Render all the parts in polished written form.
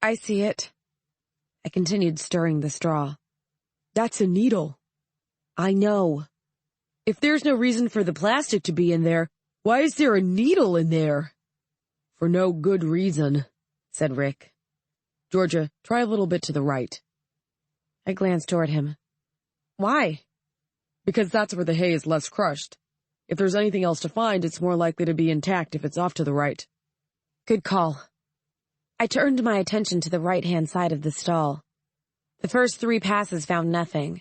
I see it. I continued stirring the straw. That's a needle. I know. If there's no reason for the plastic to be in there, why is there a needle in there? For no good reason, said Rick. Georgia, try a little bit to the right. I glanced toward him. Why? Because that's where the hay is less crushed. If there's anything else to find, it's more likely to be intact if it's off to the right. Good call. I turned my attention to the right-hand side of the stall. The first 3 passes found nothing.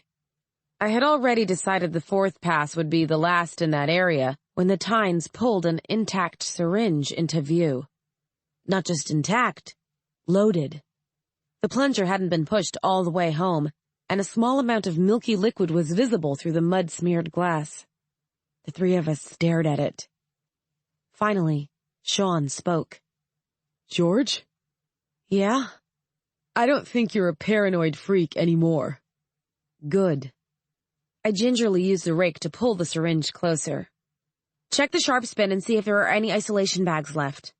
I had already decided the 4th pass would be the last in that area when the Tynes pulled an intact syringe into view. Not just intact, loaded. The plunger hadn't been pushed all the way home, and a small amount of milky liquid was visible through the mud-smeared glass. The 3 of us stared at it. Finally, Shaun spoke. George? Yeah? I don't think you're a paranoid freak anymore. Good. I gingerly used the rake to pull the syringe closer. Check the sharp spin and see if there are any isolation bags left.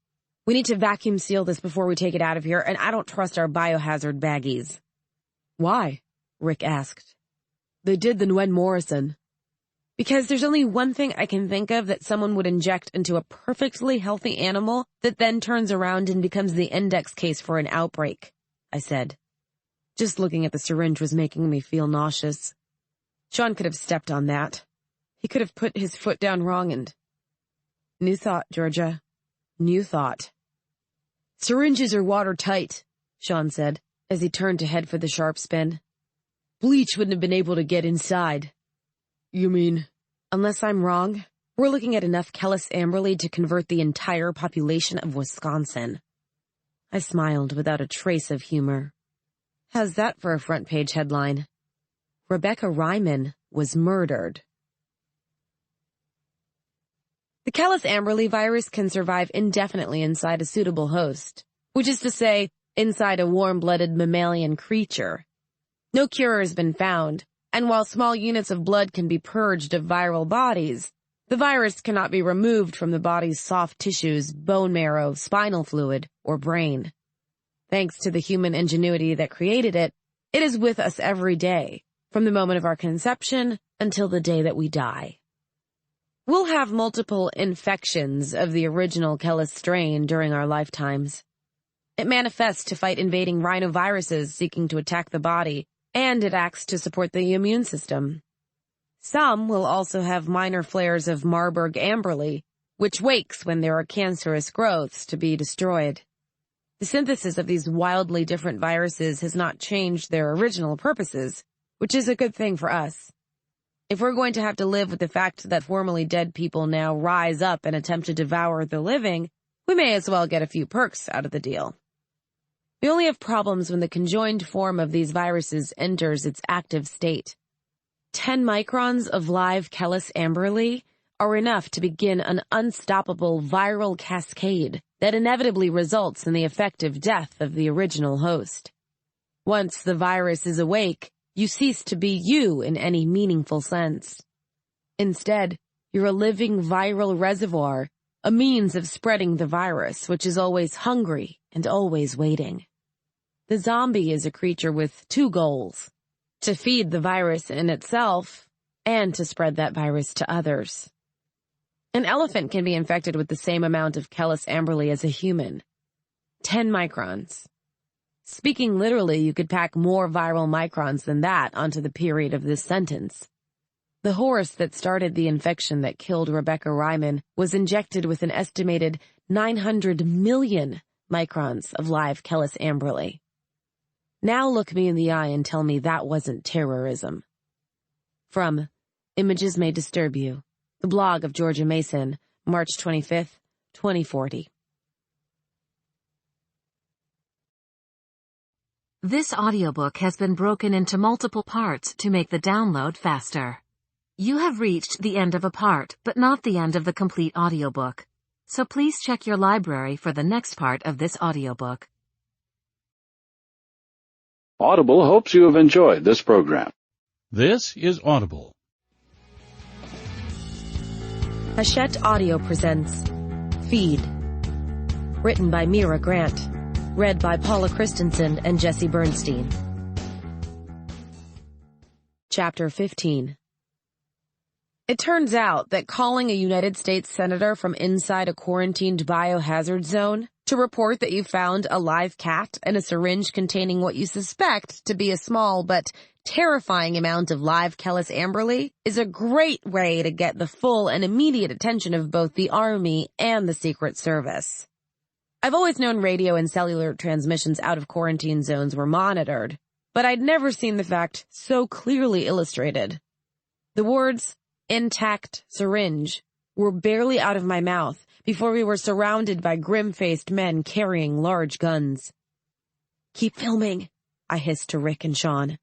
We need to vacuum seal this before we take it out of here, and I don't trust our biohazard baggies. Why? Rick asked. They did the Gwen Morrison. Because there's only one thing I can think of that someone would inject into a perfectly healthy animal that then turns around and becomes the index case for an outbreak, I said. Just looking at the syringe was making me feel nauseous. Shaun could have stepped on that. He could have put his foot down wrong and... New thought, Georgia. New thought. Syringes are watertight, Shaun said, as he turned to head for the sharp spin. Bleach wouldn't have been able to get inside. You mean? Unless I'm wrong, we're looking at enough Kellis Amberley to convert the entire population of Wisconsin. I smiled without a trace of humor. How's that for a front-page headline? Rebecca Ryman was murdered. The Kellis Amberley virus can survive indefinitely inside a suitable host, which is to say, inside a warm-blooded mammalian creature. No cure has been found, and while small units of blood can be purged of viral bodies, the virus cannot be removed from the body's soft tissues, bone marrow, spinal fluid, or brain. Thanks to the human ingenuity that created it, it is with us every day, from the moment of our conception until the day that we die. We'll have multiple infections of the original Kellis strain during our lifetimes. It manifests to fight invading rhinoviruses seeking to attack the body, and it acts to support the immune system. Some will also have minor flares of Marburg-Amberley, which wakes when there are cancerous growths to be destroyed. The synthesis of these wildly different viruses has not changed their original purposes, which is a good thing for us. If we're going to have to live with the fact that formerly dead people now rise up and attempt to devour the living, we may as well get a few perks out of the deal. We only have problems when the conjoined form of these viruses enters its active state. 10 microns of live Kellis Amberley are enough to begin an unstoppable viral cascade that inevitably results in the effective death of the original host. Once the virus is awake, you cease to be you in any meaningful sense. Instead, you're a living viral reservoir, a means of spreading the virus, which is always hungry and always waiting. The zombie is a creature with 2 goals: to feed the virus in itself and to spread that virus to others. An elephant can be infected with the same amount of Kellis Amberley as a human. 10 microns. Speaking literally, you could pack more viral microns than that onto the period of this sentence. The horse that started the infection that killed Rebecca Ryman was injected with an estimated 900 million microns of live Kellis Amberley. Now look me in the eye and tell me that wasn't terrorism. From Images May Disturb You, the blog of Georgia Mason, March 25th, 2040. This audiobook has been broken into multiple parts to make the download faster. You have reached the end of a part, but not the end of the complete audiobook. So please check your library for the next part of this audiobook. Audible hopes you have enjoyed this program. This is Audible. Hachette Audio presents Feed. Written by Mira Grant. Read by Paula Christensen and Jesse Bernstein. Chapter 15. It turns out that calling a United States senator from inside a quarantined biohazard zone to report that you found a live cat and a syringe containing what you suspect to be a small but terrifying amount of live Kellis amberley is a great way to get the full and immediate attention of both the Army and the Secret Service. I've always known radio and cellular transmissions out of quarantine zones were monitored, but I'd never seen the fact so clearly illustrated. The words, "intact syringe," were barely out of my mouth before we were surrounded by grim-faced men carrying large guns. "Keep filming," I hissed to Rick and Shaun.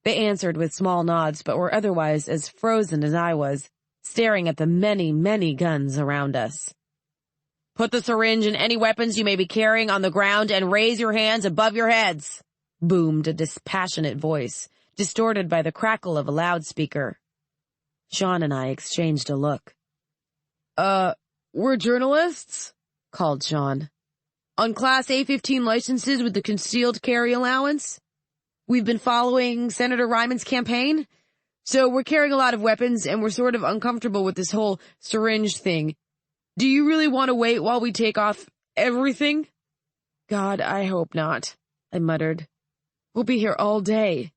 They answered with small nods, but were otherwise as frozen as I was, staring at the many, many guns around us. "Put the syringe and any weapons you may be carrying on the ground and raise your hands above your heads," boomed a dispassionate voice, distorted by the crackle of a loudspeaker. Shaun and I exchanged a look. We're journalists," called Shaun. "On Class A-15 licenses with the concealed carry allowance. We've been following Senator Ryman's campaign, so we're carrying a lot of weapons and we're sort of uncomfortable with this whole syringe thing. Do you really want to wait while we take off everything?" "God, I hope not," I muttered. "We'll be here all day."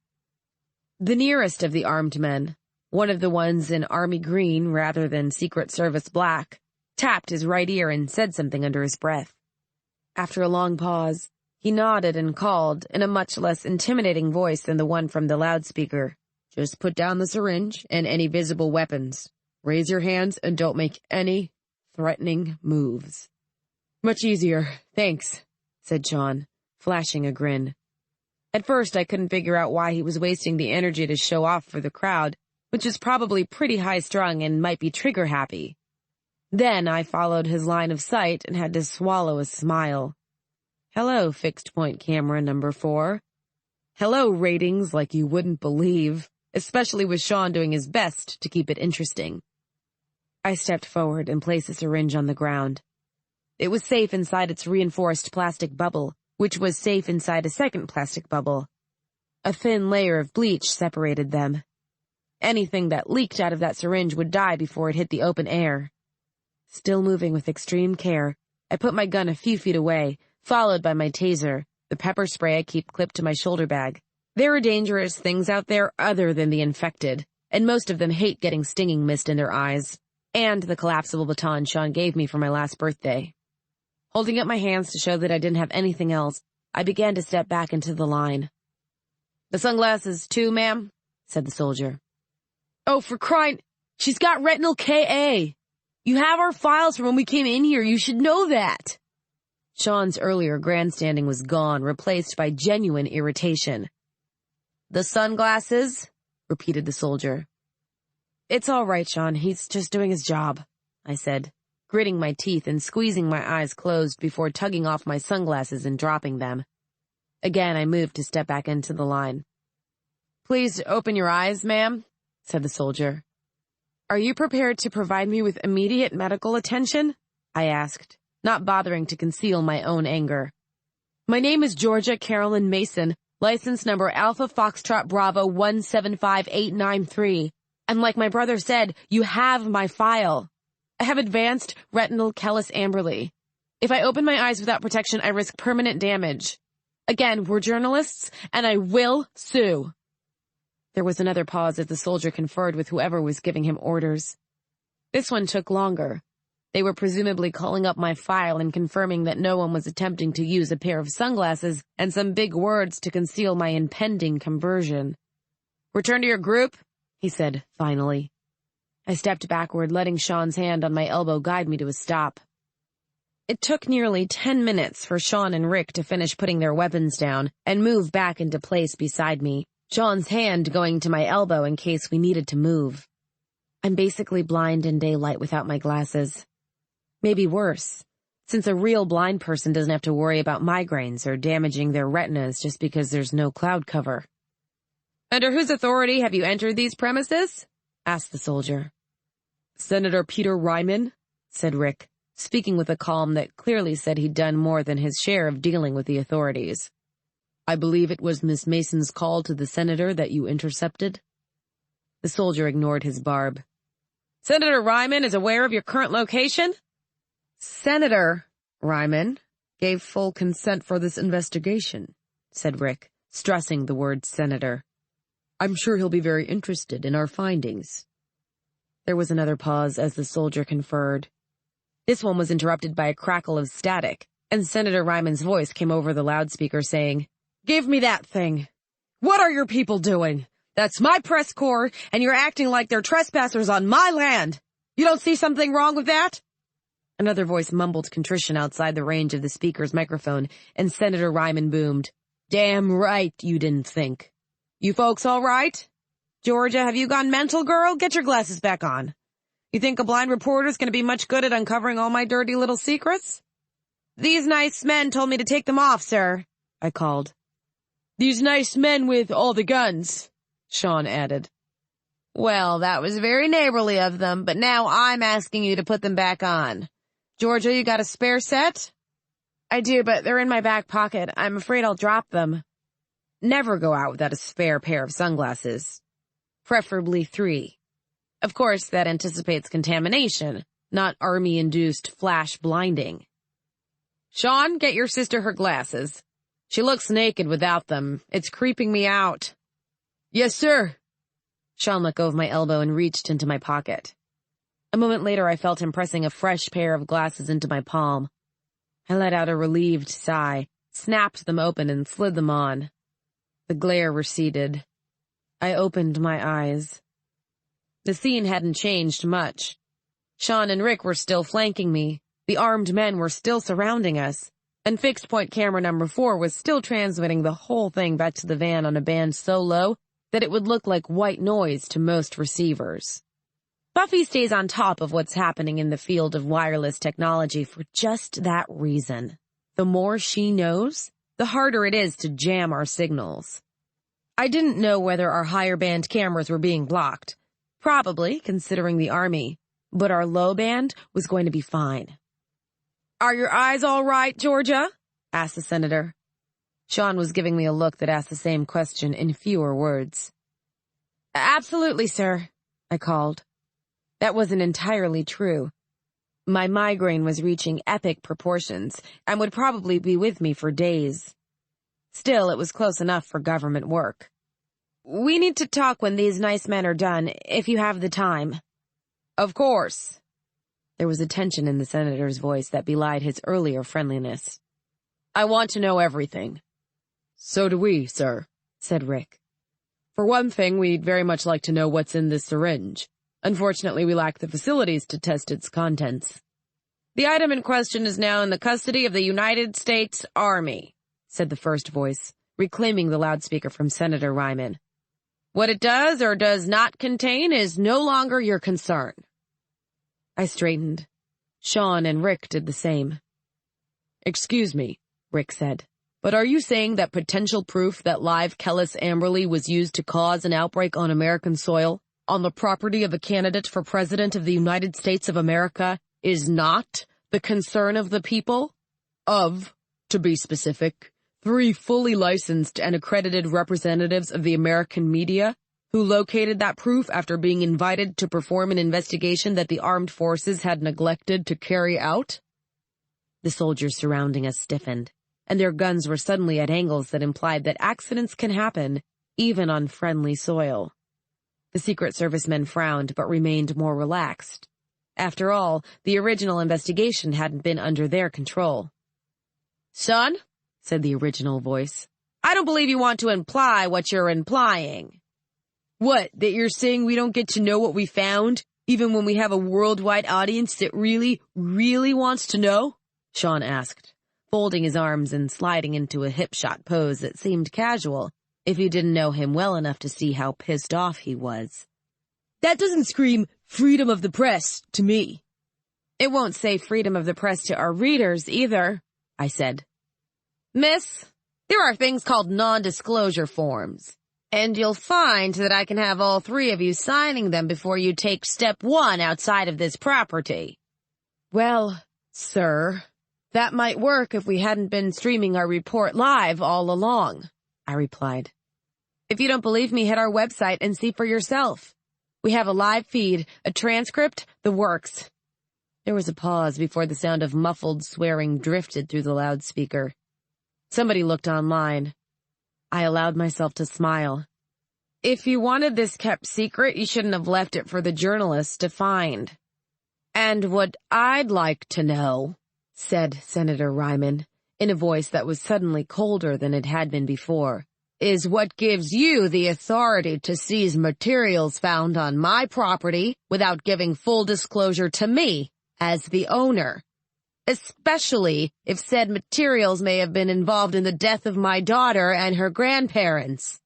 The nearest of the armed men, one of the ones in Army green rather than Secret Service black, tapped his right ear and said something under his breath. After a long pause, he nodded and called, in a much less intimidating voice than the one from the loudspeaker, "Just put down the syringe and any visible weapons. Raise your hands and don't make any threatening moves." "Much easier, thanks," said Shaun, flashing a grin. At first I couldn't figure out why he was wasting the energy to show off for the crowd, which was probably pretty high-strung and might be trigger-happy. Then I followed his line of sight and had to swallow a smile. Hello, fixed-point camera number 4. Hello, ratings like you wouldn't believe, especially with Shaun doing his best to keep it interesting. I stepped forward and placed the syringe on the ground. It was safe inside its reinforced plastic bubble, which was safe inside a second plastic bubble. A thin layer of bleach separated them. Anything that leaked out of that syringe would die before it hit the open air. Still moving with extreme care, I put my gun a few feet away, followed by my taser, the pepper spray I keep clipped to my shoulder bag. There are dangerous things out there other than the infected, and most of them hate getting stinging mist in their eyes, and the collapsible baton Shaun gave me for my last birthday. Holding up my hands to show that I didn't have anything else, I began to step back into the line. "The sunglasses too, ma'am?" said the soldier. "Oh, for crying... She's got retinal KA! You have our files from when we came in here. You should know that." Shaun's earlier grandstanding was gone, replaced by genuine irritation. "The sunglasses?" repeated the soldier. "It's all right, Shaun. He's just doing his job," I said, gritting my teeth and squeezing my eyes closed before tugging off my sunglasses and dropping them. Again, I moved to step back into the line. "Please open your eyes, ma'am," said the soldier. "Are you prepared to provide me with immediate medical attention?" I asked, not bothering to conceal my own anger. "My name is Georgia Carolyn Mason, license number Alpha Foxtrot Bravo 175893, and like my brother said, you have my file. I have advanced retinal Kellis amberley. If I open my eyes without protection, I risk permanent damage. Again, we're journalists, and I will sue." There was another pause as the soldier conferred with whoever was giving him orders. This one took longer. They were presumably calling up my file and confirming that no one was attempting to use a pair of sunglasses and some big words to conceal my impending conversion. "Return to your group," he said, finally. I stepped backward, letting Shaun's hand on my elbow guide me to a stop. It took nearly 10 minutes for Shaun and Rick to finish putting their weapons down and move back into place beside me, Shaun's hand going to my elbow in case we needed to move. I'm basically blind in daylight without my glasses. Maybe worse, since a real blind person doesn't have to worry about migraines or damaging their retinas just because there's no cloud cover. "Under whose authority have you entered these premises?" asked the soldier. "Senator Peter Ryman," said Rick, speaking with a calm that clearly said he'd done more than his share of dealing with the authorities. "I believe it was Miss Mason's call to the senator that you intercepted?" The soldier ignored his barb. "Senator Ryman is aware of your current location?" "Senator Ryman gave full consent for this investigation," said Rick, stressing the word senator. "I'm sure he'll be very interested in our findings." There was another pause as the soldier conferred. This one was interrupted by a crackle of static, and Senator Ryman's voice came over the loudspeaker saying, "Give me that thing. What are your people doing? That's my press corps, and you're acting like they're trespassers on my land. You don't see something wrong with that?" Another voice mumbled contrition outside the range of the speaker's microphone, and Senator Ryman boomed, "Damn right you didn't think. You folks all right? Georgia, have you gone mental, girl? Get your glasses back on. You think a blind reporter's gonna be much good at uncovering all my dirty little secrets?" "These nice men told me to take them off, sir," I called. "These nice men with all the guns," Shaun added. "Well, that was very neighborly of them, but now I'm asking you to put them back on. Georgia, you got a spare set?" "I do, but they're in my back pocket. I'm afraid I'll drop them." Never go out without a spare pair of sunglasses. Preferably 3. Of course, that anticipates contamination, not army-induced flash blinding. "Shaun, get your sister her glasses. She looks naked without them. It's creeping me out." "Yes, sir." Shaun let go of my elbow and reached into my pocket. A moment later, I felt him pressing a fresh pair of glasses into my palm. I let out a relieved sigh, snapped them open, and slid them on. The glare receded. I opened my eyes. The scene hadn't changed much. Shaun and Rick were still flanking me, the armed men were still surrounding us, and fixed-point camera number 4 was still transmitting the whole thing back to the van on a band so low that it would look like white noise to most receivers. Buffy stays on top of what's happening in the field of wireless technology for just that reason. The more she knows, the harder it is to jam our signals. I didn't know whether our higher band cameras were being blocked. Probably, considering the army. But our low band was going to be fine. "Are your eyes all right, Georgia?" asked the senator. Shaun was giving me a look that asked the same question in fewer words. "Absolutely, sir," I called. That wasn't entirely true. My migraine was reaching epic proportions and would probably be with me for days. Still, it was close enough for government work. "We need to talk when these nice men are done, if you have the time." "Of course." There was a tension in the senator's voice that belied his earlier friendliness. "I want to know everything." "So do we, sir," said Rick. "For one thing, we'd very much like to know what's in this syringe. Unfortunately, we lack the facilities to test its contents." "The item in question is now in the custody of the United States Army," said the first voice, reclaiming the loudspeaker from Senator Ryman. "What it does or does not contain is no longer your concern." I straightened. Shaun and Rick did the same. "Excuse me," Rick said, "but are you saying that potential proof that live Kellis Amberley was used to cause an outbreak on American soil, on the property of a candidate for President of the United States of America, is not the concern of the people? Of, to be specific, 3 fully licensed and accredited representatives of the American media who located that proof after being invited to perform an investigation that the armed forces had neglected to carry out?" The soldiers surrounding us stiffened, and their guns were suddenly at angles that implied that accidents can happen, even on friendly soil. The Secret Service men frowned but remained more relaxed. After all, the original investigation hadn't been under their control. "Son," said the original voice, "I don't believe you want to imply what you're implying." "What, that you're saying we don't get to know what we found, even when we have a worldwide audience that really, really wants to know?" Shaun asked, folding his arms and sliding into a hip-shot pose that seemed casual, if you didn't know him well enough to see how pissed off he was. "That doesn't scream freedom of the press to me." "It won't say freedom of the press to our readers, either," I said. "Miss, there are things called non-disclosure forms, and you'll find that I can have all 3 of you signing them before you take step 1 outside of this property." "Well," Sir, that might work if we hadn't been streaming our report live all along, I replied. If you don't believe me, hit our website and see for yourself. We have a live feed, a transcript, the works. There was a pause before the sound of muffled swearing drifted through the loudspeaker. Somebody looked online. I allowed myself to smile. If you wanted this kept secret, you shouldn't have left it for the journalists to find. And what I'd like to know, said Senator Ryman, in a voice that was suddenly colder than it had been before, is what gives you the authority to seize materials found on my property without giving full disclosure to me as the owner, especially if said materials may have been involved in the death of my daughter and her grandparents.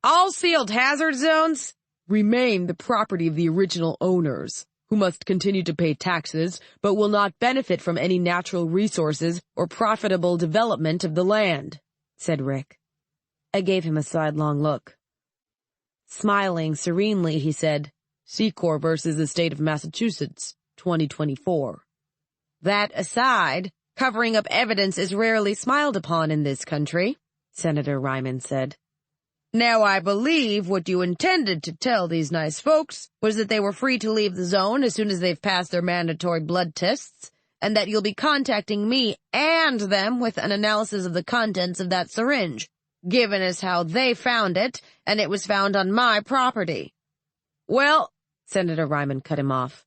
All sealed hazard zones remain the property of the original owners, who must continue to pay taxes but will not benefit from any natural resources or profitable development of the land, said Rick. I gave him a sidelong look. Smiling serenely, he said, Secor versus the state of Massachusetts, 2024. That aside, covering up evidence is rarely smiled upon in this country, Senator Ryman said. Now I believe what you intended to tell these nice folks was that they were free to leave the zone as soon as they've passed their mandatory blood tests, and that you'll be contacting me and them with an analysis of the contents of that syringe, given as how they found it, and it was found on my property. Well, Senator Ryman cut him off.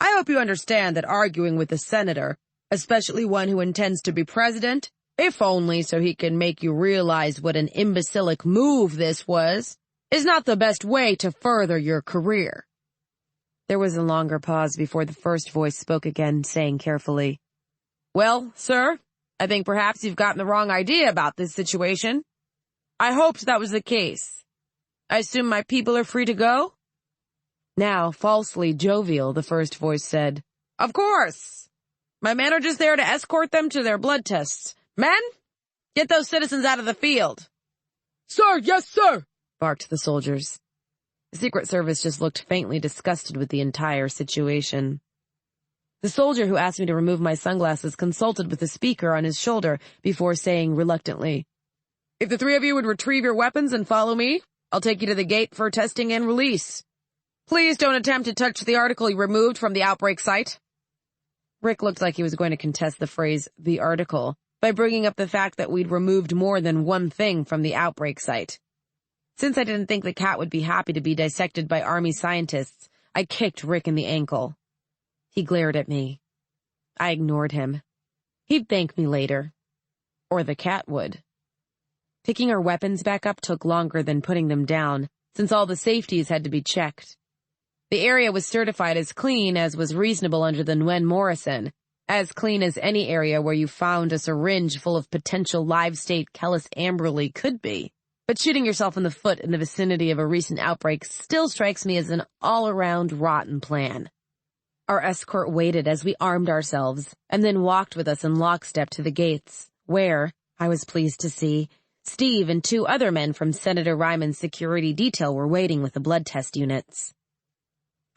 I hope you understand that arguing with a senator, especially one who intends to be president, if only so he can make you realize what an imbecilic move this was, is not the best way to further your career. There was a longer pause before the first voice spoke again, saying carefully, Well, sir, I think perhaps you've gotten the wrong idea about this situation. I hoped that was the case. I assume my people are free to go? Now, falsely jovial, the first voice said, Of course. My men are just there to escort them to their blood tests. Men, get those citizens out of the field. Sir, yes, sir, barked the soldiers. The Secret Service just looked faintly disgusted with the entire situation. The soldier who asked me to remove my sunglasses consulted with the speaker on his shoulder before saying reluctantly, If the three of you would retrieve your weapons and follow me, I'll take you to the gate for testing and release. Please don't attempt to touch the article you removed from the outbreak site. Rick looked like he was going to contest the phrase, the article, by bringing up the fact that we'd removed more than one thing from the outbreak site. Since I didn't think the cat would be happy to be dissected by army scientists, I kicked Rick in the ankle. He glared at me. I ignored him. He'd thank me later. Or the cat would. Picking our weapons back up took longer than putting them down, since all the safeties had to be checked. The area was certified as clean as was reasonable under the Nguyen Morrison, as clean as any area where you found a syringe full of potential live-state Kellis Amberley could be. But shooting yourself in the foot in the vicinity of a recent outbreak still strikes me as an all-around rotten plan. Our escort waited as we armed ourselves, and then walked with us in lockstep to the gates, where, I was pleased to see, Steve and two other men from Senator Ryman's security detail were waiting with the blood test units.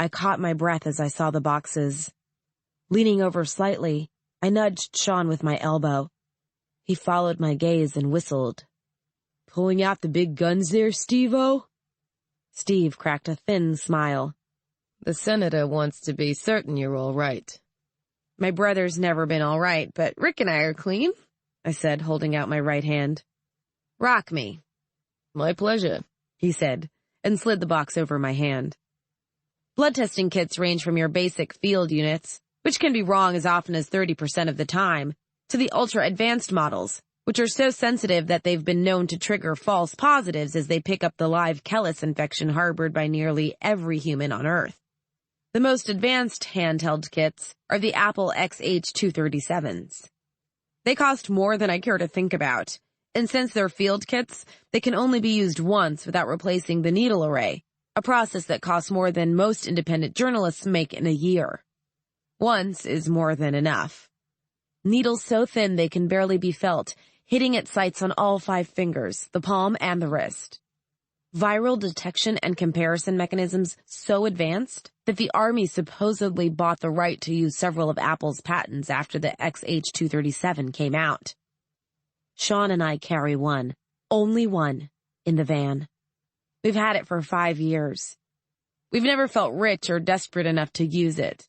I caught my breath as I saw the boxes. Leaning over slightly, I nudged Shaun with my elbow. He followed my gaze and whistled. Pulling out the big guns there, Steve-o? Steve cracked a thin smile. The senator wants to be certain you're all right. My brother's never been all right, but Rick and I are clean, I said, holding out my right hand. Rock me. My pleasure, he said, and slid the box over my hand. Blood testing kits range from your basic field units, which can be wrong as often as 30% of the time, to the ultra-advanced models, which are so sensitive that they've been known to trigger false positives as they pick up the live Kellis infection harbored by nearly every human on Earth. The most advanced handheld kits are the Apple XH237s. They cost more than I care to think about, and since they're field kits, they can only be used once without replacing the needle array, a process that costs more than most independent journalists make in a year. Once is more than enough. Needles so thin they can barely be felt, hitting at sites on all 5 fingers, the palm and the wrist. Viral detection and comparison mechanisms so advanced that the Army supposedly bought the right to use several of Apple's patents after the XH-237 came out. Shaun and I carry one, only one, in the van. We've had it for 5 years. We've never felt rich or desperate enough to use it.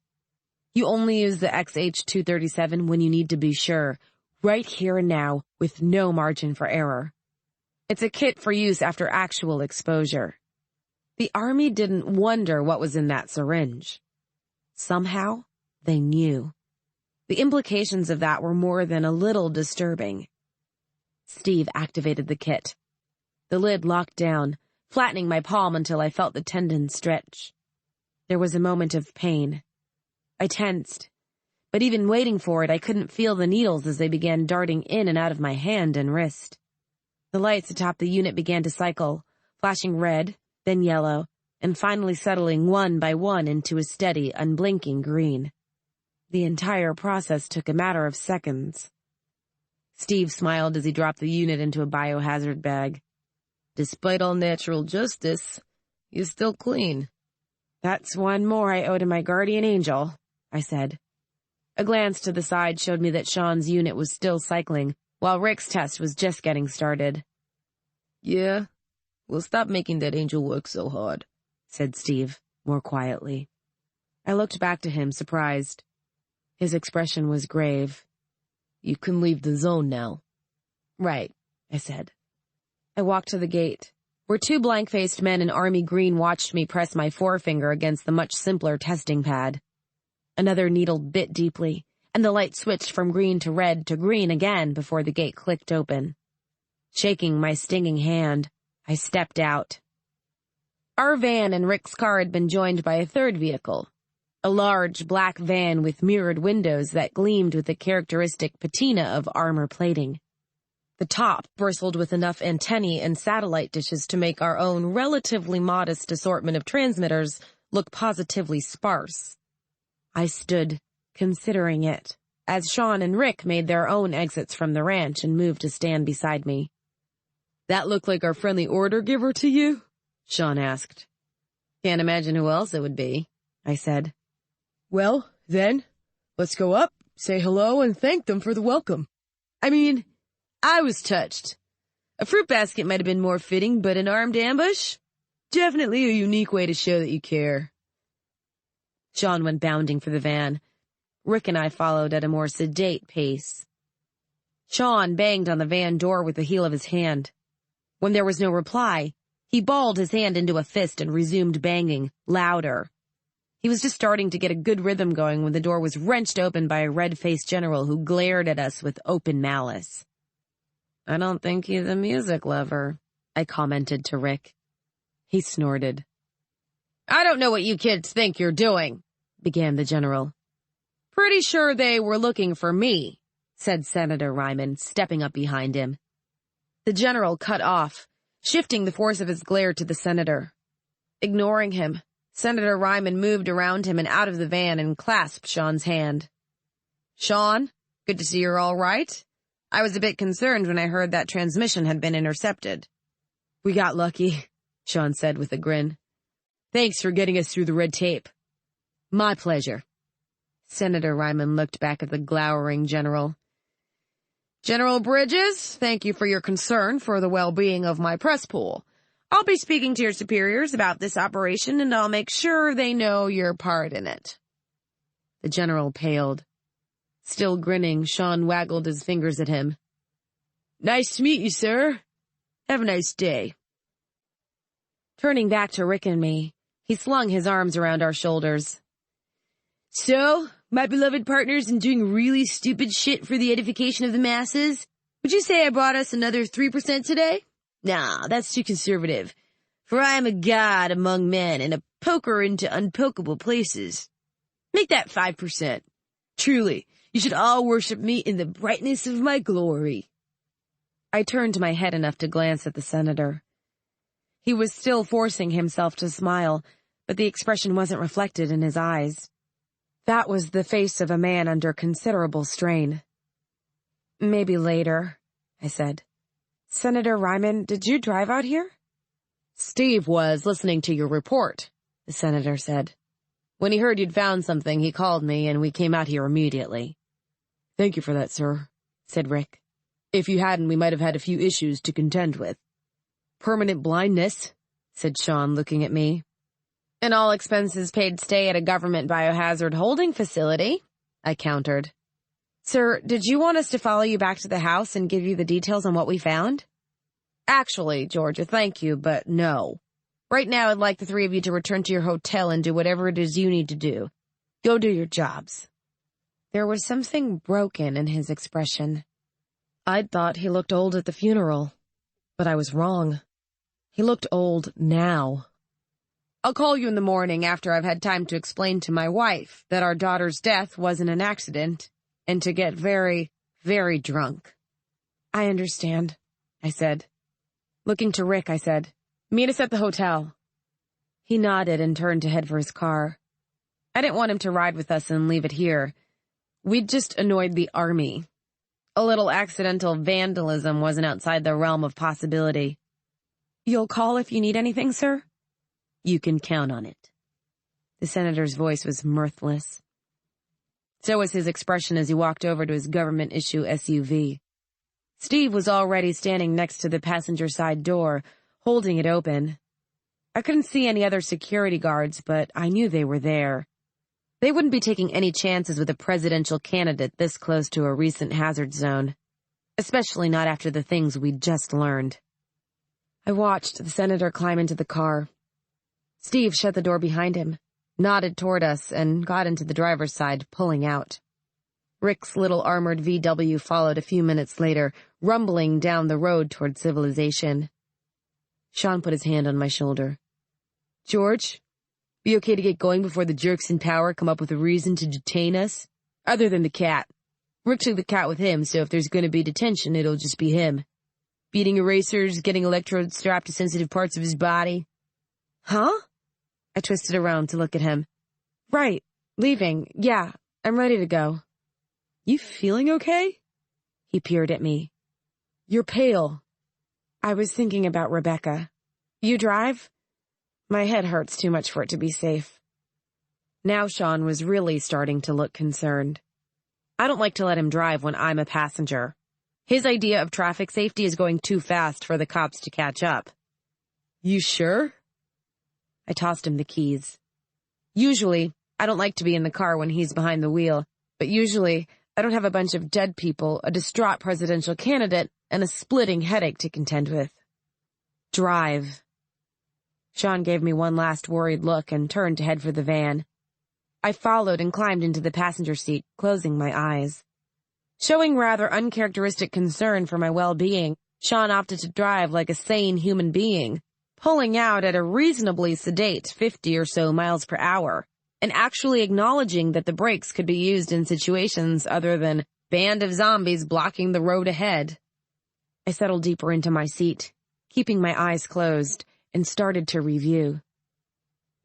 You only use the XH-237 when you need to be sure, right here and now, with no margin for error. It's a kit for use after actual exposure. The Army didn't wonder what was in that syringe. Somehow, they knew. The implications of that were more than a little disturbing. Steve activated the kit. The lid locked down, flattening my palm until I felt the tendon stretch. There was a moment of pain. I tensed, but even waiting for it, I couldn't feel the needles as they began darting in and out of my hand and wrist. The lights atop the unit began to cycle, flashing red, then yellow, and finally settling one by one into a steady, unblinking green. The entire process took a matter of seconds. Steve smiled as he dropped the unit into a biohazard bag. Despite all natural justice, you're still clean. That's one more I owe to my guardian angel, I said. A glance to the side showed me that Shaun's unit was still cycling, while Rick's test was just getting started. Yeah, we'll stop making that angel work so hard, said Steve, more quietly. I looked back to him, surprised. His expression was grave. You can leave the zone now. Right, I said. I walked to the gate, where 2 blank-faced men in army green watched me press my forefinger against the much simpler testing pad. Another needle bit deeply, and the light switched from green to red to green again before the gate clicked open. Shaking my stinging hand, I stepped out. Our van and Rick's car had been joined by a third vehicle, a large black van with mirrored windows that gleamed with the characteristic patina of armor plating. The top bristled with enough antennae and satellite dishes to make our own relatively modest assortment of transmitters look positively sparse. I stood, considering it, as Shaun and Rick made their own exits from the ranch and moved to stand beside me. That look like our friendly order giver to you? Shaun asked. Can't imagine who else it would be, I said. Well, then, let's go up, say hello, and thank them for the welcome. I was touched. A fruit basket might have been more fitting, but an armed ambush? Definitely a unique way to show that you care. Shaun went bounding for the van. Rick and I followed at a more sedate pace. Shaun banged on the van door with the heel of his hand. When there was no reply, he balled his hand into a fist and resumed banging, louder. He was just starting to get a good rhythm going when the door was wrenched open by a red-faced general who glared at us with open malice. I don't think he's a music lover, I commented to Rick. He snorted. I don't know what you kids think you're doing, began the general. Pretty sure they were looking for me, said Senator Ryman, stepping up behind him. The general cut off, shifting the force of his glare to the senator. Ignoring him, Senator Ryman moved around him and out of the van and clasped Shaun's hand. Shaun, good to see you're all right. I was a bit concerned when I heard that transmission had been intercepted. We got lucky, Shaun said with a grin. Thanks for getting us through the red tape. My pleasure. Senator Ryman looked back at the glowering general. General Bridges, thank you for your concern for the well-being of my press pool. I'll be speaking to your superiors about this operation, and I'll make sure they know your part in it. The general paled. Still grinning, Shaun waggled his fingers at him. Nice to meet you, sir. Have a nice day. Turning back to Rick and me, he slung his arms around our shoulders. So, my beloved partners in doing really stupid shit for the edification of the masses? Would you say I brought us another 3% today? Nah, that's too conservative. For I am a god among men and a poker into unpokable places. Make that 5%. Truly, you should all worship me in the brightness of my glory. I turned my head enough to glance at the senator. He was still forcing himself to smile, but the expression wasn't reflected in his eyes. That was the face of a man under considerable strain. Maybe later, I said. Senator Ryman, did you drive out here? Steve was listening to your report, the senator said. When he heard you'd found something, he called me, and we came out here immediately." "Thank you for that, sir," said Rick. "If you hadn't, we might have had a few issues to contend with." "Permanent blindness," said Shaun, looking at me. "An all-expenses-paid stay at a government biohazard holding facility," I countered. "Sir, did you want us to follow you back to the house and give you the details on what we found?" "Actually, Georgia, thank you, but no. Right now, I'd like the three of you to return to your hotel and do whatever it is you need to do. Go do your jobs." There was something broken in his expression. I'd thought he looked old at the funeral, but I was wrong. He looked old now. "I'll call you in the morning after I've had time to explain to my wife that our daughter's death wasn't an accident, and to get very, very drunk." "I understand," I said. Looking to Rick, I said, "Meet us at the hotel." He nodded and turned to head for his car. I didn't want him to ride with us and leave it here. We'd just annoyed the army. A little accidental vandalism wasn't outside the realm of possibility. "You'll call if you need anything, sir?" "You can count on it." The senator's voice was mirthless. So was his expression as he walked over to his government-issue SUV. Steve was already standing next to the passenger side door, holding it open. I couldn't see any other security guards, but I knew they were there. They wouldn't be taking any chances with a presidential candidate this close to a recent hazard zone, especially not after the things we'd just learned. I watched the senator climb into the car. Steve shut the door behind him, nodded toward us, and got into the driver's side, pulling out. Rick's little armored VW followed a few minutes later, rumbling down the road toward civilization. Shaun put his hand on my shoulder. "George, be okay to get going before the jerks in power come up with a reason to detain us? Other than the cat. Rick took the cat with him, so if there's going to be detention, it'll just be him. Beating erasers, getting electrodes strapped to sensitive parts of his body." "Huh?" I twisted around to look at him. "Right. Leaving. Yeah, I'm ready to go." "You feeling okay?" He peered at me. "You're pale." "I was thinking about Rebecca. You drive?" My head hurts too much for it to be safe. Now Shaun was really starting to look concerned. I don't like to let him drive when I'm a passenger. His idea of traffic safety is going too fast for the cops to catch up. "You sure?" I tossed him the keys. Usually, I don't like to be in the car when he's behind the wheel, but usually, I don't have a bunch of dead people, a distraught presidential candidate, and a splitting headache to contend with. "Drive." Shaun gave me one last worried look and turned to head for the van. I followed and climbed into the passenger seat, closing my eyes. Showing rather uncharacteristic concern for my well-being, Shaun opted to drive like a sane human being, pulling out at a reasonably sedate 50 or so miles per hour, and actually acknowledging that the brakes could be used in situations other than band of zombies blocking the road ahead. I settled deeper into my seat, keeping my eyes closed, and started to review.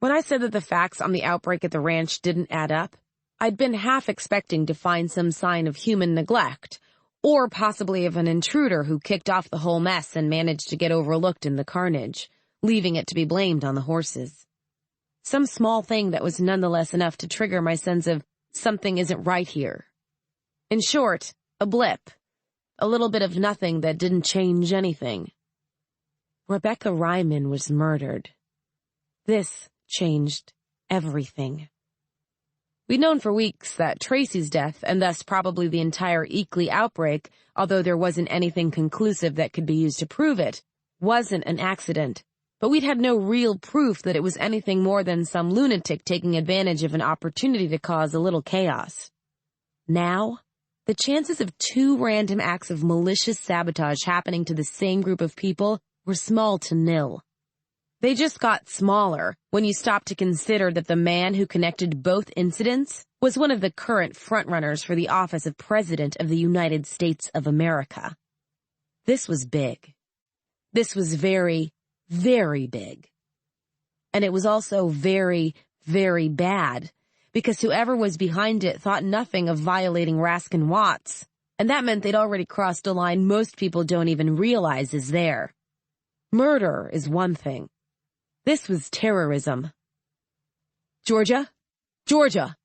When I said that the facts on the outbreak at the ranch didn't add up, I'd been half expecting to find some sign of human neglect, or possibly of an intruder who kicked off the whole mess and managed to get overlooked in the carnage, leaving it to be blamed on the horses. Some small thing that was nonetheless enough to trigger my sense of something isn't right here. In short, a blip. A little bit of nothing that didn't change anything. Rebecca Ryman was murdered. This changed everything. We'd known for weeks that Tracy's death, and thus probably the entire Eakley outbreak, although there wasn't anything conclusive that could be used to prove it, wasn't an accident. But we'd had no real proof that it was anything more than some lunatic taking advantage of an opportunity to cause a little chaos. Now, the chances of 2 random acts of malicious sabotage happening to the same group of people were small to nil. They just got smaller when you stopped to consider that the man who connected both incidents was one of the current frontrunners for the office of President of the United States of America. This was big. This was very, very big. And it was also very, very bad, because whoever was behind it thought nothing of violating Raskin-Watts, and that meant they'd already crossed a line most people don't even realize is there. Murder is one thing. This was terrorism. "Georgia, Georgia!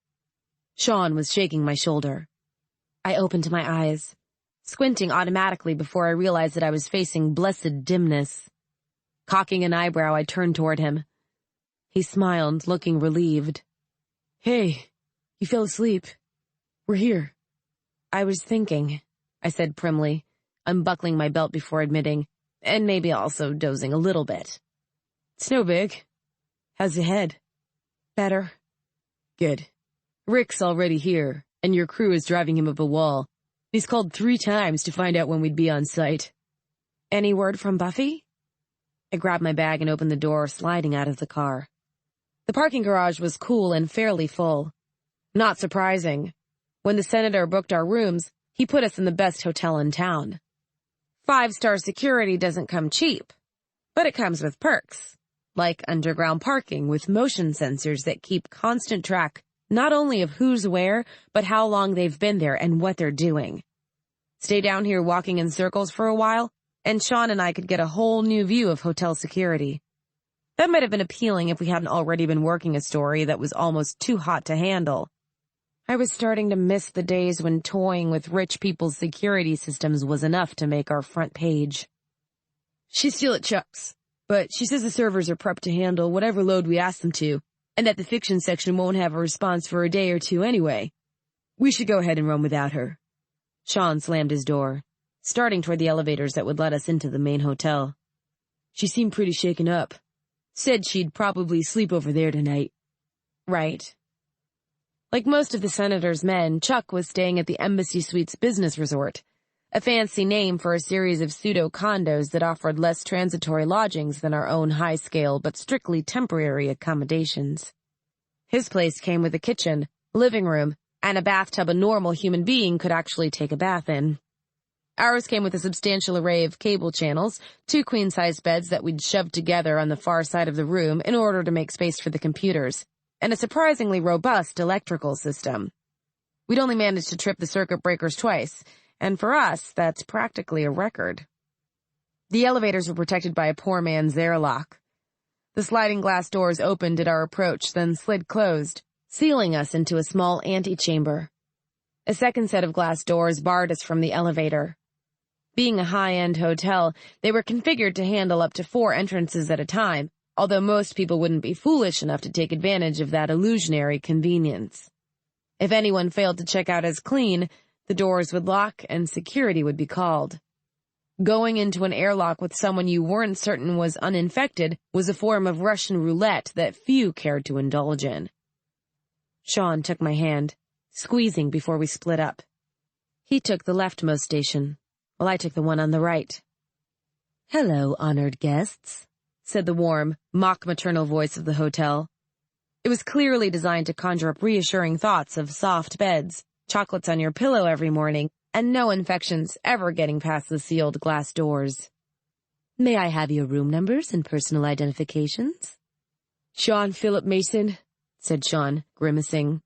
Shaun was shaking my shoulder. I opened my eyes, squinting automatically before I realized that I was facing blessed dimness. Cocking an eyebrow, I turned toward him. He smiled, looking relieved. Hey, you fell asleep. We're here. I was thinking, I said primly, unbuckling my belt before admitting, and maybe also dozing a little bit. It's no big. How's your head? Better. Good. Rick's already here, and your crew is driving him up a wall. He's called 3 times to find out when we'd be on site. Any word from Buffy? I grabbed my bag and opened the door, sliding out of the car. The parking garage was cool and fairly full. Not surprising. When the senator booked our rooms, he put us in the best hotel in town. 5-star security doesn't come cheap, but it comes with perks, like underground parking with motion sensors that keep constant track not only of who's where, but how long they've been there and what they're doing. Stay down here walking in circles for a while, and Shaun and I could get a whole new view of hotel security. That might have been appealing if we hadn't already been working a story that was almost too hot to handle. I was starting to miss the days when toying with rich people's security systems was enough to make our front page. She's still at Chuck's, but she says the servers are prepped to handle whatever load we ask them to, and that the fiction section won't have a response for a day or two anyway. We should go ahead and run without her. Shaun slammed his door, starting toward the elevators that would let us into the main hotel. She seemed pretty shaken up. Said she'd probably sleep over there tonight. Right. Like most of the senator's men, Chuck was staying at the Embassy Suites Business Resort, a fancy name for a series of pseudo-condos that offered less transitory lodgings than our own high-scale but strictly temporary accommodations. His place came with a kitchen, living room, and a bathtub a normal human being could actually take a bath in. Ours came with a substantial array of cable channels, 2 queen-size beds that we'd shoved together on the far side of the room in order to make space for the computers, and a surprisingly robust electrical system. We'd only managed to trip the circuit breakers twice, and for us, that's practically a record. The elevators were protected by a poor man's airlock. The sliding glass doors opened at our approach, then slid closed, sealing us into a small antechamber. A second set of glass doors barred us from the elevator. Being a high-end hotel, they were configured to handle up to 4 entrances at a time, although most people wouldn't be foolish enough to take advantage of that illusionary convenience. If anyone failed to check out as clean, the doors would lock and security would be called. Going into an airlock with someone you weren't certain was uninfected was a form of Russian roulette that few cared to indulge in. Shaun took my hand, squeezing before we split up. He took the leftmost station, while I took the one on the right. "Hello, honored guests," said the warm, mock-maternal voice of the hotel. It was clearly designed to conjure up reassuring thoughts of soft beds, chocolates on your pillow every morning, and no infections ever getting past the sealed glass doors. "May I have your room numbers and personal identifications?" "Shaun Philip Mason," said Shaun, grimacing.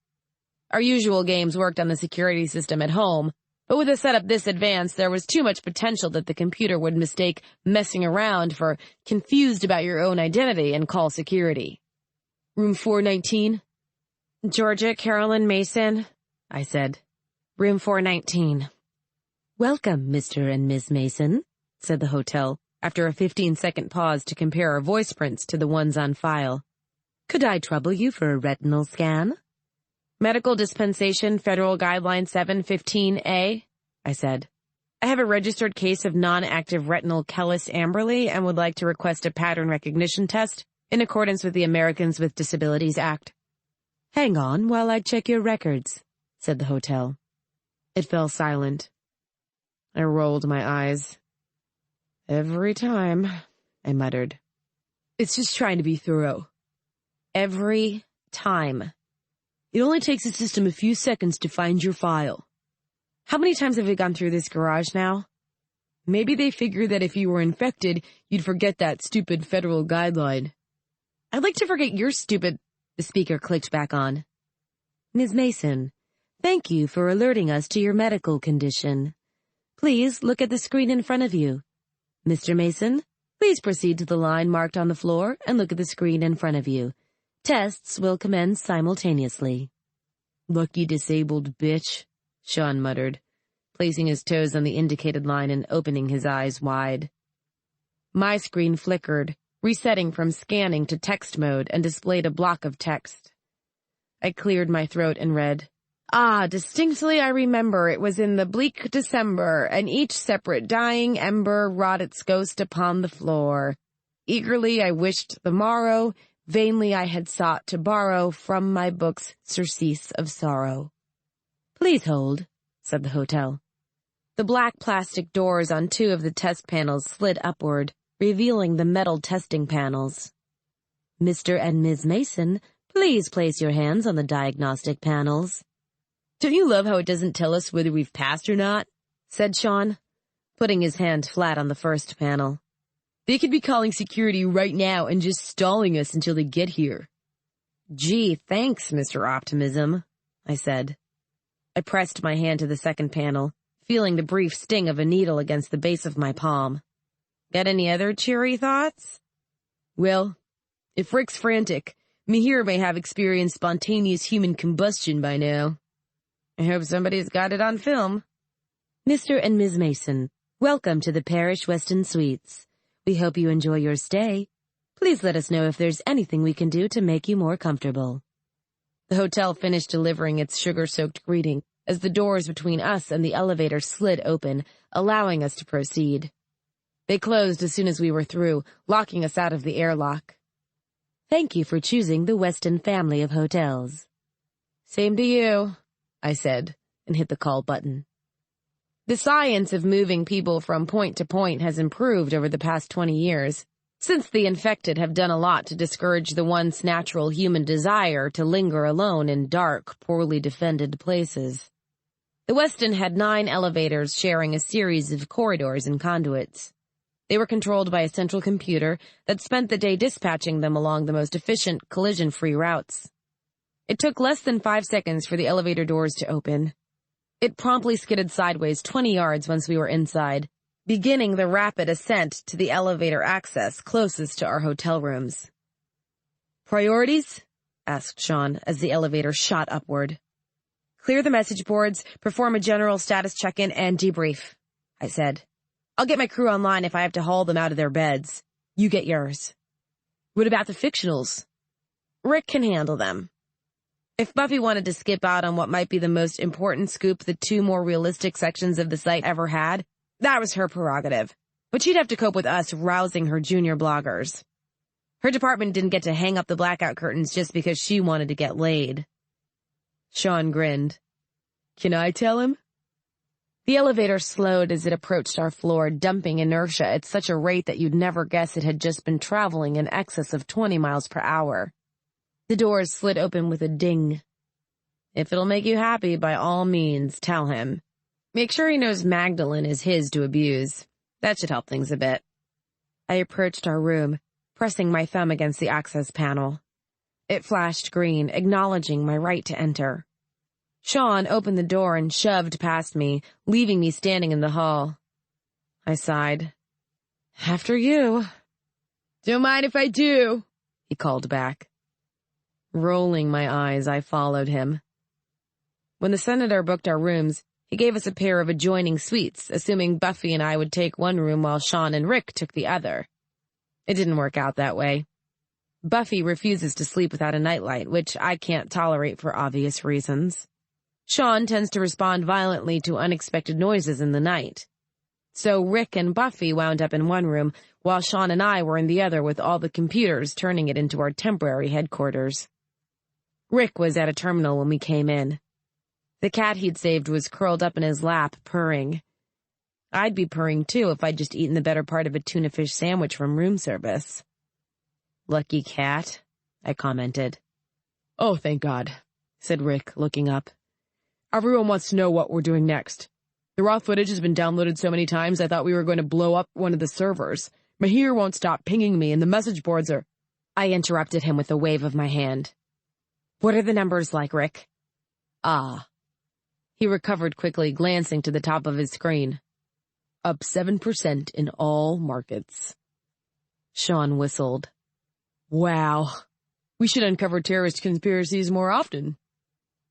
Our usual games worked on the security system at home, but with a setup this advanced, there was too much potential that the computer would mistake messing around for confused about your own identity and call security. "Room 419? "Georgia Carolyn Mason," I said. "Room 419. "Welcome, Mr. and Ms. Mason," said the hotel, after a 15-second pause to compare our voice prints to the ones on file. "Could I trouble you for a retinal scan?" "Medical Dispensation Federal Guideline 715A," I said. "I have a registered case of non-active retinal callus Amberley and would like to request a pattern recognition test in accordance with the Americans with Disabilities Act." "Hang on while I check your records," said the hotel. It fell silent. I rolled my eyes. "Every time," I muttered. "It's just trying to be thorough." Every time. It only takes the system a few seconds to find your file. How many times have we gone through this garage now? Maybe they figure that if you were infected, you'd forget that stupid federal guideline. I'd like to forget your stupid... The speaker clicked back on. "Ms. Mason, thank you for alerting us to your medical condition. Please look at the screen in front of you. Mr. Mason, please proceed to the line marked on the floor and look at the screen in front of you. Tests will commence simultaneously." Lucky disabled bitch, Shaun muttered, placing his toes on the indicated line and opening his eyes wide. My screen flickered, resetting from scanning to text mode, and displayed a block of text. I cleared my throat and read, distinctly I remember it was in the bleak December, and each separate dying ember wrought its ghost upon the floor. Eagerly I wished the morrow, vainly I had sought to borrow from my book's surcease of sorrow. Please hold, said the hotel. The black plastic doors on 2 of the test panels slid upward, revealing the metal testing panels. Mr. and Ms. Mason, please place your hands on the diagnostic panels. Don't you love how it doesn't tell us whether we've passed or not? Said Shaun, putting his hand flat on the first panel. They could be calling security right now and just stalling us until they get here. Gee, thanks, Mr. Optimism, I said. I pressed my hand to the second panel, feeling the brief sting of a needle against the base of my palm. Got any other cheery thoughts? Well, if Rick's frantic, Mihir may have experienced spontaneous human combustion by now. I hope somebody's got it on film. Mr. and Ms. Mason, welcome to the Parish Weston Suites. We hope you enjoy your stay. Please let us know if there's anything we can do to make you more comfortable. The hotel finished delivering its sugar-soaked greeting as the doors between us and the elevator slid open, allowing us to proceed. They closed as soon as we were through, locking us out of the airlock. Thank you for choosing the Weston family of hotels. Same to you, I said, and hit the call button. The science of moving people from point to point has improved over the past 20 years, since the infected have done a lot to discourage the once natural human desire to linger alone in dark, poorly defended places. The Weston had 9 elevators sharing a series of corridors and conduits. They were controlled by a central computer that spent the day dispatching them along the most efficient, collision-free routes. It took less than 5 seconds for the elevator doors to open. It promptly skidded sideways 20 yards once we were inside, beginning the rapid ascent to the elevator access closest to our hotel rooms. Priorities? Asked Shaun as the elevator shot upward. Clear the message boards, perform a general status check-in, and debrief, I said. I'll get my crew online if I have to haul them out of their beds. You get yours. What about the fictionals? Rick can handle them. If Buffy wanted to skip out on what might be the most important scoop the 2 more realistic sections of the site ever had, that was her prerogative. But she'd have to cope with us rousing her junior bloggers. Her department didn't get to hang up the blackout curtains just because she wanted to get laid. Shaun grinned. Can I tell him? The elevator slowed as it approached our floor, dumping inertia at such a rate that you'd never guess it had just been traveling in excess of 20 miles per hour. The doors slid open with a ding. If it'll make you happy, by all means, tell him. Make sure he knows Magdalene is his to abuse. That should help things a bit. I approached our room, pressing my thumb against the access panel. It flashed green, acknowledging my right to enter. Shaun opened the door and shoved past me, leaving me standing in the hall. I sighed. After you. Don't mind if I do, he called back. Rolling my eyes, I followed him. When the senator booked our rooms, he gave us a pair of adjoining suites, assuming Buffy and I would take one room while Shaun and Rick took the other. It didn't work out that way. Buffy refuses to sleep without a nightlight, which I can't tolerate for obvious reasons. Shaun tends to respond violently to unexpected noises in the night. So Rick and Buffy wound up in one room, while Shaun and I were in the other with all the computers turning it into our temporary headquarters. Rick was at a terminal when we came in. The cat he'd saved was curled up in his lap, purring. I'd be purring too if I'd just eaten the better part of a tuna fish sandwich from room service. Lucky cat, I commented. Oh, thank God, said Rick, looking up. Everyone wants to know what we're doing next. The raw footage has been downloaded so many times I thought we were going to blow up one of the servers. Mihir won't stop pinging me and the message boards are... I interrupted him with a wave of my hand. What are the numbers like, Rick? He recovered quickly, glancing to the top of his screen. Up 7% in all markets. Shaun whistled. Wow. We should uncover terrorist conspiracies more often.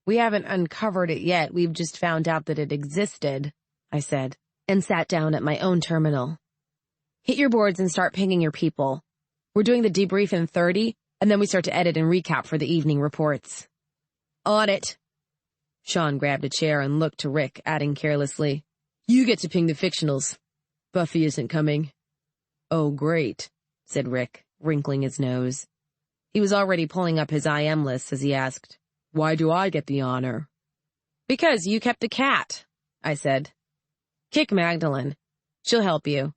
We haven't uncovered it yet. We've just found out that it existed, I said, and sat down at my own terminal. Hit your boards and start pinging your people. We're doing the debrief in 30, and then we start to edit and recap for the evening reports. On it. Shaun grabbed a chair and looked to Rick, adding carelessly, You get to ping the fictionals. Buffy isn't coming. Oh, great, said Rick, wrinkling his nose. He was already pulling up his IM list as he asked, Why do I get the honor? Because you kept the cat, I said. Kick Magdalene. She'll help you.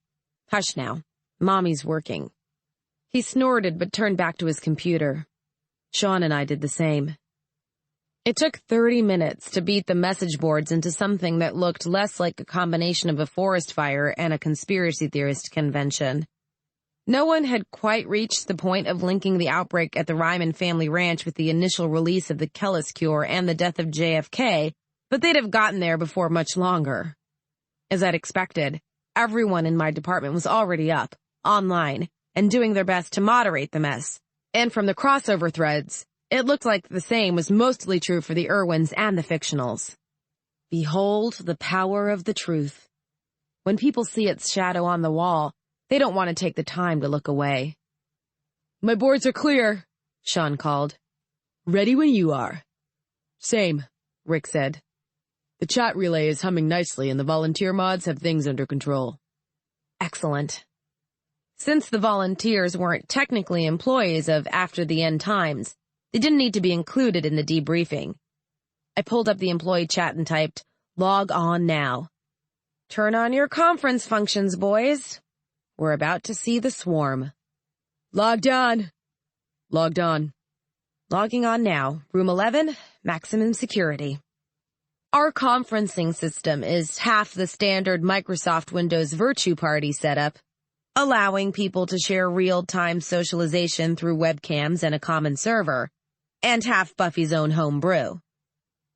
Hush now. Mommy's working. He snorted but turned back to his computer. Shaun and I did the same. It took 30 minutes to beat the message boards into something that looked less like a combination of a forest fire and a conspiracy theorist convention. No one had quite reached the point of linking the outbreak at the Ryman family ranch with the initial release of the Kellis cure and the death of JFK, but they'd have gotten there before much longer. As I'd expected, everyone in my department was already up, online, and doing their best to moderate the mess. And from the crossover threads, it looked like the same was mostly true for the Irwins and the fictionals. Behold the power of the truth. When people see its shadow on the wall, they don't want to take the time to look away. My boards are clear, Shaun called. Ready when you are. Same, Rick said. The chat relay is humming nicely and the volunteer mods have things under control. Excellent. Since the volunteers weren't technically employees of After the End Times, they didn't need to be included in the debriefing. I pulled up the employee chat and typed, Log on now. Turn on your conference functions, boys. We're about to see the swarm. Logged on. Logged on. Logging on now. Room 11, maximum security. Our conferencing system is half the standard Microsoft Windows Virtue Party setup, allowing people to share real-time socialization through webcams and a common server, and half Buffy's own home brew.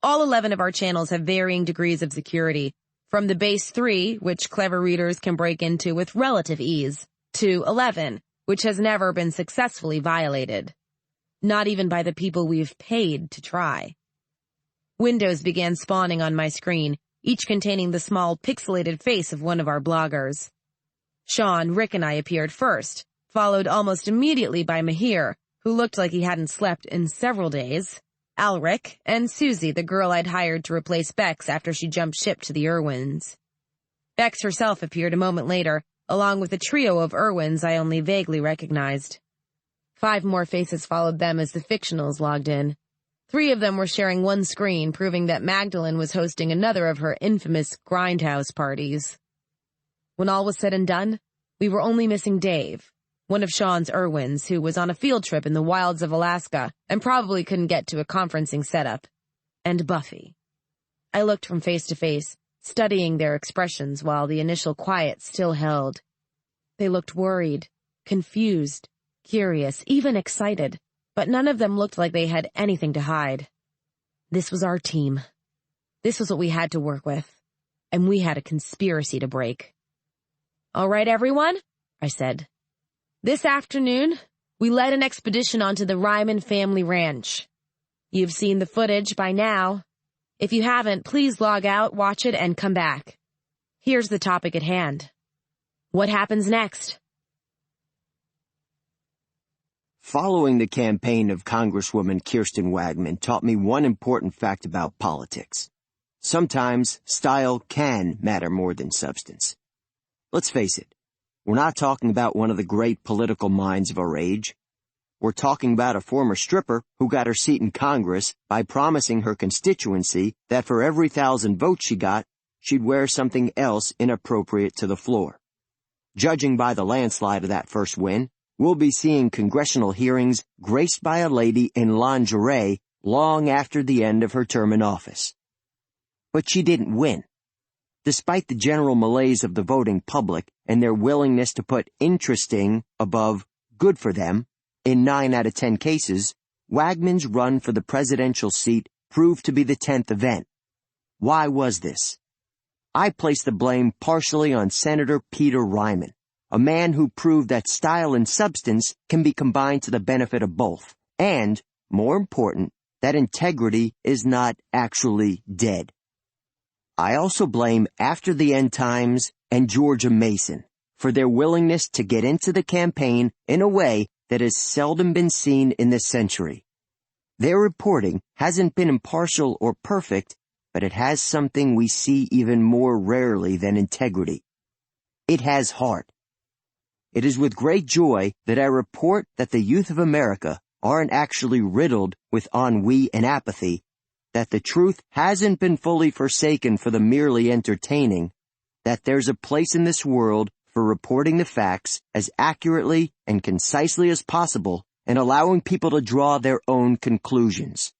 All 11 of our channels have varying degrees of security, from the base 3, which clever readers can break into with relative ease, to 11, which has never been successfully violated. Not even by the people we've paid to try. Windows began spawning on my screen, each containing the small pixelated face of one of our bloggers. Shaun, Rick, and I appeared first, followed almost immediately by Mahir, who looked like he hadn't slept in several days, Alric, and Susie, the girl I'd hired to replace Bex after she jumped ship to the Irwins. Bex herself appeared a moment later, along with a trio of Irwins I only vaguely recognized. 5 more faces followed them as the fictionals logged in. 3 of them were sharing one screen, proving that Magdalene was hosting another of her infamous grindhouse parties. When all was said and done, we were only missing Dave, one of Shaun's Irwins, who was on a field trip in the wilds of Alaska and probably couldn't get to a conferencing setup, and Buffy. I looked from face to face, studying their expressions while the initial quiet still held. They looked worried, confused, curious, even excited, but none of them looked like they had anything to hide. This was our team. This was what we had to work with, and we had a conspiracy to break. All right, everyone, I said. This afternoon, we led an expedition onto the Ryman family ranch. You've seen the footage by now. If you haven't, please log out, watch it, and come back. Here's the topic at hand. What happens next? Following the campaign of Congresswoman Kirsten Wagman taught me one important fact about politics. Sometimes style can matter more than substance. Let's face it, we're not talking about one of the great political minds of our age. We're talking about a former stripper who got her seat in Congress by promising her constituency that for every 1,000 votes she got, she'd wear something else inappropriate to the floor. Judging by the landslide of that first win, we'll be seeing congressional hearings graced by a lady in lingerie long after the end of her term in office. But she didn't win. Despite the general malaise of the voting public and their willingness to put interesting above good for them, in 9 out of 10 cases, Wagman's run for the presidential seat proved to be the 10th event. Why was this? I place the blame partially on Senator Peter Ryman, a man who proved that style and substance can be combined to the benefit of both, and, more important, that integrity is not actually dead. I also blame After the End Times and Georgia Mason for their willingness to get into the campaign in a way that has seldom been seen in this century. Their reporting hasn't been impartial or perfect, but it has something we see even more rarely than integrity. It has heart. It is with great joy that I report that the youth of America aren't actually riddled with ennui and apathy, that the truth hasn't been fully forsaken for the merely entertaining, that there's a place in this world for reporting the facts as accurately and concisely as possible and allowing people to draw their own conclusions.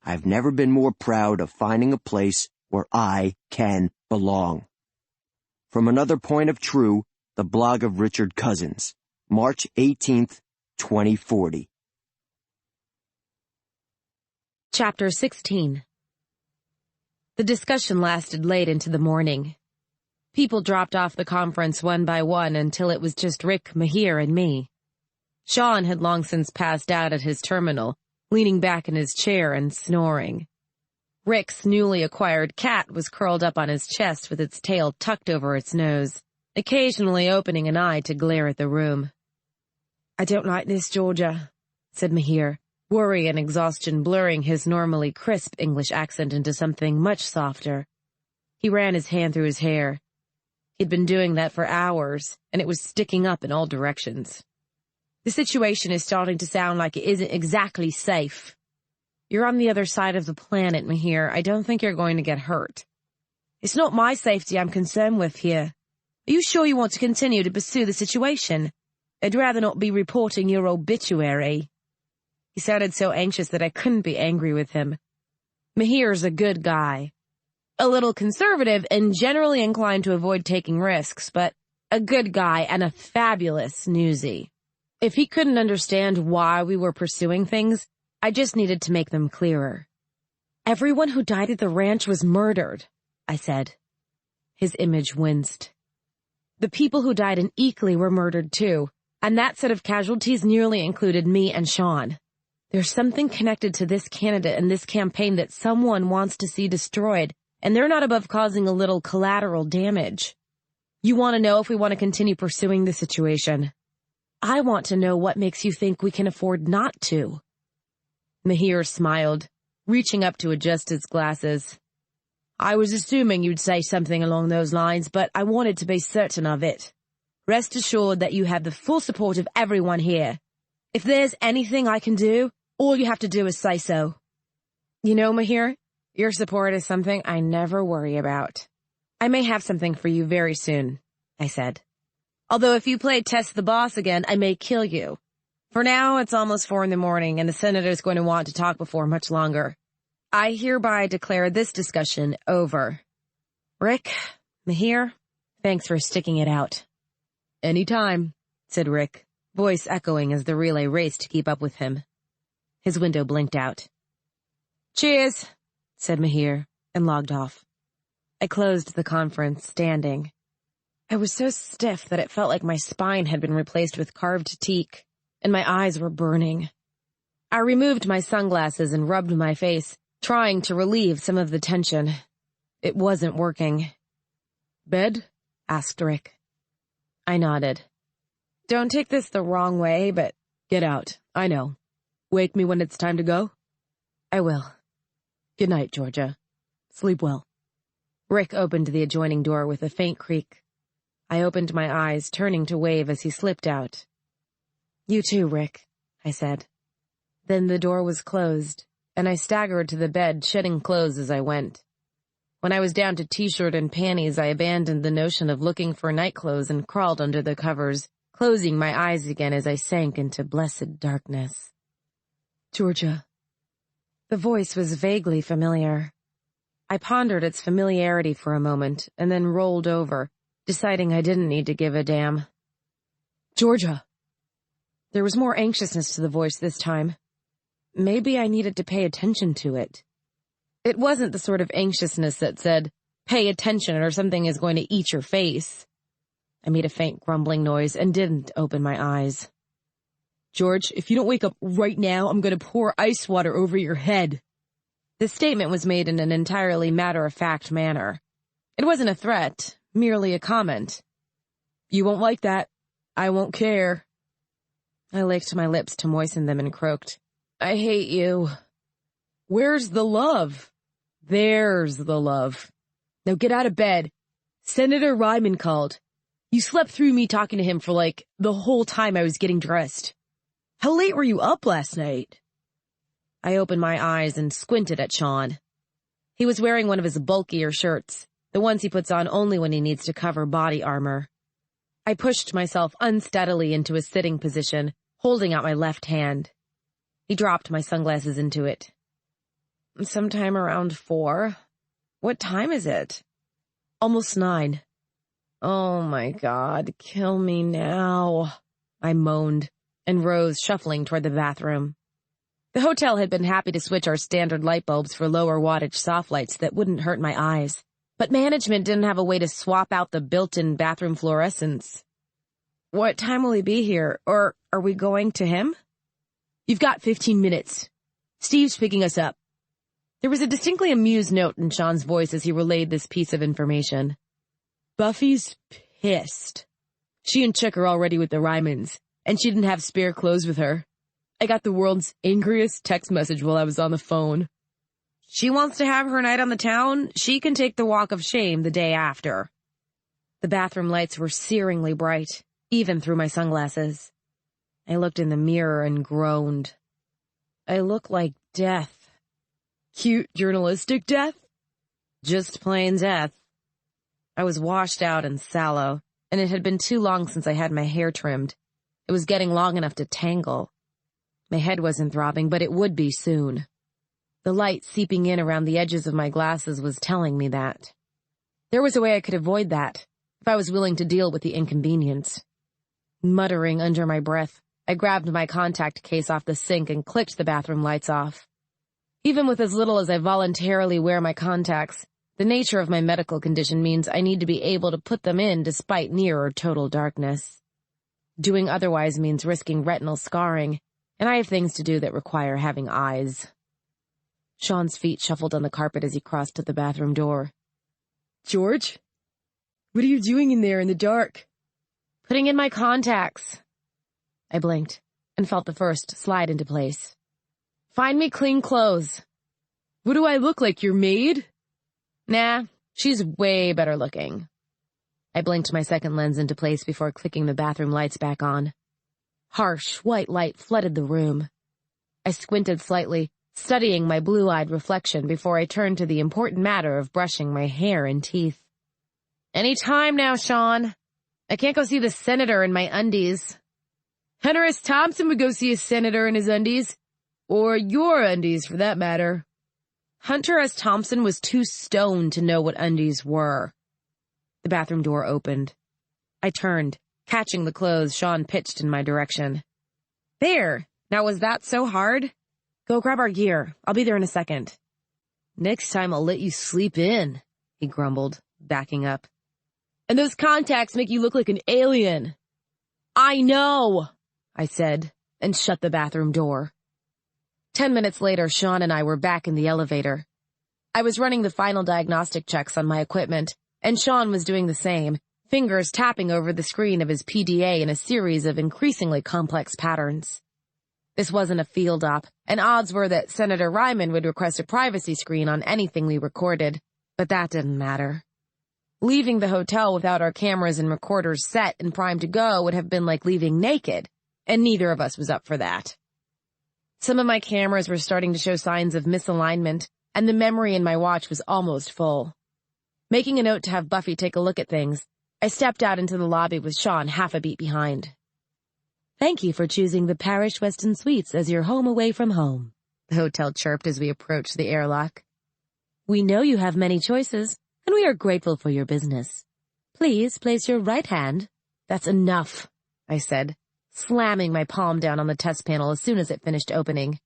I've never been more proud of finding a place where I can belong. From Another Point of True, the blog of Richard Cousins, March 18th, 2040. Chapter 16. The discussion lasted late into the morning. People dropped off the conference one by one until it was just Rick, Mahir, and me. Shaun had long since passed out at his terminal, leaning back in his chair and snoring. Rick's newly acquired cat was curled up on his chest with its tail tucked over its nose, occasionally opening an eye to glare at the room. "I don't like this, Georgia," said Mahir, worry and exhaustion blurring his normally crisp English accent into something much softer. He ran his hand through his hair. He'd been doing that for hours, and it was sticking up in all directions. "The situation is starting to sound like it isn't exactly safe. You're on the other side of the planet, Mahir. I don't think you're going to get hurt. It's not my safety I'm concerned with here. Are you sure you want to continue to pursue the situation? I'd rather not be reporting your obituary." He sounded so anxious that I couldn't be angry with him. Mahir's a good guy. A little conservative and generally inclined to avoid taking risks, but a good guy and a fabulous newsie. If he couldn't understand why we were pursuing things, I just needed to make them clearer. "Everyone who died at the ranch was murdered," I said. His image winced. "The people who died in Eakley were murdered too, and that set of casualties nearly included me and Shaun. There's something connected to this candidate and this campaign that someone wants to see destroyed, and they're not above causing a little collateral damage. You want to know if we want to continue pursuing the situation. I want to know what makes you think we can afford not to." Mahir smiled, reaching up to adjust his glasses. "I was assuming you'd say something along those lines, but I wanted to be certain of it. Rest assured that you have the full support of everyone here. If there's anything I can do, all you have to do is say so." "You know, Mahir, your support is something I never worry about. I may have something for you very soon," I said. "Although if you play Test the Boss again, I may kill you. For now, it's almost 4 a.m, and the senator's going to want to talk before much longer. I hereby declare this discussion over. Rick, Mahir, thanks for sticking it out." "Anytime," said Rick, voice echoing as the relay raced to keep up with him. His window blinked out. "Cheers," said Mahir, and logged off. I closed the conference, standing. I was so stiff that it felt like my spine had been replaced with carved teak, and my eyes were burning. I removed my sunglasses and rubbed my face, trying to relieve some of the tension. It wasn't working. "Bed?" asked Rick. I nodded. "Don't take this the wrong way, but get out. I know. Wake me when it's time to go?" "I will. Good night, Georgia. Sleep well." Rick opened the adjoining door with a faint creak. I opened my eyes, turning to wave as he slipped out. "You too, Rick," I said. Then the door was closed, and I staggered to the bed, shedding clothes as I went. When I was down to t-shirt and panties, I abandoned the notion of looking for nightclothes and crawled under the covers, closing my eyes again as I sank into blessed darkness. "Georgia." The voice was vaguely familiar. I pondered its familiarity for a moment, and then rolled over, deciding I didn't need to give a damn. "Georgia." There was more anxiousness to the voice this time. Maybe I needed to pay attention to it. It wasn't the sort of anxiousness that said, "Pay attention or something is going to eat your face." I made a faint grumbling noise and didn't open my eyes. George, if you don't wake up right now, I'm going to pour ice water over your head. This statement was made in an entirely matter-of-fact manner. It wasn't a threat, merely a comment. You won't like that. I won't care. I licked my lips to moisten them and croaked, I hate you. Where's the love? There's the love. Now get out of bed. Senator Ryman called. You slept through me talking to him for the whole time I was getting dressed. How late were you up last night? I opened my eyes and squinted at Shaun. He was wearing one of his bulkier shirts, the ones he puts on only when he needs to cover body armor. I pushed myself unsteadily into a sitting position, holding out my left hand. He dropped my sunglasses into it. Sometime around 4. What time is it? Almost 9. Oh my God, kill me now, I moaned and rose, shuffling toward the bathroom. The hotel had been happy to switch our standard light bulbs for lower wattage soft lights that wouldn't hurt my eyes, but management didn't have a way to swap out the built-in bathroom fluorescents. What time will he be here, or are we going to him? You've got 15 minutes. Steve's picking us up. There was a distinctly amused note in Shaun's voice as he relayed this piece of information. Buffy's pissed. She and Chick are already with the Rymans, and she didn't have spare clothes with her. I got the world's angriest text message while I was on the phone. She wants to have her night on the town. She can take the walk of shame the day after. The bathroom lights were searingly bright, even through my sunglasses. I looked in the mirror and groaned. I look like death. Cute journalistic death? Just plain death. I was washed out and sallow, and it had been too long since I had my hair trimmed. It was getting long enough to tangle. My head wasn't throbbing, but it would be soon. The light seeping in around the edges of my glasses was telling me that. There was a way I could avoid that, if I was willing to deal with the inconvenience. Muttering under my breath, I grabbed my contact case off the sink and clicked the bathroom lights off. Even with as little as I voluntarily wear my contacts, the nature of my medical condition means I need to be able to put them in despite near or total darkness. Doing otherwise means risking retinal scarring, and I have things to do that require having eyes. Shaun's feet shuffled on the carpet as he crossed to the bathroom door. George? What are you doing in there in the dark? Putting in my contacts. I blinked and felt the first slide into place. Find me clean clothes. What do I look like, your maid? Nah, she's way better looking. I blinked my second lens into place before clicking the bathroom lights back on. Harsh, white light flooded the room. I squinted slightly, studying my blue-eyed reflection before I turned to the important matter of brushing my hair and teeth. Any time now, Shaun. I can't go see the senator in my undies. Hunter S. Thompson would go see a senator in his undies. Or your undies, for that matter. Hunter S. Thompson was too stoned to know what undies were. The bathroom door opened. I turned, catching the clothes Shaun pitched in my direction. There! Now was that so hard? Go grab our gear. I'll be there in a second. Next time I'll let you sleep in, he grumbled, backing up. And those contacts make you look like an alien. I know, I said, and shut the bathroom door. 10 minutes later, Shaun and I were back in the elevator. I was running the final diagnostic checks on my equipment, and Shaun was doing the same, fingers tapping over the screen of his PDA in a series of increasingly complex patterns. This wasn't a field op, and odds were that Senator Ryman would request a privacy screen on anything we recorded, but that didn't matter. Leaving the hotel without our cameras and recorders set and primed to go would have been like leaving naked, and neither of us was up for that. Some of my cameras were starting to show signs of misalignment, and the memory in my watch was almost full. Making a note to have Buffy take a look at things, I stepped out into the lobby with Shaun half a beat behind. Thank you for choosing the Parish Weston Suites as your home away from home, the hotel chirped as we approached the airlock. We know you have many choices, and we are grateful for your business. Please place your right hand. That's enough, I said, slamming my palm down on the test panel as soon as it finished opening.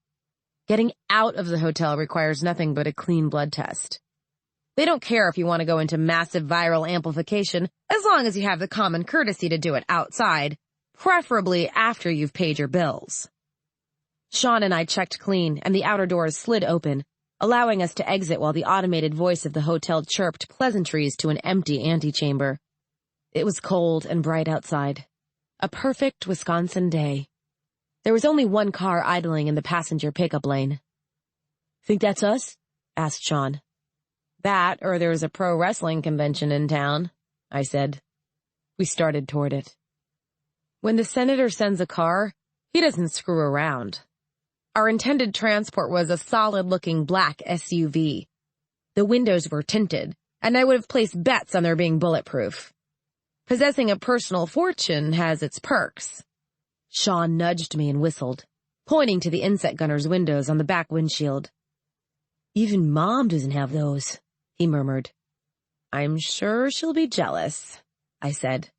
Getting out of the hotel requires nothing but a clean blood test. They don't care if you want to go into massive viral amplification, as long as you have the common courtesy to do it outside, preferably after you've paid your bills. Shaun and I checked clean, and the outer doors slid open, allowing us to exit while the automated voice of the hotel chirped pleasantries to an empty antechamber. It was cold and bright outside. A perfect Wisconsin day. There was only one car idling in the passenger pickup lane. "Think that's us?" asked Shaun. "That, or there's a pro wrestling convention in town," I said. We started toward it. When the senator sends a car, he doesn't screw around. Our intended transport was a solid-looking black SUV. The windows were tinted, and I would have placed bets on their being bulletproof. Possessing a personal fortune has its perks. Shaun nudged me and whistled, pointing to the insect gunner's windows on the back windshield. "Even Mom doesn't have those," he murmured. "I'm sure she'll be jealous," I said.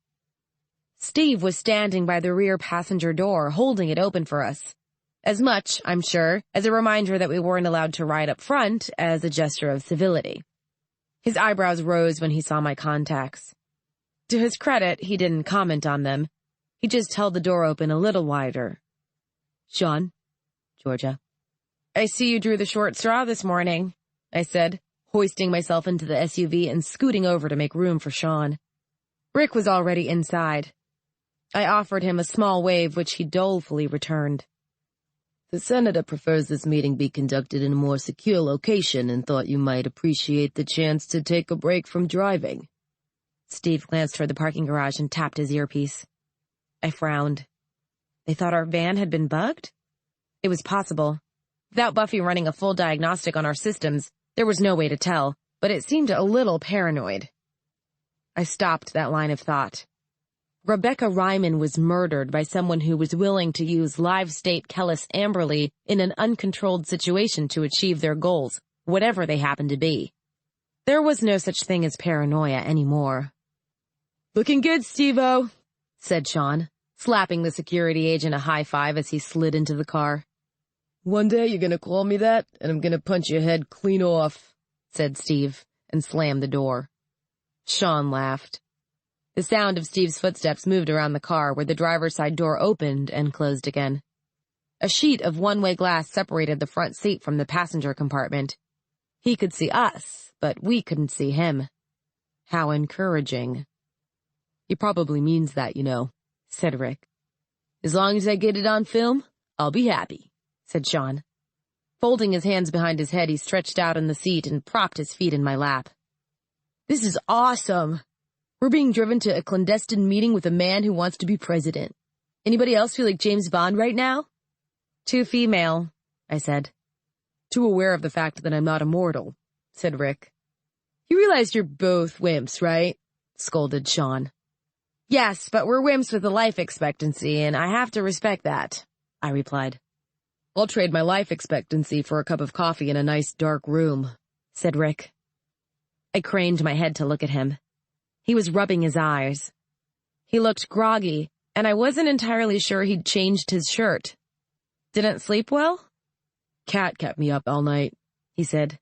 Steve was standing by the rear passenger door, holding it open for us. As much, I'm sure, as a reminder that we weren't allowed to ride up front as a gesture of civility. His eyebrows rose when he saw my contacts. To his credit, he didn't comment on them. He just held the door open a little wider. "Shaun, Georgia." "I see you drew the short straw this morning," I said, hoisting myself into the SUV and scooting over to make room for Shaun. Rick was already inside. I offered him a small wave, which he dolefully returned. "The senator prefers this meeting be conducted in a more secure location and thought you might appreciate the chance to take a break from driving." Steve glanced toward the parking garage and tapped his earpiece. I frowned. They thought our van had been bugged? It was possible. Without Buffy running a full diagnostic on our systems, there was no way to tell, but it seemed a little paranoid. I stopped that line of thought. Rebecca Ryman was murdered by someone who was willing to use live-state Kellis Amberly in an uncontrolled situation to achieve their goals, whatever they happened to be. There was no such thing as paranoia anymore. "Looking good, Steve-O," said Shaun, slapping the security agent a high five as he slid into the car. "One day you're gonna call me that, and I'm gonna punch your head clean off," said Steve, and slammed the door. Shaun laughed. The sound of Steve's footsteps moved around the car where the driver's side door opened and closed again. A sheet of one-way glass separated the front seat from the passenger compartment. He could see us, but we couldn't see him. How encouraging. "He probably means that, you know," said Rick. "As long as I get it on film, I'll be happy," said Shaun. Folding his hands behind his head, he stretched out in the seat and propped his feet in my lap. "This is awesome. We're being driven to a clandestine meeting with a man who wants to be president. Anybody else feel like James Bond right now?" "Too female," I said. "Too aware of the fact that I'm not immortal," said Rick. "You realize you're both wimps, right?" scolded Shaun. "Yes, but we're wimps with a life expectancy, and I have to respect that," I replied. "I'll trade my life expectancy for a cup of coffee in a nice dark room," said Rick. I craned my head to look at him. He was rubbing his eyes. He looked groggy, and I wasn't entirely sure he'd changed his shirt. "Didn't sleep well?" "Cat kept me up all night," he said.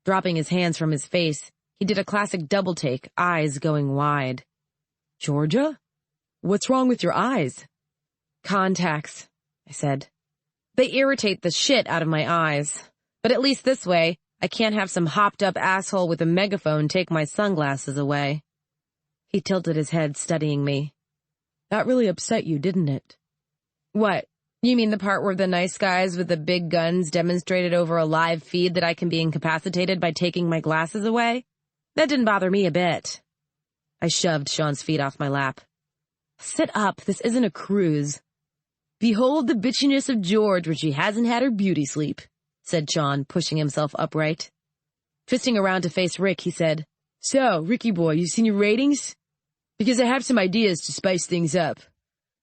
Dropping his hands from his face, he did a classic double take, eyes going wide. "Georgia? What's wrong with your eyes?" "Contacts," I said. "They irritate the shit out of my eyes. But at least this way, I can't have some hopped-up asshole with a megaphone take my sunglasses away." He tilted his head, studying me. "That really upset you, didn't it?" "What? You mean the part where the nice guys with the big guns demonstrated over a live feed that I can be incapacitated by taking my glasses away? That didn't bother me a bit." I shoved Shaun's feet off my lap. "Sit up, this isn't a cruise." "Behold the bitchiness of George when she hasn't had her beauty sleep," said Shaun, pushing himself upright. Twisting around to face Rick, he said, "So, Ricky boy, you seen your ratings? Because I have some ideas to spice things up.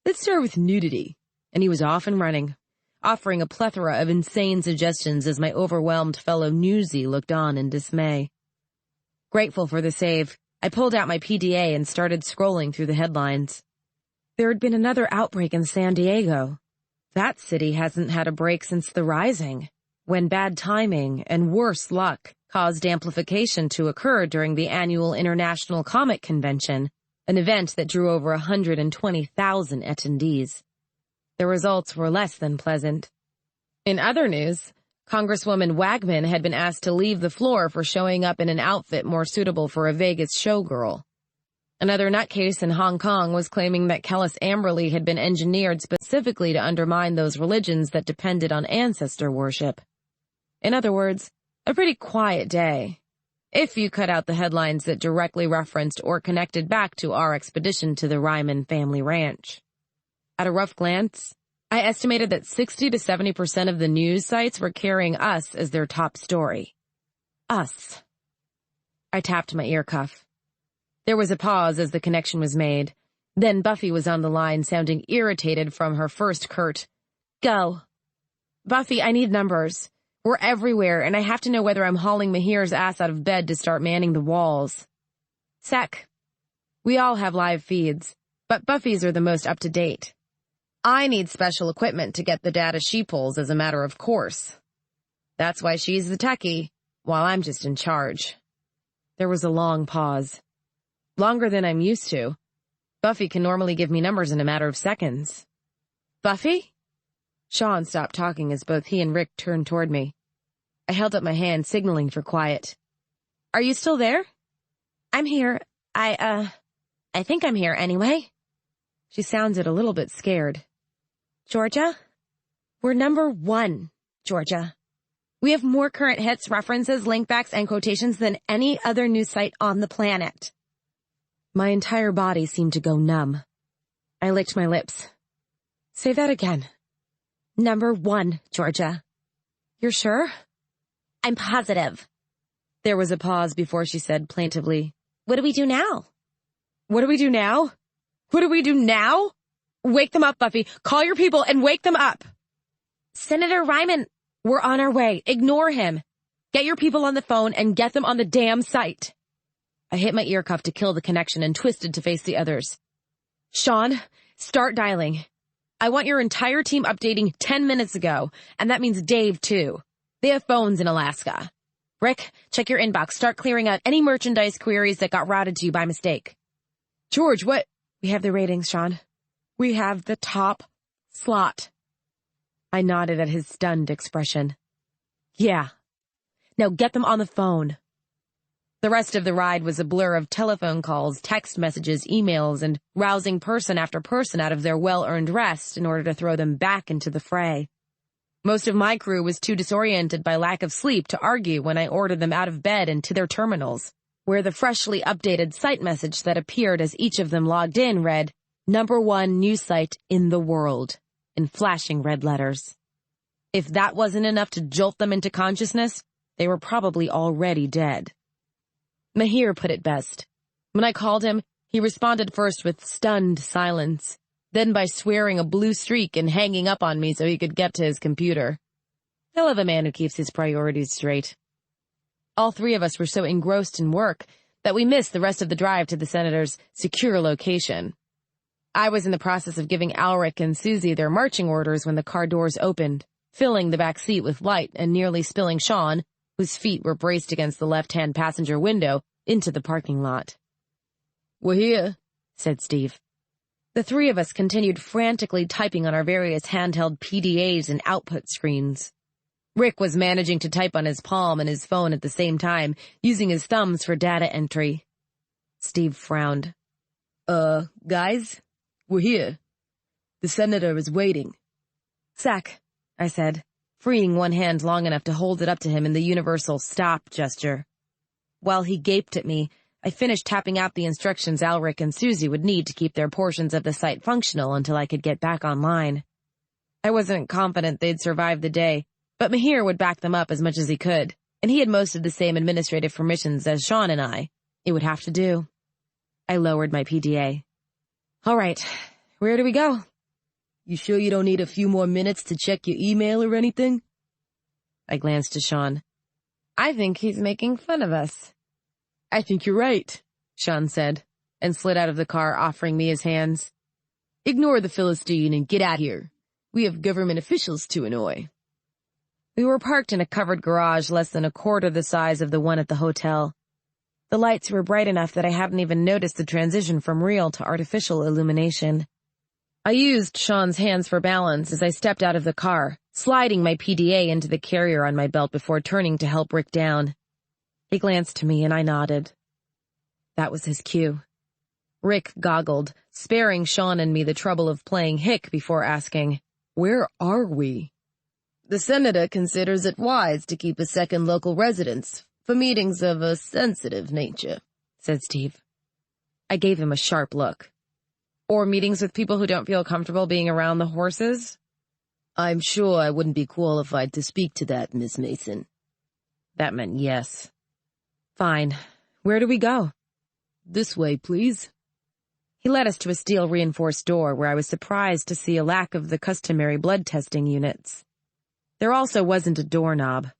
Let's start with nudity." And he was off and running, offering a plethora of insane suggestions as my overwhelmed fellow newsie looked on in dismay. Grateful for the save, I pulled out my PDA and started scrolling through the headlines. There had been another outbreak in San Diego. That city hasn't had a break since the Rising, when bad timing and worse luck caused amplification to occur during the annual International Comic Convention, an event that drew over 120,000 attendees. The results were less than pleasant. In other news, Congresswoman Wagman had been asked to leave the floor for showing up in an outfit more suitable for a Vegas showgirl. Another nutcase in Hong Kong was claiming that Kellis Amberley had been engineered specifically to undermine those religions that depended on ancestor worship. In other words, a pretty quiet day, if you cut out the headlines that directly referenced or connected back to our expedition to the Ryman family ranch. At a rough glance, I estimated that 60 to 70% of the news sites were carrying us as their top story. Us. I tapped my ear cuff. There was a pause as the connection was made. Then Buffy was on the line, sounding irritated from her first curt, "Go." "Buffy, I need numbers. We're everywhere, and I have to know whether I'm hauling Mahir's ass out of bed to start manning the walls." "Sec. We all have live feeds, but Buffy's are the most up-to-date. I need special equipment to get the data she pulls as a matter of course. That's why she's the techie, while I'm just in charge." There was a long pause. Longer than I'm used to. Buffy can normally give me numbers in a matter of seconds. "Buffy?" Shaun stopped talking as both he and Rick turned toward me. I held up my hand, signaling for quiet. "Are you still there?" "I'm here. I think I'm here anyway." She sounded a little bit scared. "Georgia? We're number 1, Georgia. We have more current hits, references, linkbacks, and quotations than any other news site on the planet." My entire body seemed to go numb. I licked my lips. "Say that again." "Number 1, Georgia." "You're sure?" "I'm positive." There was a pause before she said plaintively, "What do we do now?" "What do we do now? What do we do now?" "Wake them up, Buffy. Call your people and wake them up." "Senator Ryman." "We're on our way. Ignore him. Get your people on the phone and get them on the damn site." I hit my ear cuff to kill the connection and twisted to face the others. "Shaun, start dialing. I want your entire team updating 10 minutes ago, and that means Dave, too. They have phones in Alaska. Rick, check your inbox. Start clearing out any merchandise queries that got routed to you by mistake." "George, what?" "We have the ratings, Shaun. We have the top slot." I nodded at his stunned expression. "Yeah. Now get them on the phone." The rest of the ride was a blur of telephone calls, text messages, emails, and rousing person after person out of their well-earned rest in order to throw them back into the fray. Most of my crew was too disoriented by lack of sleep to argue when I ordered them out of bed and to their terminals, where the freshly updated site message that appeared as each of them logged in read, "Number 1 news site in the world," in flashing red letters. If that wasn't enough to jolt them into consciousness, they were probably already dead. Mahir put it best. When I called him, he responded first with stunned silence, then by swearing a blue streak and hanging up on me so he could get to his computer. I love a man who keeps his priorities straight. All 3 of us were so engrossed in work that we missed the rest of the drive to the senator's secure location. I was in the process of giving Alric and Susie their marching orders when the car doors opened, filling the back seat with light and nearly spilling Shaun, whose feet were braced against the left-hand passenger window, into the parking lot. "We're here," said Steve. The 3 of us continued frantically typing on our various handheld PDAs and output screens. Rick was managing to type on his palm and his phone at the same time, using his thumbs for data entry. Steve frowned. Guys, we're here. The senator is waiting." "Sack," I said, freeing one hand long enough to hold it up to him in the universal stop gesture. While he gaped at me, I finished tapping out the instructions Alric and Susie would need to keep their portions of the site functional until I could get back online. I wasn't confident they'd survive the day, but Mahir would back them up as much as he could, and he had most of the same administrative permissions as Shaun and I. It would have to do. I lowered my PDA. "All right, where do we go?" "You sure you don't need a few more minutes to check your email or anything?" I glanced to Shaun. "I think he's making fun of us." "I think you're right," Shaun said, and slid out of the car, offering me his hands. "Ignore the Philistine and get out here. We have government officials to annoy." We were parked in a covered garage less than a quarter the size of the one at the hotel. The lights were bright enough that I hadn't even noticed the transition from real to artificial illumination. I used Shaun's hands for balance as I stepped out of the car, sliding my PDA into the carrier on my belt before turning to help Rick down. He glanced to me and I nodded. That was his cue. Rick goggled, sparing Shaun and me the trouble of playing hick before asking, "Where are we?" "The senator considers it wise to keep a second local residence for meetings of a sensitive nature," said Steve. I gave him a sharp look. "Or meetings with people who don't feel comfortable being around the horses?" "I'm sure I wouldn't be qualified to speak to that, Miss Mason." That meant yes. Fine. Where do we go? "This way, please." He led us to a steel-reinforced door where I was surprised to see a lack of the customary blood testing units. There also wasn't a doorknob.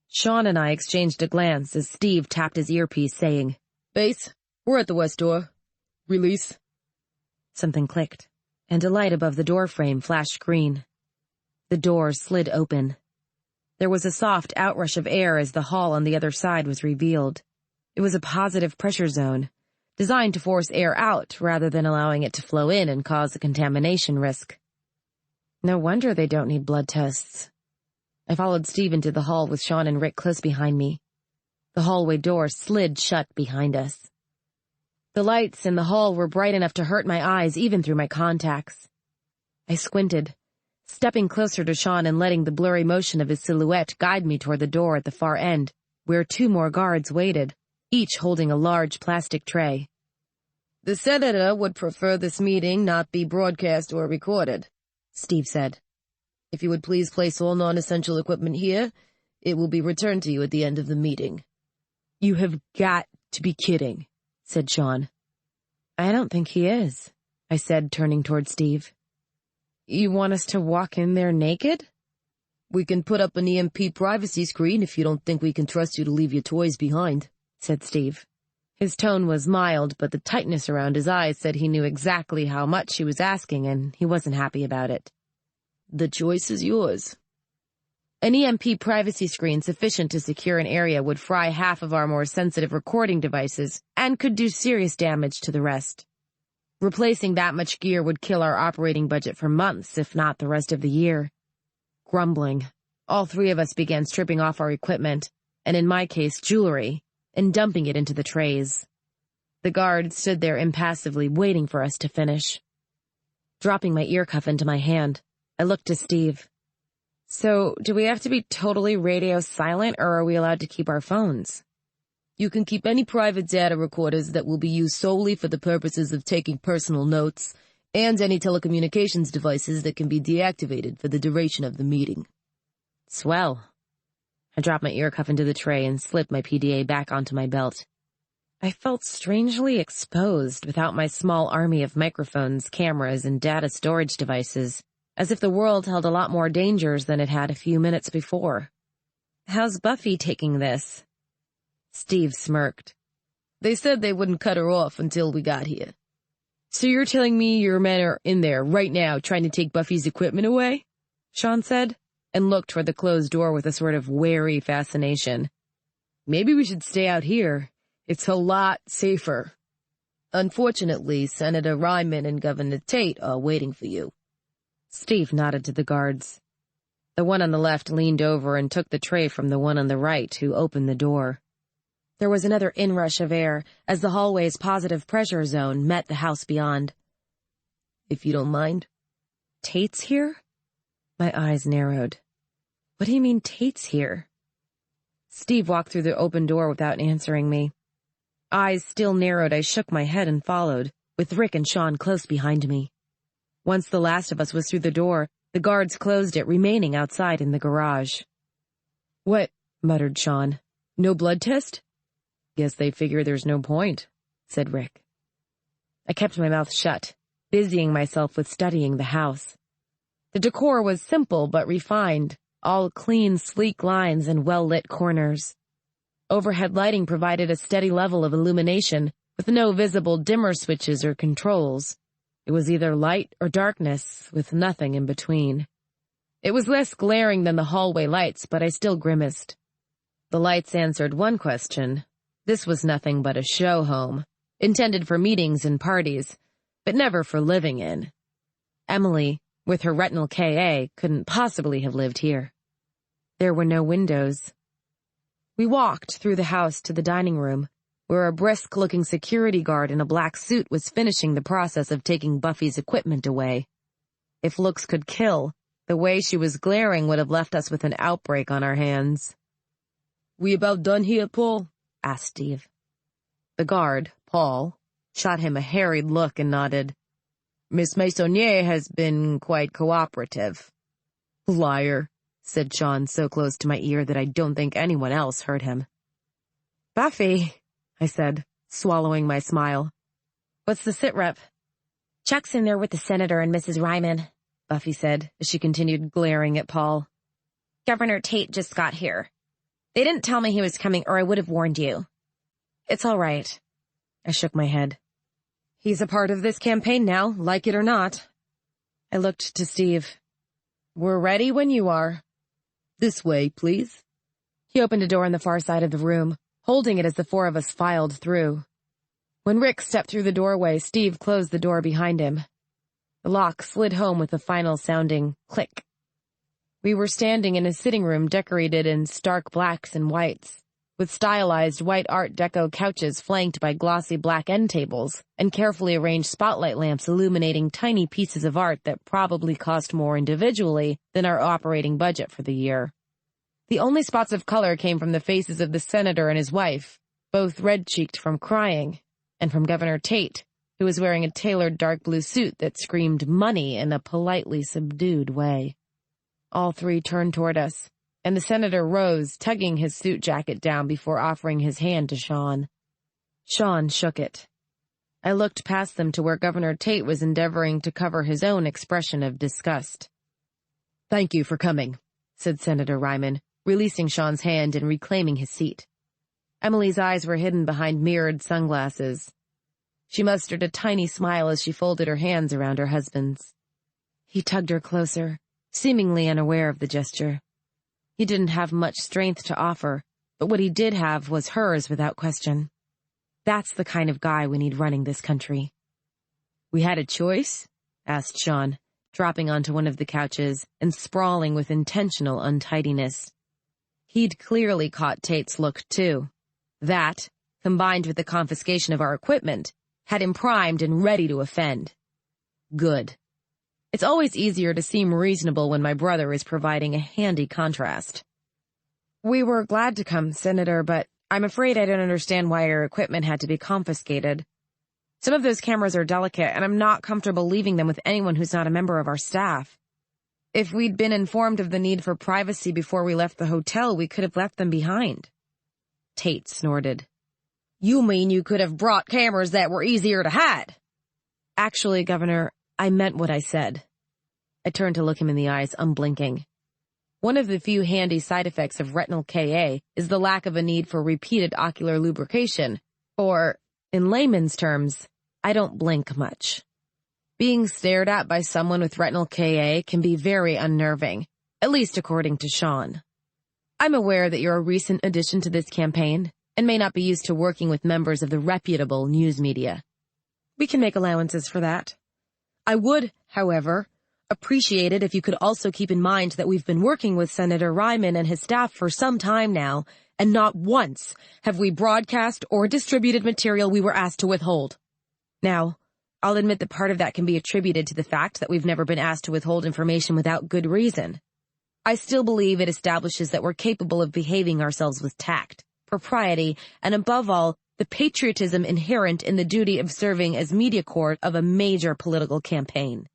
Shaun and I exchanged a glance as Steve tapped his earpiece, saying, "Base, we're at the west door. Release." Something clicked, and a light above the door frame flashed green. The door slid open. There was a soft outrush of air as the hall on the other side was revealed. It was a positive pressure zone, designed to force air out rather than allowing it to flow in and cause a contamination risk. No wonder they don't need blood tests. I followed Steve into the hall with Shaun and Rick close behind me. The hallway door slid shut behind us. The lights in the hall were bright enough to hurt my eyes even through my contacts. I squinted, stepping closer to Shaun and letting the blurry motion of his silhouette guide me toward the door at the far end, where 2 more guards waited, each holding a large plastic tray. "The senator would prefer this meeting not be broadcast or recorded," Steve said. "If you would please place all non-essential equipment here, it will be returned to you at the end of the meeting." "You have got to be kidding," said Shaun. "I don't think he is," I said, turning toward Steve. "You want us to walk in there naked?" "We can put up an EMP privacy screen if you don't think we can trust you to leave your toys behind," said Steve. His tone was mild, but the tightness around his eyes said he knew exactly how much she was asking, and he wasn't happy about it. "The choice is yours." An EMP privacy screen sufficient to secure an area would fry half of our more sensitive recording devices and could do serious damage to the rest. Replacing that much gear would kill our operating budget for months, if not the rest of the year. Grumbling, all 3 of us began stripping off our equipment, and in my case, jewelry, and dumping it into the trays. The guard stood there impassively, waiting for us to finish. Dropping my ear cuff into my hand, I looked to Steve. "So, do we have to be totally radio silent, or are we allowed to keep our phones?" "You can keep any private data recorders that will be used solely for the purposes of taking personal notes, and any telecommunications devices that can be deactivated for the duration of the meeting." Swell. I dropped my ear cuff into the tray and slipped my PDA back onto my belt. I felt strangely exposed without my small army of microphones, cameras, and data storage devices, as if the world held a lot more dangers than it had a few minutes before. "How's Buffy taking this?" Steve smirked. "They said they wouldn't cut her off until we got here." "So you're telling me your men are in there right now trying to take Buffy's equipment away?" Shaun said, and looked toward the closed door with a sort of wary fascination. "Maybe we should stay out here. It's a lot safer." "Unfortunately, Senator Ryman and Governor Tate are waiting for you." Steve nodded to the guards. The one on the left leaned over and took the tray from the one on the right, who opened the door. There was another inrush of air as the hallway's positive pressure zone met the house beyond. "If you don't mind." "Tate's here?" My eyes narrowed. "What do you mean Tate's here?" Steve walked through the open door without answering me. Eyes still narrowed, I shook my head and followed, with Rick and Shaun close behind me. Once the last of us was through the door, the guards closed it, remaining outside in the garage. "What?" muttered Shaun. "No blood test?" "Guess they figure there's no point," said Rick. I kept my mouth shut, busying myself with studying the house. The decor was simple but refined, all clean, sleek lines and well-lit corners. Overhead lighting provided a steady level of illumination, with no visible dimmer switches or controls. It was either light or darkness, with nothing in between. It was less glaring than the hallway lights, but I still grimaced. The lights answered one question, This was nothing but a show home, intended for meetings and parties, but never for living in. Emily, with her retinal KA, couldn't possibly have lived here. There were no windows. We walked through the house to the dining room, where a brisk-looking security guard in a black suit was finishing the process of taking Buffy's equipment away. If looks could kill, the way she was glaring would have left us with an outbreak on our hands. "We about done here, Paul?" asked Steve. The guard, Paul, shot him a harried look and nodded. "Miss Maisonier has been quite cooperative." "Liar," said Shaun so close to my ear that I don't think anyone else heard him. "Buffy," I said, swallowing my smile. "What's the sitrep?" "Chuck's in there with the senator and Mrs. Ryman," Buffy said, as she continued glaring at Paul. "Governor Tate just got here. They didn't tell me he was coming, or I would have warned you." "It's all right." I shook my head. "He's a part of this campaign now, like it or not." I looked to Steve. "We're ready when you are." "This way, please." He opened a door on the far side of the room, holding it as the four of us filed through. When Rick stepped through the doorway, Steve closed the door behind him. The lock slid home with a final sounding click. We were standing in a sitting room decorated in stark blacks and whites, with stylized white Art Deco couches flanked by glossy black end tables and carefully arranged spotlight lamps illuminating tiny pieces of art that probably cost more individually than our operating budget for the year. The only spots of color came from the faces of the senator and his wife, both red-cheeked from crying, and from Governor Tate, who was wearing a tailored dark blue suit that screamed money in a politely subdued way. All three turned toward us, and the senator rose, tugging his suit jacket down before offering his hand to Shaun. Shaun shook it. I looked past them to where Governor Tate was endeavoring to cover his own expression of disgust. "Thank you for coming," said Senator Ryman, releasing Shaun's hand and reclaiming his seat. Emily's eyes were hidden behind mirrored sunglasses. She mustered a tiny smile as she folded her hands around her husband's. He tugged her closer, seemingly unaware of the gesture. He didn't have much strength to offer, but what he did have was hers without question. That's the kind of guy we need running this country. "We had a choice?" asked Shaun, dropping onto one of the couches and sprawling with intentional untidiness. He'd clearly caught Tate's look, too. That, combined with the confiscation of our equipment, had him primed and ready to offend. Good. It's always easier to seem reasonable when my brother is providing a handy contrast. "We were glad to come, Senator, but I'm afraid I don't understand why our equipment had to be confiscated. Some of those cameras are delicate, and I'm not comfortable leaving them with anyone who's not a member of our staff. If we'd been informed of the need for privacy before we left the hotel, we could have left them behind." Tate snorted. "You mean you could have brought cameras that were easier to hide?" "Actually, Governor, I meant what I said." I turned to look him in the eyes, unblinking. One of the few handy side effects of retinal KA is the lack of a need for repeated ocular lubrication, or, in layman's terms, I don't blink much. Being stared at by someone with retinal KA can be very unnerving, at least according to Shaun. I'm aware that you're a recent addition to this campaign and may not be used to working with members of the reputable news media. We can make allowances for that. I would, however, appreciate it if you could also keep in mind that we've been working with Senator Ryman and his staff for some time now, and not once have we broadcast or distributed material we were asked to withhold. Now, I'll admit that part of that can be attributed to the fact that we've never been asked to withhold information without good reason. I still believe it establishes that we're capable of behaving ourselves with tact, propriety, and above all, the patriotism inherent in the duty of serving as media corps of a major political campaign.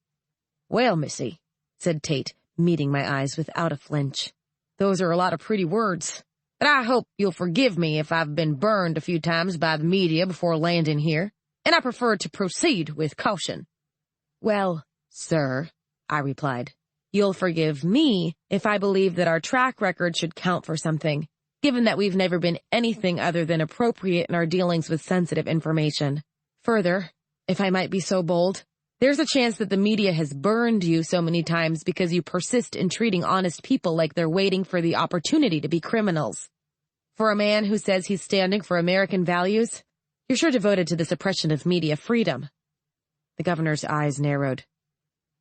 "Well, Missy," said Tate, meeting my eyes without a flinch, "those are a lot of pretty words, but I hope you'll forgive me if I've been burned a few times by the media before landing here, and I prefer to proceed with caution." "Well, sir," I replied, "you'll forgive me if I believe that our track record should count for something, given that we've never been anything other than appropriate in our dealings with sensitive information. Further, if I might be so bold, there's a chance that the media has burned you so many times because you persist in treating honest people like they're waiting for the opportunity to be criminals." For a man who says he's standing for American values, you're sure devoted to the suppression of media freedom. The governor's eyes narrowed.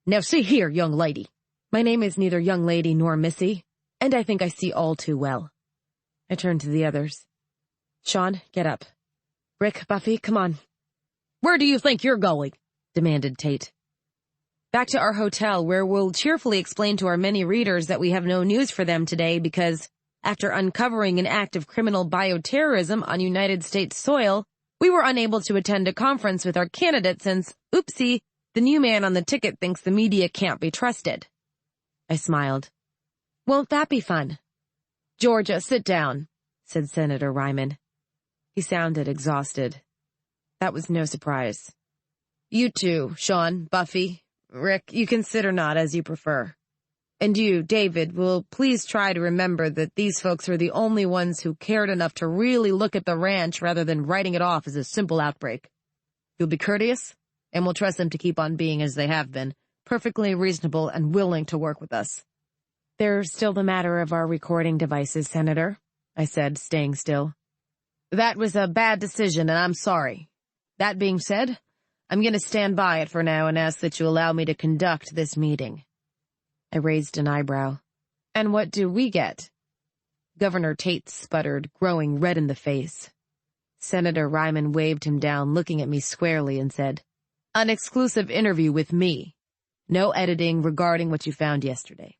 Now see here, young lady. My name is neither young lady nor missy, and I think I see all too well. I turned to the others. Shaun, get up. Rick, Buffy, come on. Where do you think you're going? Demanded Tate. Back to our hotel, where we'll cheerfully explain to our many readers that we have no news for them today because, after uncovering an act of criminal bioterrorism on United States soil, we were unable to attend a conference with our candidate since, oopsie, the new man on the ticket thinks the media can't be trusted. I smiled. Won't that be fun? Georgia, sit down, said Senator Ryman. He sounded exhausted. That was no surprise. You too, Shaun, Buffy, Rick, you can sit or not as you prefer. And you, David, will please try to remember that these folks are the only ones who cared enough to really look at the ranch rather than writing it off as a simple outbreak. You'll be courteous, and we'll trust them to keep on being as they have been, perfectly reasonable and willing to work with us. There's still the matter of our recording devices, Senator, I said, staying still. That was a bad decision, and I'm sorry. That being said, I'm going to stand by it for now and ask that you allow me to conduct this meeting. I raised an eyebrow. And what do we get? Governor Tate sputtered, growing red in the face. Senator Ryman waved him down, looking at me squarely, and said, An exclusive interview with me. No editing regarding what you found yesterday.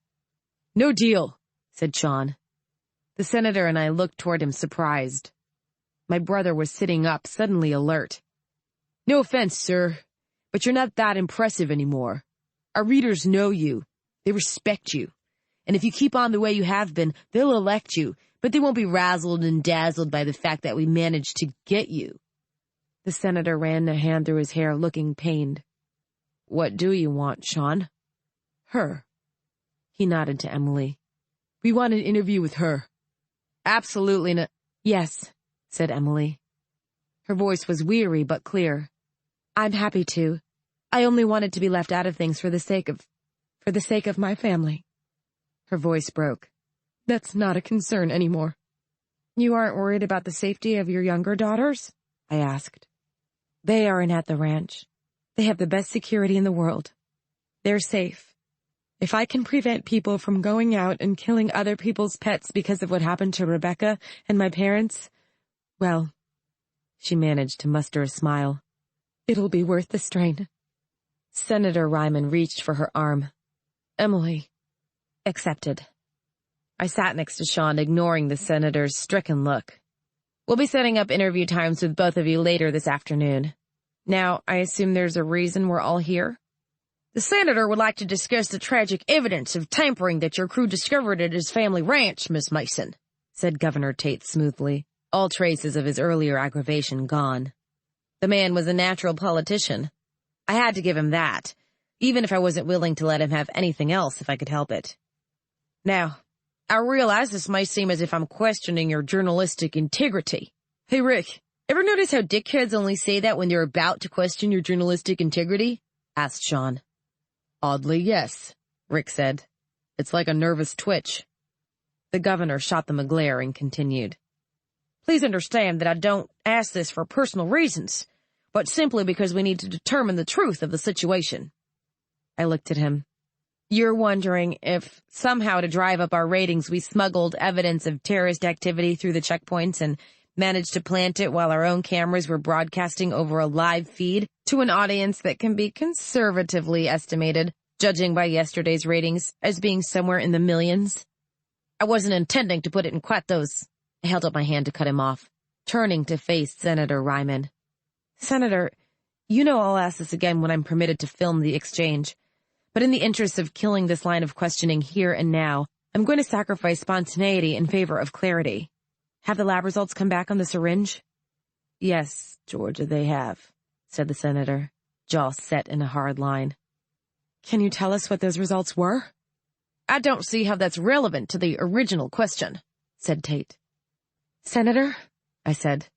No deal, said Shaun. The senator and I looked toward him, surprised. My brother was sitting up, suddenly alert. No offense, sir, but you're not that impressive anymore. Our readers know you. They respect you. And if you keep on the way you have been, they'll elect you, but they won't be razzled and dazzled by the fact that we managed to get you. The senator ran a hand through his hair, looking pained. What do you want, Shaun? Her. He nodded to Emily. We want an interview with her. Absolutely not. Yes, said Emily. Her voice was weary but clear. I'm happy to. I only wanted to be left out of things for the sake of my family. Her voice broke. That's not a concern anymore. You aren't worried about the safety of your younger daughters? I asked. They aren't at the ranch. They have the best security in the world. They're safe. If I can prevent people from going out and killing other people's pets because of what happened to Rebecca and my parents, well, she managed to muster a smile. It'll be worth the strain. Senator Ryman reached for her arm. Emily. Accepted. I sat next to Shaun, ignoring the senator's stricken look. We'll be setting up interview times with both of you later this afternoon. Now, I assume there's a reason we're all here? The senator would like to discuss the tragic evidence of tampering that your crew discovered at his family ranch, Miss Mason, said Governor Tate smoothly, all traces of his earlier aggravation gone. The man was a natural politician. I had to give him that, even if I wasn't willing to let him have anything else if I could help it. Now, I realize this might seem as if I'm questioning your journalistic integrity. Hey, Rick, ever notice how dickheads only say that when they're about to question your journalistic integrity? Asked Shaun. Oddly, yes, Rick said. It's like a nervous twitch. The governor shot them a glare and continued. Please understand that I don't ask this for personal reasons, but simply because we need to determine the truth of the situation. I looked at him. You're wondering if, somehow to drive up our ratings, we smuggled evidence of terrorist activity through the checkpoints and managed to plant it while our own cameras were broadcasting over a live feed to an audience that can be conservatively estimated, judging by yesterday's ratings, as being somewhere in the millions. I wasn't intending to put it in quite those. I held up my hand to cut him off, turning to face Senator Ryman. Senator, you know I'll ask this again when I'm permitted to film the exchange. But in the interest of killing this line of questioning here and now, I'm going to sacrifice spontaneity in favor of clarity. Have the lab results come back on the syringe? Yes, Georgia, they have, said the senator, jaw set in a hard line. Can you tell us what those results were? I don't see how that's relevant to the original question, said Tate. Senator, I said,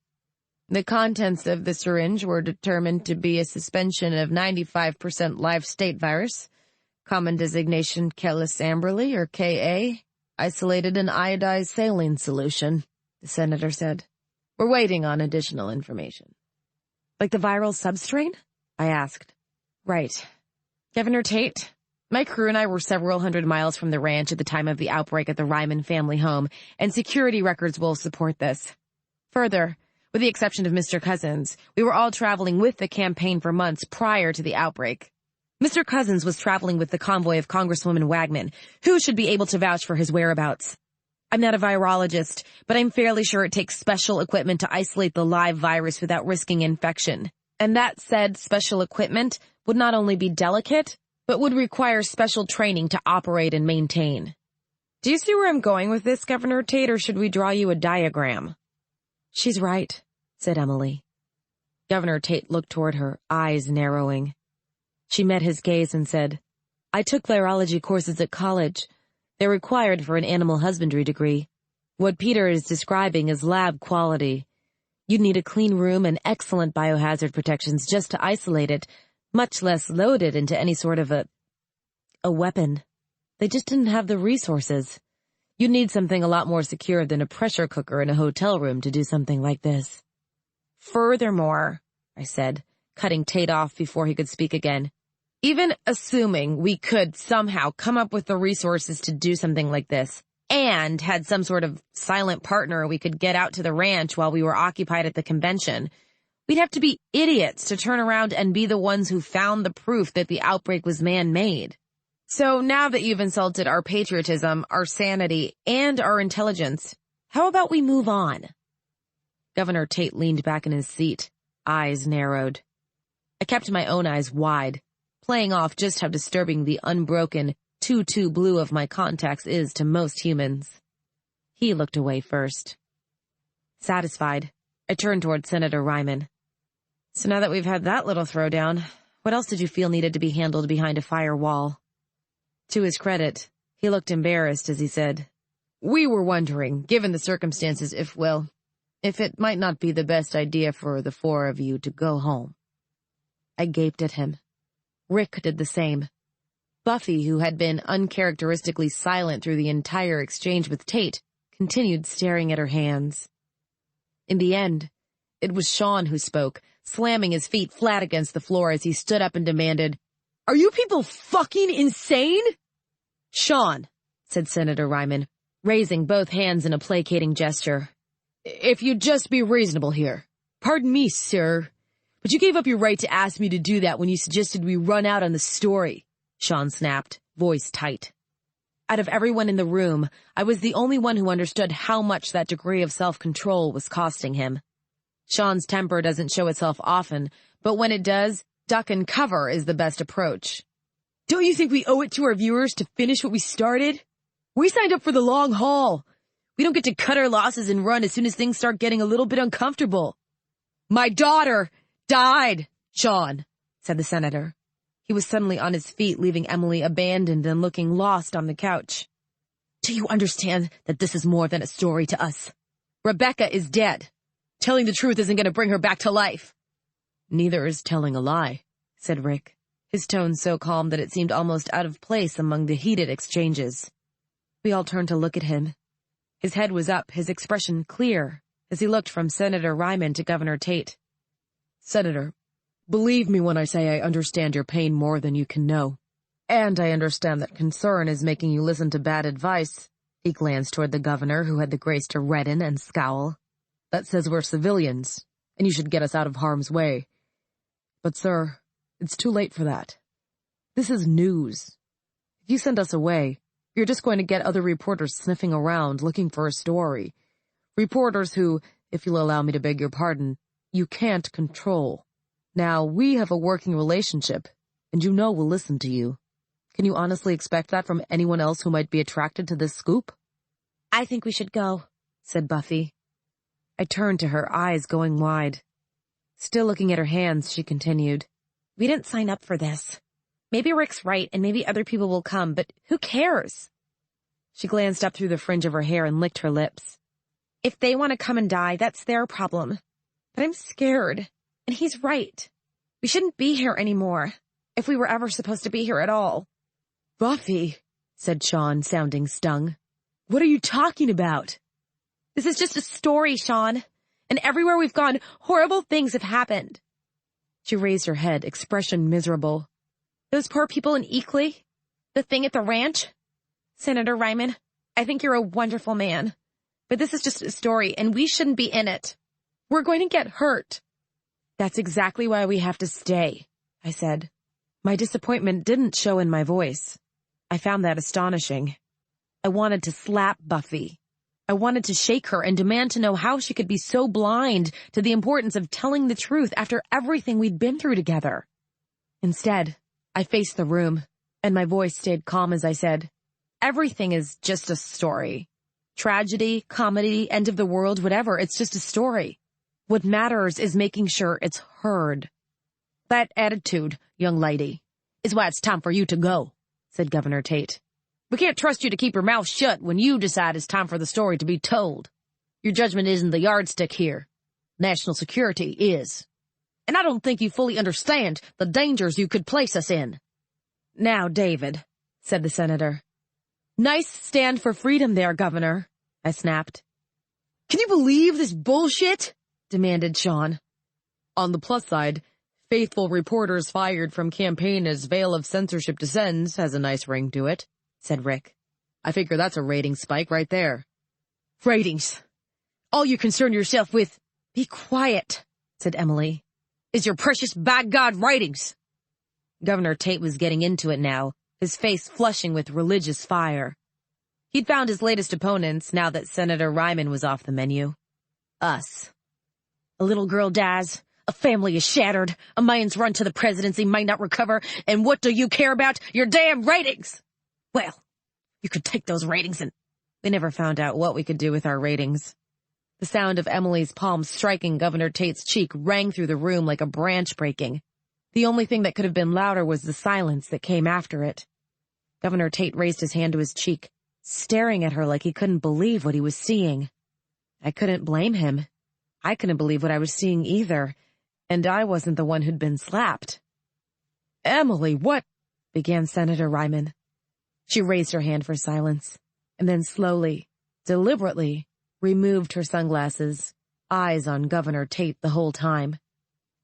the contents of the syringe were determined to be a suspension of 95% live state virus, common designation Kellis amberley, or Ka, isolated in iodized saline solution. the senator said. We're waiting on additional information. Like the viral substrain? I asked. Right. Governor Tate, my crew and I were several hundred miles from the ranch at the time of the outbreak at the Ryman family home, and security records will support this. Further, with the exception of Mr. Cousins, we were all traveling with the campaign for months prior to the outbreak. Mr. Cousins was traveling with the convoy of Congresswoman Wagman, who should be able to vouch for his whereabouts. I'm not a virologist, but I'm fairly sure it takes special equipment to isolate the live virus without risking infection. And that said, special equipment would not only be delicate, but would require special training to operate and maintain. Do you see where I'm going with this, Governor Tate, or should we draw you a diagram? She's right, said Emily. Governor Tate looked toward her, eyes narrowing. She met his gaze and said, I took virology courses at college. They're required for an animal husbandry degree. What Peter is describing is lab quality. You'd need a clean room and excellent biohazard protections just to isolate it, much less load it into any sort of a weapon. They just didn't have the resources. You'd need something a lot more secure than a pressure cooker in a hotel room to do something like this. Furthermore, I said, cutting Tate off before he could speak again, even assuming we could somehow come up with the resources to do something like this, and had some sort of silent partner we could get out to the ranch while we were occupied at the convention, we'd have to be idiots to turn around and be the ones who found the proof that the outbreak was man-made. So now that you've insulted our patriotism, our sanity, and our intelligence, how about we move on? Governor Tate leaned back in his seat, eyes narrowed. I kept my own eyes wide, playing off just how disturbing the unbroken 2-2 blue of my contacts is to most humans. He looked away first. Satisfied, I turned toward Senator Ryman. So now that we've had that little throwdown, what else did you feel needed to be handled behind a firewall? To his credit, he looked embarrassed as he said, We were wondering, given the circumstances, if it might not be the best idea for the four of you to go home. I gaped at him. Rick did the same. Buffy, who had been uncharacteristically silent through the entire exchange with Tate, continued staring at her hands. In the end, it was Shaun who spoke, slamming his feet flat against the floor as he stood up and demanded, Are you people fucking insane? Shaun, said Senator Ryman, raising both hands in a placating gesture. If you'd just be reasonable here. Pardon me, sir, but you gave up your right to ask me to do that when you suggested we run out on the story, Shaun snapped, voice tight. Out of everyone in the room, I was the only one who understood how much that degree of self-control was costing him. Shaun's temper doesn't show itself often, but when it does, duck and cover is the best approach. Don't you think we owe it to our viewers to finish what we started? We signed up for the long haul. We don't get to cut our losses and run as soon as things start getting a little bit uncomfortable. My daughter died, Shaun, said the senator. He was suddenly on his feet, leaving Emily abandoned and looking lost on the couch. Do you understand that this is more than a story to us? Rebecca is dead. Telling the truth isn't going to bring her back to life. Neither is telling a lie, said Rick, his tone so calm that it seemed almost out of place among the heated exchanges. We all turned to look at him. His head was up, his expression clear, as he looked from Senator Ryman to Governor Tate. Senator, believe me when I say I understand your pain more than you can know. And I understand that concern is making you listen to bad advice. He glanced toward the governor, who had the grace to redden and scowl. That says we're civilians, and you should get us out of harm's way. But, sir, it's too late for that. This is news. If you send us away, you're just going to get other reporters sniffing around looking for a story. Reporters who, if you'll allow me to beg your pardon, you can't control. Now, we have a working relationship, and you know we'll listen to you. Can you honestly expect that from anyone else who might be attracted to this scoop? I think we should go, said Buffy. I turned to her, eyes going wide. Still looking at her hands, she continued. We didn't sign up for this. Maybe Rick's right, and maybe other people will come, but who cares? She glanced up through the fringe of her hair and licked her lips. If they want to come and die, that's their problem. But I'm scared, and he's right. We shouldn't be here anymore, if we were ever supposed to be here at all. Buffy, said Shaun, sounding stung. What are you talking about? This is just a story, Shaun. And everywhere we've gone, horrible things have happened. She raised her head, expression miserable. Those poor people in Eakley? The thing at the ranch? Senator Ryman, I think you're a wonderful man. But this is just a story, and we shouldn't be in it. We're going to get hurt. That's exactly why we have to stay, I said. My disappointment didn't show in my voice. I found that astonishing. I wanted to slap Buffy. I wanted to shake her and demand to know how she could be so blind to the importance of telling the truth after everything we'd been through together. Instead, I faced the room, and my voice stayed calm as I said, everything is just a story. Tragedy, comedy, end of the world, whatever, it's just a story. What matters is making sure it's heard. That attitude, young lady, is why it's time for you to go, said Governor Tate. We can't trust you to keep your mouth shut when you decide it's time for the story to be told. Your judgment isn't the yardstick here. National security is. And I don't think you fully understand the dangers you could place us in. Now, David, said the senator. Nice stand for freedom there, Governor, I snapped. Can you believe this bullshit? Demanded Shaun. On the plus side, faithful reporters fired from campaign as veil of censorship descends has a nice ring to it, said Rick. I figure that's a rating spike right there. Ratings. All you concern yourself with, be quiet, said Emily, is your precious by God ratings. Governor Tate was getting into it now, his face flushing with religious fire. He'd found his latest opponents now that Senator Ryman was off the menu. Us. A little girl dies, a family is shattered, a man's run to the presidency might not recover, and what do you care about? Your damn ratings! Well, you could take those ratings and... They never found out what we could do with our ratings. The sound of Emily's palm striking Governor Tate's cheek rang through the room like a branch breaking. The only thing that could have been louder was the silence that came after it. Governor Tate raised his hand to his cheek, staring at her like he couldn't believe what he was seeing. I couldn't blame him. I couldn't believe what I was seeing either, and I wasn't the one who'd been slapped. Emily, what? Began Senator Ryman. She raised her hand for silence, and then slowly, deliberately, removed her sunglasses, eyes on Governor Tate the whole time.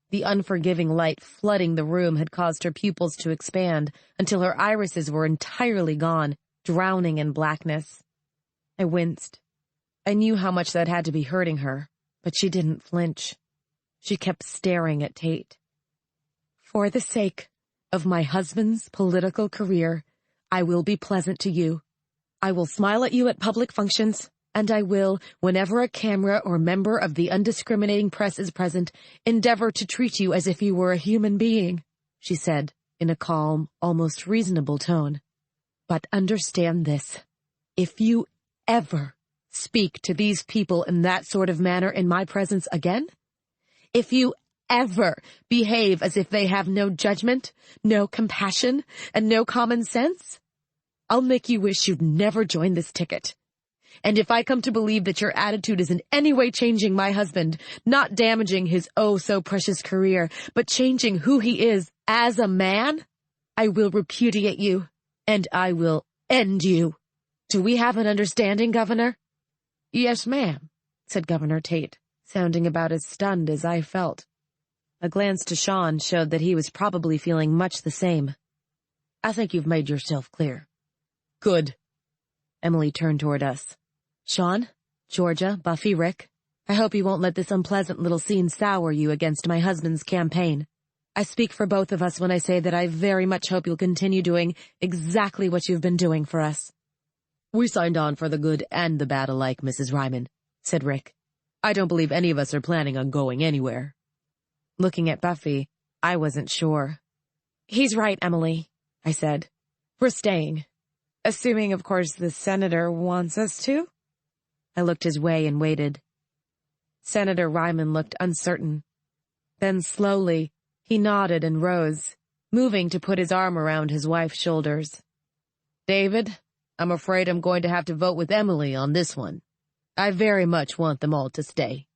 The unforgiving light flooding the room had caused her pupils to expand until her irises were entirely gone, drowning in blackness. I winced. I knew how much that had to be hurting her, but she didn't flinch. She kept staring at Tate. For the sake of my husband's political career, I will be pleasant to you. I will smile at you at public functions, and I will, whenever a camera or member of the undiscriminating press is present, endeavor to treat you as if you were a human being, she said, in a calm, almost reasonable tone. But understand this. If you ever speak to these people in that sort of manner in my presence again, if you ever behave as if they have no judgment, no compassion, and no common sense, I'll make you wish you'd never joined this ticket. And if I come to believe that your attitude is in any way changing my husband, not damaging his oh-so-precious career, but changing who he is as a man, I will repudiate you, and I will end you. Do we have an understanding, Governor? Yes, ma'am, said Governor Tate, sounding about as stunned as I felt. A glance to Shaun showed that he was probably feeling much the same. I think you've made yourself clear. Good. Emily turned toward us. Shaun, Georgia, Buffy, Rick, I hope you won't let this unpleasant little scene sour you against my husband's campaign. I speak for both of us when I say that I very much hope you'll continue doing exactly what you've been doing for us. We signed on for the good and the bad alike, Mrs. Ryman, said Rick. I don't believe any of us are planning on going anywhere. Looking at Buffy, I wasn't sure. He's right, Emily, I said. We're staying. Assuming, of course, the senator wants us to? I looked his way and waited. Senator Ryman looked uncertain. Then slowly, he nodded and rose, moving to put his arm around his wife's shoulders. David, I'm afraid I'm going to have to vote with Emily on this one. I very much want them all to stay.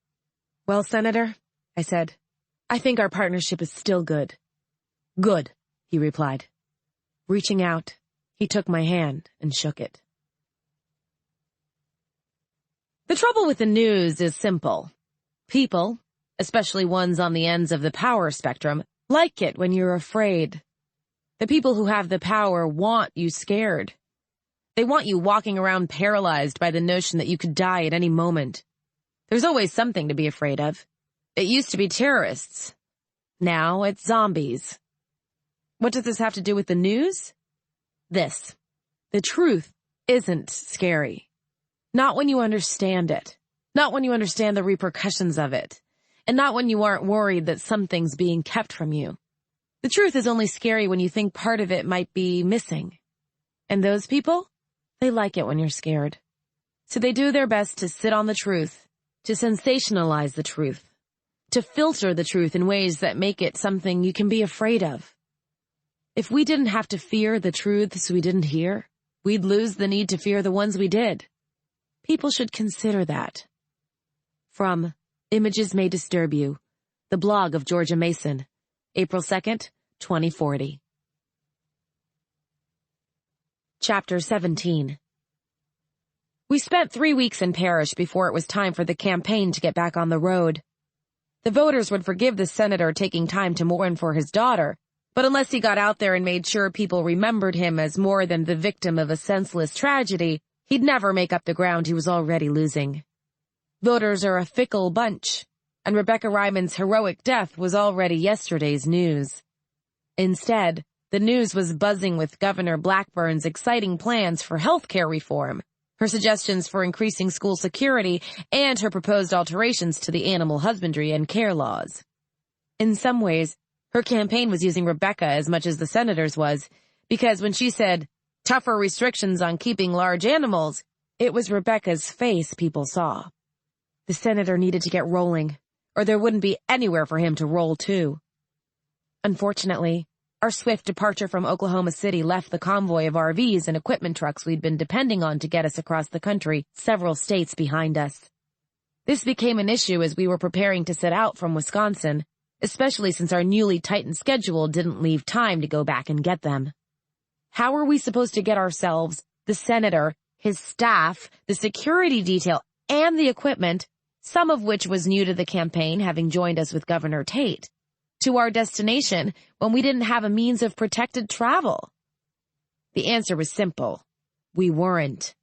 Well, Senator, I said, I think our partnership is still good. Good, he replied. Reaching out, he took my hand and shook it. The trouble with the news is simple. People, especially ones on the ends of the power spectrum, like it when you're afraid. The people who have the power want you scared. They want you walking around paralyzed by the notion that you could die at any moment. There's always something to be afraid of. It used to be terrorists. Now it's zombies. What does this have to do with the news? This. The truth isn't scary. Not when you understand it. Not when you understand the repercussions of it. And not when you aren't worried that something's being kept from you. The truth is only scary when you think part of it might be missing. And those people, they like it when you're scared. So they do their best to sit on the truth, to sensationalize the truth, to filter the truth in ways that make it something you can be afraid of. If we didn't have to fear the truths we didn't hear, we'd lose the need to fear the ones we did. People should consider that. From Images May Disturb You, the blog of Georgia Mason, April 2nd, 2040. Chapter 17. We spent 3 weeks in Parish before it was time for the campaign to get back on the road. The voters would forgive the senator taking time to mourn for his daughter, but unless he got out there and made sure people remembered him as more than the victim of a senseless tragedy, he'd never make up the ground he was already losing. Voters are a fickle bunch, and Rebecca Ryman's heroic death was already yesterday's news. Instead, the news was buzzing with Governor Blackburn's exciting plans for health care reform, her suggestions for increasing school security, and her proposed alterations to the animal husbandry and care laws. In some ways, her campaign was using Rebecca as much as the senator's was, because when she said, "tougher restrictions on keeping large animals," it was Rebecca's face people saw. The senator needed to get rolling, or there wouldn't be anywhere for him to roll to. Unfortunately, our swift departure from Oklahoma City left the convoy of RVs and equipment trucks we'd been depending on to get us across the country several states behind us. This became an issue as we were preparing to set out from Wisconsin, especially since our newly tightened schedule didn't leave time to go back and get them. How were we supposed to get ourselves, the senator, his staff, the security detail, and the equipment, some of which was new to the campaign, having joined us with Governor Tate, to our destination when we didn't have a means of protected travel? The answer was simple. We weren't.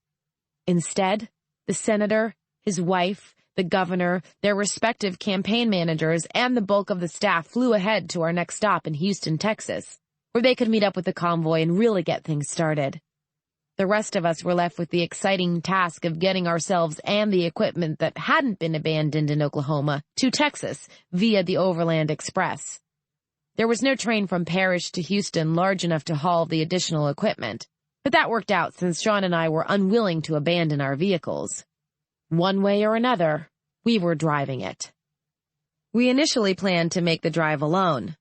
Instead, the senator, his wife, the governor, their respective campaign managers, and the bulk of the staff flew ahead to our next stop in Houston, Texas, where they could meet up with the convoy and really get things started. The rest of us were left with the exciting task of getting ourselves and the equipment that hadn't been abandoned in Oklahoma to Texas via the Overland Express. There was no train from Parish to Houston large enough to haul the additional equipment, but that worked out since Shaun and I were unwilling to abandon our vehicles. One way or another, we were driving it. We initially planned to make the drive alone,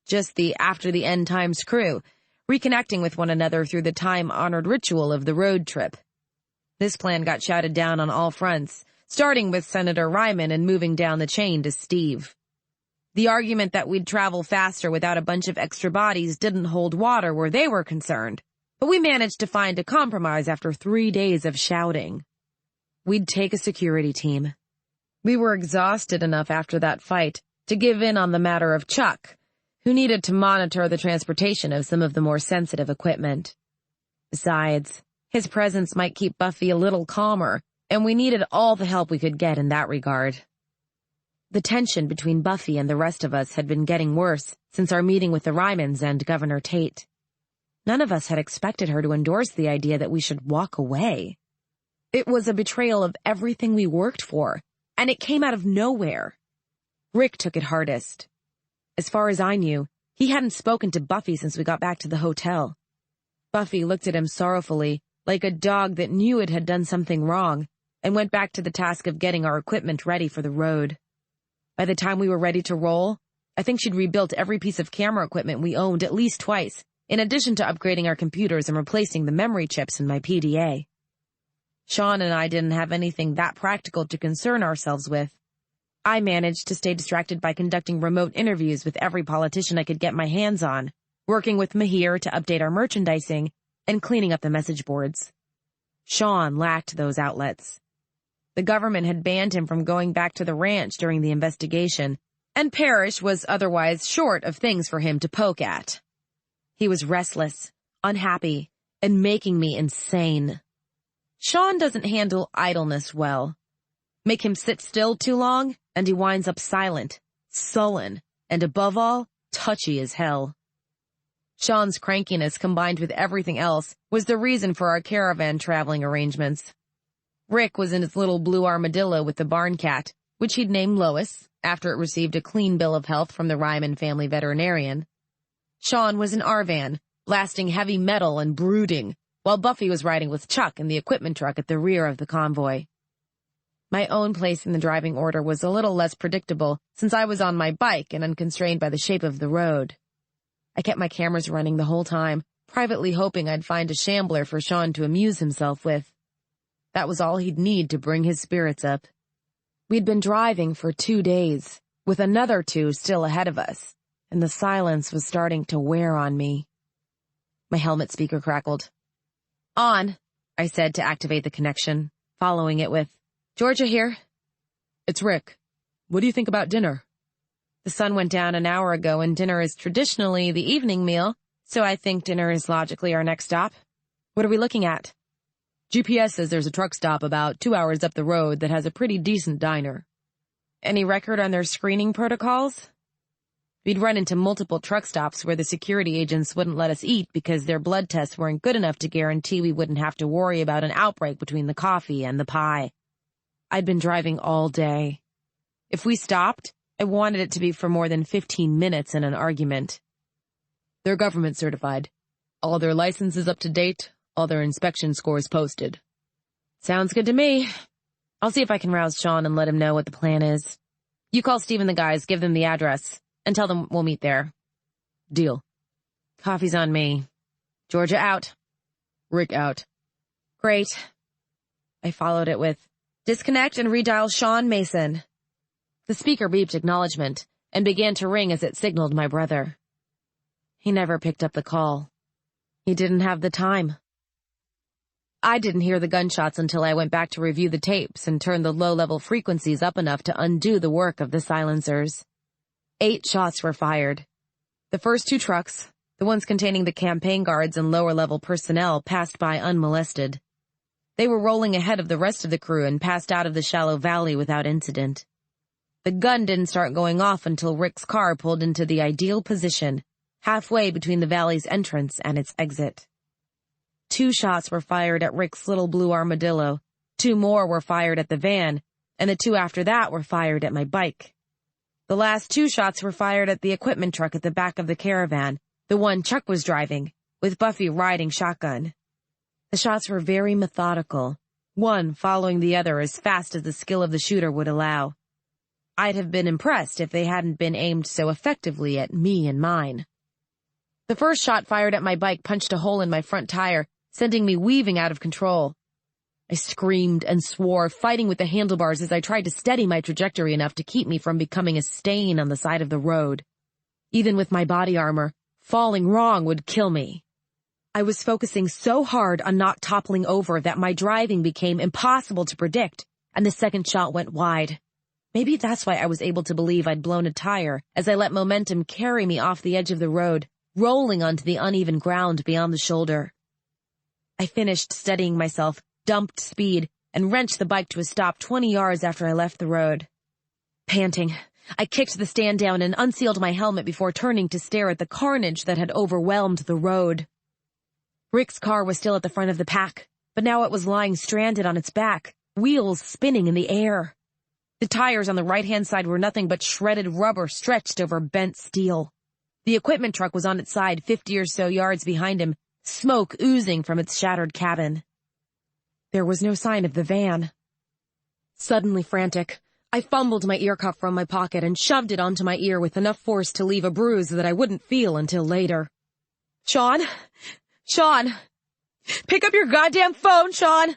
just the After the End Times crew, reconnecting with one another through the time-honored ritual of the road trip. This plan got shouted down on all fronts, starting with Senator Ryman and moving down the chain to Steve. The argument that we'd travel faster without a bunch of extra bodies didn't hold water where they were concerned, but we managed to find a compromise after 3 days of shouting. We'd take a security team. We were exhausted enough after that fight to give in on the matter of Chuck, who needed to monitor the transportation of some of the more sensitive equipment. Besides, his presence might keep Buffy a little calmer, and we needed all the help we could get in that regard. The tension between Buffy and the rest of us had been getting worse since our meeting with the Rymans and Governor Tate. None of us had expected her to endorse the idea that we should walk away. It was a betrayal of everything we worked for, and it came out of nowhere. Rick took it hardest. As far as I knew, he hadn't spoken to Buffy since we got back to the hotel. Buffy looked at him sorrowfully, like a dog that knew it had done something wrong, and went back to the task of getting our equipment ready for the road. By the time we were ready to roll, I think she'd rebuilt every piece of camera equipment we owned at least twice, in addition to upgrading our computers and replacing the memory chips in my PDA. Shaun and I didn't have anything that practical to concern ourselves with. I managed to stay distracted by conducting remote interviews with every politician I could get my hands on, working with Mahir to update our merchandising, and cleaning up the message boards. Shaun lacked those outlets. The government had banned him from going back to the ranch during the investigation, and Parrish was otherwise short of things for him to poke at. He was restless, unhappy, and making me insane. Shaun doesn't handle idleness well. Make him sit still too long, and he winds up silent, sullen, and above all, touchy as hell. Shaun's crankiness combined with everything else was the reason for our caravan traveling arrangements. Rick was in his little blue armadillo with the barn cat, which he'd named Lois, after it received a clean bill of health from the Ryman family veterinarian. Shaun was in our van, blasting heavy metal and brooding, while Buffy was riding with Chuck in the equipment truck at the rear of the convoy. My own place in the driving order was a little less predictable since I was on my bike and unconstrained by the shape of the road. I kept my cameras running the whole time, privately hoping I'd find a shambler for Shaun to amuse himself with. That was all he'd need to bring his spirits up. We'd been driving for 2 days, with another 2 still ahead of us, and the silence was starting to wear on me. My helmet speaker crackled. "On," I said to activate the connection, following it with, "Georgia here." "It's Rick. What do you think about dinner?" The sun went down an hour ago, and dinner is traditionally the evening meal, so I think dinner is logically our next stop. What are we looking at? GPS says there's a truck stop about 2 hours up the road that has a pretty decent diner. Any record on their screening protocols? We'd run into multiple truck stops where the security agents wouldn't let us eat because their blood tests weren't good enough to guarantee we wouldn't have to worry about an outbreak between the coffee and the pie. I'd been driving all day. If we stopped, I wanted it to be for more than 15 minutes in an argument. They're government certified. All their licenses up to date, all their inspection scores posted. Sounds good to me. I'll see if I can rouse Shaun and let him know what the plan is. You call Steve and the guys, give them the address, and tell them we'll meet there. Deal. Coffee's on me. Georgia out. Rick out. Great. I followed it with, disconnect and redial Shaun Mason. The speaker beeped acknowledgement and began to ring as it signaled my brother. He never picked up the call. He didn't have the time. I didn't hear the gunshots until I went back to review the tapes and turned the low-level frequencies up enough to undo the work of the silencers. 8 shots were fired. The first 2 trucks, the ones containing the campaign guards and lower-level personnel, passed by unmolested. They were rolling ahead of the rest of the crew and passed out of the shallow valley without incident. The gun didn't start going off until Rick's car pulled into the ideal position, halfway between the valley's entrance and its exit. 2 shots were fired at Rick's little blue armadillo, 2 more were fired at the van, and the 2 after that were fired at my bike. The last 2 shots were fired at the equipment truck at the back of the caravan, the one Chuck was driving, with Buffy riding shotgun. The shots were very methodical, one following the other as fast as the skill of the shooter would allow. I'd have been impressed if they hadn't been aimed so effectively at me and mine. The first shot fired at my bike punched a hole in my front tire, sending me weaving out of control. I screamed and swore, fighting with the handlebars as I tried to steady my trajectory enough to keep me from becoming a stain on the side of the road. Even with my body armor, falling wrong would kill me. I was focusing so hard on not toppling over that my driving became impossible to predict, and the second shot went wide. Maybe that's why I was able to believe I'd blown a tire as I let momentum carry me off the edge of the road, rolling onto the uneven ground beyond the shoulder. I finished steadying myself, dumped speed, and wrenched the bike to a stop 20 yards after I left the road. Panting, I kicked the stand down and unsealed my helmet before turning to stare at the carnage that had overwhelmed the road. Rick's car was still at the front of the pack, but now it was lying stranded on its back, wheels spinning in the air. The tires on the right-hand side were nothing but shredded rubber stretched over bent steel. The equipment truck was on its side 50 or so yards behind him, smoke oozing from its shattered cabin. There was no sign of the van. Suddenly frantic, I fumbled my ear cuff from my pocket and shoved it onto my ear with enough force to leave a bruise that I wouldn't feel until later. Shaun? Shaun! Pick up your goddamn phone, Shaun!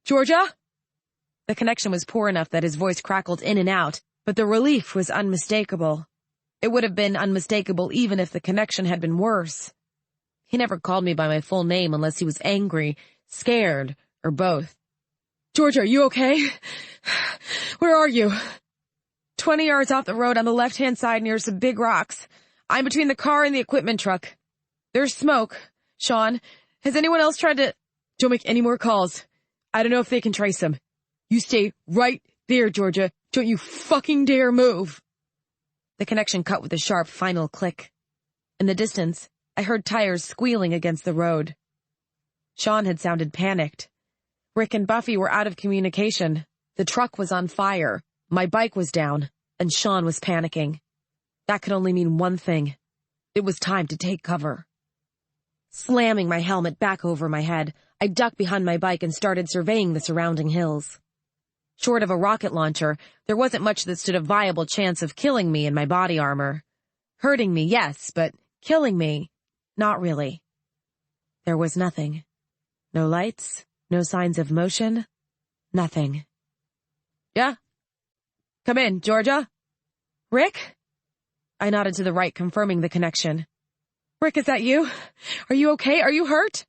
Georgia? The connection was poor enough that his voice crackled in and out, but the relief was unmistakable. It would have been unmistakable even if the connection had been worse. He never called me by my full name unless he was angry, scared, or both. Georgia, are you okay? Where are you? 20 yards off the road on the left-hand side near some big rocks. I'm between the car and the equipment truck. There's smoke. Shaun, has anyone else tried to... Don't make any more calls. I don't know if they can trace him. You stay right there, Georgia. Don't you fucking dare move. The connection cut with a sharp final click. In the distance, I heard tires squealing against the road. Shaun had sounded panicked. Rick and Buffy were out of communication. The truck was on fire. My bike was down, and Shaun was panicking. That could only mean one thing. It was time to take cover. Slamming my helmet back over my head, I ducked behind my bike and started surveying the surrounding hills. Short of a rocket launcher, there wasn't much that stood a viable chance of killing me in my body armor. Hurting me, yes, but killing me, not really. There was nothing. No lights, no signs of motion, nothing. Yeah? Come in, Georgia. Rick? I nodded to the right, confirming the connection. Rick, is that you? Are you okay? Are you hurt?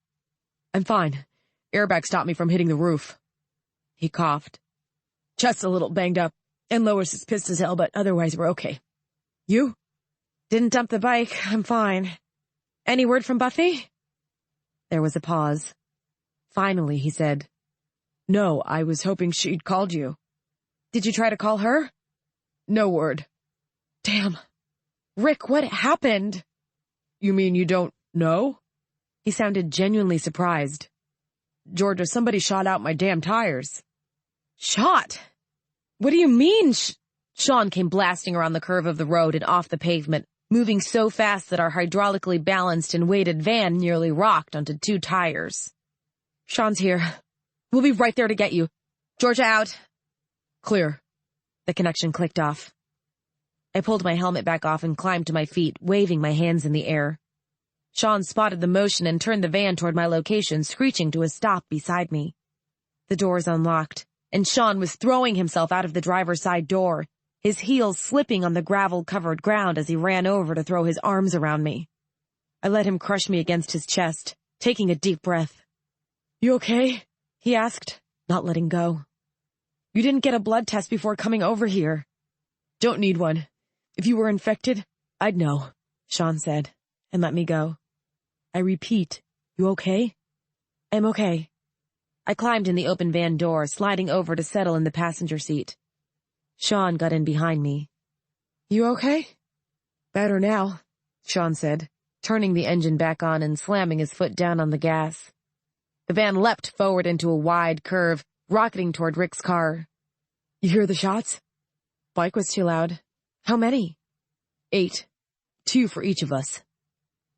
I'm fine. Airbag stopped me from hitting the roof. He coughed. Just a little banged up, and Lois is pissed as hell, but otherwise we're okay. You? Didn't dump the bike. I'm fine. Any word from Buffy? There was a pause. Finally, he said, No, I was hoping she'd called you. Did you try to call her? No word. Damn. Rick, what happened? You mean you don't know? He sounded genuinely surprised. Georgia, somebody shot out my damn tires. Shot? What do you mean? Shaun came blasting around the curve of the road and off the pavement, moving so fast that our hydraulically balanced and weighted van nearly rocked onto 2 tires. Shaun's here. We'll be right there to get you. Georgia out. Clear. The connection clicked off. I pulled my helmet back off and climbed to my feet, waving my hands in the air. Shaun spotted the motion and turned the van toward my location, screeching to a stop beside me. The doors unlocked, and Shaun was throwing himself out of the driver's side door, his heels slipping on the gravel-covered ground as he ran over to throw his arms around me. I let him crush me against his chest, taking a deep breath. You okay? He asked, not letting go. You didn't get a blood test before coming over here. Don't need one. If you were infected, I'd know, Shaun said, and let me go. I repeat, you okay? I'm okay. I climbed in the open van door, sliding over to settle in the passenger seat. Shaun got in behind me. You okay? Better now, Shaun said, turning the engine back on and slamming his foot down on the gas. The van leapt forward into a wide curve, rocketing toward Rick's car. You hear the shots? Bike was too loud. How many? 8. 2 for each of us.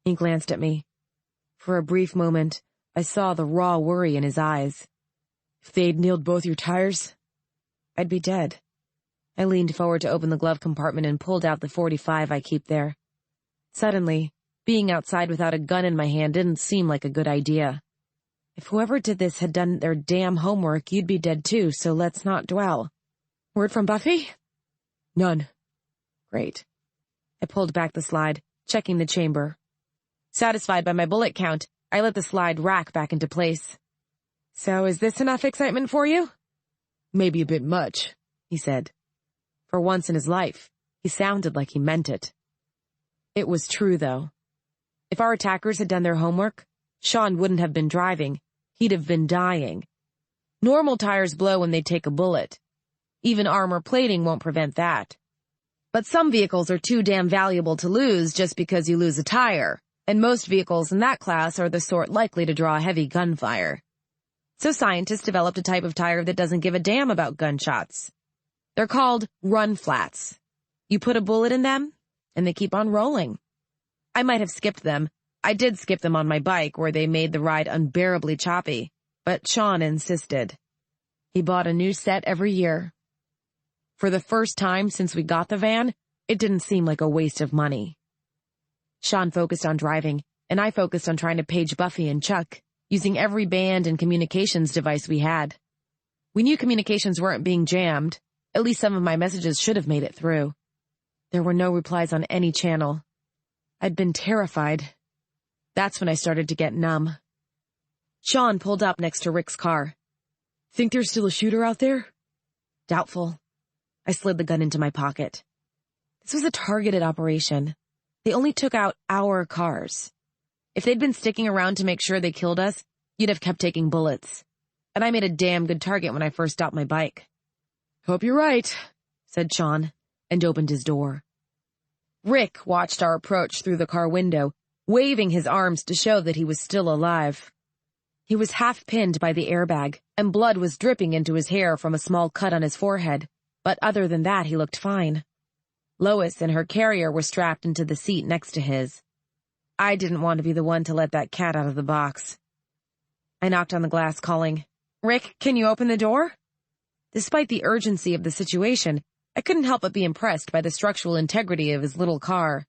He glanced at me. For a brief moment, I saw the raw worry in his eyes. If they'd nailed both your tires, I'd be dead. I leaned forward to open the glove compartment and pulled out the .45 I keep there. Suddenly, being outside without a gun in my hand didn't seem like a good idea. If whoever did this had done their damn homework, you'd be dead too, so let's not dwell. Word from Buffy? None. Great. I pulled back the slide, checking the chamber. Satisfied by my bullet count, I let the slide rack back into place. So is this enough excitement for you? Maybe a bit much, he said. For once in his life, he sounded like he meant it. It was true, though. If our attackers had done their homework, Shaun wouldn't have been driving. He'd have been dying. Normal tires blow when they take a bullet. Even armor plating won't prevent that. But some vehicles are too damn valuable to lose just because you lose a tire, and most vehicles in that class are the sort likely to draw heavy gunfire. So scientists developed a type of tire that doesn't give a damn about gunshots. They're called run flats. You put a bullet in them, and they keep on rolling. I might have skipped them. I did skip them on my bike, where they made the ride unbearably choppy, but Shaun insisted. He bought a new set every year. For the first time since we got the van, it didn't seem like a waste of money. Shaun focused on driving, and I focused on trying to page Buffy and Chuck, using every band and communications device we had. We knew communications weren't being jammed. At least some of my messages should have made it through. There were no replies on any channel. I'd been terrified. That's when I started to get numb. Shaun pulled up next to Rick's car. Think there's still a shooter out there? Doubtful. I slid the gun into my pocket. This was a targeted operation. They only took out our cars. If they'd been sticking around to make sure they killed us, you'd have kept taking bullets. And I made a damn good target when I first stopped my bike. Hope you're right, said Shaun, and opened his door. Rick watched our approach through the car window, waving his arms to show that he was still alive. He was half pinned by the airbag, and blood was dripping into his hair from a small cut on his forehead, but other than that he looked fine. Lois and her carrier were strapped into the seat next to his. I didn't want to be the one to let that cat out of the box. I knocked on the glass, calling, "Rick, can you open the door?" Despite the urgency of the situation, I couldn't help but be impressed by the structural integrity of his little car.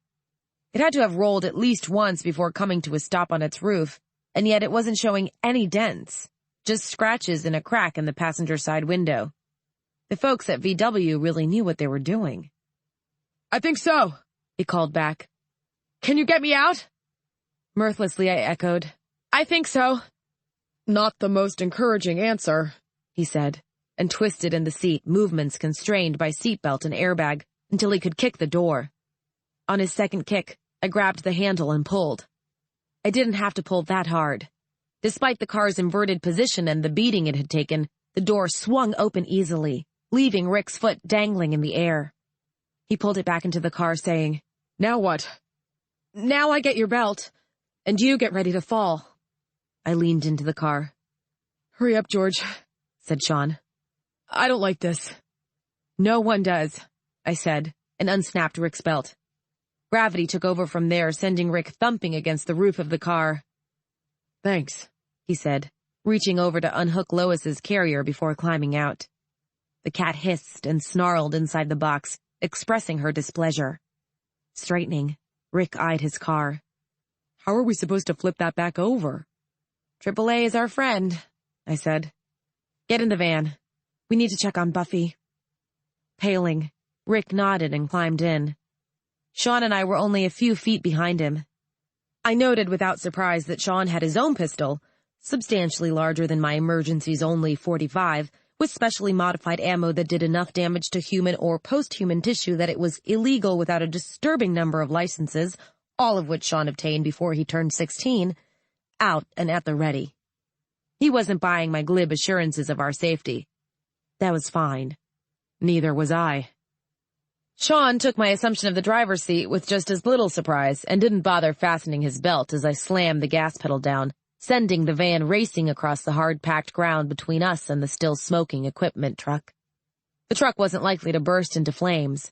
It had to have rolled at least once before coming to a stop on its roof, and yet it wasn't showing any dents, just scratches and a crack in the passenger side window. The folks at VW really knew what they were doing. "I think so," he called back. "Can you get me out?" Mirthlessly, I echoed, "I think so." "Not the most encouraging answer," he said, and twisted in the seat, movements constrained by seatbelt and airbag, until he could kick the door. On his second kick, I grabbed the handle and pulled. I didn't have to pull that hard. Despite the car's inverted position and the beating it had taken, the door swung open easily, leaving Rick's foot dangling in the air. He pulled it back into the car, saying, "Now what?" "Now I get your belt, and you get ready to fall." I leaned into the car. "Hurry up, George," said Shaun. "I don't like this." "No one does," I said, and unsnapped Rick's belt. Gravity took over from there, sending Rick thumping against the roof of the car. "Thanks," he said, reaching over to unhook Lois's carrier before climbing out. The cat hissed and snarled inside the box, expressing her displeasure. Straightening, Rick eyed his car. "How are we supposed to flip that back over?" "AAA is our friend," I said. "Get in the van. We need to check on Buffy." Paling, Rick nodded and climbed in. Shaun and I were only a few feet behind him. I noted without surprise that Shaun had his own pistol, substantially larger than my emergency's only .45, with specially modified ammo that did enough damage to human or post-human tissue that it was illegal without a disturbing number of licenses, all of which Shaun obtained before he turned 16, out and at the ready. He wasn't buying my glib assurances of our safety. That was fine. Neither was I. Shaun took my assumption of the driver's seat with just as little surprise and didn't bother fastening his belt as I slammed the gas pedal down, sending the van racing across the hard-packed ground between us and the still-smoking equipment truck. The truck wasn't likely to burst into flames.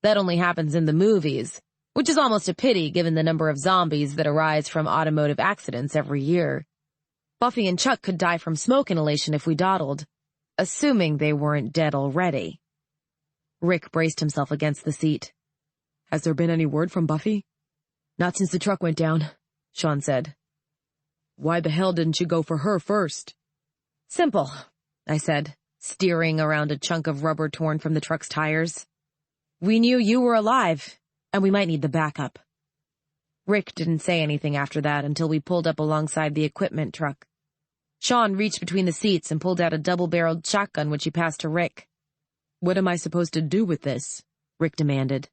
That only happens in the movies, which is almost a pity given the number of zombies that arise from automotive accidents every year. Buffy and Chuck could die from smoke inhalation if we dawdled, assuming they weren't dead already. Rick braced himself against the seat. "Has there been any word from Buffy?" "Not since the truck went down," Shaun said. "Why the hell didn't you go for her first?" "Simple," I said, steering around a chunk of rubber torn from the truck's tires. "We knew you were alive, and we might need the backup." Rick didn't say anything after that until we pulled up alongside the equipment truck. Shaun reached between the seats and pulled out a double-barreled shotgun which he passed to Rick. "What am I supposed to do with this?" Rick demanded.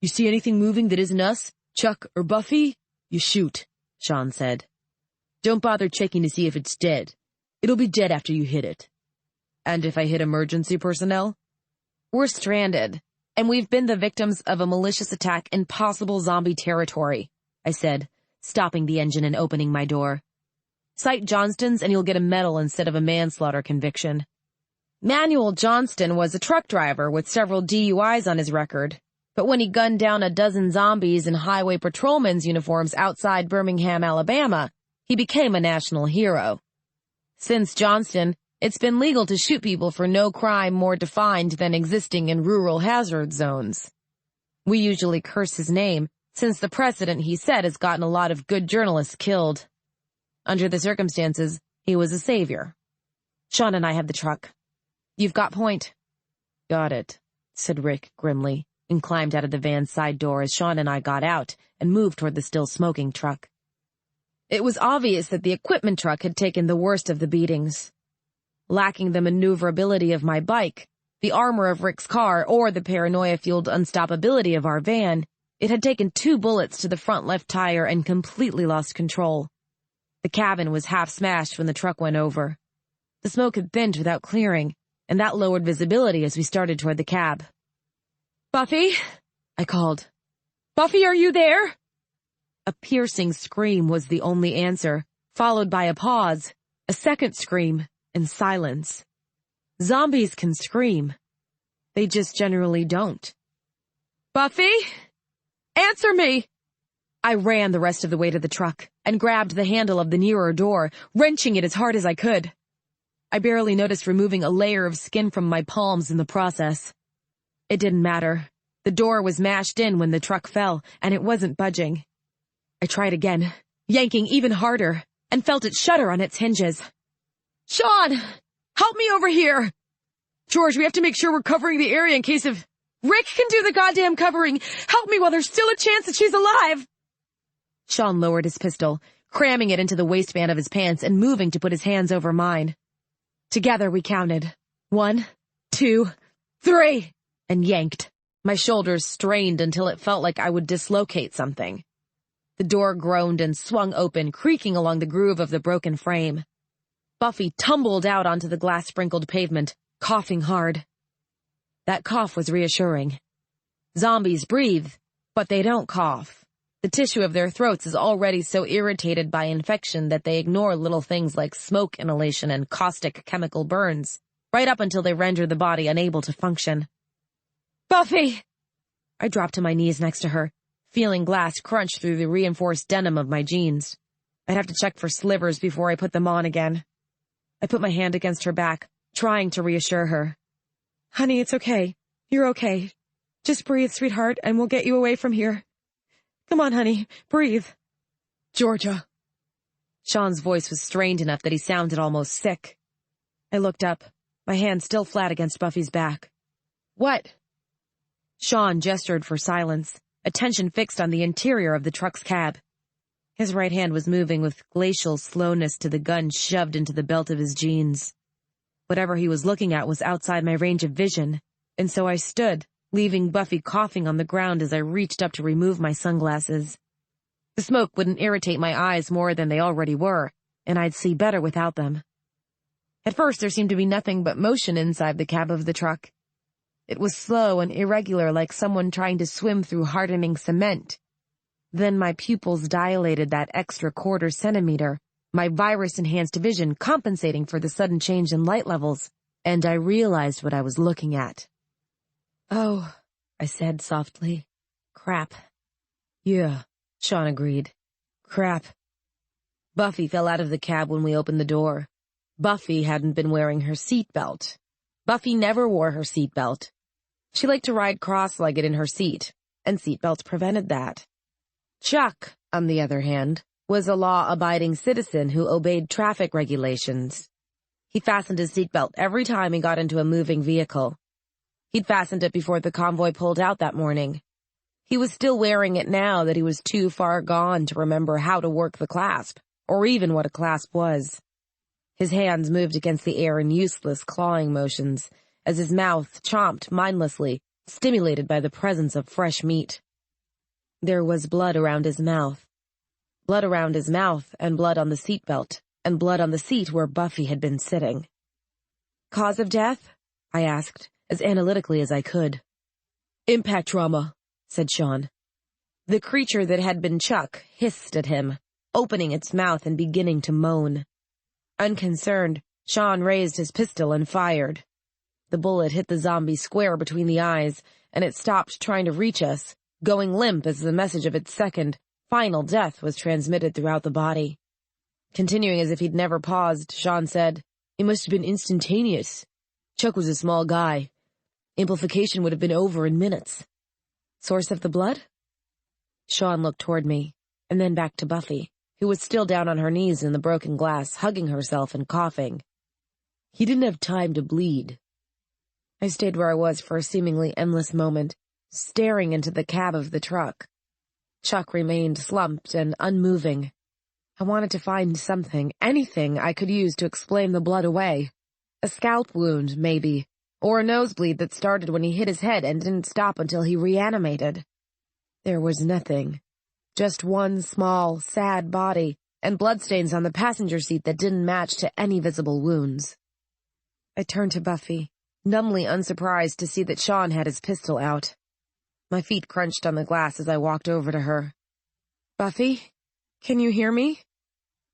"You see anything moving that isn't us, Chuck or Buffy, you shoot," Shaun said. "Don't bother checking to see if it's dead. It'll be dead after you hit it." "And if I hit emergency personnel?" "We're stranded, and we've been the victims of a malicious attack in possible zombie territory," I said, stopping the engine and opening my door. "Cite Johnston's and you'll get a medal instead of a manslaughter conviction." Manuel Johnston was a truck driver with several DUIs on his record, but when he gunned down a dozen zombies in highway patrolmen's uniforms outside Birmingham, Alabama, he became a national hero. Since Johnston, it's been legal to shoot people for no crime more defined than existing in rural hazard zones. We usually curse his name, since the precedent he set has gotten a lot of good journalists killed. Under the circumstances, he was a savior. Shaun and I have the truck. You've got point. "Got it," said Rick grimly, and climbed out of the van's side door as Shaun and I got out and moved toward the still-smoking truck. It was obvious that the equipment truck had taken the worst of the beatings. Lacking the maneuverability of my bike, the armor of Rick's car, or the paranoia-fueled unstoppability of our van, it had taken 2 bullets to the front left tire and completely lost control. The cabin was half smashed when the truck went over. The smoke had thinned without clearing, and that lowered visibility as we started toward the cab. "Buffy?" I called. "Buffy, are you there?" A piercing scream was the only answer, followed by a pause, a second scream, and silence. Zombies can scream. They just generally don't. "Buffy? Answer me!" I ran the rest of the way to the truck and grabbed the handle of the nearer door, wrenching it as hard as I could. I barely noticed removing a layer of skin from my palms in the process. It didn't matter. The door was mashed in when the truck fell, and it wasn't budging. I tried again, yanking even harder, and felt it shudder on its hinges. "Shaun! Help me over here! George, we have to make sure we're covering the area in case of... Rick can do the goddamn covering! Help me while there's still a chance that she's alive!" Shaun lowered his pistol, cramming it into the waistband of his pants and moving to put his hands over mine. Together we counted. 1, 2, 3, and yanked. My shoulders strained until it felt like I would dislocate something. The door groaned and swung open, creaking along the groove of the broken frame. Buffy tumbled out onto the glass-sprinkled pavement, coughing hard. That cough was reassuring. Zombies breathe, but they don't cough. The tissue of their throats is already so irritated by infection that they ignore little things like smoke inhalation and caustic chemical burns, right up until they render the body unable to function. "Buffy!" I dropped to my knees next to her, feeling glass crunch through the reinforced denim of my jeans. I'd have to check for slivers before I put them on again. I put my hand against her back, trying to reassure her. "Honey, it's okay. You're okay. Just breathe, sweetheart, and we'll get you away from here. Come on, honey, breathe." "Georgia." Shaun's voice was strained enough that he sounded almost sick. I looked up, my hand still flat against Buffy's back. "What?" Shaun gestured for silence, attention fixed on the interior of the truck's cab. His right hand was moving with glacial slowness to the gun shoved into the belt of his jeans. Whatever he was looking at was outside my range of vision, and so I stood, leaving Buffy coughing on the ground as I reached up to remove my sunglasses. The smoke wouldn't irritate my eyes more than they already were, and I'd see better without them. At first, there seemed to be nothing but motion inside the cab of the truck. It was slow and irregular, like someone trying to swim through hardening cement. Then my pupils dilated that extra quarter centimeter, my virus-enhanced vision compensating for the sudden change in light levels, and I realized what I was looking at. "Oh," I said softly. "Crap." "Yeah," Shaun agreed. "Crap." Buffy fell out of the cab when we opened the door. Buffy hadn't been wearing her seatbelt. Buffy never wore her seatbelt. She liked to ride cross-legged in her seat, and seatbelts prevented that. Chuck, on the other hand, was a law-abiding citizen who obeyed traffic regulations. He fastened his seatbelt every time he got into a moving vehicle. He'd fastened it before the convoy pulled out that morning. He was still wearing it now that he was too far gone to remember how to work the clasp, or even what a clasp was. His hands moved against the air in useless clawing motions, as his mouth chomped mindlessly, stimulated by the presence of fresh meat. There was blood around his mouth. Blood around his mouth, and blood on the seatbelt, and blood on the seat where Buffy had been sitting. "Cause of death?" I asked, as analytically as I could. "Impact trauma," said Shaun. The creature that had been Chuck hissed at him, opening its mouth and beginning to moan. Unconcerned, Shaun raised his pistol and fired. The bullet hit the zombie square between the eyes, and it stopped trying to reach us, going limp as the message of its second, final death was transmitted throughout the body. Continuing as if he'd never paused, Shaun said, "It must have been instantaneous. Chuck was a small guy. Amplification would have been over in minutes." "Source of the blood?" Shaun looked toward me, and then back to Buffy, who was still down on her knees in the broken glass, hugging herself and coughing. "He didn't have time to bleed." I stayed where I was for a seemingly endless moment, staring into the cab of the truck. Chuck remained slumped and unmoving. I wanted to find something, anything I could use to explain the blood away. A scalp wound, maybe, or a nosebleed that started when he hit his head and didn't stop until he reanimated. There was nothing. Just one small, sad body, and bloodstains on the passenger seat that didn't match to any visible wounds. I turned to Buffy, numbly unsurprised to see that Shaun had his pistol out. My feet crunched on the glass as I walked over to her. "Buffy, can you hear me?"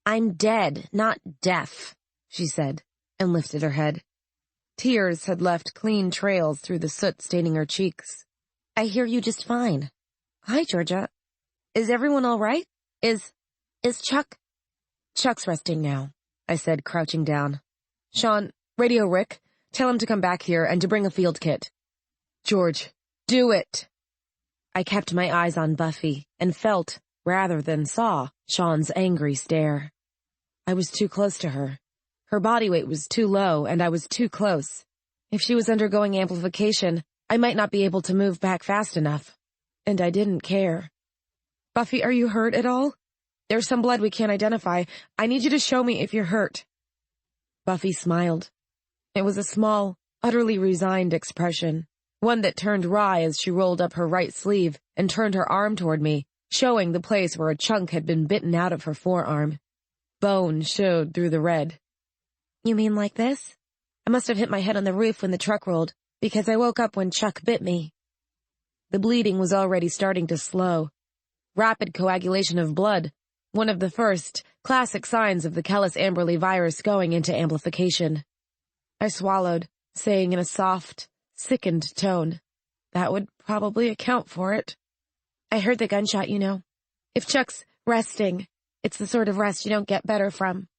"I'm dead, not deaf," she said, and lifted her head. Tears had left clean trails through the soot staining her cheeks. "I hear you just fine." "Hi, Georgia. Is everyone all right? Is Chuck?" "Chuck's resting now," I said, crouching down. "Shaun, radio Rick. Tell him to come back here and to bring a field kit." "George, do it." I kept my eyes on Buffy and felt, rather than saw, Shaun's angry stare. I was too close to her. Her body weight was too low, and I was too close. If she was undergoing amplification, I might not be able to move back fast enough. And I didn't care. "Buffy, are you hurt at all? There's some blood we can't identify. I need you to show me if you're hurt." Buffy smiled. It was a small, utterly resigned expression, one that turned wry as she rolled up her right sleeve and turned her arm toward me, showing the place where a chunk had been bitten out of her forearm. Bone showed through the red. "You mean like this? I must have hit my head on the roof when the truck rolled, because I woke up when Chuck bit me." The bleeding was already starting to slow. Rapid coagulation of blood, one of the first, classic signs of the Kellis-Amberley virus going into amplification. I swallowed, saying in a soft, sickened tone, "That would probably account for it." "I heard the gunshot, you know. If Chuck's resting, it's the sort of rest you don't get better from."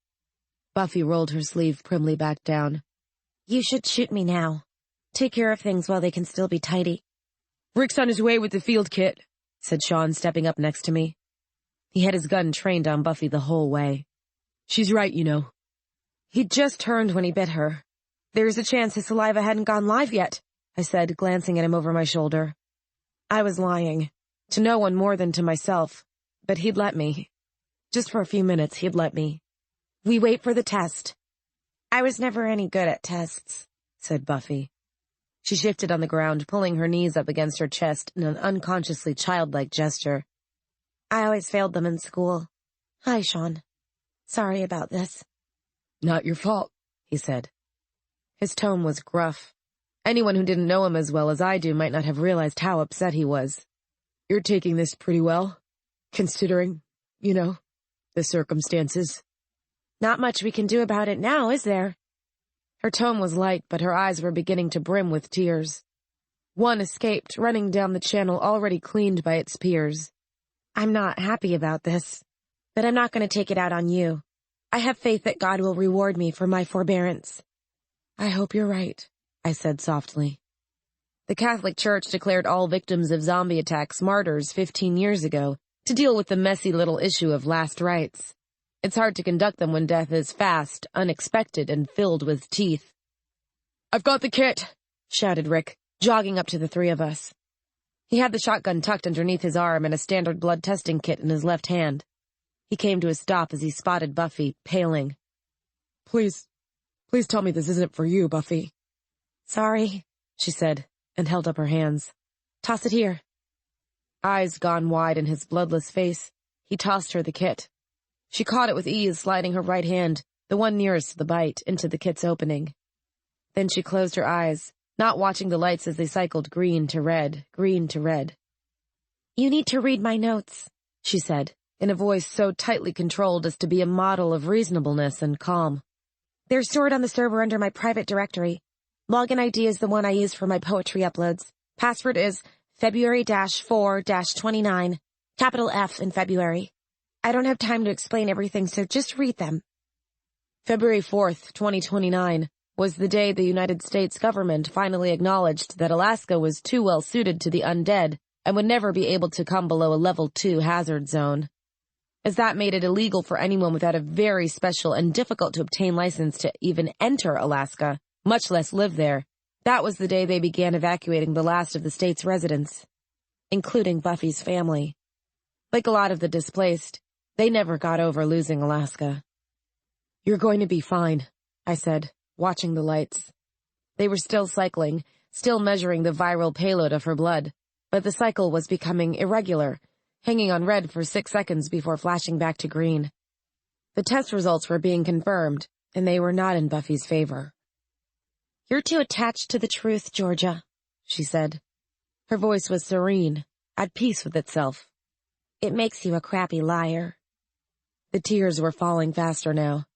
Buffy rolled her sleeve primly back down. "You should shoot me now. Take care of things while they can still be tidy." "Rick's on his way with the field kit," said Shaun, stepping up next to me. He had his gun trained on Buffy the whole way. "She's right, you know." He'd just turned when he bit her. "There's a chance his saliva hadn't gone live yet," I said, glancing at him over my shoulder. I was lying. To no one more than to myself. But he'd let me. Just for a few minutes, he'd let me. "We wait for the test." "I was never any good at tests," said Buffy. She shifted on the ground, pulling her knees up against her chest in an unconsciously childlike gesture. "I always failed them in school. Hi, Shaun. Sorry about this." "Not your fault," he said. His tone was gruff. Anyone who didn't know him as well as I do might not have realized how upset he was. "You're taking this pretty well, considering, the circumstances." "Not much we can do about it now, is there?" Her tone was light, but her eyes were beginning to brim with tears. One escaped, running down the channel already cleaned by its peers. "I'm not happy about this, but I'm not going to take it out on you. I have faith that God will reward me for my forbearance." "I hope you're right," I said softly. The Catholic Church declared all victims of zombie attacks martyrs 15 years ago to deal with the messy little issue of last rites. It's hard to conduct them when death is fast, unexpected, and filled with teeth. "I've got the kit," shouted Rick, jogging up to the three of us. He had the shotgun tucked underneath his arm and a standard blood testing kit in his left hand. He came to a stop as he spotted Buffy, paling. Please tell me this isn't for you, Buffy." "Sorry," she said, and held up her hands. "Toss it here." Eyes gone wide in his bloodless face, he tossed her the kit. She caught it with ease, sliding her right hand, the one nearest to the bite, into the kit's opening. Then she closed her eyes, not watching the lights as they cycled green to red, green to red. "You need to read my notes," she said, in a voice so tightly controlled as to be a model of reasonableness and calm. "They're stored on the server under my private directory. Login ID is the one I use for my poetry uploads. Password is February-4-29, capital F in February. I don't have time to explain everything, so just read them." February 4th, 2029, was the day the United States government finally acknowledged that Alaska was too well suited to the undead and would never be able to come below a level 2 hazard zone. As that made it illegal for anyone without a very special and difficult-to-obtain license to even enter Alaska, much less live there, that was the day they began evacuating the last of the state's residents, including Buffy's family. Like a lot of the displaced, they never got over losing Alaska. "You're going to be fine," I said, watching the lights. They were still cycling, still measuring the viral payload of her blood, but the cycle was becoming irregular, hanging on red for 6 seconds before flashing back to green. The test results were being confirmed, and they were not in Buffy's favor. "You're too attached to the truth, Georgia," she said. Her voice was serene, at peace with itself. "It makes you a crappy liar." The tears were falling faster now.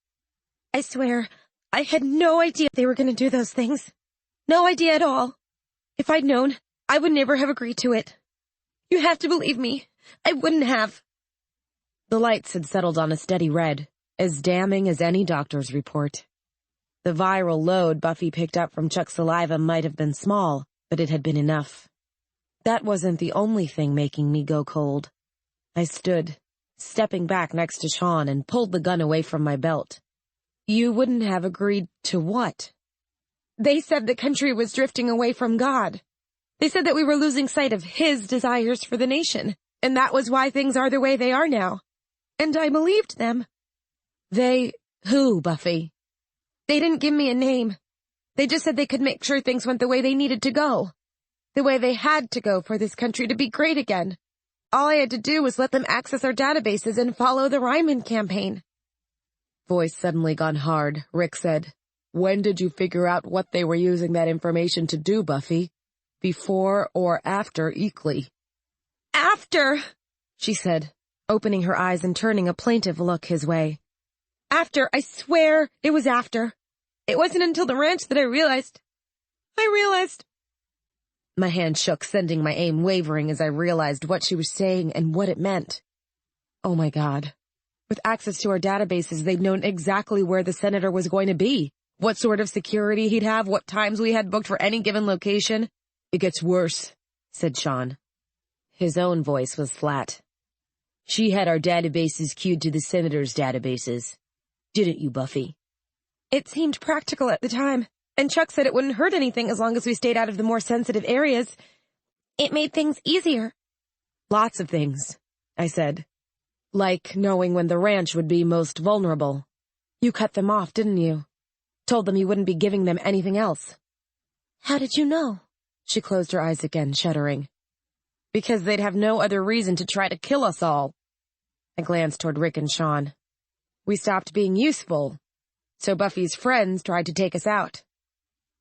"I swear, I had no idea they were going to do those things. No idea at all. If I'd known, I would never have agreed to it. You have to believe me. I wouldn't have." The lights had settled on a steady red, as damning as any doctor's report. The viral load Buffy picked up from Chuck's saliva might have been small, but it had been enough. That wasn't the only thing making me go cold. I stood, stepping back next to Shaun, and pulled the gun away from my belt. "You wouldn't have agreed to what?" "They said the country was drifting away from God. They said that we were losing sight of His desires for the nation, and that was why things are the way they are now. And I believed them." "They who, Buffy?" "They didn't give me a name. They just said they could make sure things went the way they needed to go. The way they had to go for this country to be great again. All I had to do was let them access our databases and follow the Ryman campaign." Voice suddenly gone hard, Rick said, "When did you figure out what they were using that information to do, Buffy? Before or after Eekly?" "After," she said, opening her eyes and turning a plaintive look his way. "After, I swear it was after. It wasn't until the ranch that I realized. My hand shook, sending my aim wavering as I realized what she was saying and what it meant. Oh my God. With access to our databases, they'd known exactly where the senator was going to be, what sort of security he'd have, what times we had booked for any given location. "It gets worse," said Shaun. His own voice was flat. "She had our databases queued to the senator's databases. Didn't you, Buffy?" "It seemed practical at the time, and Chuck said it wouldn't hurt anything as long as we stayed out of the more sensitive areas. It made things easier." "Lots of things," I said. "Like knowing when the ranch would be most vulnerable. You cut them off, didn't you? Told them you wouldn't be giving them anything else." "How did you know?" She closed her eyes again, shuddering. "Because they'd have no other reason to try to kill us all." I glanced toward Rick and Shaun. "We stopped being useful, so Buffy's friends tried to take us out."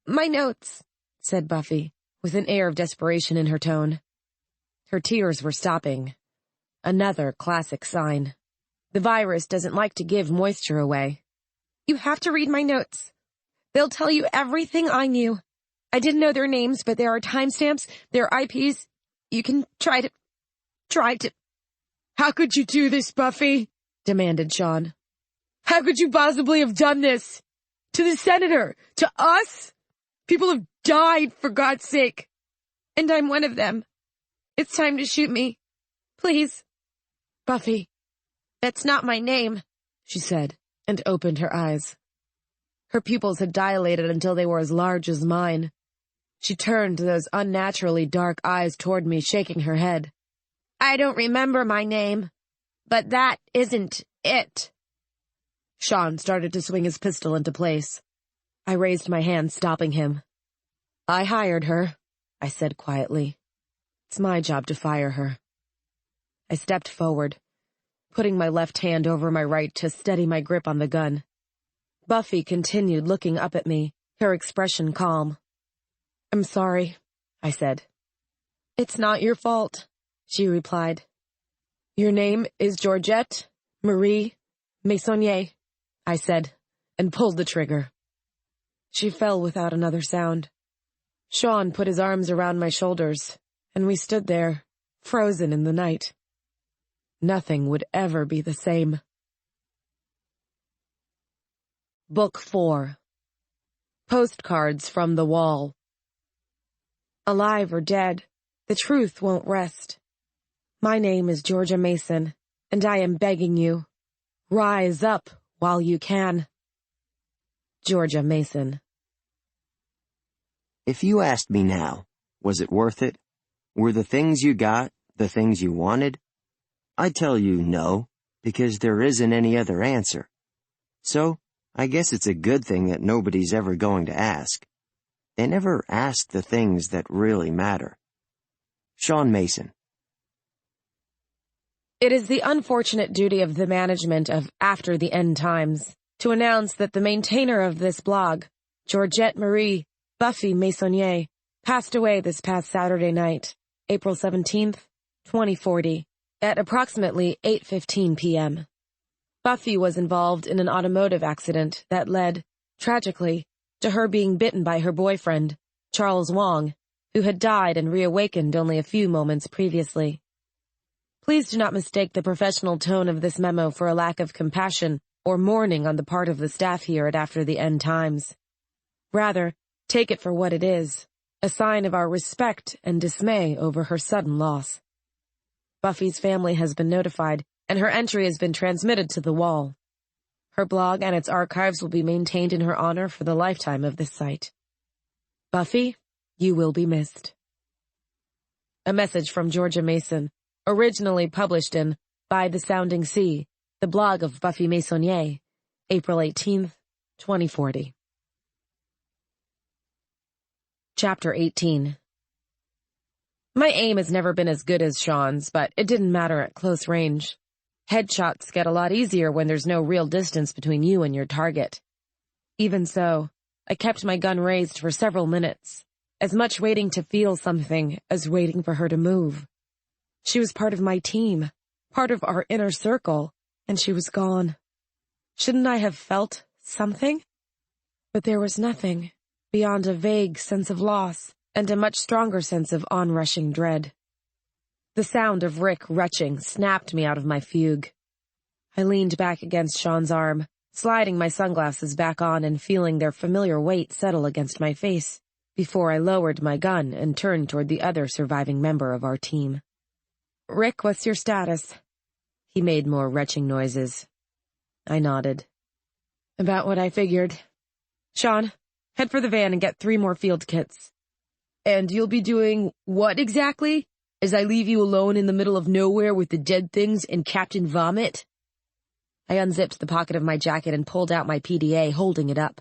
"My notes," said Buffy, with an air of desperation in her tone. Her tears were stopping. Another classic sign. The virus doesn't like to give moisture away. "You have to read my notes. They'll tell you everything I knew. I didn't know their names, but there are timestamps, there are IPs. You can try to... "How could you do this, Buffy?" demanded Shaun. "How could you possibly have done this? To the senator? To us? People have died, for God's sake. And I'm one of them. It's time to shoot me. Please." "Buffy." "That's not my name," she said, and opened her eyes. Her pupils had dilated until they were as large as mine. She turned those unnaturally dark eyes toward me, shaking her head. "I don't remember my name, but that isn't it." Shaun started to swing his pistol into place. I raised my hand, stopping him. "I hired her," I said quietly. "It's my job to fire her." I stepped forward, putting my left hand over my right to steady my grip on the gun. Buffy continued looking up at me, her expression calm. "I'm sorry," I said. "It's not your fault," she replied. "Your name is Georgette Marie Maisonnier," I said, and pulled the trigger. She fell without another sound. Shaun put his arms around my shoulders, and we stood there, frozen in the night. Nothing would ever be the same. Book 4. Postcards from the Wall. Alive or dead, the truth won't rest. My name is Georgia Mason, and I am begging you, rise up while you can. Georgia Mason. If you asked me now, was it worth it? Were the things you got the things you wanted? I'd tell you no, because there isn't any other answer. So, I guess it's a good thing that nobody's ever going to ask. They never ask the things that really matter. Shaun Mason. It is the unfortunate duty of the management of After the End Times to announce that the maintainer of this blog, Georgette Marie Buffy Maisonnier, passed away this past Saturday night, April 17th, 2040, at approximately 8:15 p.m. Buffy was involved in an automotive accident that led, tragically, to her being bitten by her boyfriend, Charles Wong, who had died and reawakened only a few moments previously. Please do not mistake the professional tone of this memo for a lack of compassion or mourning on the part of the staff here at After the End Times. Rather, take it for what it is, a sign of our respect and dismay over her sudden loss. Buffy's family has been notified, and her entry has been transmitted to the wall. Her blog and its archives will be maintained in her honor for the lifetime of this site. Buffy, you will be missed. A message from Georgia Mason, originally published in By the Sounding Sea, the blog of Buffy Maisonnier, April 18th, 2040. Chapter 18. My aim has never been as good as Shaun's, but it didn't matter at close range. Headshots get a lot easier when there's no real distance between you and your target. Even so, I kept my gun raised for several minutes, as much waiting to feel something as waiting for her to move. She was part of my team, part of our inner circle, and she was gone. Shouldn't I have felt something? But there was nothing, beyond a vague sense of loss and a much stronger sense of onrushing dread. The sound of Rick retching snapped me out of my fugue. I leaned back against Shaun's arm, sliding my sunglasses back on and feeling their familiar weight settle against my face, before I lowered my gun and turned toward the other surviving member of our team. Rick, what's your status? He made more retching noises. I nodded. About what I figured. Shaun, head for the van and get 3 more field kits. And you'll be doing what exactly? As I leave you alone in the middle of nowhere with the dead things and Captain Vomit? I unzipped the pocket of my jacket and pulled out my PDA, holding it up.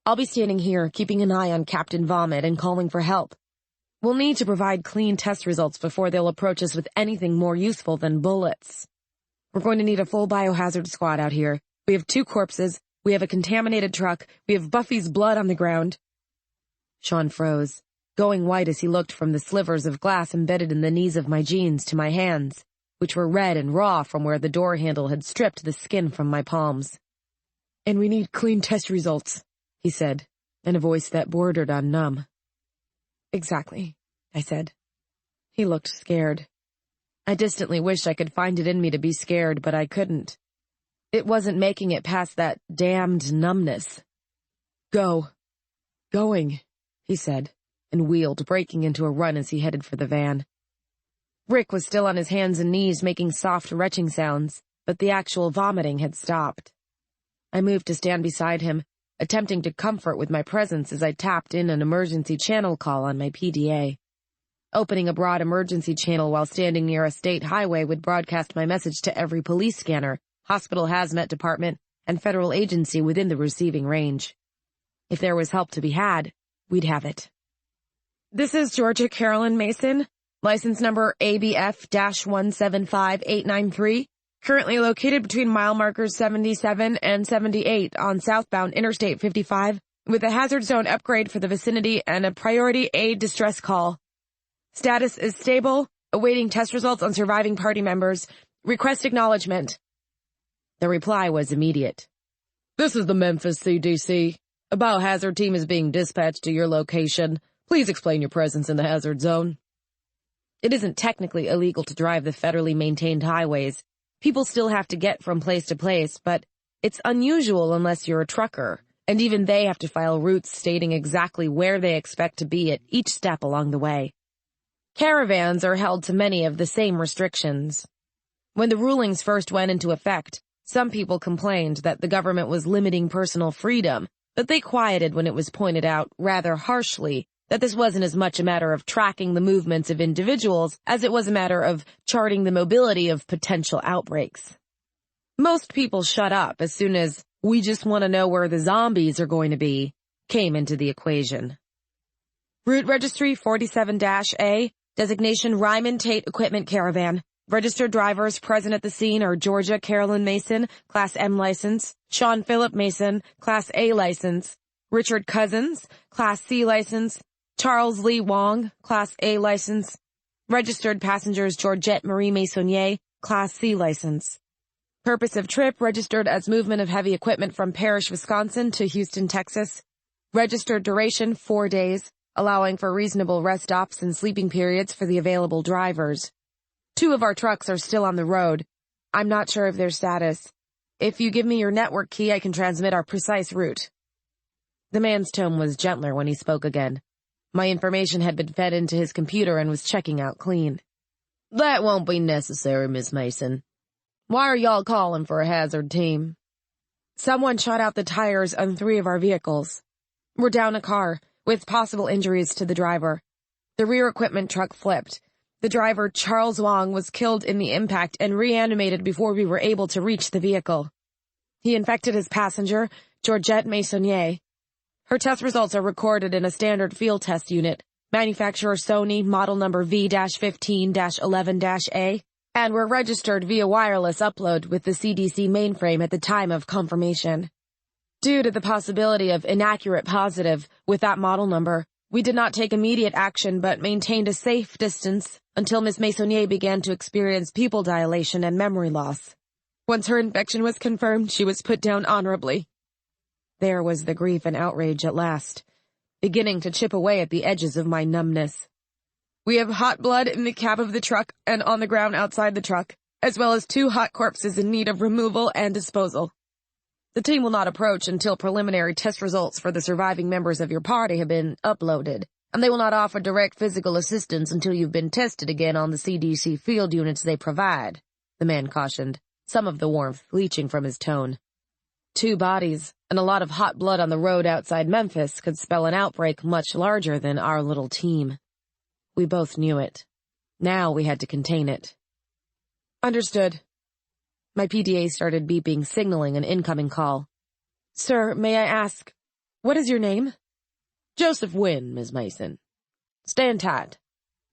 I'll be standing here, keeping an eye on Captain Vomit and calling for help. We'll need to provide clean test results before they'll approach us with anything more useful than bullets. We're going to need a full biohazard squad out here. We have 2 corpses, we have a contaminated truck, we have Buffy's blood on the ground. Shaun froze, going white as he looked from the slivers of glass embedded in the knees of my jeans to my hands, which were red and raw from where the door handle had stripped the skin from my palms. And we need clean test results, he said, in a voice that bordered on numb. Exactly, I said. He looked scared. I distantly wished I could find it in me to be scared, but I couldn't. It wasn't making it past that damned numbness. Go. Going, he said, and wheeled, breaking into a run as he headed for the van. Rick was still on his hands and knees making soft retching sounds, but the actual vomiting had stopped. I moved to stand beside him, attempting to comfort with my presence as I tapped in an emergency channel call on my PDA. Opening a broad emergency channel while standing near a state highway would broadcast my message to every police scanner, hospital hazmat department, and federal agency within the receiving range. If there was help to be had, we'd have it. This is Georgia Carolyn Mason, license number ABF-175893. Currently located between mile markers 77 and 78 on southbound Interstate 55, with a hazard zone upgrade for the vicinity and a priority aid distress call. Status is stable, awaiting test results on surviving party members. Request acknowledgement. The reply was immediate. This is the Memphis CDC. A biohazard team is being dispatched to your location. Please explain your presence in the hazard zone. It isn't technically illegal to drive the federally maintained highways. People still have to get from place to place, but it's unusual unless you're a trucker, and even they have to file routes stating exactly where they expect to be at each step along the way. Caravans are held to many of the same restrictions. When the rulings first went into effect, some people complained that the government was limiting personal freedom, but they quieted when it was pointed out, rather harshly, that this wasn't as much a matter of tracking the movements of individuals as it was a matter of charting the mobility of potential outbreaks. Most people shut up as soon as we just want to know where the zombies are going to be, came into the equation. Route Registry 47-A, designation Ryman Tate Equipment Caravan. Registered drivers present at the scene are Georgia Carolyn Mason, Class M license, Shaun Philip Mason, Class A license, Richard Cousins, Class C license, Charles Lee Wong, Class A license, registered passengers Georgette Marie Maisonnier, Class C license. Purpose of trip registered as movement of heavy equipment from Parrish, Wisconsin to Houston, Texas. Registered duration 4 days, allowing for reasonable rest stops and sleeping periods for the available drivers. 2 of our trucks are still on the road. I'm not sure of their status. If you give me your network key, I can transmit our precise route. The man's tone was gentler when he spoke again. My information had been fed into his computer and was checking out clean. That won't be necessary, Miss Mason. Why are y'all calling for a hazard team? Someone shot out the tires on 3 of our vehicles. We're down a car, with possible injuries to the driver. The rear equipment truck flipped. The driver, Charles Wong, was killed in the impact and reanimated before we were able to reach the vehicle. He infected his passenger, Georgette Maisonnier. Her test results are recorded in a standard field test unit, manufacturer Sony, model number V-15-11-A, and were registered via wireless upload with the CDC mainframe at the time of confirmation. Due to the possibility of inaccurate positive with that model number, we did not take immediate action but maintained a safe distance until Miss Maisonnier began to experience pupil dilation and memory loss. Once her infection was confirmed, she was put down honorably. There was the grief and outrage at last, beginning to chip away at the edges of my numbness. We have hot blood in the cab of the truck and on the ground outside the truck, as well as 2 hot corpses in need of removal and disposal. The team will not approach until preliminary test results for the surviving members of your party have been uploaded, and they will not offer direct physical assistance until you've been tested again on the CDC field units they provide, the man cautioned, some of the warmth leaching from his tone. 2 bodies and a lot of hot blood on the road outside Memphis could spell an outbreak much larger than our little team. We both knew it. Now we had to contain it. Understood. My PDA started beeping, signaling an incoming call. Sir, may I ask, what is your name? Joseph Wynn, Ms. Mason. Stand tight.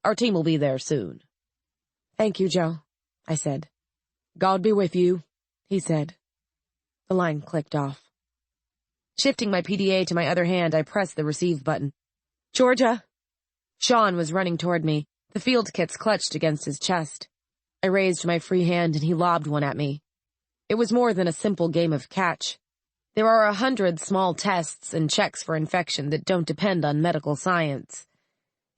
Our team will be there soon. Thank you, Joe, I said. God be with you, he said. The line clicked off. Shifting my PDA to my other hand, I pressed the receive button. Georgia! Shaun was running toward me, the field kits clutched against his chest. I raised my free hand and he lobbed one at me. It was more than a simple game of catch. There are 100 small tests and checks for infection that don't depend on medical science.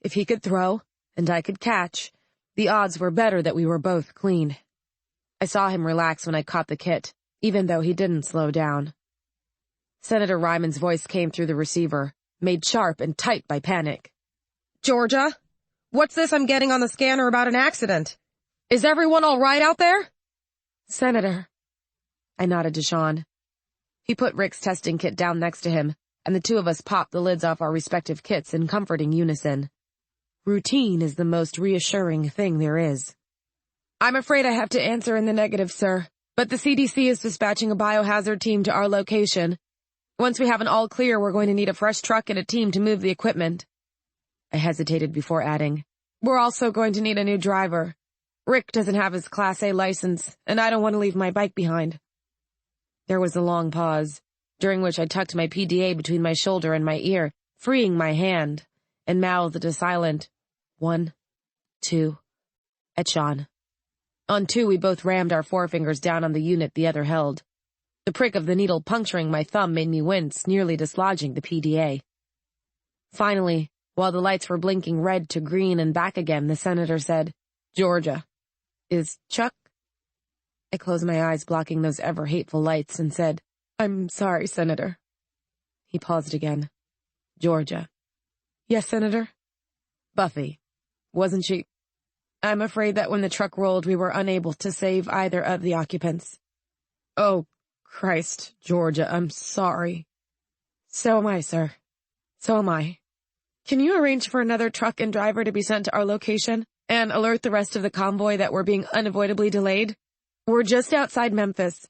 If he could throw, and I could catch, the odds were better that we were both clean. I saw him relax when I caught the kit, even though he didn't slow down. Senator Ryman's voice came through the receiver, made sharp and tight by panic. Georgia, what's this I'm getting on the scanner about an accident? Is everyone all right out there? Senator. I nodded to Shaun. He put Rick's testing kit down next to him, and the 2 of us popped the lids off our respective kits in comforting unison. Routine is the most reassuring thing there is. I'm afraid I have to answer in the negative, sir, but the CDC is dispatching a biohazard team to our location. Once we have an all clear, we're going to need a fresh truck and a team to move the equipment. I hesitated before adding, we're also going to need a new driver. Rick doesn't have his Class A license, and I don't want to leave my bike behind. There was a long pause, during which I tucked my PDA between my shoulder and my ear, freeing my hand, and mouthed a silent 1, 2, at Shaun. On 2, we both rammed our forefingers down on the unit the other held. The prick of the needle puncturing my thumb made me wince, nearly dislodging the PDA. Finally, while the lights were blinking red to green and back again, the senator said, Georgia. Is Chuck? I closed my eyes, blocking those ever-hateful lights, and said, I'm sorry, Senator. He paused again. Georgia. Yes, Senator? Buffy. Wasn't she? I'm afraid that when the truck rolled, we were unable to save either of the occupants. Oh, Christ, Georgia, I'm sorry. So am I, sir. So am I. Can you arrange for another truck and driver to be sent to our location? And alert the rest of the convoy that we're being unavoidably delayed? We're just outside Memphis.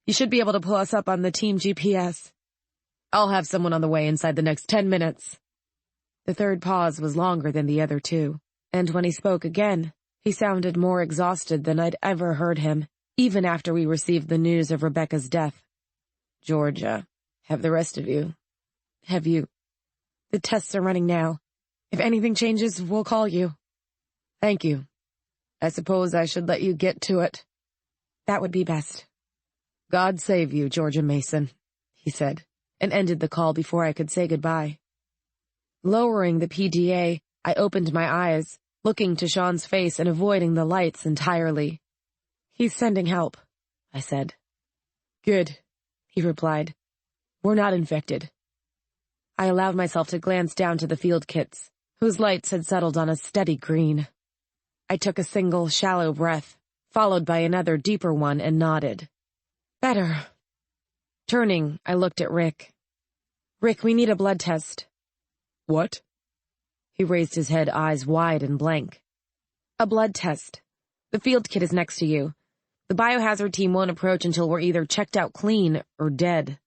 You should be able to pull us up on the team GPS. I'll have someone on the way inside the next 10 minutes. The third pause was longer than the other two, and when he spoke again, he sounded more exhausted than I'd ever heard him, even after we received the news of Rebecca's death. Georgia, have the rest of you? Have you? The tests are running now. If anything changes, we'll call you. Thank you. I suppose I should let you get to it. That would be best. God save you, Georgia Mason, he said, and ended the call before I could say goodbye. Lowering the PDA, I opened my eyes, looking to Shaun's face and avoiding the lights entirely. He's sending help, I said. Good, he replied. We're not infected. I allowed myself to glance down to the field kits, whose lights had settled on a steady green. I took a single, shallow breath, followed by another deeper one, and nodded. Better. Turning, I looked at Rick. Rick, we need a blood test. What? He raised his head, eyes wide and blank. A blood test. The field kit is next to you. The biohazard team won't approach until we're either checked out clean or dead.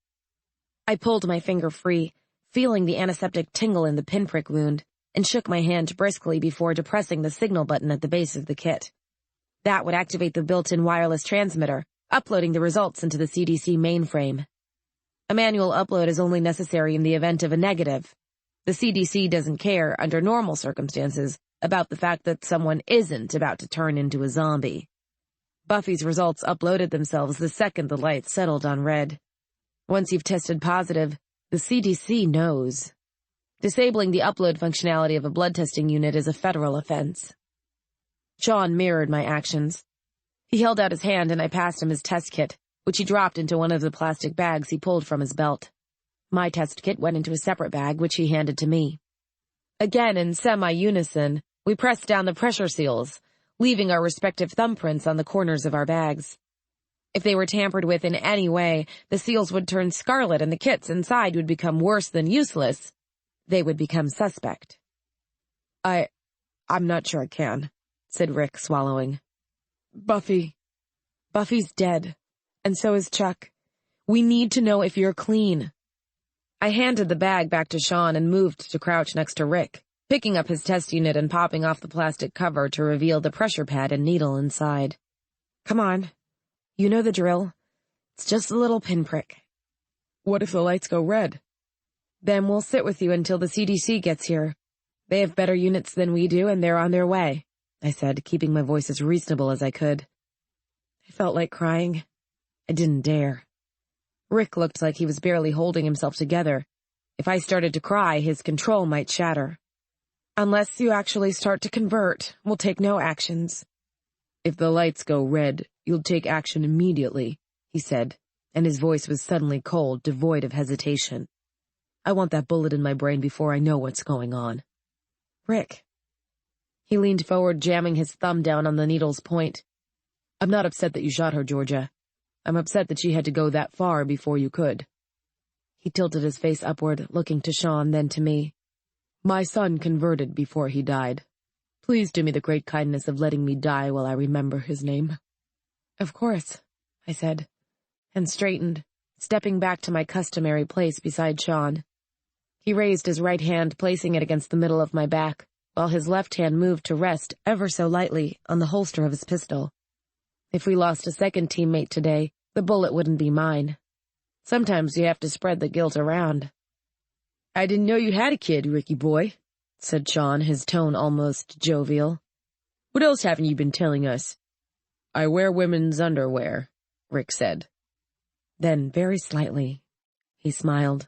I pulled my finger free, feeling the antiseptic tingle in the pinprick wound, and shook my hand briskly before depressing the signal button at the base of the kit. That would activate the built-in wireless transmitter, uploading the results into the CDC mainframe. A manual upload is only necessary in the event of a negative. The CDC doesn't care, under normal circumstances, about the fact that someone isn't about to turn into a zombie. Buffy's results uploaded themselves the second the lights settled on red. Once you've tested positive, the CDC knows. Disabling the upload functionality of a blood testing unit is a federal offense. Shaun mirrored my actions. He held out his hand and I passed him his test kit, which he dropped into one of the plastic bags he pulled from his belt. My test kit went into a separate bag, which he handed to me. Again, in semi-unison, we pressed down the pressure seals, leaving our respective thumbprints on the corners of our bags. If they were tampered with in any way, the seals would turn scarlet and the kits inside would become worse than useless. They would become suspect. I'm not sure I can, said Rick, swallowing. Buffy's dead, and so is Chuck. We need to know if you're clean. I handed the bag back to Shaun and moved to crouch next to Rick, picking up his test unit and popping off the plastic cover to reveal the pressure pad and needle inside. Come on. You know the drill. It's just a little pinprick. What if the lights go red? Then we'll sit with you until the CDC gets here. They have better units than we do, and they're on their way, I said, keeping my voice as reasonable as I could. I felt like crying. I didn't dare. Rick looked like he was barely holding himself together. If I started to cry, his control might shatter. Unless you actually start to convert, we'll take no actions. If the lights go red, you'll take action immediately, he said, and his voice was suddenly cold, devoid of hesitation. I want that bullet in my brain before I know what's going on. Rick. He leaned forward, jamming his thumb down on the needle's point. I'm not upset that you shot her, Georgia. I'm upset that she had to go that far before you could. He tilted his face upward, looking to Shaun, then to me. My son converted before he died. Please do me the great kindness of letting me die while I remember his name. Of course, I said, and straightened, stepping back to my customary place beside Shaun. He raised his right hand, placing it against the middle of my back, while his left hand moved to rest ever so lightly on the holster of his pistol. If we lost a second teammate today, the bullet wouldn't be mine. Sometimes you have to spread the guilt around. I didn't know you had a kid, Ricky boy, said Shaun, his tone almost jovial. What else haven't you been telling us? I wear women's underwear, Rick said. Then, very slightly, he smiled.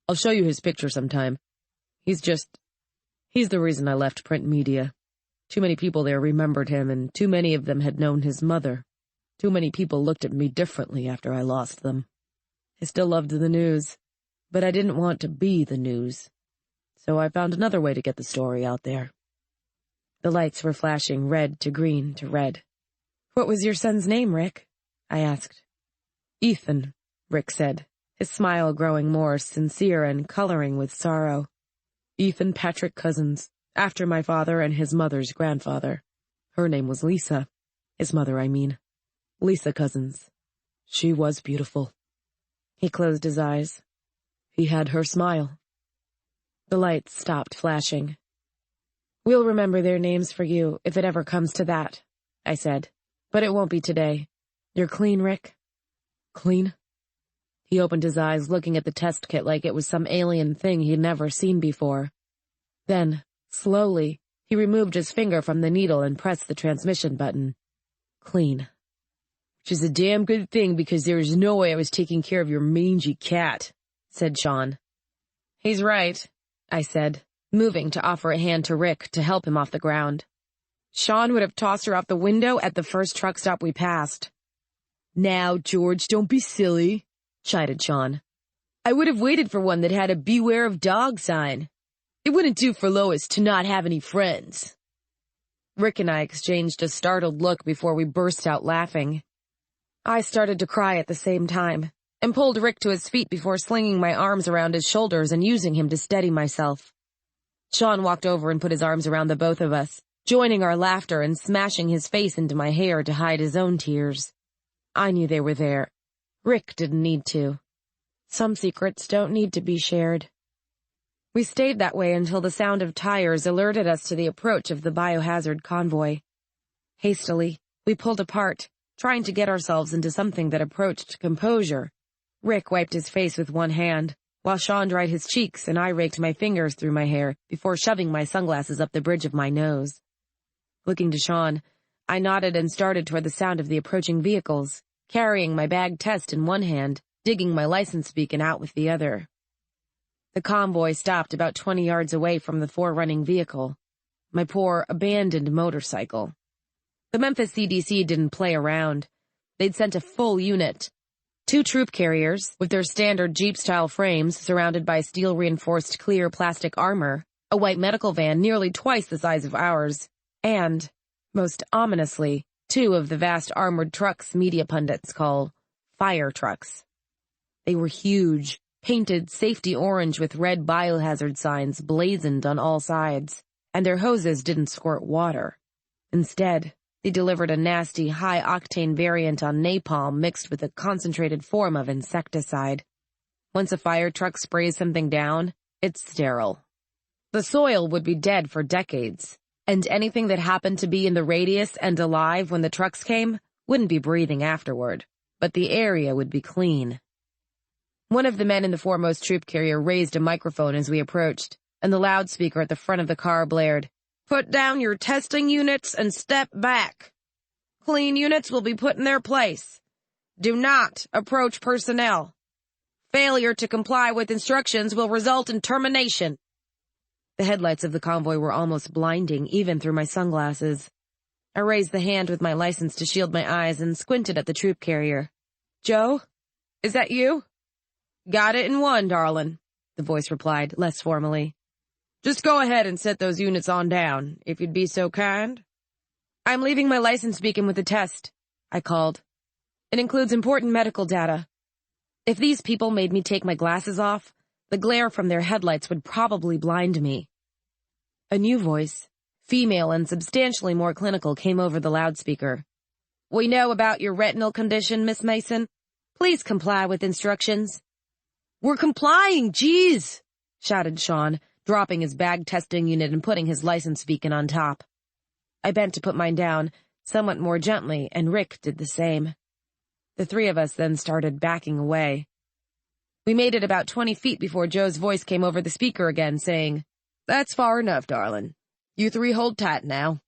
I'll show you his picture sometime. He's the reason I left print media. Too many people there remembered him, and too many of them had known his mother. Too many people looked at me differently after I lost them. I still loved the news, but I didn't want to be the news. So I found another way to get the story out there. The lights were flashing red to green to red. What was your son's name, Rick? I asked. Ethan, Rick said, his smile growing more sincere and coloring with sorrow. Ethan Patrick Cousins, after my father and his mother's grandfather. Her name was Lisa. His mother, I mean. Lisa Cousins. She was beautiful. He closed his eyes. He had her smile. The lights stopped flashing. We'll remember their names for you if it ever comes to that, I said. But it won't be today. You're clean, Rick? Clean? He opened his eyes, looking at the test kit like it was some alien thing he'd never seen before. Then, slowly, he removed his finger from the needle and pressed the transmission button. Clean. Which is a damn good thing because there was no way I was taking care of your mangy cat, said Shaun. He's right, I said, moving to offer a hand to Rick to help him off the ground. Shaun would have tossed her out the window at the first truck stop we passed. Now, George, don't be silly, chided Shaun. I would have waited for one that had a beware of dog sign. It wouldn't do for Lois to not have any friends. Rick and I exchanged a startled look before we burst out laughing. I started to cry at the same time, and pulled Rick to his feet before slinging my arms around his shoulders and using him to steady myself. Shaun walked over and put his arms around the both of us, joining our laughter and smashing his face into my hair to hide his own tears. I knew they were there. Rick didn't need to. Some secrets don't need to be shared. We stayed that way until the sound of tires alerted us to the approach of the biohazard convoy. Hastily, we pulled apart, trying to get ourselves into something that approached composure. Rick wiped his face with one hand, while Shaun dried his cheeks and I raked my fingers through my hair before shoving my sunglasses up the bridge of my nose. Looking to Shaun, I nodded and started toward the sound of the approaching vehicles, carrying my bag test in one hand, digging my license beacon out with the other. The convoy stopped about 20 yards away from the forerunning vehicle, my poor, abandoned motorcycle. The Memphis CDC didn't play around. They'd sent a full unit. 2 troop carriers, with their standard Jeep-style frames surrounded by steel-reinforced clear plastic armor, a white medical van nearly twice the size of ours, and, most ominously, 2 of the vast armored trucks media pundits call fire trucks. They were huge, painted safety orange with red biohazard signs blazoned on all sides, and their hoses didn't squirt water. Instead, they delivered a nasty, high-octane variant on napalm mixed with a concentrated form of insecticide. Once a fire truck sprays something down, it's sterile. The soil would be dead for decades, and anything that happened to be in the radius and alive when the trucks came wouldn't be breathing afterward, but the area would be clean. One of the men in the foremost troop carrier raised a microphone as we approached, and the loudspeaker at the front of the car blared, "Put down your testing units and step back. Clean units will be put in their place. Do not approach personnel. Failure to comply with instructions will result in termination." The headlights of the convoy were almost blinding, even through my sunglasses. I raised the hand with my license to shield my eyes and squinted at the troop carrier. "Joe? Is that you?" "Got it in one, darling," the voice replied, less formally. "Just go ahead and set those units on down, if you'd be so kind." "I'm leaving my license beacon with the test," I called. "It includes important medical data. If these people made me take my glasses off, the glare from their headlights would probably blind me." A new voice, female and substantially more clinical, came over the loudspeaker. "We know about your retinal condition, Miss Mason. Please comply with instructions." "We're complying, jeez!" shouted Shaun, dropping his bag testing unit and putting his license beacon on top. I bent to put mine down, somewhat more gently, and Rick did the same. The 3 of us then started backing away. We made it about 20 feet before Joe's voice came over the speaker again, saying, "That's far enough, darling. You 3 hold tight now."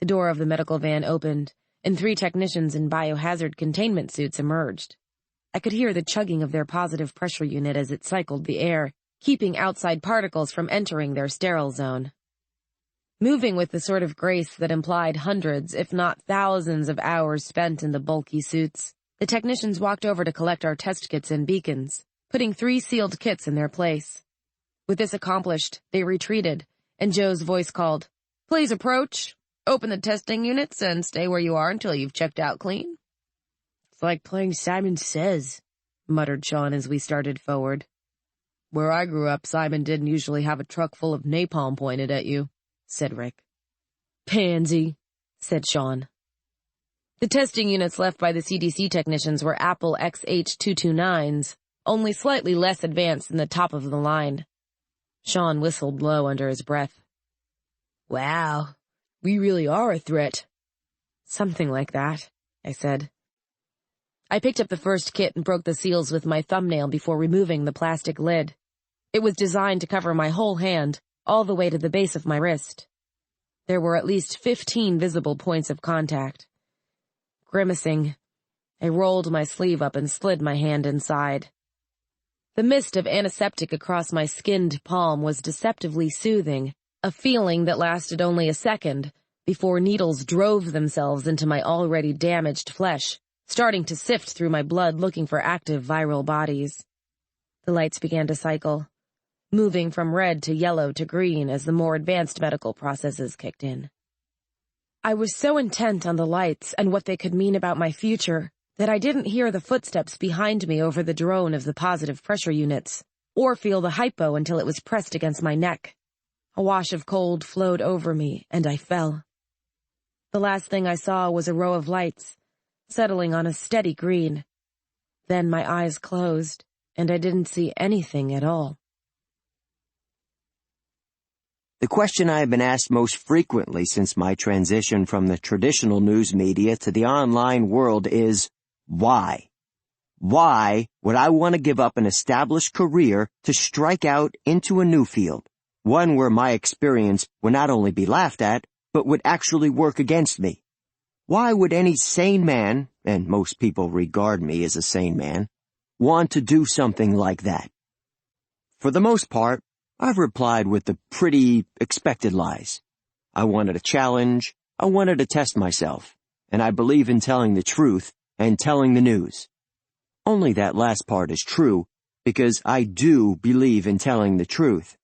The door of the medical van opened, and 3 technicians in biohazard containment suits emerged. I could hear the chugging of their positive pressure unit as it cycled the air, keeping outside particles from entering their sterile zone. Moving with the sort of grace that implied hundreds, if not thousands of hours spent in the bulky suits, the technicians walked over to collect our test kits and beacons, putting 3 sealed kits in their place. With this accomplished, they retreated, and Joe's voice called, "Please approach, open the testing units, and stay where you are until you've checked out clean." "It's like playing Simon Says," muttered Shaun as we started forward. "Where I grew up, Simon didn't usually have a truck full of napalm pointed at you," said Rick. "Pansy," said Shaun. The testing units left by the CDC technicians were Apple XH229s, only slightly less advanced than the top of the line. Shaun whistled low under his breath. Wow, we really are a threat. Something like that, I said. I picked up the first kit and broke the seals with my thumbnail before removing the plastic lid. It was designed to cover my whole hand, all the way to the base of my wrist. There were at least 15 visible points of contact. Grimacing, I rolled my sleeve up and slid my hand inside. The mist of antiseptic across my skinned palm was deceptively soothing, a feeling that lasted only a second before needles drove themselves into my already damaged flesh, starting to sift through my blood looking for active viral bodies. The lights began to cycle, moving from red to yellow to green as the more advanced medical processes kicked in. I was so intent on the lights and what they could mean about my future that I didn't hear the footsteps behind me over the drone of the positive pressure units, or feel the hypo until it was pressed against my neck. A wash of cold flowed over me, and I fell. The last thing I saw was a row of lights, settling on a steady green. Then my eyes closed, and I didn't see anything at all. The question I have been asked most frequently since my transition from the traditional news media to the online world is, why? Why would I want to give up an established career to strike out into a new field, one where my experience would not only be laughed at, but would actually work against me? Why would any sane man, and most people regard me as a sane man, want to do something like that? For the most part, I've replied with the pretty expected lies. I wanted a challenge, I wanted to test myself, and I believe in telling the truth and telling the news. Only that last part is true, because I do believe in telling the truth,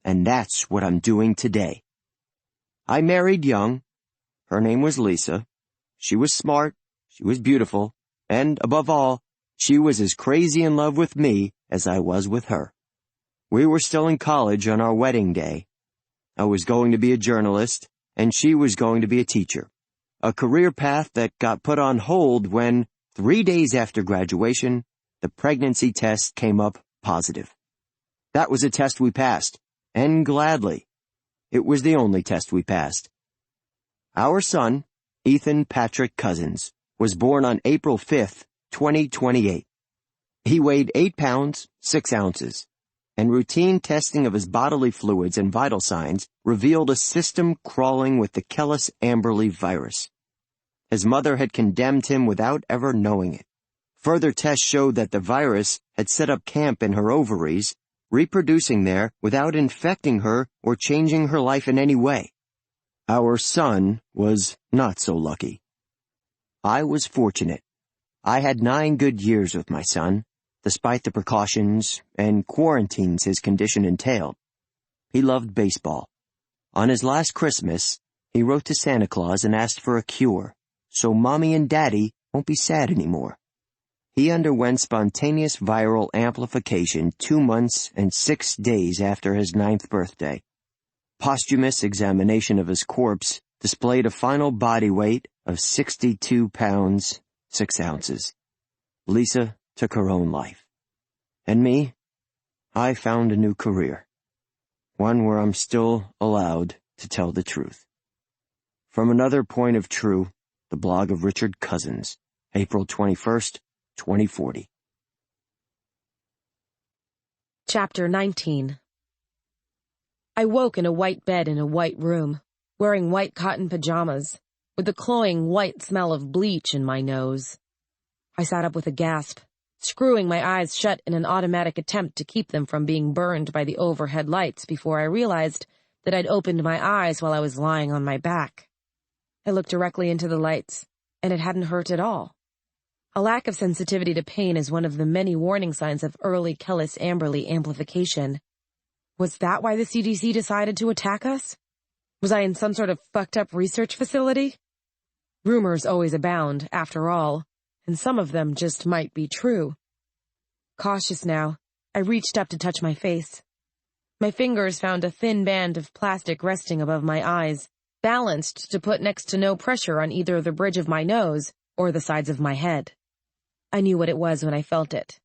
and that's what I'm doing today. I married young. Her name was Lisa. She was smart, she was beautiful, and above all, she was as crazy in love with me as I was with her. We were still in college on our wedding day. I was going to be a journalist, and she was going to be a teacher, a career path that got put on hold when, 3 days after graduation, the pregnancy test came up positive. That was a test we passed, and gladly. It was the only test we passed. Our son, Ethan Patrick Cousins, was born on April 5th, 2028. He weighed 8 pounds, 6 ounces, and routine testing of his bodily fluids and vital signs revealed a system crawling with the Kellis-Amberley virus. His mother had condemned him without ever knowing it. Further tests showed that the virus had set up camp in her ovaries, reproducing there without infecting her or changing her life in any way. Our son was not so lucky. I was fortunate. I had 9 good years with my son, despite the precautions and quarantines his condition entailed. He loved baseball. On his last Christmas, he wrote to Santa Claus and asked for a cure, so Mommy and Daddy won't be sad anymore. He underwent spontaneous viral amplification 2 months and 6 days after his 9th birthday. Posthumous examination of his corpse displayed a final body weight of 62 pounds, 6 ounces. Lisa took her own life. And me, I found a new career. One where I'm still allowed to tell the truth. From Another Point of True, the blog of Richard Cousins, April 21st, 2040. Chapter 19. I woke in a white bed in a white room, wearing white cotton pajamas, with the cloying white smell of bleach in my nose. I sat up with a gasp, screwing my eyes shut in an automatic attempt to keep them from being burned by the overhead lights before I realized that I'd opened my eyes while I was lying on my back. I looked directly into the lights, and it hadn't hurt at all. A lack of sensitivity to pain is one of the many warning signs of early Kellis-Amberley amplification. Was that why the CDC decided to attack us? Was I in some sort of fucked-up research facility? Rumors always abound, after all, and some of them just might be true. Cautious now, I reached up to touch my face. My fingers found a thin band of plastic resting above my eyes, balanced to put next to no pressure on either the bridge of my nose or the sides of my head. I knew what it was when I felt it.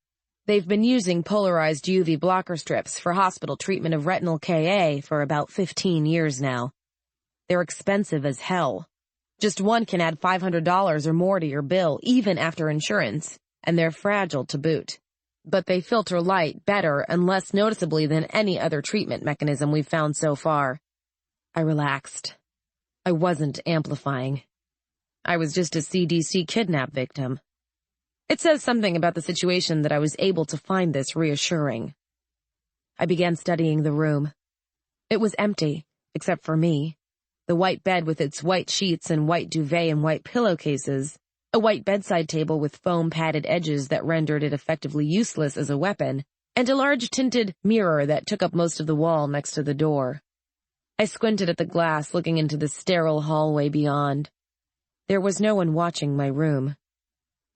They've been using polarized UV blocker strips for hospital treatment of retinal KA for about 15 years now. They're expensive as hell. Just one can add $500 or more to your bill, even after insurance, and they're fragile to boot. But they filter light better and less noticeably than any other treatment mechanism we've found so far. I relaxed. I wasn't amplifying. I was just a CDC kidnap victim. It says something about the situation that I was able to find this reassuring. I began studying the room. It was empty, except for me. The white bed with its white sheets and white duvet and white pillowcases, a white bedside table with foam-padded edges that rendered it effectively useless as a weapon, and a large tinted mirror that took up most of the wall next to the door. I squinted at the glass, looking into the sterile hallway beyond. There was no one watching my room.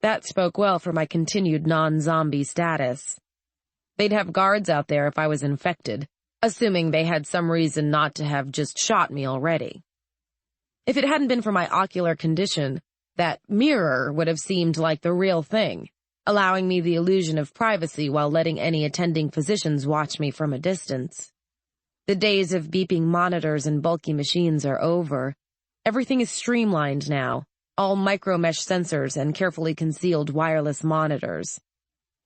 That spoke well for my continued non-zombie status. They'd have guards out there if I was infected, assuming they had some reason not to have just shot me already. If it hadn't been for my ocular condition, that mirror would have seemed like the real thing, allowing me the illusion of privacy while letting any attending physicians watch me from a distance. The days of beeping monitors and bulky machines are over. Everything is streamlined now. All micro-mesh sensors and carefully concealed wireless monitors.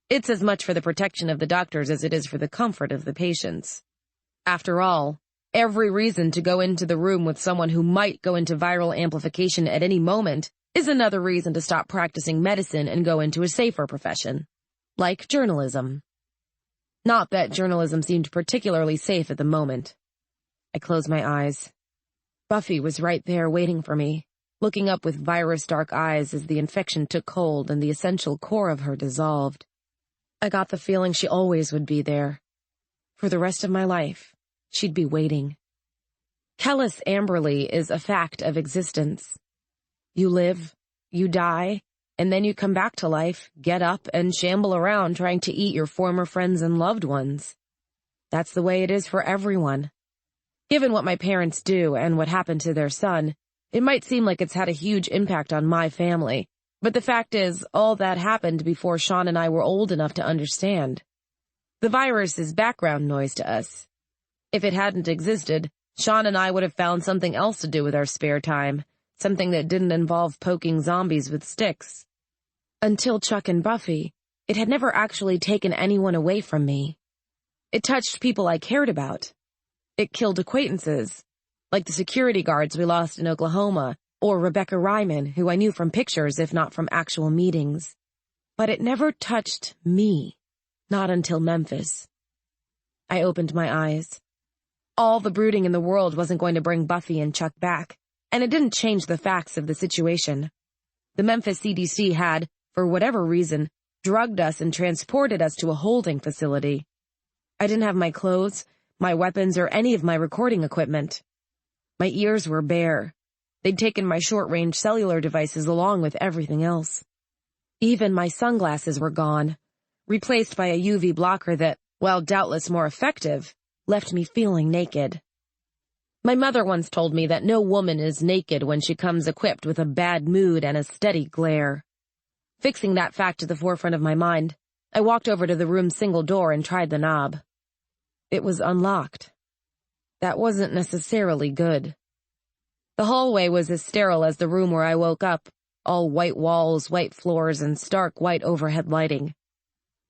It's as much for the protection of the doctors as it is for the comfort of the patients. After all, every reason to go into the room with someone who might go into viral amplification at any moment is another reason to stop practicing medicine and go into a safer profession, like journalism. Not that journalism seemed particularly safe at the moment. I closed my eyes. Buffy was right there waiting for me, looking up with virus-dark eyes as the infection took hold and the essential core of her dissolved. I got the feeling she always would be there. For the rest of my life, she'd be waiting. Callus Amberley is a fact of existence. You live, you die, and then you come back to life, get up, and shamble around trying to eat your former friends and loved ones. That's the way it is for everyone. Given what my parents do and what happened to their son, it might seem like it's had a huge impact on my family, but the fact is, all that happened before Shaun and I were old enough to understand. The virus is background noise to us. If it hadn't existed, Shaun and I would have found something else to do with our spare time, something that didn't involve poking zombies with sticks. Until Chuck and Buffy, it had never actually taken anyone away from me. It touched people I cared about. It killed acquaintances, like the security guards we lost in Oklahoma, or Rebecca Ryman, who I knew from pictures if not from actual meetings. But it never touched me, not until Memphis. I opened my eyes. All the brooding in the world wasn't going to bring Buffy and Chuck back, and it didn't change the facts of the situation. The Memphis CDC had, for whatever reason, drugged us and transported us to a holding facility. I didn't have my clothes, my weapons, or any of my recording equipment. My ears were bare. They'd taken my short-range cellular devices along with everything else. Even my sunglasses were gone, replaced by a UV blocker that, while doubtless more effective, left me feeling naked. My mother once told me that no woman is naked when she comes equipped with a bad mood and a steady glare. Fixing that fact to the forefront of my mind, I walked over to the room's single door and tried the knob. It was unlocked. That wasn't necessarily good. The hallway was as sterile as the room where I woke up, all white walls, white floors, and stark white overhead lighting.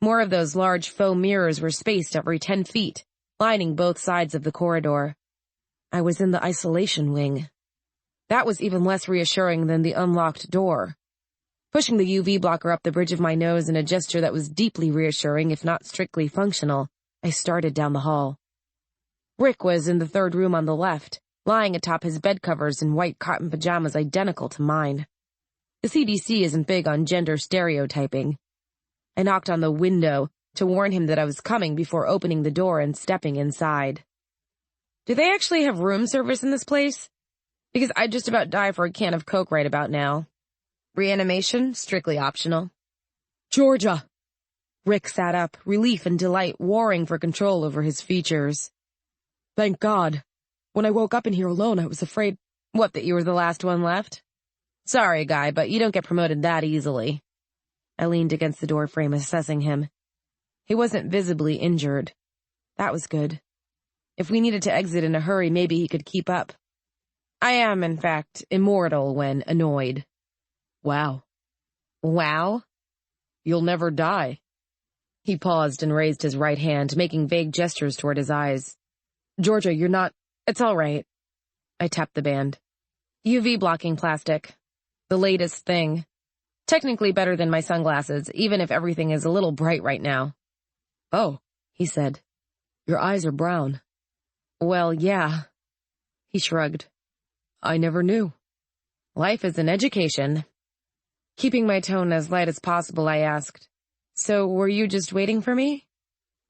More of those large faux mirrors were spaced every 10 feet, lining both sides of the corridor. I was in the isolation wing. That was even less reassuring than the unlocked door. Pushing the UV blocker up the bridge of my nose in a gesture that was deeply reassuring, if not strictly functional, I started down the hall. Rick was in the third room on the left, lying atop his bed covers in white cotton pajamas identical to mine. The CDC isn't big on gender stereotyping. I knocked on the window to warn him that I was coming before opening the door and stepping inside. Do they actually have room service in this place? Because I'd just about die for a can of Coke right about now. Reanimation, strictly optional. Georgia! Rick sat up, relief and delight warring for control over his features. Thank God. When I woke up in here alone, I was afraid... What, that you were the last one left? Sorry, guy, but you don't get promoted that easily. I leaned against the door frame, assessing him. He wasn't visibly injured. That was good. If we needed to exit in a hurry, maybe he could keep up. I am, in fact, immortal when annoyed. Wow. Wow? You'll never die. He paused and raised his right hand, making vague gestures toward his eyes. Georgia, you're not... It's all right. I tapped the band. UV blocking plastic. The latest thing. Technically better than my sunglasses, even if everything is a little bright right now. Oh, he said. Your eyes are brown. Well, yeah. He shrugged. I never knew. Life is an education. Keeping my tone as light as possible, I asked, So, were you just waiting for me?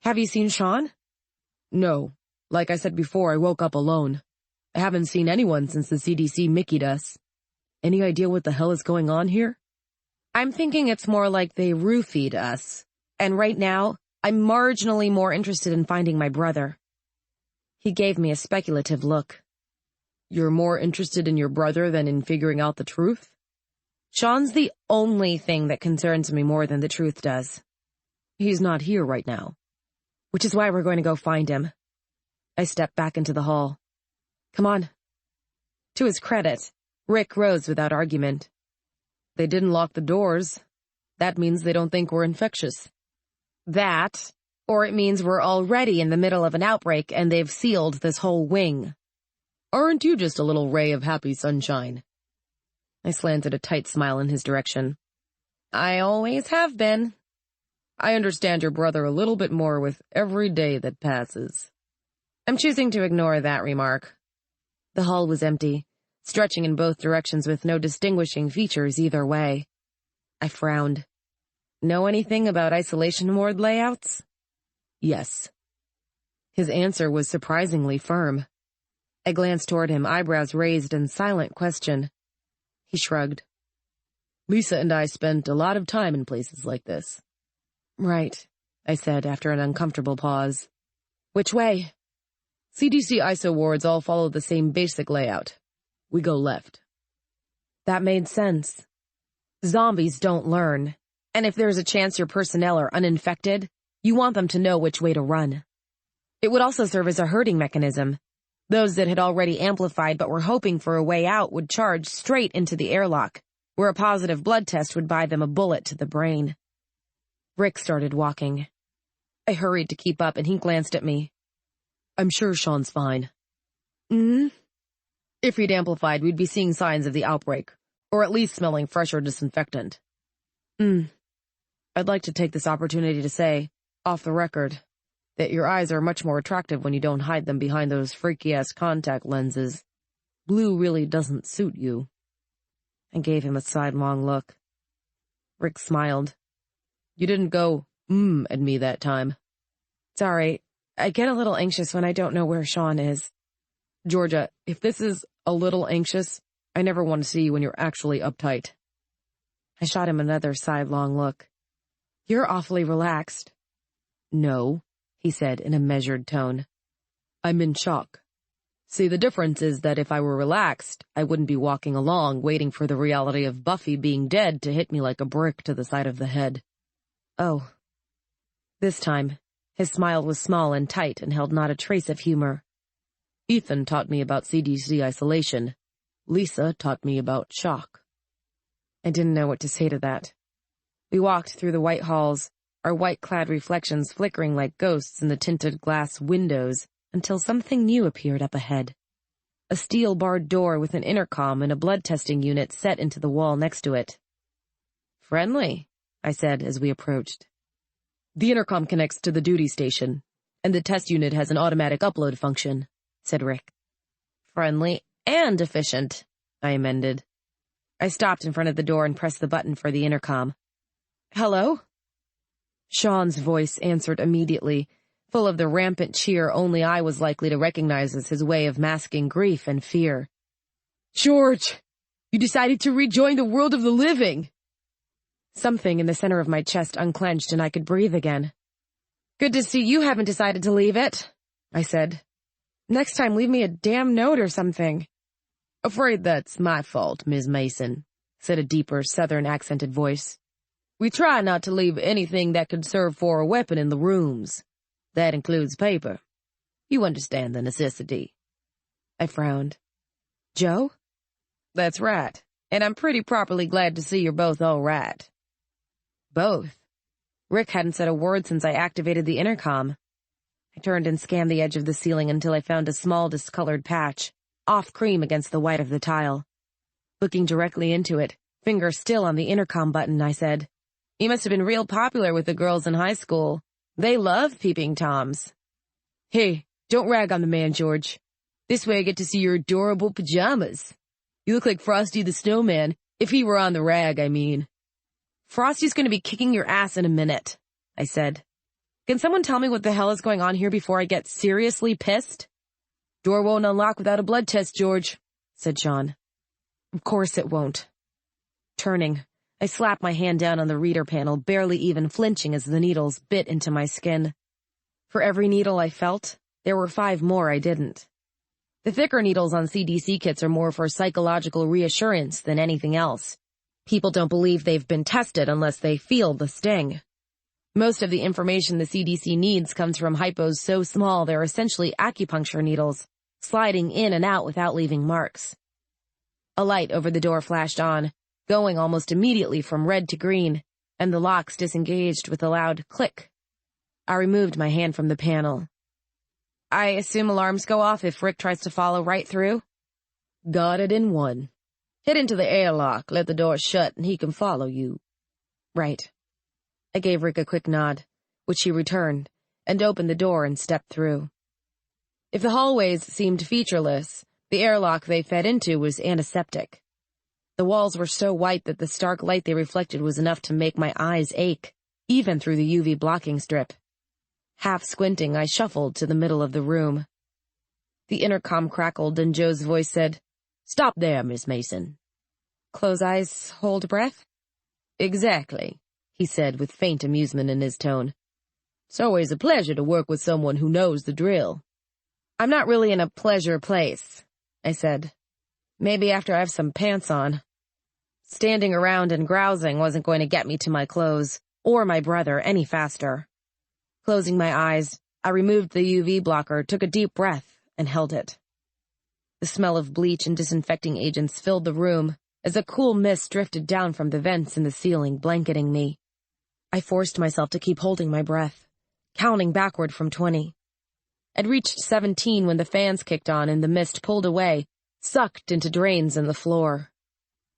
Have you seen Shaun? No. Like I said before, I woke up alone. I haven't seen anyone since the CDC Mickey'd us. Any idea what the hell is going on here? I'm thinking it's more like they roofied us. And right now, I'm marginally more interested in finding my brother. He gave me a speculative look. You're more interested in your brother than in figuring out the truth? Shaun's the only thing that concerns me more than the truth does. He's not here right now. Which is why we're going to go find him. I stepped back into the hall. Come on. To his credit, Rick rose without argument. They didn't lock the doors. That means they don't think we're infectious. That, or it means we're already in the middle of an outbreak and they've sealed this whole wing. Aren't you just a little ray of happy sunshine? I slanted a tight smile in his direction. I always have been. I understand your brother a little bit more with every day that passes. I'm choosing to ignore that remark. The hall was empty, stretching in both directions with no distinguishing features either way. I frowned. Know anything about isolation ward layouts? Yes. His answer was surprisingly firm. I glanced toward him, eyebrows raised in silent question. He shrugged. Lisa and I spent a lot of time in places like this. Right, I said after an uncomfortable pause. Which way? CDC ISO wards all follow the same basic layout. We go left. That made sense. Zombies don't learn, and if there's a chance your personnel are uninfected, you want them to know which way to run. It would also serve as a herding mechanism. Those that had already amplified but were hoping for a way out would charge straight into the airlock, where a positive blood test would buy them a bullet to the brain. Rick started walking. I hurried to keep up, and he glanced at me. I'm sure Shaun's fine. If he'd amplified, we'd be seeing signs of the outbreak, or at least smelling fresher disinfectant. I'd like to take this opportunity to say, off the record, that your eyes are much more attractive when you don't hide them behind those freaky-ass contact lenses. Blue really doesn't suit you. I gave him a sidelong look. Rick smiled. You didn't go, at me that time. Sorry, I get a little anxious when I don't know where Shaun is. Georgia, if this is a little anxious, I never want to see you when you're actually uptight. I shot him another sidelong look. You're awfully relaxed. No, he said in a measured tone. I'm in shock. See, the difference is that if I were relaxed, I wouldn't be walking along waiting for the reality of Buffy being dead to hit me like a brick to the side of the head. Oh. This time, his smile was small and tight and held not a trace of humor. Ethan taught me about CDC isolation. Lisa taught me about shock. I didn't know what to say to that. We walked through the white halls, our white-clad reflections flickering like ghosts in the tinted glass windows, until something new appeared up ahead. A steel-barred door with an intercom and a blood-testing unit set into the wall next to it. Friendly, I said as we approached. The intercom connects to the duty station, and the test unit has an automatic upload function, said Rick. Friendly and efficient, I amended. I stopped in front of the door and pressed the button for the intercom. Hello? Shaun's voice answered immediately, full of the rampant cheer only I was likely to recognize as his way of masking grief and fear. George, you decided to rejoin the world of the living. Something in the center of my chest unclenched and I could breathe again. Good to see you haven't decided to leave it, I said. Next time leave me a damn note or something. Afraid that's my fault, Ms. Mason. said a deeper, southern-accented voice. "We try not to leave anything that could serve for a weapon in the rooms. That includes paper. You understand the necessity." I frowned. "Joe?" "That's right, and I'm pretty properly glad to see you're both all right." Both? Rick hadn't said a word since I activated the intercom. I turned and scanned the edge of the ceiling until I found a small discolored patch, off cream against the white of the tile. Looking directly into it, finger still on the intercom button, I said, "You must have been real popular with the girls in high school. They love peeping Toms." "Hey, don't rag on the man, George. This way I get to see your adorable pajamas. You look like Frosty the Snowman, if he were on the rag, I mean." "Frosty's going to be kicking your ass in a minute," I said. "Can someone tell me what the hell is going on here before I get seriously pissed?" "Door won't unlock without a blood test, George," said Shaun. "Of course it won't." Turning, I slapped my hand down on the reader panel, barely even flinching as the needles bit into my skin. For every needle I felt, there were 5 more I didn't. The thicker needles on CDC kits are more for psychological reassurance than anything else. People don't believe they've been tested unless they feel the sting. Most of the information the CDC needs comes from hypos so small they're essentially acupuncture needles, sliding in and out without leaving marks. A light over the door flashed on, going almost immediately from red to green, and the locks disengaged with a loud click. I removed my hand from the panel. "I assume alarms go off if Rick tries to follow right through?" "Got it in one. Head into the airlock, let the door shut, and he can follow you." "Right." I gave Rick a quick nod, which he returned, and opened the door and stepped through. If the hallways seemed featureless, the airlock they fed into was antiseptic. The walls were so white that the stark light they reflected was enough to make my eyes ache, even through the UV blocking strip. Half squinting, I shuffled to the middle of the room. The intercom crackled and Joe's voice said, "Stop there, Miss Mason." "Close eyes, hold breath?" "Exactly," he said with faint amusement in his tone. "It's always a pleasure to work with someone who knows the drill." "I'm not really in a pleasure place," I said. "Maybe after I have some pants on." Standing around and grousing wasn't going to get me to my clothes, or my brother, any faster. Closing my eyes, I removed the UV blocker, took a deep breath, and held it. The smell of bleach and disinfecting agents filled the room as a cool mist drifted down from the vents in the ceiling, blanketing me. I forced myself to keep holding my breath, counting backward from 20. I'd reached 17 when the fans kicked on and the mist pulled away, sucked into drains in the floor.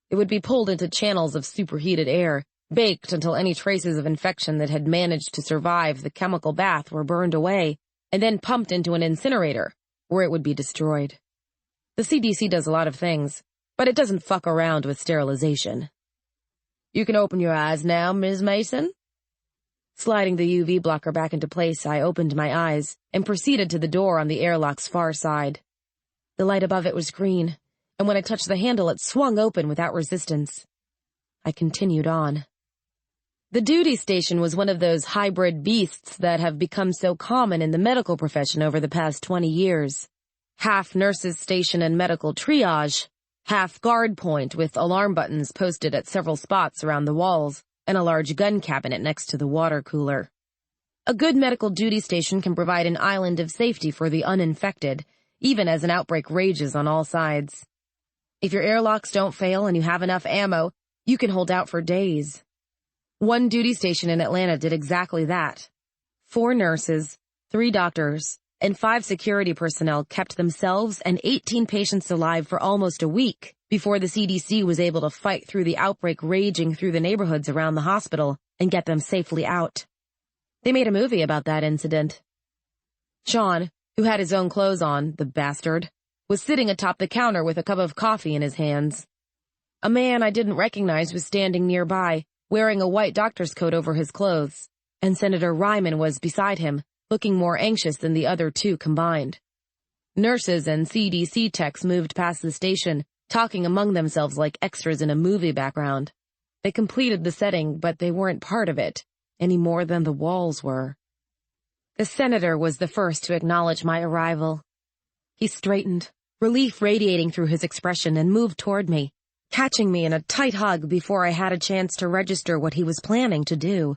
It would be pulled into channels of superheated air, baked until any traces of infection that had managed to survive the chemical bath were burned away, and then pumped into an incinerator, where it would be destroyed. The CDC does a lot of things, but it doesn't fuck around with sterilization. "You can open your eyes now, Ms. Mason." Sliding the UV blocker back into place, I opened my eyes and proceeded to the door on the airlock's far side. The light above it was green, and when I touched the handle, it swung open without resistance. I continued on. The duty station was one of those hybrid beasts that have become so common in the medical profession over the past 20 years. Half nurses' station and medical triage, half guard point with alarm buttons posted at several spots around the walls, and a large gun cabinet next to the water cooler. A good medical duty station can provide an island of safety for the uninfected, even as an outbreak rages on all sides. If your airlocks don't fail and you have enough ammo, you can hold out for days. One duty station in Atlanta did exactly that. 4 nurses, 3 doctors, and 5 security personnel kept themselves and 18 patients alive for almost a week before the CDC was able to fight through the outbreak raging through the neighborhoods around the hospital and get them safely out. They made a movie about that incident. Shaun, who had his own clothes on, the bastard, was sitting atop the counter with a cup of coffee in his hands. A man I didn't recognize was standing nearby, wearing a white doctor's coat over his clothes, and Senator Ryman was beside him, looking more anxious than the other 2 combined. Nurses and CDC techs moved past the station, talking among themselves like extras in a movie background. They completed the setting, but they weren't part of it, any more than the walls were. The senator was the first to acknowledge my arrival. He straightened, relief radiating through his expression, and moved toward me, catching me in a tight hug before I had a chance to register what he was planning to do.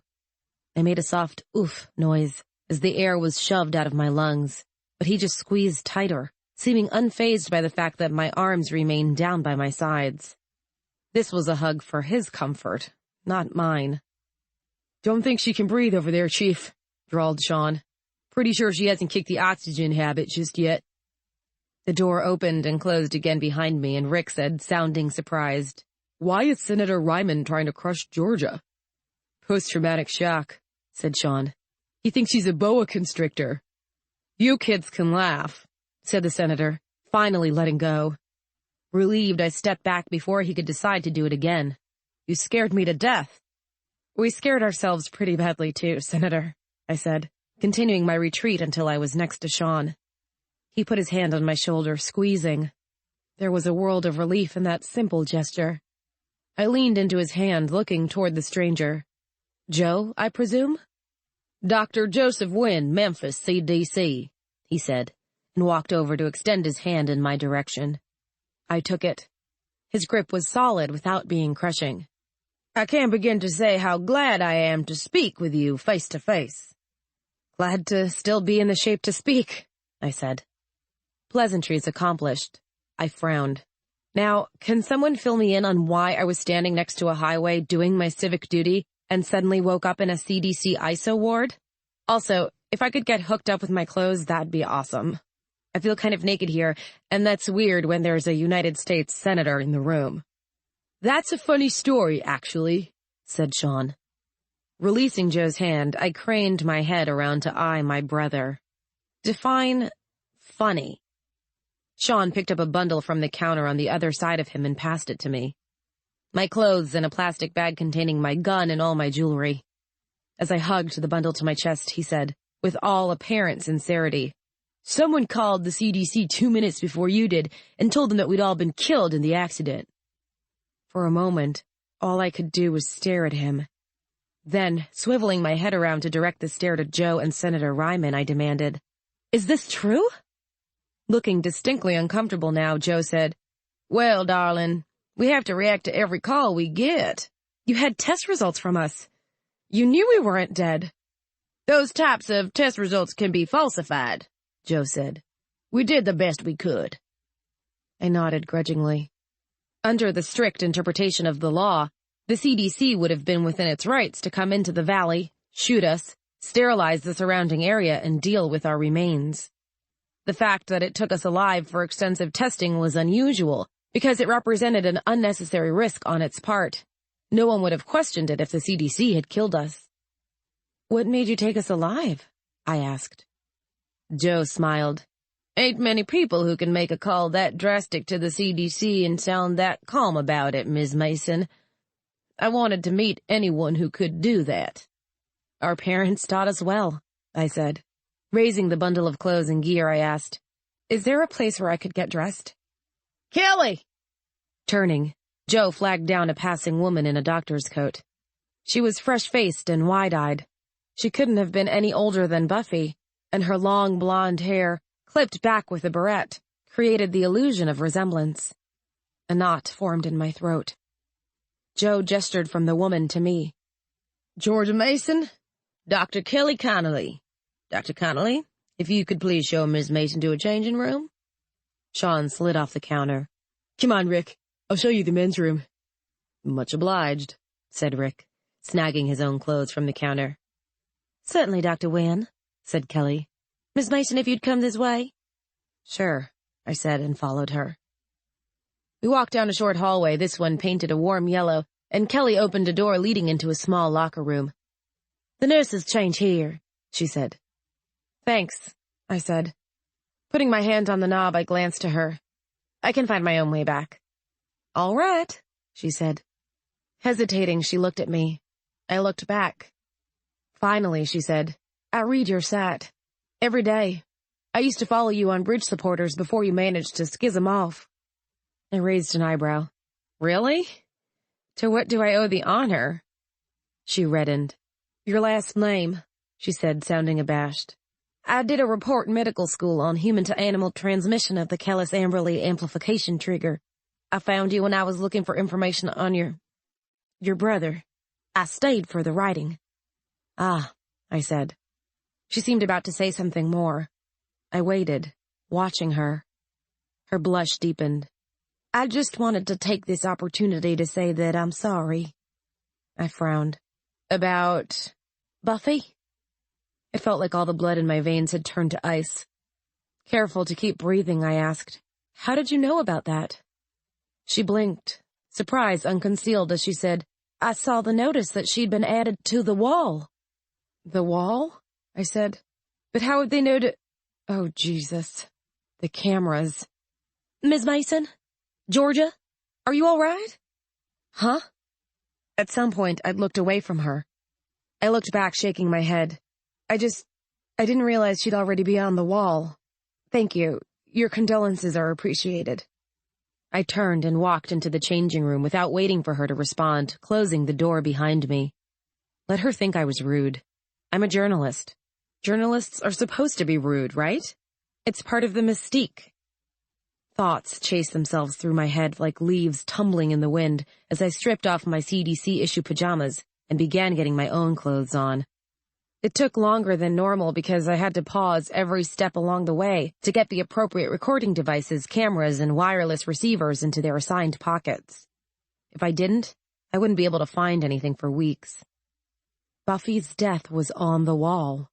I made a soft oof noise as the air was shoved out of my lungs, but he just squeezed tighter, seeming unfazed by the fact that my arms remained down by my sides. This was a hug for his comfort, not mine. "Don't think she can breathe over there, Chief," drawled Shaun. "Pretty sure she hasn't kicked the oxygen habit just yet." The door opened and closed again behind me, and Rick said, sounding surprised, "Why is Senator Ryman trying to crush Georgia?" "Post-traumatic shock," said Shaun. "He thinks she's a boa constrictor." "You kids can laugh," said the senator, finally letting go. Relieved, I stepped back before he could decide to do it again. "You scared me to death." "We scared ourselves pretty badly too, Senator," I said, continuing my retreat until I was next to Shaun. He put his hand on my shoulder, squeezing. There was a world of relief in that simple gesture. I leaned into his hand, looking toward the stranger. "Joe, I presume?" "Dr. Joseph Wynn, Memphis, CDC, he said, and walked over to extend his hand in my direction. I took it. His grip was solid without being crushing. "I can't begin to say how glad I am to speak with you face to face." "Glad to still be in the shape to speak," I said. Pleasantries accomplished. I frowned. Now, can someone fill me in on why I was standing next to a highway doing my civic duty and suddenly woke up in a CDC ISO ward? Also, if I could get hooked up with my clothes, that'd be awesome. I feel kind of naked here, and that's weird when there's a United States senator in the room. "That's a funny story, actually," said Shaun. Releasing Joe's hand, I craned my head around to eye my brother. Define funny. Shaun picked up a bundle from the counter on the other side of him and passed it to me. My clothes and a plastic bag containing my gun and all my jewelry. As I hugged the bundle to my chest, he said, with all apparent sincerity, "Someone called the CDC 2 minutes before you did and told them that we'd all been killed in the accident." For a moment, all I could do was stare at him. Then, swiveling my head around to direct the stare to Joe and Senator Ryman, I demanded, "Is this true?" Looking distinctly uncomfortable now, Joe said, "Well, darling, we have to react to every call we get." "You had test results from us. You knew we weren't dead." "Those types of test results can be falsified," Joe said. "We did the best we could." I nodded grudgingly. Under the strict interpretation of the law, the CDC would have been within its rights to come into the valley, shoot us, sterilize the surrounding area, and deal with our remains. The fact that it took us alive for extensive testing was unusual, because it represented an unnecessary risk on its part. No one would have questioned it if the CDC had killed us. "What made you take us alive?" I asked. Joe smiled. "Ain't many people who can make a call that drastic to the CDC and sound that calm about it, Ms. Mason. I wanted to meet anyone who could do that." "Our parents taught us well," I said. Raising the bundle of clothes and gear, I asked, "Is there a place where I could get dressed?" "Kelly!" Turning, Joe flagged down a passing woman in a doctor's coat. She was fresh-faced and wide-eyed. She couldn't have been any older than Buffy, and her long blonde hair, clipped back with a barrette, created the illusion of resemblance. A knot formed in my throat. Joe gestured from the woman to me. "Georgia Mason, Dr. Kelly Connolly. Dr. Connolly, if you could please show Ms. Mason to a changing room." Shaun slid off the counter. "Come on, Rick. I'll show you the men's room." "Much obliged," said Rick, snagging his own clothes from the counter. "Certainly, Dr. Wynn," said Kelly. "Miss Mason, if you'd come this way." "Sure," I said, and followed her. We walked down a short hallway, this one painted a warm yellow, and Kelly opened a door leading into a small locker room. "The nurses change here," she said. "Thanks," I said. Putting my hand on the knob, I glanced to her. "I can find my own way back." "All right," she said. Hesitating, she looked at me. I looked back. "Finally," she said, "I read your site. Every day. I used to follow you on bridge supporters before you managed to schism off." I raised an eyebrow. "Really? To what do I owe the honor?" She reddened. "Your last name," she said, sounding abashed. "I did a report in medical school on human-to-animal transmission of the Kellis-Amberley amplification trigger. I found you when I was looking for information on your brother. I stayed for the writing. Ah, I said. She seemed about to say something more. I waited, watching her. Her blush deepened. I just wanted to take this opportunity to say that I'm sorry. I frowned. About Buffy? It felt like all the blood in my veins had turned to ice. Careful to keep breathing, I asked, "How did you know about that?" She blinked, surprise unconcealed as she said, "I saw the notice that she'd been added to the wall." "The wall?" I said. "But how would they know to—" Oh, Jesus. The cameras. "Ms. Mason? Georgia? Are you all right?" "Huh?" At some point, I'd looked away from her. I looked back, shaking my head. I didn't realize she'd already be on the wall. Thank you. Your condolences are appreciated. I turned and walked into the changing room without waiting for her to respond, closing the door behind me. Let her think I was rude. I'm a journalist. Journalists are supposed to be rude, right? It's part of the mystique. Thoughts chased themselves through my head like leaves tumbling in the wind as I stripped off my CDC-issue pajamas and began getting my own clothes on. It took longer than normal because I had to pause every step along the way to get the appropriate recording devices, cameras, and wireless receivers into their assigned pockets. If I didn't, I wouldn't be able to find anything for weeks. Buffy's death was on the wall.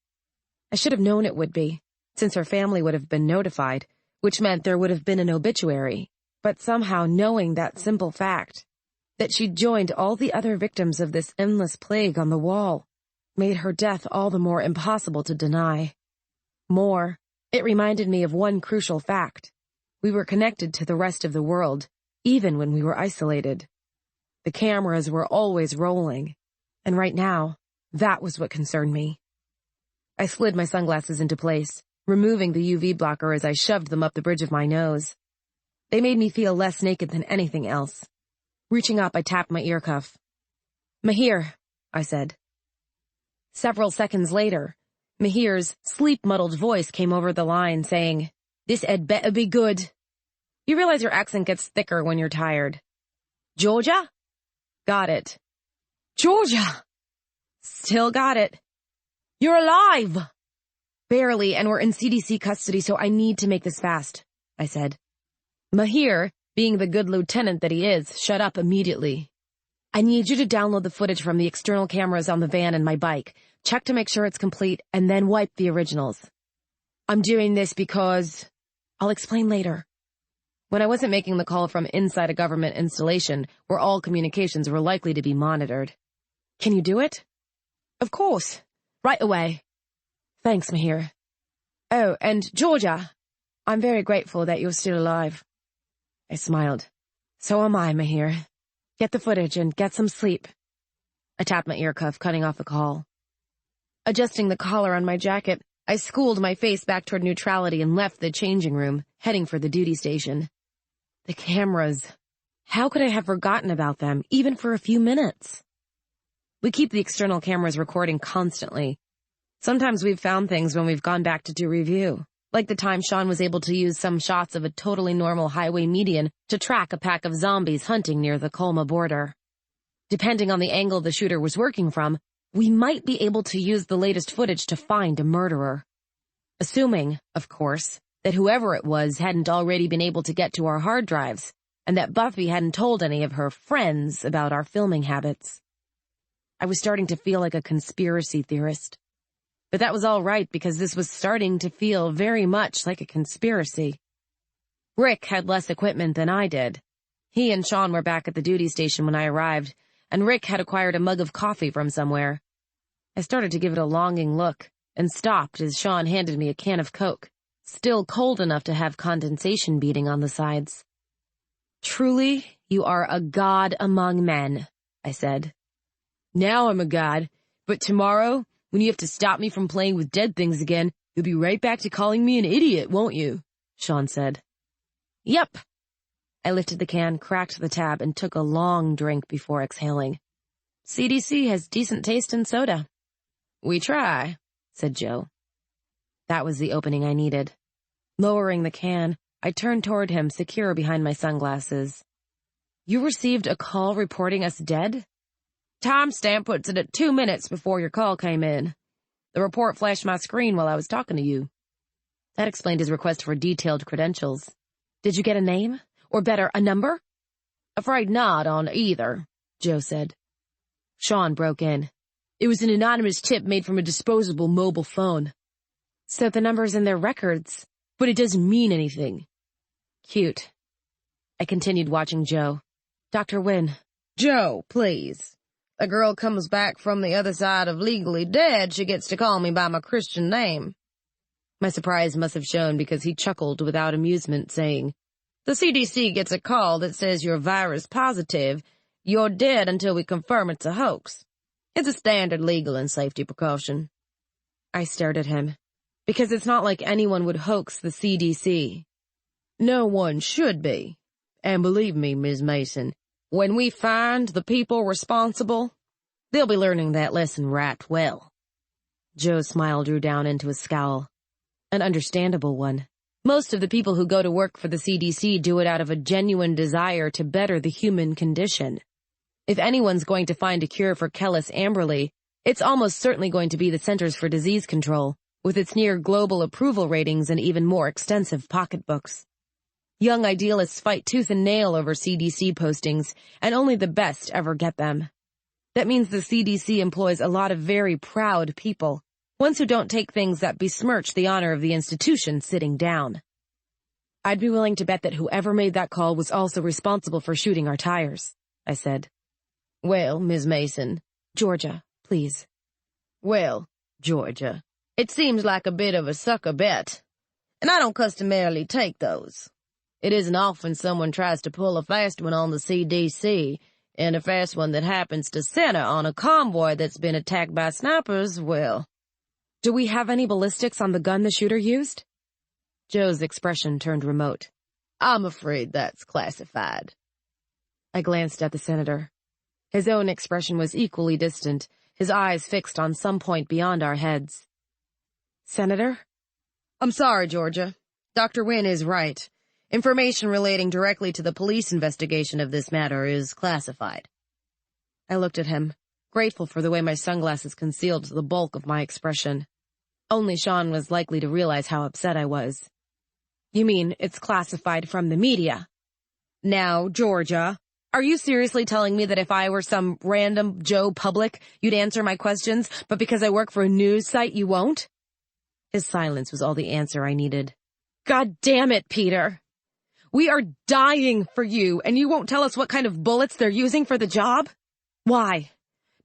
I should have known it would be, since her family would have been notified, which meant there would have been an obituary. But somehow knowing that simple fact, that she'd joined all the other victims of this endless plague on the wall, made her death all the more impossible to deny. More, it reminded me of one crucial fact. We were connected to the rest of the world, even when we were isolated. The cameras were always rolling, and right now, that was what concerned me. I slid my sunglasses into place, removing the UV blocker as I shoved them up the bridge of my nose. They made me feel less naked than anything else. Reaching up, I tapped my ear cuff. "Mahir," I said. Several seconds later, Mahir's sleep-muddled voice came over the line saying, "This had better be good." You realize your accent gets thicker when you're tired. "Georgia?" "Got it." "Georgia!" "Still got it." "You're alive!" "Barely, and we're in CDC custody, so I need to make this fast," I said. Mahir, being the good lieutenant that he is, shut up immediately. "I need you to download the footage from the external cameras on the van and my bike, check to make sure it's complete, and then wipe the originals. I'm doing this because... I'll explain later." When I wasn't making the call from inside a government installation, where all communications were likely to be monitored. "Can you do it?" "Of course. Right away." "Thanks, Mahir." "Oh, and Georgia, I'm very grateful that you're still alive." I smiled. "So am I, Mahir. Get the footage and get some sleep." I tapped my ear cuff, cutting off the call. Adjusting the collar on my jacket, I schooled my face back toward neutrality and left the changing room, heading for the duty station. The cameras. How could I have forgotten about them, even for a few minutes? We keep the external cameras recording constantly. Sometimes we've found things when we've gone back to do review, like the time Shaun was able to use some shots of a totally normal highway median to track a pack of zombies hunting near the Colma border. Depending on the angle the shooter was working from, we might be able to use the latest footage to find a murderer. Assuming, of course, that whoever it was hadn't already been able to get to our hard drives, and that Buffy hadn't told any of her friends about our filming habits. I was starting to feel like a conspiracy theorist. But that was all right because this was starting to feel very much like a conspiracy. Rick had less equipment than I did. He and Shaun were back at the duty station when I arrived, and Rick had acquired a mug of coffee from somewhere. I started to give it a longing look, and stopped as Shaun handed me a can of Coke, still cold enough to have condensation beating on the sides. "Truly, you are a god among men," I said. "Now I'm a god, but tomorrow, when you have to stop me from playing with dead things again, you'll be right back to calling me an idiot, won't you?" Shaun said. "Yep." I lifted the can, cracked the tab, and took a long drink before exhaling. CDC has decent taste in soda. "We try," said Joe. That was the opening I needed. Lowering the can, I turned toward him, secure behind my sunglasses. You received a call reporting us dead? Timestamp puts it at 2 minutes before your call came in. The report flashed my screen while I was talking to you. That explained his request for detailed credentials. Did you get a name? Or better, a number? Afraid not on either, Joe said. Shaun broke in. It was an anonymous tip made from a disposable mobile phone. So the number's in their records, but it doesn't mean anything. Cute. I continued watching Joe. Dr. Wynne. Joe, please. A girl comes back from the other side of legally dead, she gets to call me by my Christian name. My surprise must have shown because he chuckled without amusement, saying, The CDC gets a call that says you're virus positive. You're dead until we confirm it's a hoax. It's a standard legal and safety precaution. I stared at him, because it's not like anyone would hoax the CDC. No one should be. And believe me, Ms. Mason, when we find the people responsible, they'll be learning that lesson right well. Joe's smile drew down into a scowl. An understandable one. Most of the people who go to work for the CDC do it out of a genuine desire to better the human condition. If anyone's going to find a cure for Kellis Amberley, it's almost certainly going to be the Centers for Disease Control, with its near global approval ratings and even more extensive pocketbooks. Young idealists fight tooth and nail over CDC postings, and only the best ever get them. That means the CDC employs a lot of very proud people, ones who don't take things that besmirch the honor of the institution sitting down. I'd be willing to bet that whoever made that call was also responsible for shooting our tires, I said. Well, Ms. Mason. Georgia, please. Well, Georgia, it seems like a bit of a sucker bet, and I don't customarily take those. It isn't often someone tries to pull a fast one on the CDC, and a fast one that happens to center on a convoy that's been attacked by snipers, well. Do we have any ballistics on the gun the shooter used? Joe's expression turned remote. I'm afraid that's classified. I glanced at the senator. His own expression was equally distant, his eyes fixed on some point beyond our heads. Senator? I'm sorry, Georgia. Dr. Wynne is right. Information relating directly to the police investigation of this matter is classified. I looked at him, grateful for the way my sunglasses concealed the bulk of my expression. Only Shaun was likely to realize how upset I was. You mean it's classified from the media? Now, Georgia, are you seriously telling me that if I were some random Joe Public, you'd answer my questions, but because I work for a news site, you won't? His silence was all the answer I needed. God damn it, Peter! We are dying for you, and you won't tell us what kind of bullets they're using for the job? Why?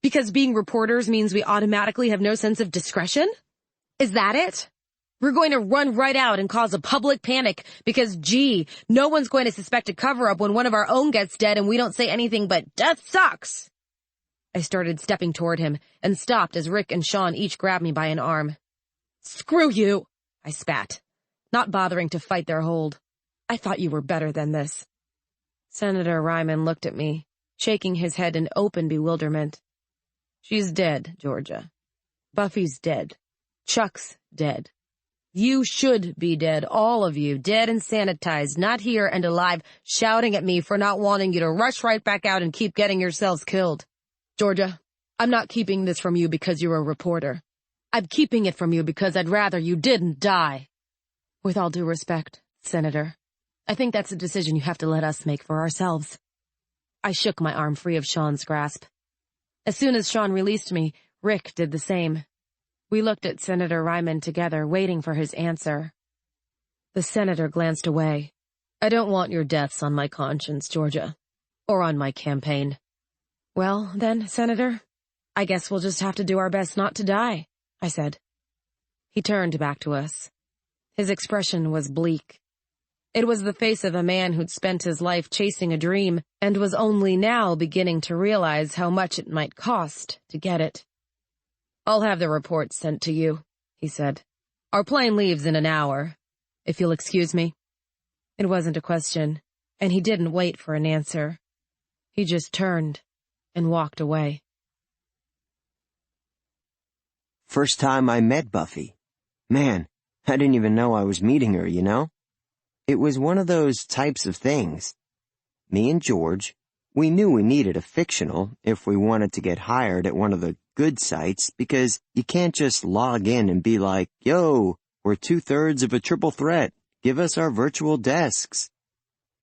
Because being reporters means we automatically have no sense of discretion? Is that it? We're going to run right out and cause a public panic because, gee, no one's going to suspect a cover-up when one of our own gets dead and we don't say anything but, death sucks! I started stepping toward him and stopped as Rick and Shaun each grabbed me by an arm. Screw you! I spat, not bothering to fight their hold. I thought you were better than this. Senator Ryman looked at me, shaking his head in open bewilderment. She's dead, Georgia. Buffy's dead. Chuck's dead. You should be dead, all of you, dead and sanitized, not here and alive, shouting at me for not wanting you to rush right back out and keep getting yourselves killed. Georgia, I'm not keeping this from you because you're a reporter. I'm keeping it from you because I'd rather you didn't die. With all due respect, Senator, I think that's a decision you have to let us make for ourselves. I shook my arm free of Shaun's grasp. As soon as Shaun released me, Rick did the same. We looked at Senator Ryman together, waiting for his answer. The senator glanced away. I don't want your deaths on my conscience, Georgia. Or on my campaign. Well, then, Senator, I guess we'll just have to do our best not to die, I said. He turned back to us. His expression was bleak. It was the face of a man who'd spent his life chasing a dream and was only now beginning to realize how much it might cost to get it. I'll have the report sent to you, he said. Our plane leaves in an hour, if you'll excuse me. It wasn't a question, and he didn't wait for an answer. He just turned and walked away. First time I met Buffy. Man, I didn't even know I was meeting her, you know? It was one of those types of things. Me and George, We knew we needed a fictional if we wanted to get hired at one of the good sites because you can't just log in and be like, yo, we're 2/3 of a triple threat. Give us our virtual desks.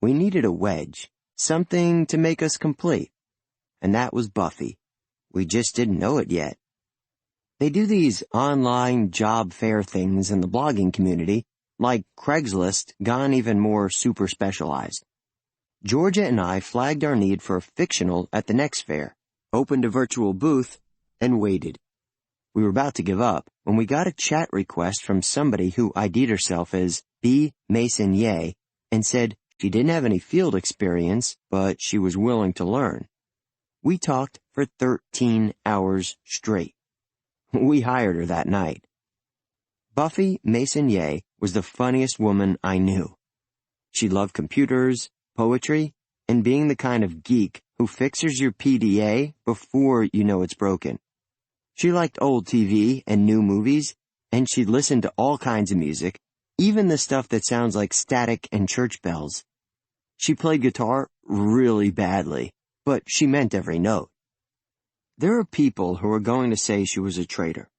We needed a wedge, something to make us complete. And that was Buffy. We just didn't know it yet. They do these online job fair things in the blogging community, like Craigslist, gone even more super specialized. Georgia and I flagged our need for a fictional at the next fair, opened a virtual booth, and waited. We were about to give up when we got a chat request from somebody who ID'd herself as B. Mason Ye and said she didn't have any field experience, but she was willing to learn. We talked for 13 hours straight. We hired her that night. Buffy Mason Ye was the funniest woman I knew. She loved computers, poetry, and being the kind of geek who fixes your PDA before you know it's broken. She liked old TV and new movies, and she'd listen to all kinds of music, even the stuff that sounds like static and church bells. She played guitar really badly, but she meant every note. There are people who are going to say she was a traitor.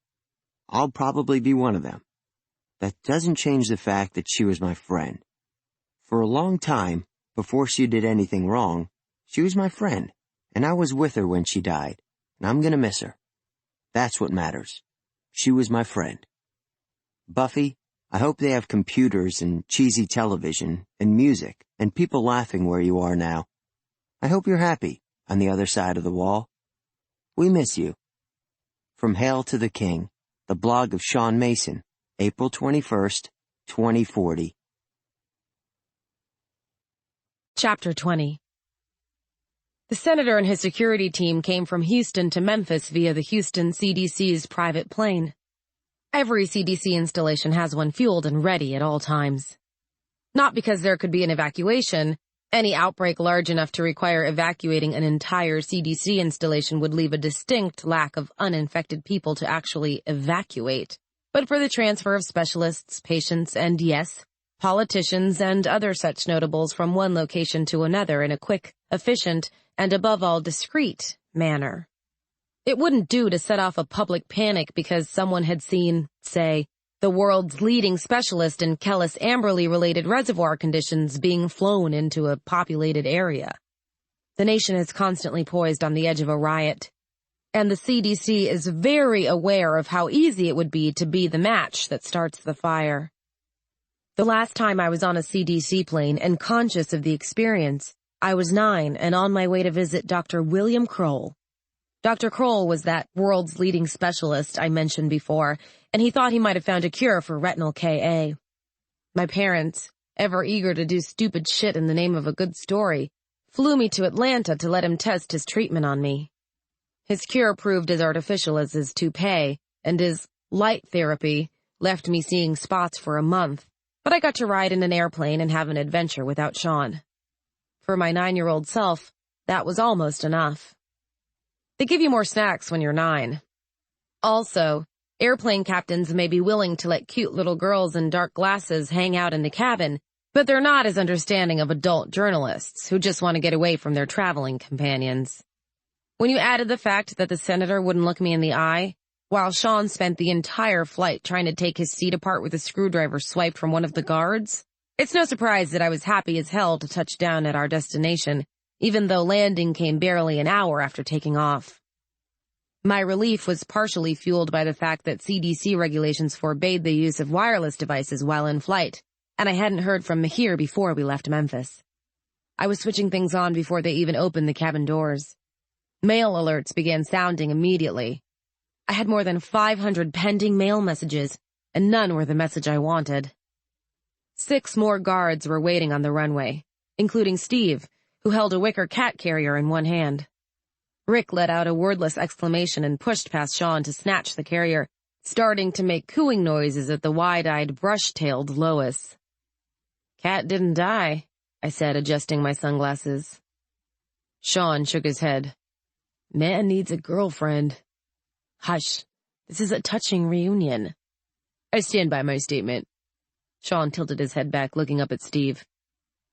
I'll probably be one of them. That doesn't change the fact that she was my friend. For a long time, before she did anything wrong, she was my friend, and I was with her when she died, and I'm gonna miss her. That's what matters. She was my friend. Buffy, I hope they have computers and cheesy television and music and people laughing where you are now. I hope you're happy on the other side of the wall. We miss you. From Hail to the King, the blog of Shaun Mason, April 21st, 2040. Chapter 20. The senator and his security team came from Houston to Memphis via the Houston CDC's private plane. Every CDC installation has one fueled and ready at all times. Not because there could be an evacuation. Any outbreak large enough to require evacuating an entire CDC installation would leave a distinct lack of uninfected people to actually evacuate. But for the transfer of specialists, patients, and yes, politicians and other such notables from one location to another in a quick, efficient, and above all discreet manner. It wouldn't do to set off a public panic because someone had seen, say, the world's leading specialist in Kellis-Amberley-related reservoir conditions being flown into a populated area. The nation is constantly poised on the edge of a riot, and the CDC is very aware of how easy it would be to be the match that starts the fire. The last time I was on a CDC plane and conscious of the experience, I was 9 and on my way to visit Dr. William Kroll. Dr. Kroll was that world's leading specialist I mentioned before, and he thought he might have found a cure for retinal KA. My parents, ever eager to do stupid shit in the name of a good story, flew me to Atlanta to let him test his treatment on me. His cure proved as artificial as his toupee, and his light therapy left me seeing spots for a month, but I got to ride in an airplane and have an adventure without Shaun. For my 9-year-old self, that was almost enough. They give you more snacks when you're 9. Also, airplane captains may be willing to let cute little girls in dark glasses hang out in the cabin, but they're not as understanding of adult journalists who just want to get away from their traveling companions. When you added the fact that the senator wouldn't look me in the eye, while Shaun spent the entire flight trying to take his seat apart with a screwdriver swiped from one of the guards, it's no surprise that I was happy as hell to touch down at our destination, even though landing came barely an hour after taking off. My relief was partially fueled by the fact that CDC regulations forbade the use of wireless devices while in flight, and I hadn't heard from Mahir before we left Memphis. I was switching things on before they even opened the cabin doors. Mail alerts began sounding immediately. I had more than 500 pending mail messages, and none were the message I wanted. 6 more guards were waiting on the runway, including Steve, who held a wicker cat carrier in one hand. Rick let out a wordless exclamation and pushed past Shaun to snatch the carrier, starting to make cooing noises at the wide-eyed, brush-tailed Lois. "Cat didn't die," I said, adjusting my sunglasses. Shaun shook his head. "Man needs a girlfriend." "Hush. This is a touching reunion." "I stand by my statement." Shaun tilted his head back, looking up at Steve.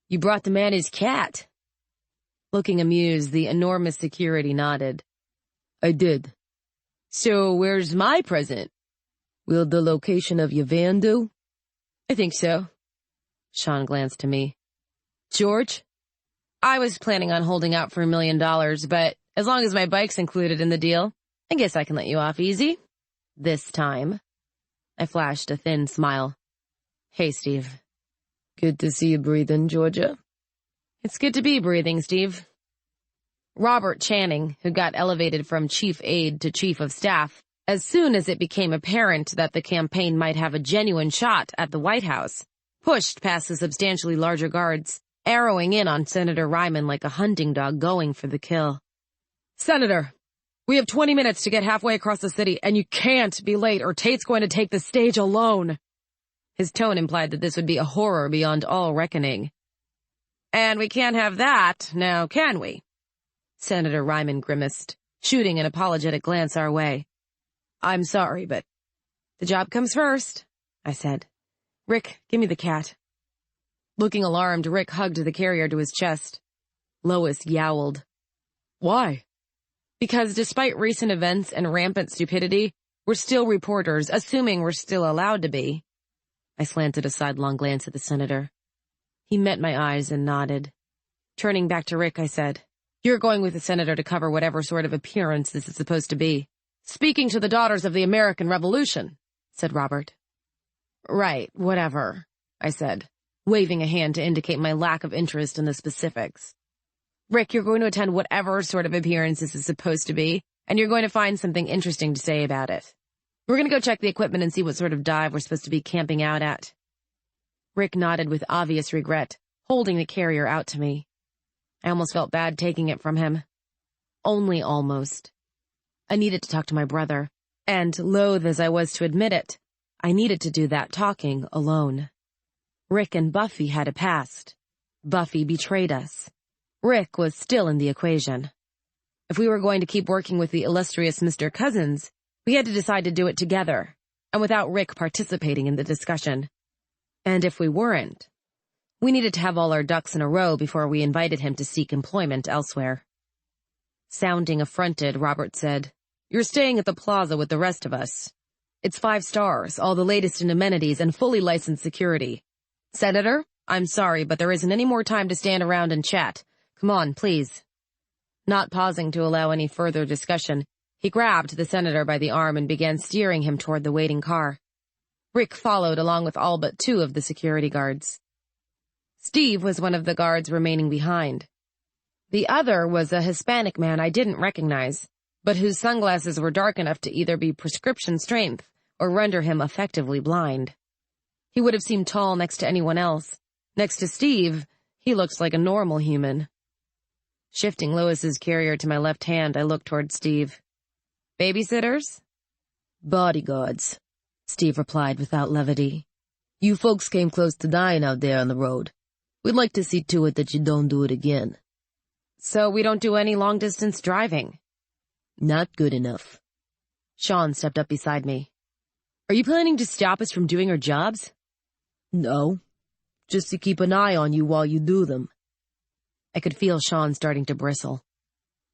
"You brought the man his cat." Looking amused, the enormous security nodded. I did. So where's my present? Will the location of your van do? I think so. Shaun glanced to me. George? I was planning on holding out for $1 million, but as long as my bike's included in the deal, I guess I can let you off easy. This time. I flashed a thin smile. Hey, Steve. Good to see you breathing, Georgia. It's good to be breathing, Steve. Robert Channing, who got elevated from chief aide to chief of staff, as soon as it became apparent that the campaign might have a genuine shot at the White House, pushed past the substantially larger guards, arrowing in on Senator Ryman like a hunting dog going for the kill. Senator, we have 20 minutes to get halfway across the city, and you can't be late or Tate's going to take the stage alone. His tone implied that this would be a horror beyond all reckoning. And we can't have that, now can we? Senator Ryman grimaced, shooting an apologetic glance our way. I'm sorry, but the job comes first, I said. Rick, give me the cat. Looking alarmed, Rick hugged the carrier to his chest. Lois yowled. Why? Because despite recent events and rampant stupidity, we're still reporters, assuming we're still allowed to be. I slanted a sidelong glance at the senator. He met my eyes and nodded. Turning back to Rick, I said, You're going with the senator to cover whatever sort of appearance this is supposed to be. Speaking to the daughters of the American Revolution, said Robert. Right, whatever, I said, waving a hand to indicate my lack of interest in the specifics. Rick, you're going to attend whatever sort of appearance this is supposed to be, and you're going to find something interesting to say about it. We're going to go check the equipment and see what sort of dive we're supposed to be camping out at. Rick nodded with obvious regret, holding the carrier out to me. I almost felt bad taking it from him. Only almost. I needed to talk to my brother, and, loath as I was to admit it, I needed to do that talking alone. Rick and Buffy had a past. Buffy betrayed us. Rick was still in the equation. If we were going to keep working with the illustrious Mr. Cousins, we had to decide to do it together, and without Rick participating in the discussion. And if we weren't, we needed to have all our ducks in a row before we invited him to seek employment elsewhere. Sounding affronted, Robert said, You're staying at the plaza with the rest of us. It's 5 stars, all the latest in amenities, and fully licensed security. Senator, I'm sorry, but there isn't any more time to stand around and chat. Come on, please. Not pausing to allow any further discussion, he grabbed the senator by the arm and began steering him toward the waiting car. Rick followed along with all but 2 of the security guards. Steve was one of the guards remaining behind. The other was a Hispanic man I didn't recognize, but whose sunglasses were dark enough to either be prescription strength or render him effectively blind. He would have seemed tall next to anyone else. Next to Steve, he looked like a normal human. Shifting Lois's carrier to my left hand, I looked toward Steve. Babysitters? Bodyguards, Steve replied without levity. You folks came close to dying out there on the road. We'd like to see to it that you don't do it again. So we don't do any long-distance driving? Not good enough. Shaun stepped up beside me. Are you planning to stop us from doing our jobs? No, just to keep an eye on you while you do them. I could feel Shaun starting to bristle.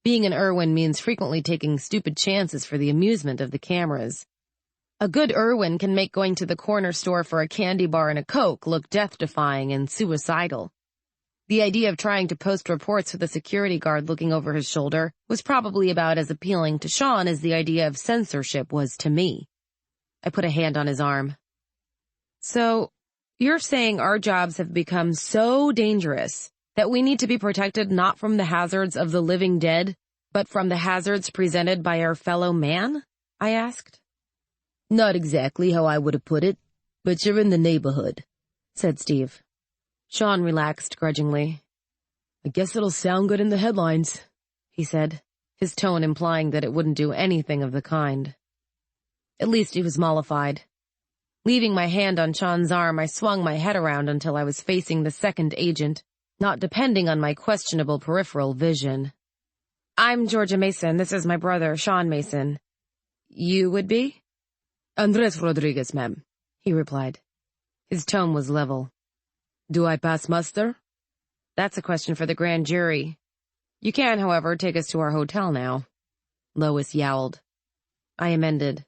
Being an Irwin means frequently taking stupid chances for the amusement of the cameras. A good Irwin can make going to the corner store for a candy bar and a Coke look death-defying and suicidal. The idea of trying to post reports with a security guard looking over his shoulder was probably about as appealing to Shaun as the idea of censorship was to me. I put a hand on his arm. So, you're saying our jobs have become so dangerous that we need to be protected not from the hazards of the living dead, but from the hazards presented by our fellow man? I asked. Not exactly how I would have put it, but you're in the neighborhood, said Steve. Shaun relaxed grudgingly. I guess it'll sound good in the headlines, he said, his tone implying that it wouldn't do anything of the kind. At least he was mollified. Leaving my hand on Shaun's arm, I swung my head around until I was facing the second agent, not depending on my questionable peripheral vision. I'm Georgia Mason. This is my brother, Shaun Mason. You would be? Andres Rodriguez, ma'am, he replied. His tone was level. Do I pass muster? That's a question for the grand jury. You can, however, take us to our hotel now. Lois yowled. I amended.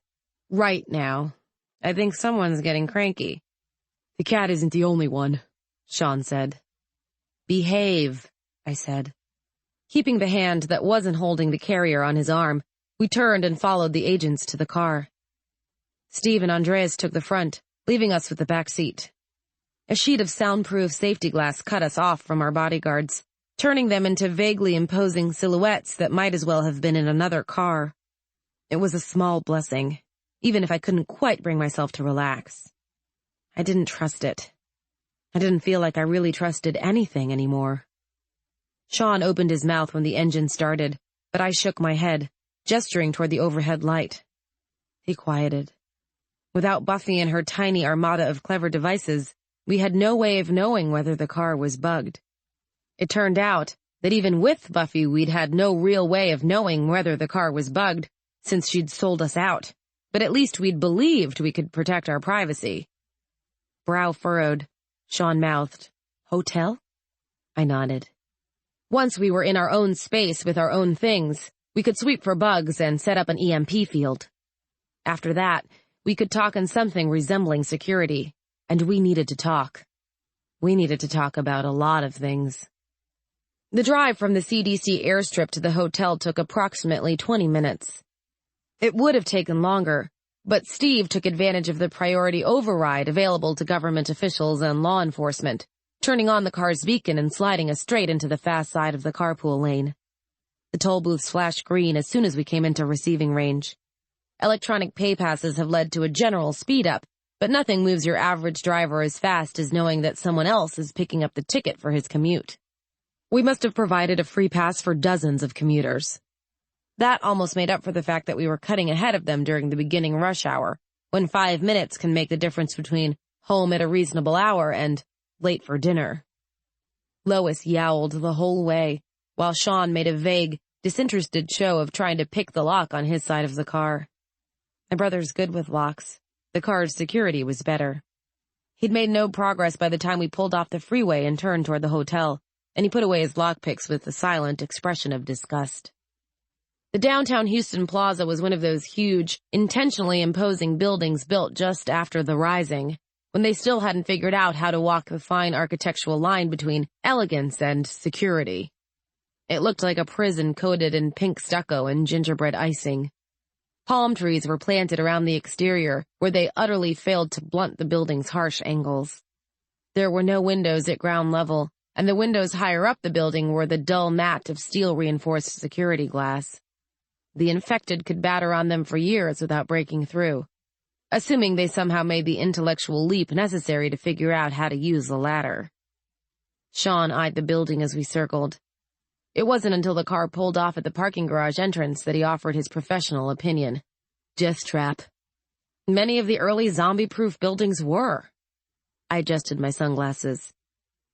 Right now. I think someone's getting cranky. The cat isn't the only one, Shaun said. Behave, I said. Keeping the hand that wasn't holding the carrier on his arm, we turned and followed the agents to the car. Steve and Andreas took the front, leaving us with the back seat. A sheet of soundproof safety glass cut us off from our bodyguards, turning them into vaguely imposing silhouettes that might as well have been in another car. It was a small blessing, even if I couldn't quite bring myself to relax. I didn't trust it. I didn't feel like I really trusted anything anymore. Shaun opened his mouth when the engine started, but I shook my head, gesturing toward the overhead light. He quieted. Without Buffy and her tiny armada of clever devices, we had no way of knowing whether the car was bugged. It turned out that even with Buffy, we'd had no real way of knowing whether the car was bugged, since she'd sold us out, but at least we'd believed we could protect our privacy. Brow furrowed, Shaun mouthed, Hotel? I nodded. Once we were in our own space with our own things, we could sweep for bugs and set up an EMP field. After that, we could talk in something resembling security, and we needed to talk. We needed to talk about a lot of things. The drive from the CDC airstrip to the hotel took approximately 20 minutes. It would have taken longer, but Steve took advantage of the priority override available to government officials and law enforcement, turning on the car's beacon and sliding us straight into the fast side of the carpool lane. The toll booths flashed green as soon as we came into receiving range. Electronic pay passes have led to a general speed-up, but nothing moves your average driver as fast as knowing that someone else is picking up the ticket for his commute. We must have provided a free pass for dozens of commuters. That almost made up for the fact that we were cutting ahead of them during the beginning rush hour, when 5 minutes can make the difference between home at a reasonable hour and late for dinner. Lois yowled the whole way, while Shaun made a vague, disinterested show of trying to pick the lock on his side of the car. My brother's good with locks. The car's security was better. He'd made no progress by the time we pulled off the freeway and turned toward the hotel, and he put away his lockpicks with a silent expression of disgust. The downtown Houston Plaza was one of those huge, intentionally imposing buildings built just after the Rising, when they still hadn't figured out how to walk the fine architectural line between elegance and security. It looked like a prison coated in pink stucco and gingerbread icing. Palm trees were planted around the exterior, where they utterly failed to blunt the building's harsh angles. There were no windows at ground level, and the windows higher up the building were the dull mat of steel-reinforced security glass. The infected could batter on them for years without breaking through, assuming they somehow made the intellectual leap necessary to figure out how to use the ladder. Shaun eyed the building as we circled. It wasn't until the car pulled off at the parking garage entrance that he offered his professional opinion. Death trap. Many of the early zombie-proof buildings were. I adjusted my sunglasses.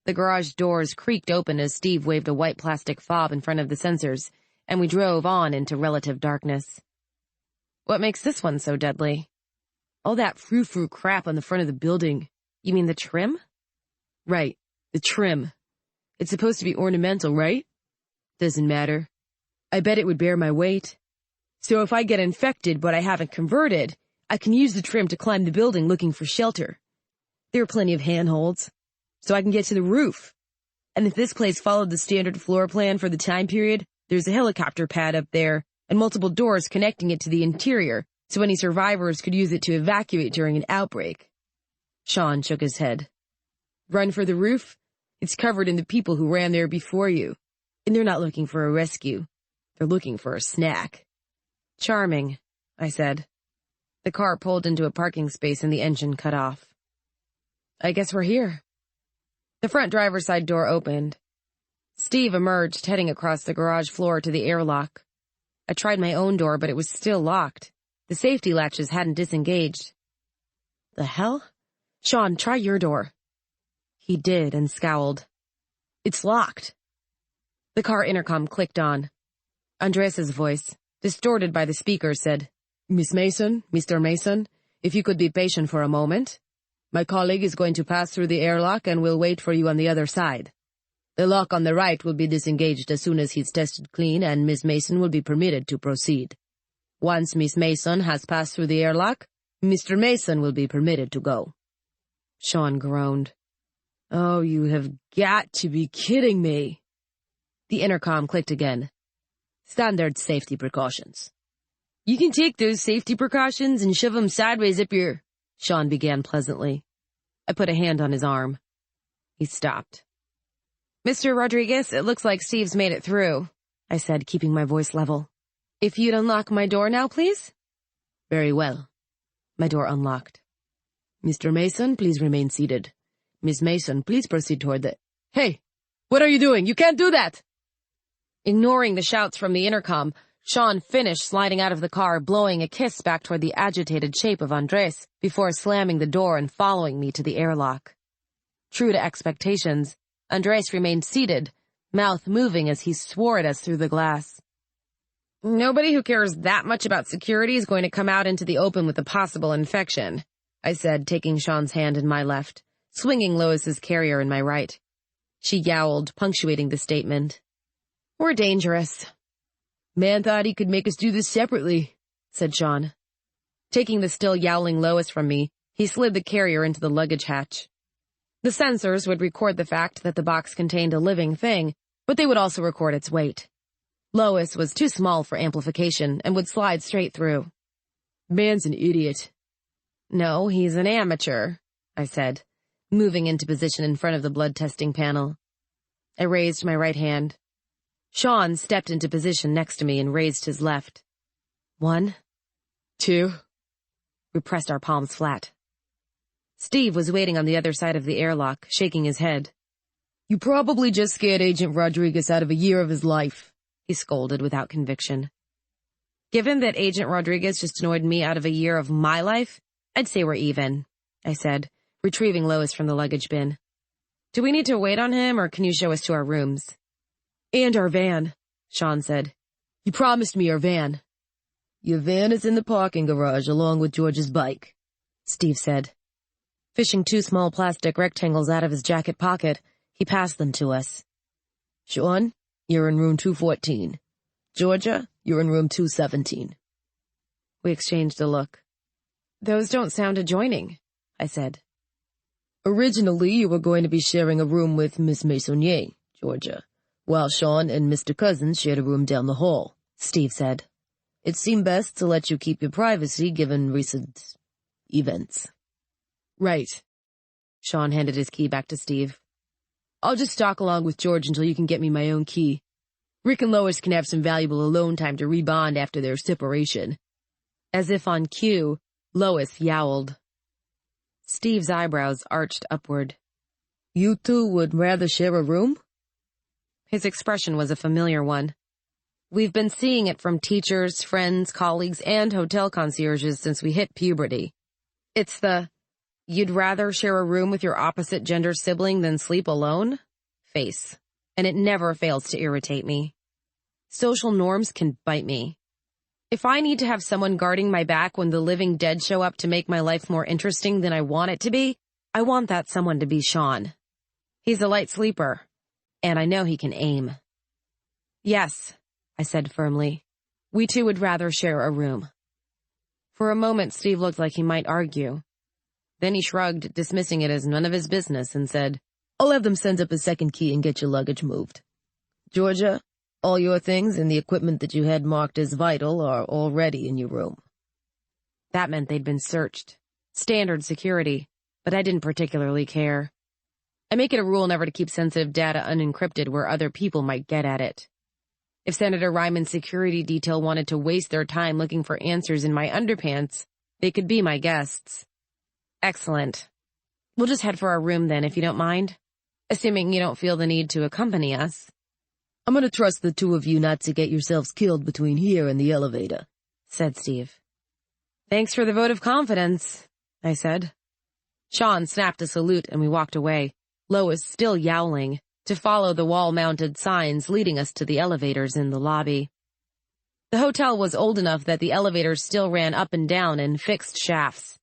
The garage doors creaked open as Steve waved a white plastic fob in front of the sensors, and we drove on into relative darkness. What makes this one so deadly? All that frou-frou crap on the front of the building. You mean the trim? Right, the trim. It's supposed to be ornamental, right? Doesn't matter. I bet it would bear my weight. So if I get infected but I haven't converted, I can use the trim to climb the building looking for shelter. There are plenty of handholds, so I can get to the roof. And if this place followed the standard floor plan for the time period, there's a helicopter pad up there and multiple doors connecting it to the interior, so any survivors could use it to evacuate during an outbreak. Shaun shook his head. Run for the roof? It's covered in the people who ran there before you. And they're not looking for a rescue. They're looking for a snack. Charming, I said. The car pulled into a parking space and the engine cut off. I guess we're here. The front driver's side door opened. Steve emerged, heading across the garage floor to the airlock. I tried my own door, but it was still locked. The safety latches hadn't disengaged. The hell? Shaun, try your door. He did and scowled. It's locked. The car intercom clicked on. Andreas's voice, distorted by the speaker, said, Miss Mason, Mr. Mason, if you could be patient for a moment. My colleague is going to pass through the airlock and will wait for you on the other side. The lock on the right will be disengaged as soon as he's tested clean, and Miss Mason will be permitted to proceed. Once Miss Mason has passed through the airlock, Mr. Mason will be permitted to go." Shaun groaned. "Oh, you have got to be kidding me." The intercom clicked again. "Standard safety precautions." "You can take those safety precautions and shove them sideways up your—" Shaun began pleasantly. I put a hand on his arm. He stopped. "Mr. Rodriguez, it looks like Steve's made it through," I said, keeping my voice level. "If you'd unlock my door now, please?" "Very well." My door unlocked. "Mr. Mason, please remain seated. Miss Mason, please proceed toward the—" "Hey! What are you doing? You can't do that!" Ignoring the shouts from the intercom, Shaun finished sliding out of the car, blowing a kiss back toward the agitated shape of Andres before slamming the door and following me to the airlock. True to expectations, Andres remained seated, mouth moving as he swore at us through the glass. "Nobody who cares that much about security is going to come out into the open with a possible infection," I said, taking Shaun's hand in my left, swinging Lois's carrier in my right. She yowled, punctuating the statement. "We're dangerous." "Man thought he could make us do this separately," said Shaun. Taking the still yowling Lois from me, he slid the carrier into the luggage hatch. The sensors would record the fact that the box contained a living thing, but they would also record its weight. Lois was too small for amplification and would slide straight through. "Man's an idiot." "No, he's an amateur," I said, moving into position in front of the blood testing panel. I raised my right hand. Shaun stepped into position next to me and raised his left. 1, 2. We pressed our palms flat. Steve was waiting on the other side of the airlock, shaking his head. "You probably just scared Agent Rodriguez out of a year of his life," he scolded without conviction. "Given that Agent Rodriguez just annoyed me out of a year of my life, I'd say we're even," I said, retrieving Lois from the luggage bin. "Do we need to wait on him, or can you show us to our rooms?" "And our van," Shaun said. "You promised me our van." "Your van is in the parking garage along with George's bike," Steve said. Fishing 2 small plastic rectangles out of his jacket pocket, he passed them to us. "Shaun, you're in room 214. Georgia, you're in room 217. We exchanged a look. "Those don't sound adjoining," I said. "Originally, you were going to be sharing a room with Miss Maisonier, Georgia, while Shaun and Mr. Cousins shared a room down the hall," Steve said. "It seemed best to let you keep your privacy given recent events." "Right." Shaun handed his key back to Steve. "I'll just stalk along with George until you can get me my own key. Rick and Lois can have some valuable alone time to rebond after their separation." As if on cue, Lois yowled. Steve's eyebrows arched upward. "You two would rather share a room?" His expression was a familiar one. We've been seeing it from teachers, friends, colleagues, and hotel concierges since we hit puberty. It's the, "you'd rather share a room with your opposite gender sibling than sleep alone?" face, and it never fails to irritate me. Social norms can bite me. If I need to have someone guarding my back when the living dead show up to make my life more interesting than I want it to be, I want that someone to be Shaun. He's a light sleeper, and I know he can aim. "Yes," I said firmly. "We two would rather share a room." For a moment, Steve looked like he might argue. Then he shrugged, dismissing it as none of his business, and said, "I'll have them send up a second key and get your luggage moved. Georgia, all your things and the equipment that you had marked as vital are already in your room." That meant they'd been searched. Standard security, but I didn't particularly care. I make it a rule never to keep sensitive data unencrypted where other people might get at it. If Senator Ryman's security detail wanted to waste their time looking for answers in my underpants, they could be my guests. Excellent. We'll just head for our room then, if you don't mind. Assuming you don't feel the need to accompany us. "I'm going to trust the two of you not to get yourselves killed between here and the elevator," said Steve. "Thanks for the vote of confidence," I said. Shaun snapped a salute and we walked away, Lois still yowling, to follow the wall-mounted signs leading us to the elevators in the lobby. The hotel was old enough that the elevators still ran up and down in fixed shafts.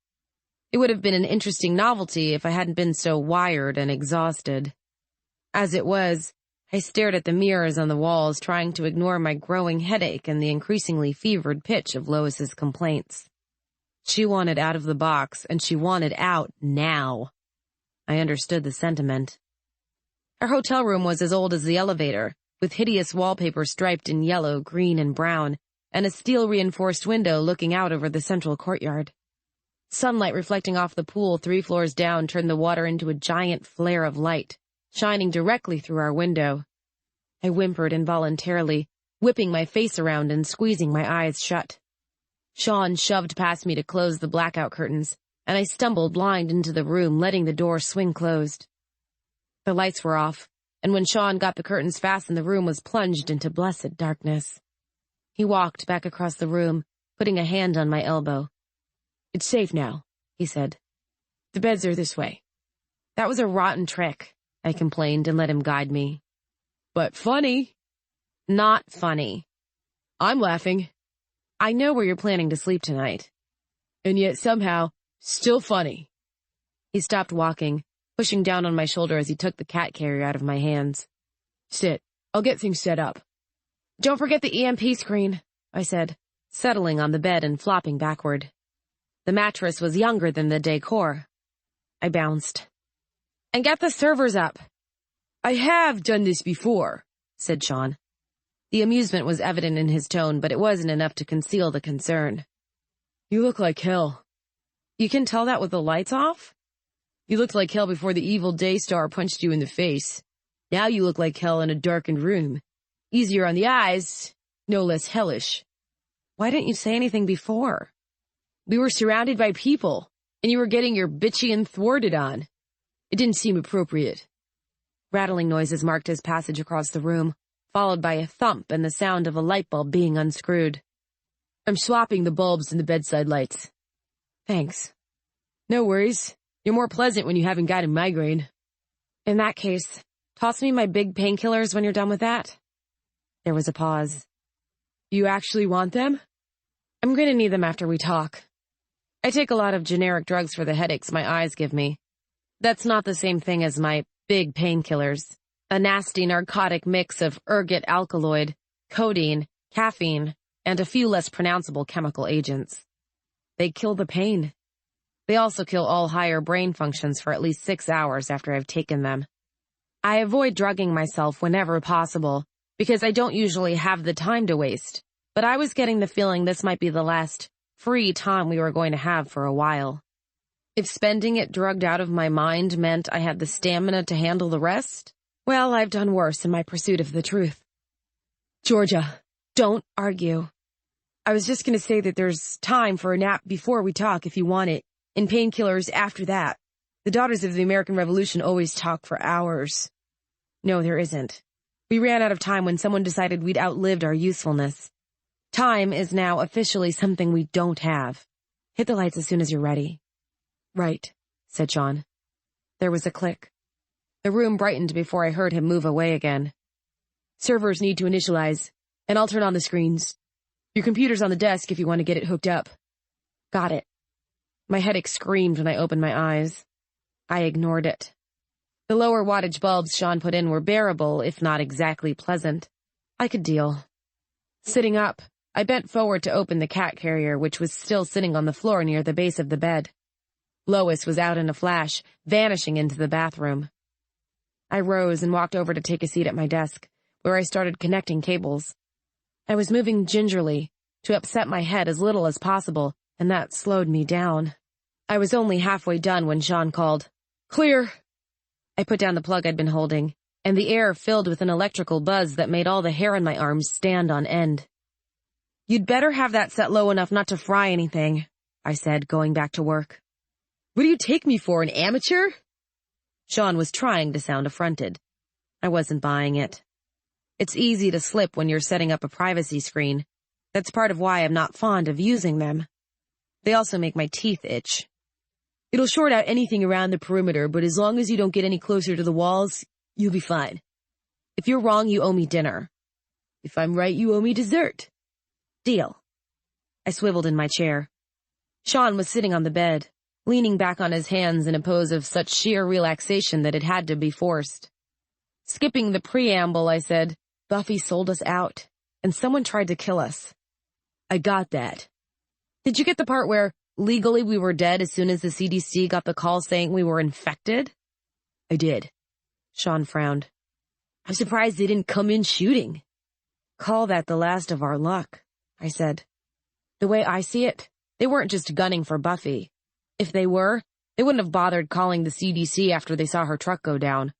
It would have been an interesting novelty if I hadn't been so wired and exhausted. As it was, I stared at the mirrors on the walls, trying to ignore my growing headache and the increasingly fevered pitch of Lois's complaints. She wanted out of the box, and she wanted out now. I understood the sentiment. Our hotel room was as old as the elevator, with hideous wallpaper striped in yellow, green, and brown, and a steel-reinforced window looking out over the central courtyard. Sunlight reflecting off the pool 3 floors down turned the water into a giant flare of light, shining directly through our window. I whimpered involuntarily, whipping my face around and squeezing my eyes shut. Shaun shoved past me to close the blackout curtains, and I stumbled blind into the room, letting the door swing closed. The lights were off, and when Shaun got the curtains fastened, the room was plunged into blessed darkness. He walked back across the room, putting a hand on my elbow. "It's safe now," he said. "The beds are this way." "That was a rotten trick," I complained and let him guide me. "But funny." "Not funny." "I'm laughing." "I know where you're planning to sleep tonight." "And yet somehow, still funny." He stopped walking, pushing down on my shoulder as he took the cat carrier out of my hands. "Sit. I'll get things set up." "Don't forget the EMP screen," I said, settling on the bed and flopping backward. The mattress was younger than the decor. I bounced. "And get the servers up." "I have done this before," said Shaun. The amusement was evident in his tone, but it wasn't enough to conceal the concern. "You look like hell." "You can tell that with the lights off?" "You looked like hell before the evil Daystar punched you in the face. Now you look like hell in a darkened room. Easier on the eyes, no less hellish." "Why didn't you say anything before?" "We were surrounded by people, and you were getting your bitchy and thwarted on. It didn't seem appropriate." Rattling noises marked his passage across the room, followed by a thump and the sound of a light bulb being unscrewed. "I'm swapping the bulbs in the bedside lights." "Thanks." "No worries. You're more pleasant when you haven't got a migraine." "In that case, toss me my big painkillers when you're done with that." There was a pause. "You actually want them?" "I'm going to need them after we talk. I take a lot of generic drugs for the headaches my eyes give me. That's not the same thing as my big painkillers, a nasty narcotic mix of ergot alkaloid, codeine, caffeine, and a few less pronounceable chemical agents. They kill the pain. They also kill all higher brain functions for at least 6 hours after I've taken them. I avoid drugging myself whenever possible, because I don't usually have the time to waste, but I was getting the feeling this might be the last free time we were going to have for a while. If spending it drugged out of my mind meant I had the stamina to handle the rest, well, I've done worse in my pursuit of the truth. "Georgia, don't argue. I was just going to say that there's time for a nap before we talk if you want it, and painkillers after that. The Daughters of the American Revolution always talk for hours." "No, there isn't. We ran out of time when someone decided we'd outlived our usefulness. Time is now officially something we don't have. Hit the lights as soon as you're ready." "Right," said Shaun. There was a click. The room brightened before I heard him move away again. "Servers need to initialize, and I'll turn on the screens. Your computer's on the desk if you want to get it hooked up." "Got it." My headache screamed when I opened my eyes. I ignored it. The lower wattage bulbs Shaun put in were bearable, if not exactly pleasant. I could deal. Sitting up, I bent forward to open the cat carrier, which was still sitting on the floor near the base of the bed. Lois was out in a flash, vanishing into the bathroom. I rose and walked over to take a seat at my desk, where I started connecting cables. I was moving gingerly, to upset my head as little as possible, and that slowed me down. I was only halfway done when Shaun called, "Clear." I put down the plug I'd been holding, and the air filled with an electrical buzz that made all the hair on my arms stand on end. "You'd better have that set low enough not to fry anything," I said, going back to work. "What do you take me for, an amateur?" Shaun was trying to sound affronted. I wasn't buying it. It's easy to slip when you're setting up a privacy screen. That's part of why I'm not fond of using them. They also make my teeth itch. "It'll short out anything around the perimeter, but as long as you don't get any closer to the walls, you'll be fine. If you're wrong, you owe me dinner. If I'm right, you owe me dessert." "Deal." I swiveled in my chair. Shaun was sitting on the bed, leaning back on his hands in a pose of such sheer relaxation that it had to be forced. Skipping the preamble, I said, Buffy sold us out, and someone tried to kill us. I got that. Did you get the part where legally we were dead as soon as the CDC got the call saying we were infected? I did. Shaun frowned. I'm surprised they didn't come in shooting. Call that the last of our luck, I said. The way I see it, they weren't just gunning for Buffy. If they were, they wouldn't have bothered calling the CDC after they saw her truck go down.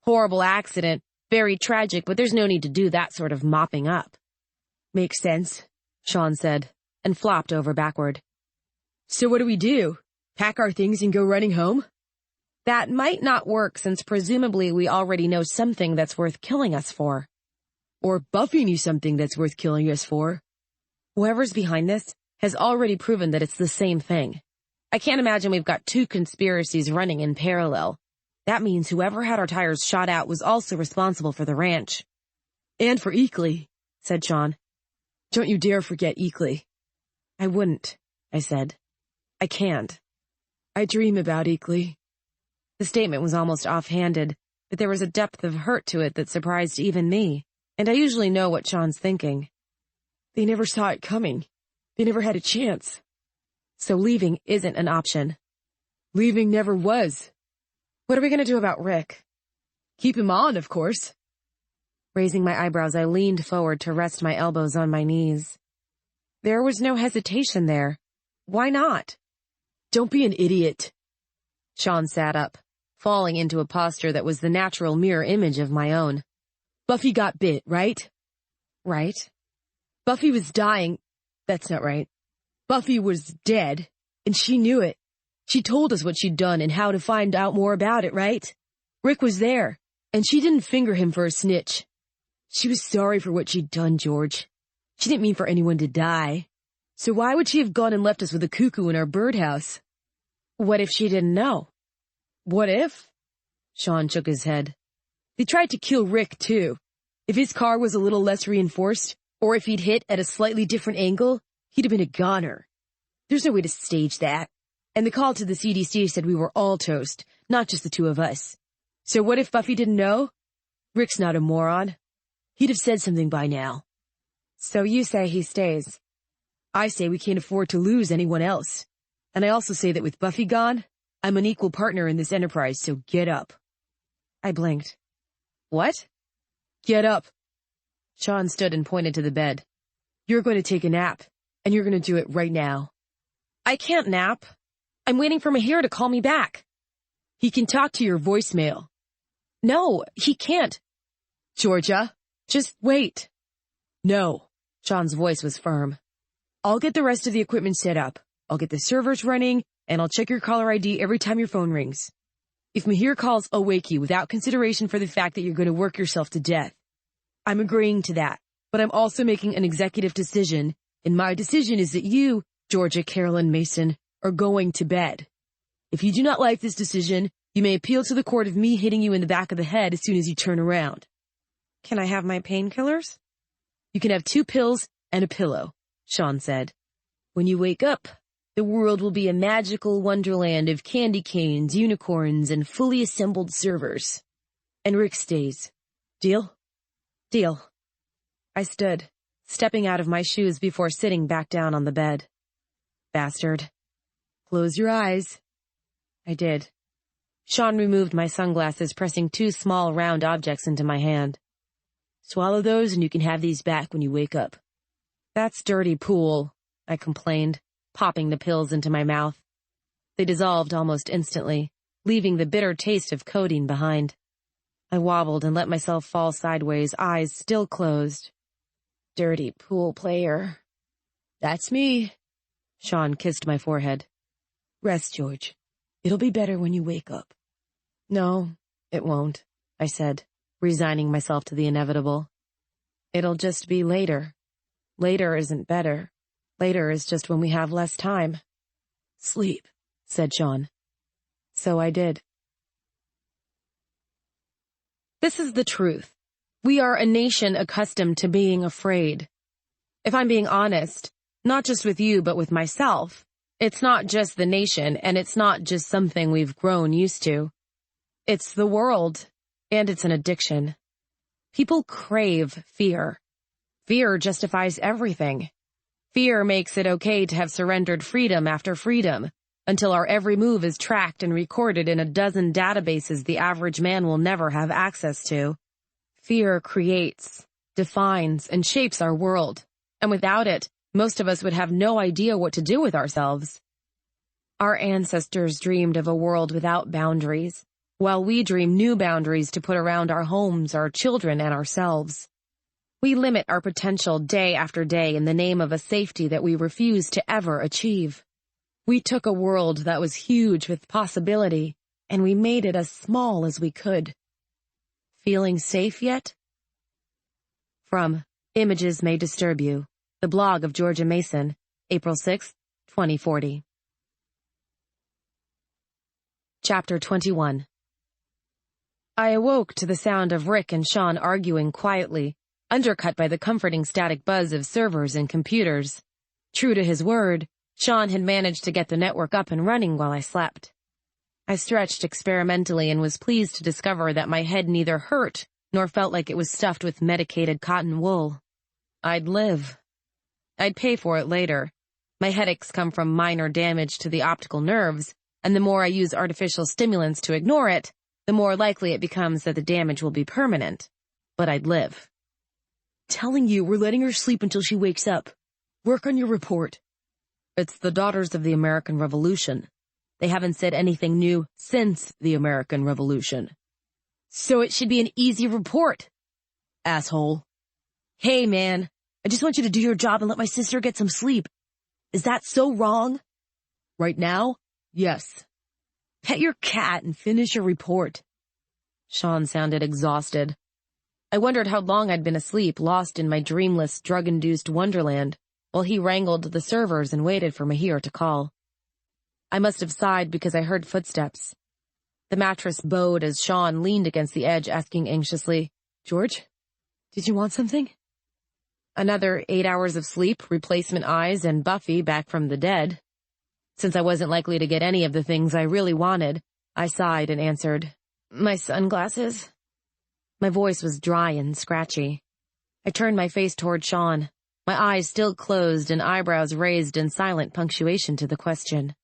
Horrible accident, very tragic, but there's no need to do that sort of mopping up. Makes sense, Shaun said, and flopped over backward. So what do? Pack our things and go running home? That might not work since presumably we already know something that's worth killing us for. Or Buffy knew something that's worth killing us for. Whoever's behind this has already proven that it's the same thing. I can't imagine we've got two conspiracies running in parallel. That means whoever had our tires shot out was also responsible for the ranch. And for Eakley, said Shaun. Don't you dare forget Eakley. I wouldn't, I said. I can't. I dream about Eakley. The statement was almost offhanded, but there was a depth of hurt to it that surprised even me, and I usually know what Shaun's thinking. They never saw it coming. They never had a chance. So leaving isn't an option. Leaving never was. What are we going to do about Rick? Keep him on, of course. Raising my eyebrows, I leaned forward to rest my elbows on my knees. There was no hesitation there. Why not? Don't be an idiot. Shaun sat up, falling into a posture that was the natural mirror image of my own. Buffy got bit, right? Right. Buffy was dying. That's not right. Buffy was dead, and she knew it. She told us what she'd done and how to find out more about it, right? Rick was there, and she didn't finger him for a snitch. She was sorry for what she'd done, George. She didn't mean for anyone to die. So why would she have gone and left us with a cuckoo in our birdhouse? What if she didn't know? What if? Shaun shook his head. They tried to kill Rick, too. If his car was a little less reinforced, or if he'd hit at a slightly different angle, he'd have been a goner. There's no way to stage that. And the call to the CDC said we were all toast, not just the two of us. So what if Buffy didn't know? Rick's not a moron. He'd have said something by now. So you say he stays. I say we can't afford to lose anyone else. And I also say that with Buffy gone, I'm an equal partner in this enterprise, so get up. I blinked. What? Get up. Shaun stood and pointed to the bed. You're going to take a nap, and you're going to do it right now. I can't nap. I'm waiting for Mahir to call me back. He can talk to your voicemail. No, he can't. Georgia, just wait. No. Shaun's voice was firm. I'll get the rest of the equipment set up. I'll get the servers running, and I'll check your caller ID every time your phone rings. If Mahir calls, I'll wake you without consideration for the fact that you're going to work yourself to death. I'm agreeing to that, but I'm also making an executive decision, and my decision is that you, Georgia Carolyn Mason, are going to bed. If you do not like this decision, you may appeal to the court of me hitting you in the back of the head as soon as you turn around. Can I have my painkillers? You can have 2 pills and a pillow, Shaun said. When you wake up, the world will be a magical wonderland of candy canes, unicorns, and fully assembled servers. And Rick stays. Deal? Deal. I stood, stepping out of my shoes before sitting back down on the bed. Bastard. Close your eyes. I did. Shaun removed my sunglasses, pressing 2 small round objects into my hand. Swallow those and you can have these back when you wake up. That's dirty pool, I complained, popping the pills into my mouth. They dissolved almost instantly, leaving the bitter taste of codeine behind. I wobbled and let myself fall sideways, eyes still closed. Dirty pool player. That's me. Shaun kissed my forehead. Rest, George. It'll be better when you wake up. No, it won't, I said, resigning myself to the inevitable. It'll just be later. Later isn't better. Later is just when we have less time. Sleep, said Shaun. So I did. This is the truth. We are a nation accustomed to being afraid. If I'm being honest, not just with you, but with myself, it's not just the nation, and it's not just something we've grown used to. It's the world. And it's an addiction. People crave fear. Fear justifies everything. Fear makes it okay to have surrendered freedom after freedom, until our every move is tracked and recorded in a dozen databases the average man will never have access to. Fear creates, defines, and shapes our world, and without it, most of us would have no idea what to do with ourselves. Our ancestors dreamed of a world without boundaries, while we dream new boundaries to put around our homes, our children, and ourselves. We limit our potential day after day in the name of a safety that we refuse to ever achieve. We took a world that was huge with possibility, and we made it as small as we could. Feeling safe yet? From Images May Disturb You, the blog of Shaun Mason, April 6, 2040. Chapter 21. I awoke to the sound of Rick and Shaun arguing quietly, undercut by the comforting static buzz of servers and computers. True to his word, Shaun had managed to get the network up and running while I slept. I stretched experimentally and was pleased to discover that my head neither hurt nor felt like it was stuffed with medicated cotton wool. I'd live. I'd pay for it later. My headaches come from minor damage to the optical nerves, and the more I use artificial stimulants to ignore it, the more likely it becomes that the damage will be permanent. But I'd live. Telling you, we're letting her sleep until she wakes up. Work on your report. It's the Daughters of the American Revolution. They haven't said anything new since the American Revolution. So it should be an easy report. Asshole. Hey, man, I just want you to do your job and let my sister get some sleep. Is that so wrong? Right now? Yes. Pet your cat and finish your report. Shaun sounded exhausted. I wondered how long I'd been asleep, lost in my dreamless, drug-induced wonderland, while he wrangled the servers and waited for Mahir to call. I must have sighed because I heard footsteps. The mattress bowed as Shaun leaned against the edge, asking anxiously, George, did you want something? Another 8 hours of sleep, replacement eyes, and Buffy back from the dead. Since I wasn't likely to get any of the things I really wanted, I sighed and answered, My sunglasses? My voice was dry and scratchy. I turned my face toward Shaun, my eyes still closed and eyebrows raised in silent punctuation to the question.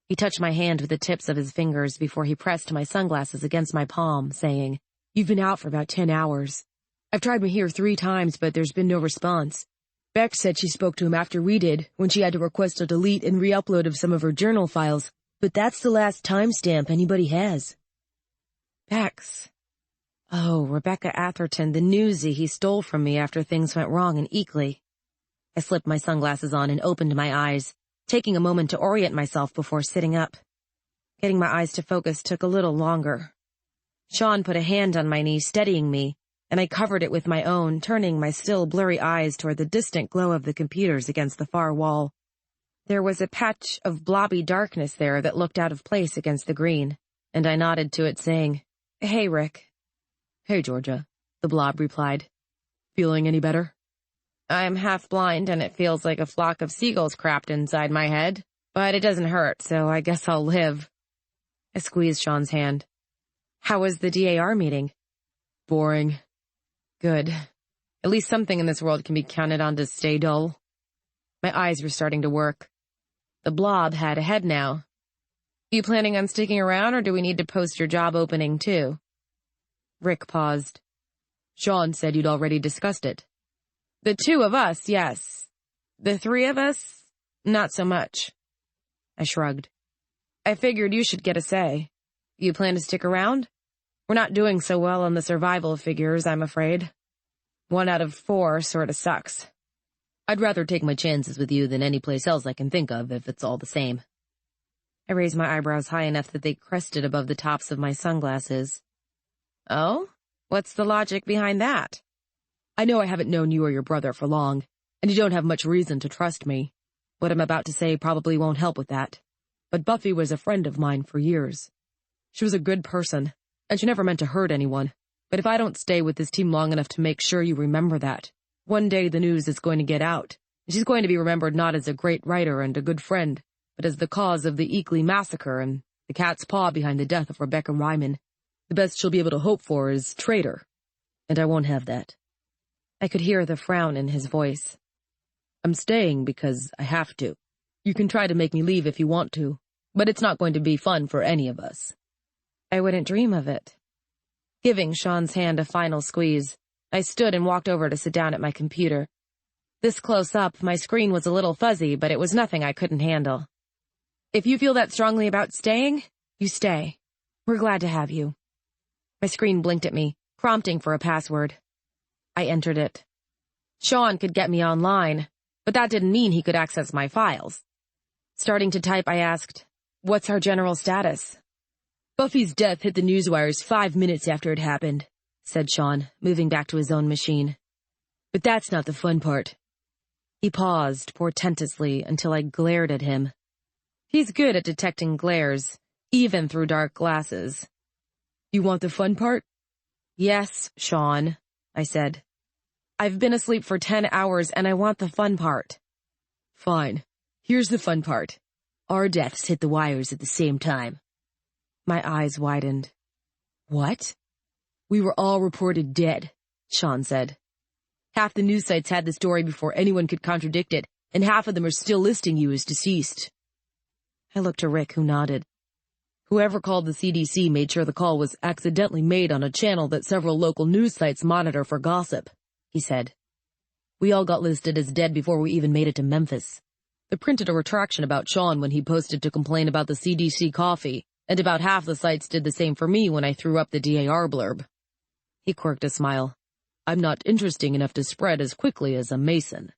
He touched my hand with the tips of his fingers before he pressed my sunglasses against my palm, saying, You've been out for about 10 hours. I've tried Mahir 3 times, but there's been no response. Beck said she spoke to him after we did, when she had to request a delete and re-upload of some of her journal files, but that's the last timestamp anybody has. Bex. Oh, Rebecca Atherton, the newsie he stole from me after things went wrong in Eakley. I slipped my sunglasses on and opened my eyes, taking a moment to orient myself before sitting up. Getting my eyes to focus took a little longer. Shaun put a hand on my knee, steadying me, and I covered it with my own, turning my still blurry eyes toward the distant glow of the computers against the far wall. There was a patch of blobby darkness there that looked out of place against the green, and I nodded to it, saying, Hey, Rick. Hey, Georgia, the blob replied. Feeling any better? I'm half blind and it feels like a flock of seagulls crapped inside my head, but it doesn't hurt, so I guess I'll live. I squeezed Shaun's hand. How was the DAR meeting? Boring. Good. At least something in this world can be counted on to stay dull. My eyes were starting to work. The blob had a head now. You planning on sticking around, or do we need to post your job opening too? Rick paused. Shaun said you'd already discussed it. The 2 of us, yes. The 3 of us, not so much. I shrugged. I figured you should get a say. You plan to stick around? We're not doing so well on the survival figures, I'm afraid. 1 out of 4 sorta sucks. I'd rather take my chances with you than any place else I can think of if it's all the same. I raised my eyebrows high enough that they crested above the tops of my sunglasses. Oh? What's the logic behind that? I know I haven't known you or your brother for long, and you don't have much reason to trust me. What I'm about to say probably won't help with that. But Buffy was a friend of mine for years. She was a good person, and she never meant to hurt anyone. But if I don't stay with this team long enough to make sure you remember that, one day the news is going to get out, and she's going to be remembered not as a great writer and a good friend, but as the cause of the Eakley massacre and the cat's paw behind the death of Rebecca Ryman. The best she'll be able to hope for is traitor. And I won't have that. I could hear the frown in his voice. I'm staying because I have to. You can try to make me leave if you want to, but it's not going to be fun for any of us. I wouldn't dream of it. Giving Shaun's hand a final squeeze, I stood and walked over to sit down at my computer. This close up, my screen was a little fuzzy, but it was nothing I couldn't handle. If you feel that strongly about staying, you stay. We're glad to have you. My screen blinked at me, prompting for a password. I entered it. Shaun could get me online, but that didn't mean he could access my files. Starting to type, I asked, "What's our general status?" "Buffy's death hit the newswires 5 minutes after it happened," said Shaun, moving back to his own machine. "But that's not the fun part." He paused portentously until I glared at him. He's good at detecting glares, even through dark glasses. "You want the fun part?" "Yes, Shaun," I said. "I've been asleep for 10 hours and I want the fun part." "Fine. Here's the fun part. Our deaths hit the wires at the same time." My eyes widened. "What?" "We were all reported dead," Shaun said. "Half the news sites had the story before anyone could contradict it, and half of them are still listing you as deceased." I looked to Rick, who nodded. "Whoever called the CDC made sure the call was accidentally made on a channel that several local news sites monitor for gossip," he said. "We all got listed as dead before we even made it to Memphis. They printed a retraction about Shaun when he posted to complain about the CDC coffee, and about half the sites did the same for me when I threw up the DAR blurb." He quirked a smile. "I'm not interesting enough to spread as quickly as a Mason."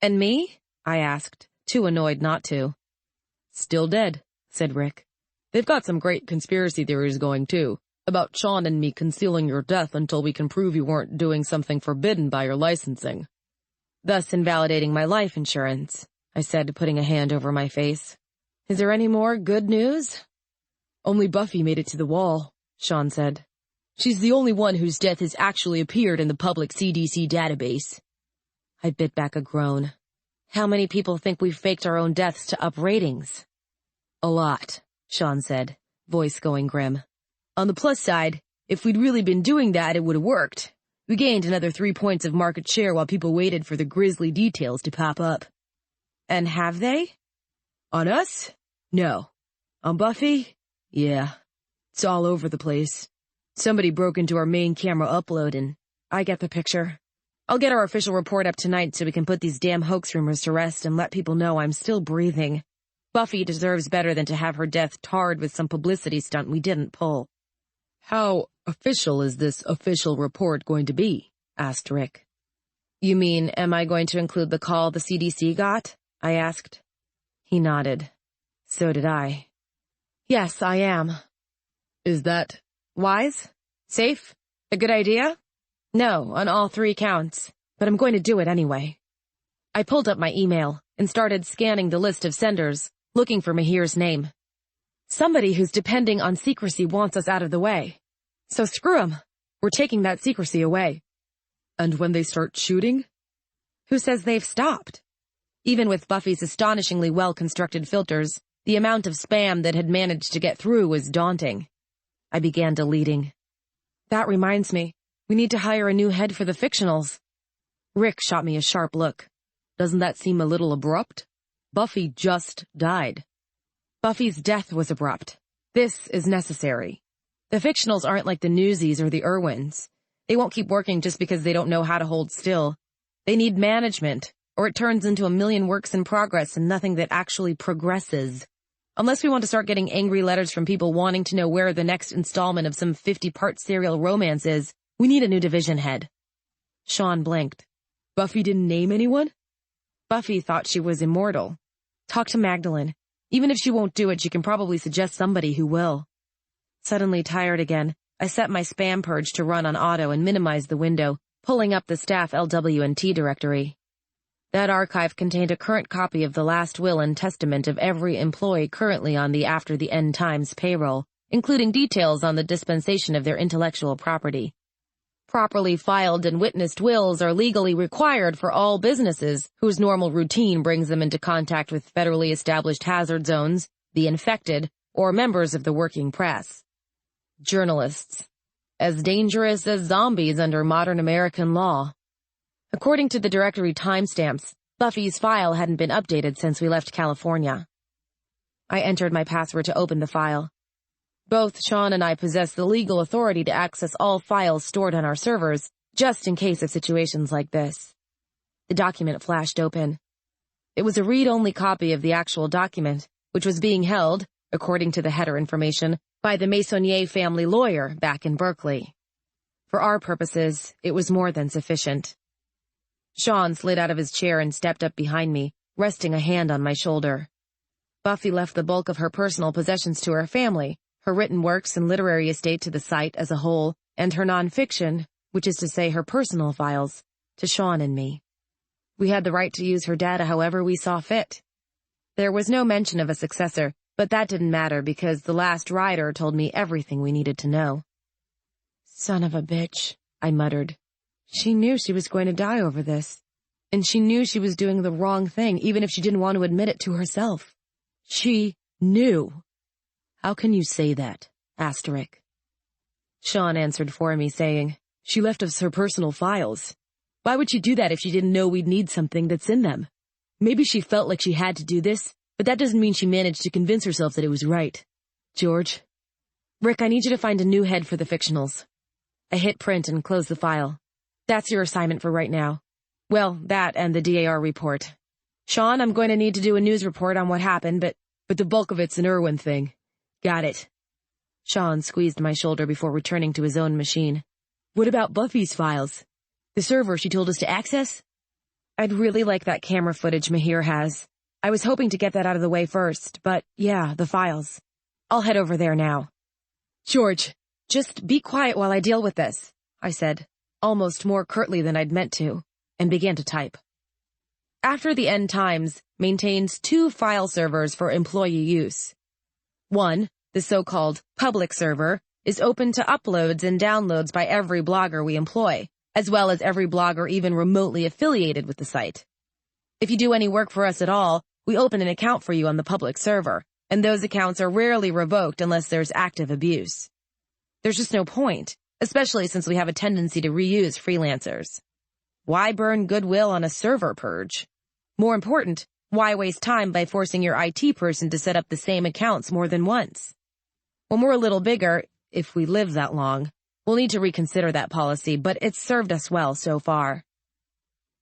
"And me?" I asked, too annoyed not to. "Still dead," said Rick. "They've got some great conspiracy theories going, too, about Shaun and me concealing your death until we can prove you weren't doing something forbidden by your licensing." "Thus invalidating my life insurance," I said, putting a hand over my face. "Is there any more good news?" "Only Buffy made it to the wall," Shaun said. "She's the only one whose death has actually appeared in the public CDC database." I bit back a groan. "How many people think we've faked our own deaths to up ratings?" "A lot," Shaun said, voice going grim. "On the plus side, if we'd really been doing that, it would have worked. We gained another 3 points of market share while people waited for the grisly details to pop up." "And have they?" "On us? No. On Buffy? Yeah. It's all over the place. Somebody broke into our main camera upload and I get the picture. I'll get our official report up tonight so we can put these damn hoax rumors to rest and let people know I'm still breathing. Buffy deserves better than to have her death tarred with some publicity stunt we didn't pull." "How official is this official report going to be?" asked Rick. "You mean, am I going to include the call the CDC got?" I asked. He nodded. So did I. "Yes, I am." "Is that wise? Safe? A good idea?" "No, on all 3 counts, but I'm going to do it anyway." I pulled up my email and started scanning the list of senders, looking for Mahir's name. Somebody who's depending on secrecy wants us out of the way. So screw 'em. We're taking that secrecy away. "And when they start shooting?" "Who says they've stopped?" Even with Buffy's astonishingly well-constructed filters, the amount of spam that had managed to get through was daunting. I began deleting. "That reminds me, we need to hire a new head for the fictionals." Rick shot me a sharp look. "Doesn't that seem a little abrupt? Buffy just died." "Buffy's death was abrupt. This is necessary. The fictionals aren't like the Newsies or the Irwins. They won't keep working just because they don't know how to hold still. They need management, or it turns into a million works in progress and nothing that actually progresses. Unless we want to start getting angry letters from people wanting to know where the next installment of some 50-part serial romance is, we need a new division head." Shaun blinked. "Buffy didn't name anyone?" "Buffy thought she was immortal. Talk to Magdalene. Even if she won't do it, she can probably suggest somebody who will." Suddenly tired again, I set my spam purge to run on auto and minimized the window, pulling up the staff LW&T directory. That archive contained a current copy of the last will and testament of every employee currently on the After the End Times payroll, including details on the dispensation of their intellectual property. Properly filed and witnessed wills are legally required for all businesses whose normal routine brings them into contact with federally established hazard zones, the infected, or members of the working press. Journalists. As dangerous as zombies under modern American law. According to the directory timestamps, Buffy's file hadn't been updated since we left California. I entered my password to open the file. Both Shaun and I possess the legal authority to access all files stored on our servers, just in case of situations like this. The document flashed open. It was a read-only copy of the actual document, which was being held, according to the header information, by the Maisonnier family lawyer back in Berkeley. For our purposes, it was more than sufficient. Shaun slid out of his chair and stepped up behind me, resting a hand on my shoulder. Buffy left the bulk of her personal possessions to her family, her written works and literary estate to the site as a whole, and her nonfiction, which is to say her personal files, to Shaun and me. We had the right to use her data however we saw fit. There was no mention of a successor, but that didn't matter because the last writer told me everything we needed to know. Son of a bitch, I muttered. She knew she was going to die over this. And she knew she was doing the wrong thing, even if she didn't want to admit it to herself. She knew. How can you say that? Asked Rick. Shaun answered for me, saying, She left us her personal files. Why would she do that if she didn't know we'd need something that's in them? Maybe she felt like she had to do this, but that doesn't mean she managed to convince herself that it was right. George? Rick, I need you to find a new head for the fictionals. I hit print and closed the file. That's your assignment for right now. Well, that and the DAR report. Shaun, I'm going to need to do a news report on what happened, but the bulk of it's an Irwin thing. Got it. Shaun squeezed my shoulder before returning to his own machine. What about Buffy's files? The server she told us to access? I'd really like that camera footage Mahir has. I was hoping to get that out of the way first, but yeah, the files. I'll head over there now. George, just be quiet while I deal with this, I said, almost more curtly than I'd meant to, and began to type. After the End Times maintains 2 file servers for employee use. One, the so-called public server, is open to uploads and downloads by every blogger we employ, as well as every blogger even remotely affiliated with the site. If you do any work for us at all, we open an account for you on the public server, and those accounts are rarely revoked unless there's active abuse. There's just no point, especially since we have a tendency to reuse freelancers. Why burn goodwill on a server purge? More important, why waste time by forcing your IT person to set up the same accounts more than once? When we're a little bigger, if we live that long, we'll need to reconsider that policy, but it's served us well so far.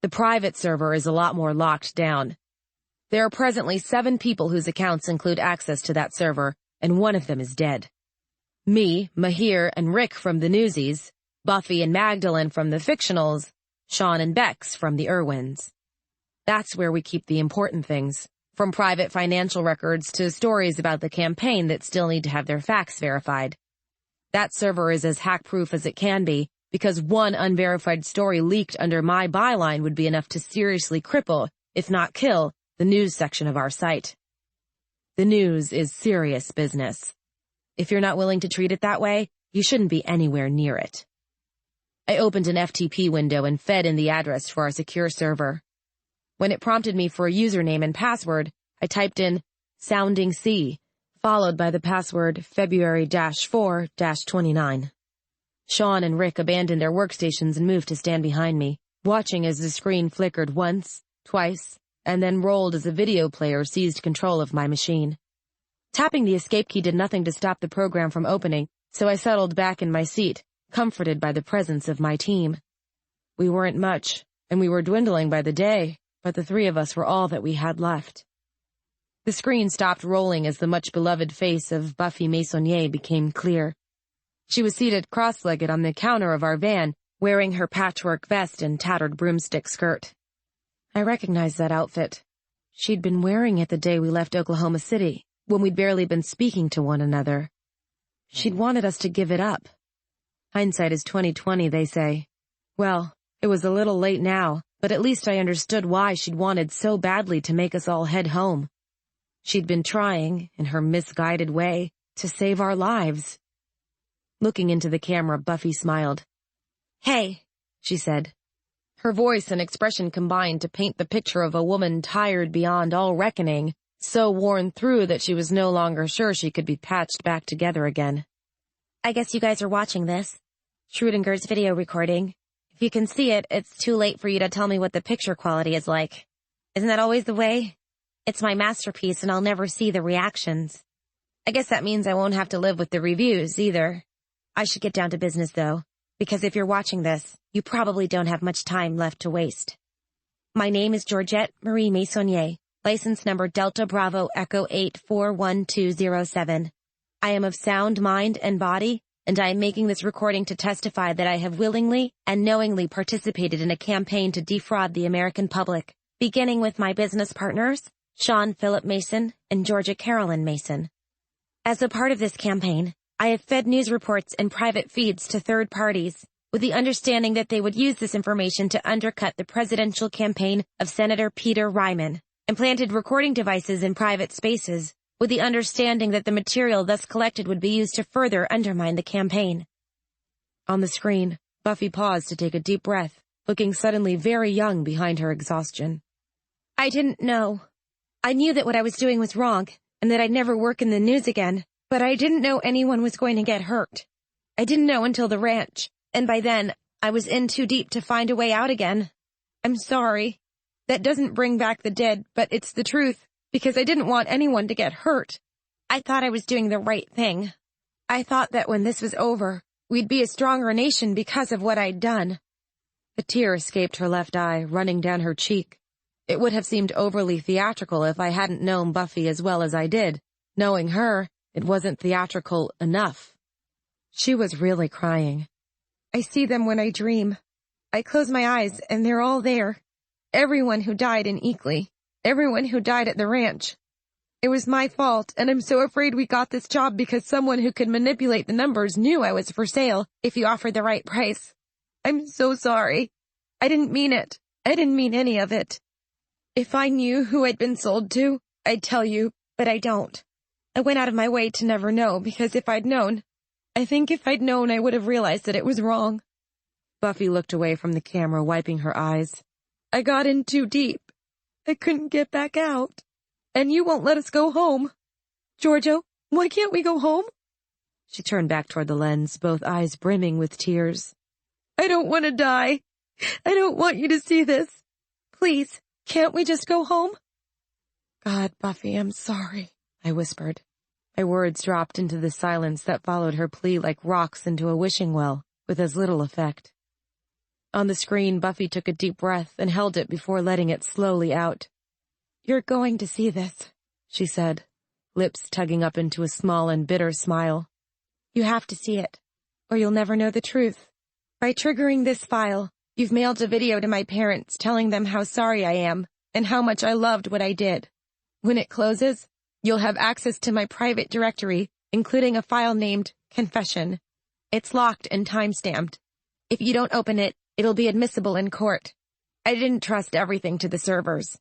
The private server is a lot more locked down. There are presently 7 people whose accounts include access to that server, and one of them is dead. Me, Mahir, and Rick from the Newsies, Buffy and Magdalene from the Fictionals, Shaun and Bex from the Irwins. That's where we keep the important things, from private financial records to stories about the campaign that still need to have their facts verified. That server is as hack-proof as it can be, because one unverified story leaked under my byline would be enough to seriously cripple, if not kill, the news section of our site. The news is serious business. If you're not willing to treat it that way, you shouldn't be anywhere near it. I opened an FTP window and fed in the address for our secure server. When it prompted me for a username and password, I typed in Sounding C, followed by the password February-4-29. Shaun and Rick abandoned their workstations and moved to stand behind me, watching as the screen flickered once, twice, and then rolled as a video player seized control of my machine. Tapping the escape key did nothing to stop the program from opening, so I settled back in my seat, comforted by the presence of my team. We weren't much, and we were dwindling by the day, but the 3 of us were all that we had left. The screen stopped rolling as the much-beloved face of Buffy Maisonnier became clear. She was seated cross-legged on the counter of our van, wearing her patchwork vest and tattered broomstick skirt. I recognized that outfit. She'd been wearing it the day we left Oklahoma City, when we'd barely been speaking to one another. She'd wanted us to give it up. Hindsight is 20/20, they say. Well, it was a little late now, but at least I understood why she'd wanted so badly to make us all head home. She'd been trying, in her misguided way, to save our lives. Looking into the camera, Buffy smiled. "Hey," she said. Her voice and expression combined to paint the picture of a woman tired beyond all reckoning, so worn through that she was no longer sure she could be patched back together again. I guess you guys are watching this. Schrödinger's video recording. If you can see it, it's too late for you to tell me what the picture quality is like. Isn't that always the way? It's my masterpiece and I'll never see the reactions. I guess that means I won't have to live with the reviews either. I should get down to business though, because if you're watching this, you probably don't have much time left to waste. My name is Georgette Marie Maisonnier, license number Delta Bravo Echo 841207. I am of sound mind and body, and I am making this recording to testify that I have willingly and knowingly participated in a campaign to defraud the American public, beginning with my business partners, Shaun Philip Mason and Georgia Carolyn Mason. As a part of this campaign, I have fed news reports and private feeds to third parties, with the understanding that they would use this information to undercut the presidential campaign of Senator Peter Ryman, and planted recording devices in private spaces, with the understanding that the material thus collected would be used to further undermine the campaign. On the screen, Buffy paused to take a deep breath, looking suddenly very young behind her exhaustion. I didn't know. I knew that what I was doing was wrong, and that I'd never work in the news again, but I didn't know anyone was going to get hurt. I didn't know until the ranch, and by then, I was in too deep to find a way out again. I'm sorry. That doesn't bring back the dead, but it's the truth, because I didn't want anyone to get hurt. I thought I was doing the right thing. I thought that when this was over, we'd be a stronger nation because of what I'd done. A tear escaped her left eye, running down her cheek. It would have seemed overly theatrical if I hadn't known Buffy as well as I did. Knowing her, it wasn't theatrical enough. She was really crying. I see them when I dream. I close my eyes and they're all there. Everyone who died in Eakley. Everyone who died at the ranch. It was my fault, and I'm so afraid we got this job because someone who could manipulate the numbers knew I was for sale if you offered the right price. I'm so sorry. I didn't mean it. I didn't mean any of it. If I knew who I'd been sold to, I'd tell you, but I don't. I went out of my way to never know, because if I'd known, I would have realized that it was wrong. Buffy looked away from the camera, wiping her eyes. I got in too deep. I couldn't get back out. And you won't let us go home. Giorgio, why can't we go home? She turned back toward the lens, both eyes brimming with tears. I don't want to die. I don't want you to see this. Please, can't we just go home? God, Buffy, I'm sorry, I whispered. My words dropped into the silence that followed her plea like rocks into a wishing well, with as little effect. On the screen, Buffy took a deep breath and held it before letting it slowly out. You're going to see this, she said, lips tugging up into a small and bitter smile. You have to see it, or you'll never know the truth. By triggering this file, you've mailed a video to my parents telling them how sorry I am and how much I loved what I did. When it closes, you'll have access to my private directory, including a file named Confession. It's locked and time-stamped. If you don't open it, it'll be admissible in court. I didn't trust everything to the servers.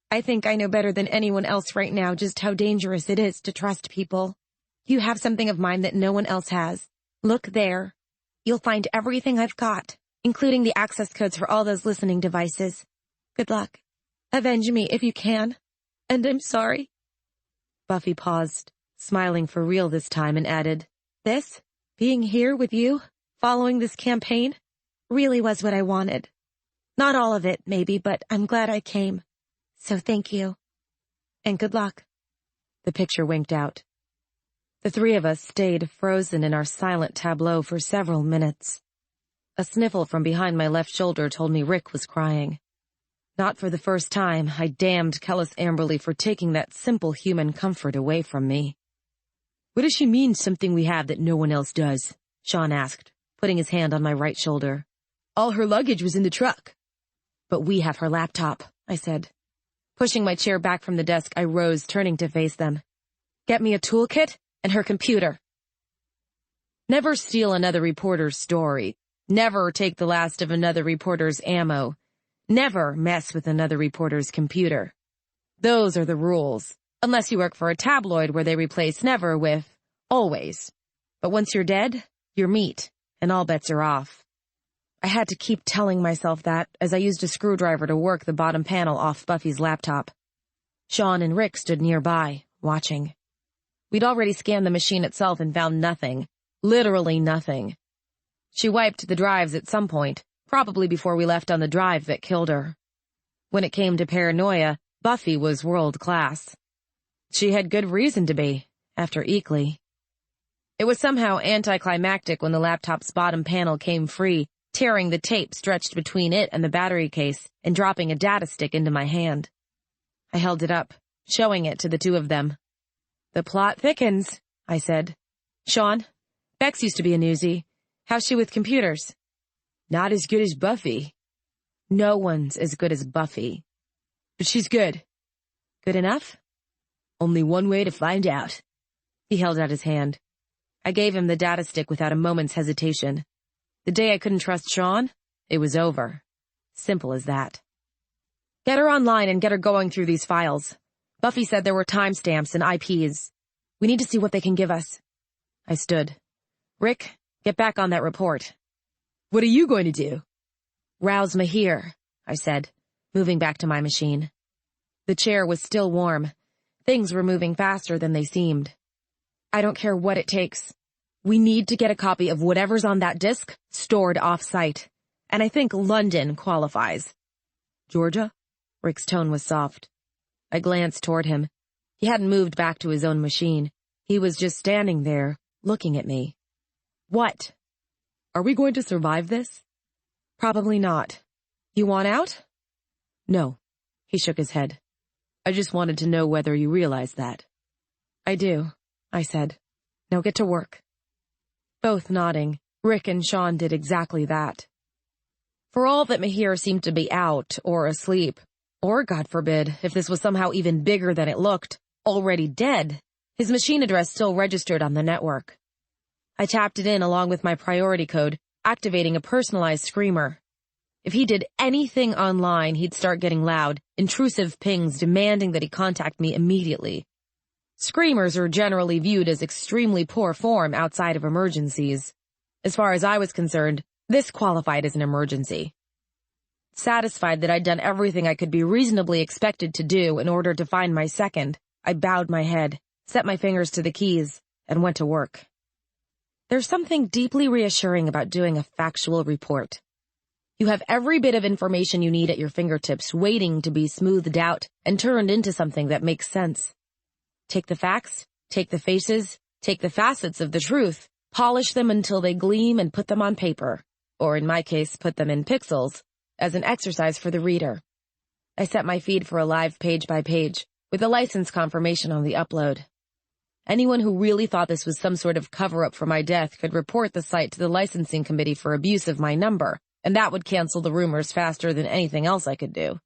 I think I know better than anyone else right now just how dangerous it is to trust people. You have something of mine that no one else has. Look there. You'll find everything I've got, including the access codes for all those listening devices. Good luck. Avenge me if you can. And I'm sorry. Buffy paused, smiling for real this time, and added, This, being here with you, following this campaign, really was what I wanted. Not all of it, maybe, but I'm glad I came. So thank you. And good luck. The picture winked out. The three of us stayed frozen in our silent tableau for several minutes. A sniffle from behind my left shoulder told me Rick was crying. Not for the first time, I damned Kellis Amberley for taking that simple human comfort away from me. What does she mean, something we have that no one else does? Shaun asked, putting his hand on my right shoulder. All her luggage was in the truck. But we have her laptop, I said. Pushing my chair back from the desk, I rose, turning to face them. Get me a toolkit and her computer. Never steal another reporter's story. Never take the last of another reporter's ammo. Never mess with another reporter's computer. Those are the rules, unless you work for a tabloid where they replace never with always. But once you're dead, you're meat, and all bets are off. I had to keep telling myself that as I used a screwdriver to work the bottom panel off Buffy's laptop. Shaun and Rick stood nearby, watching. We'd already scanned the machine itself and found nothing. Literally nothing. She wiped the drives at some point, probably before we left on the drive that killed her. When it came to paranoia, Buffy was world-class. She had good reason to be, after Eekly. It was somehow anticlimactic when the laptop's bottom panel came free, tearing the tape stretched between it and the battery case and dropping a data stick into my hand. I held it up, showing it to the two of them. "The plot thickens," I said. "Shaun, Bex used to be a newsie. How's she with computers?" "Not as good as Buffy." "No one's as good as Buffy." "But she's good." "Good enough?" "Only one way to find out." He held out his hand. I gave him the data stick without a moment's hesitation. The day I couldn't trust Shaun, it was over. Simple as that. "Get her online and get her going through these files. Buffy said there were timestamps and IPs. We need to see what they can give us." I stood. "Rick, get back on that report." "What are you going to do?" "Rouse Mahir," I said, moving back to my machine. The chair was still warm. Things were moving faster than they seemed. "I don't care what it takes. We need to get a copy of whatever's on that disk stored off-site. And I think London qualifies." "Georgia?" Rick's tone was soft. I glanced toward him. He hadn't moved back to his own machine. He was just standing there, looking at me. "What?" "Are we going to survive this?" "Probably not. You want out?" "No." He shook his head. "I just wanted to know whether you realize that." "I do," I said. "Now get to work." Both nodding, Rick and Shaun did exactly that. For all that Mahir seemed to be out or asleep, or, God forbid, if this was somehow even bigger than it looked, already dead, his machine address still registered on the network. I tapped it in along with my priority code, activating a personalized screamer. If he did anything online, he'd start getting loud, intrusive pings demanding that he contact me immediately. Screamers are generally viewed as extremely poor form outside of emergencies. As far as I was concerned, this qualified as an emergency. Satisfied that I'd done everything I could be reasonably expected to do in order to find my second, I bowed my head, set my fingers to the keys, and went to work. There's something deeply reassuring about doing a factual report. You have every bit of information you need at your fingertips waiting to be smoothed out and turned into something that makes sense. Take the facts, take the faces, take the facets of the truth, polish them until they gleam and put them on paper, or in my case, put them in pixels, as an exercise for the reader. I set my feed for a live page by page, with a license confirmation on the upload. Anyone who really thought this was some sort of cover-up for my death could report the site to the licensing committee for abuse of my number, and that would cancel the rumors faster than anything else I could do.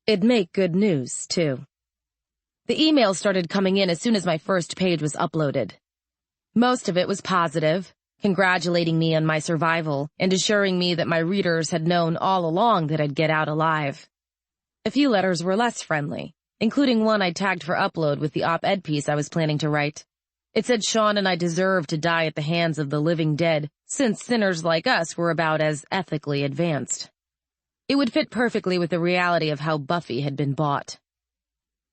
It'd make good news, too. The emails started coming in as soon as my first page was uploaded. Most of it was positive, congratulating me on my survival and assuring me that my readers had known all along that I'd get out alive. A few letters were less friendly, including one I tagged for upload with the op-ed piece I was planning to write. It said Shaun and I deserved to die at the hands of the living dead, since sinners like us were about as ethically advanced. It would fit perfectly with the reality of how Buffy had been bought.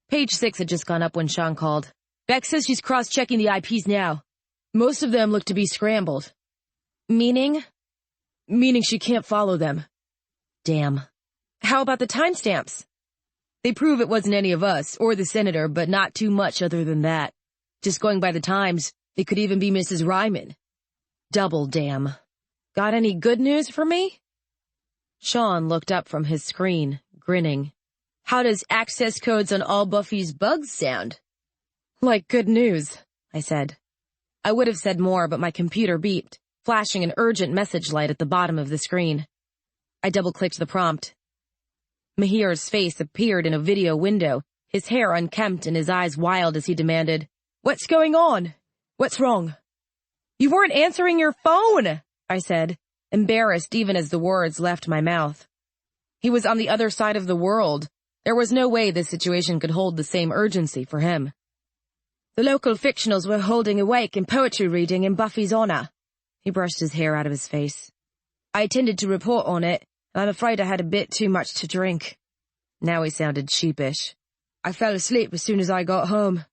Page 6 had just gone up when Shaun called. "Beck says she's cross-checking the IPs now. Most of them look to be scrambled." "Meaning?" "Meaning she can't follow them." "Damn." "How about the timestamps?" "They prove it wasn't any of us, or the senator, but not too much other than that. Just going by the times, it could even be Mrs. Ryman." "Double damn." "Got any good news for me?" Shaun looked up from his screen, grinning. "How does access codes on all Buffy's bugs sound?" "Like good news," I said. I would have said more, but my computer beeped, flashing an urgent message light at the bottom of the screen. I double-clicked the prompt. Mahir's face appeared in a video window, his hair unkempt and his eyes wild as he demanded, "What's going on? What's wrong?" "You weren't answering your phone," I said, embarrassed even as the words left my mouth. He was on the other side of the world. There was no way this situation could hold the same urgency for him. "The local fictionals were holding a wake and poetry reading in Buffy's honor." He brushed his hair out of his face. "I attended to report on it, and I'm afraid I had a bit too much to drink." Now he sounded sheepish. "I fell asleep as soon as I got home."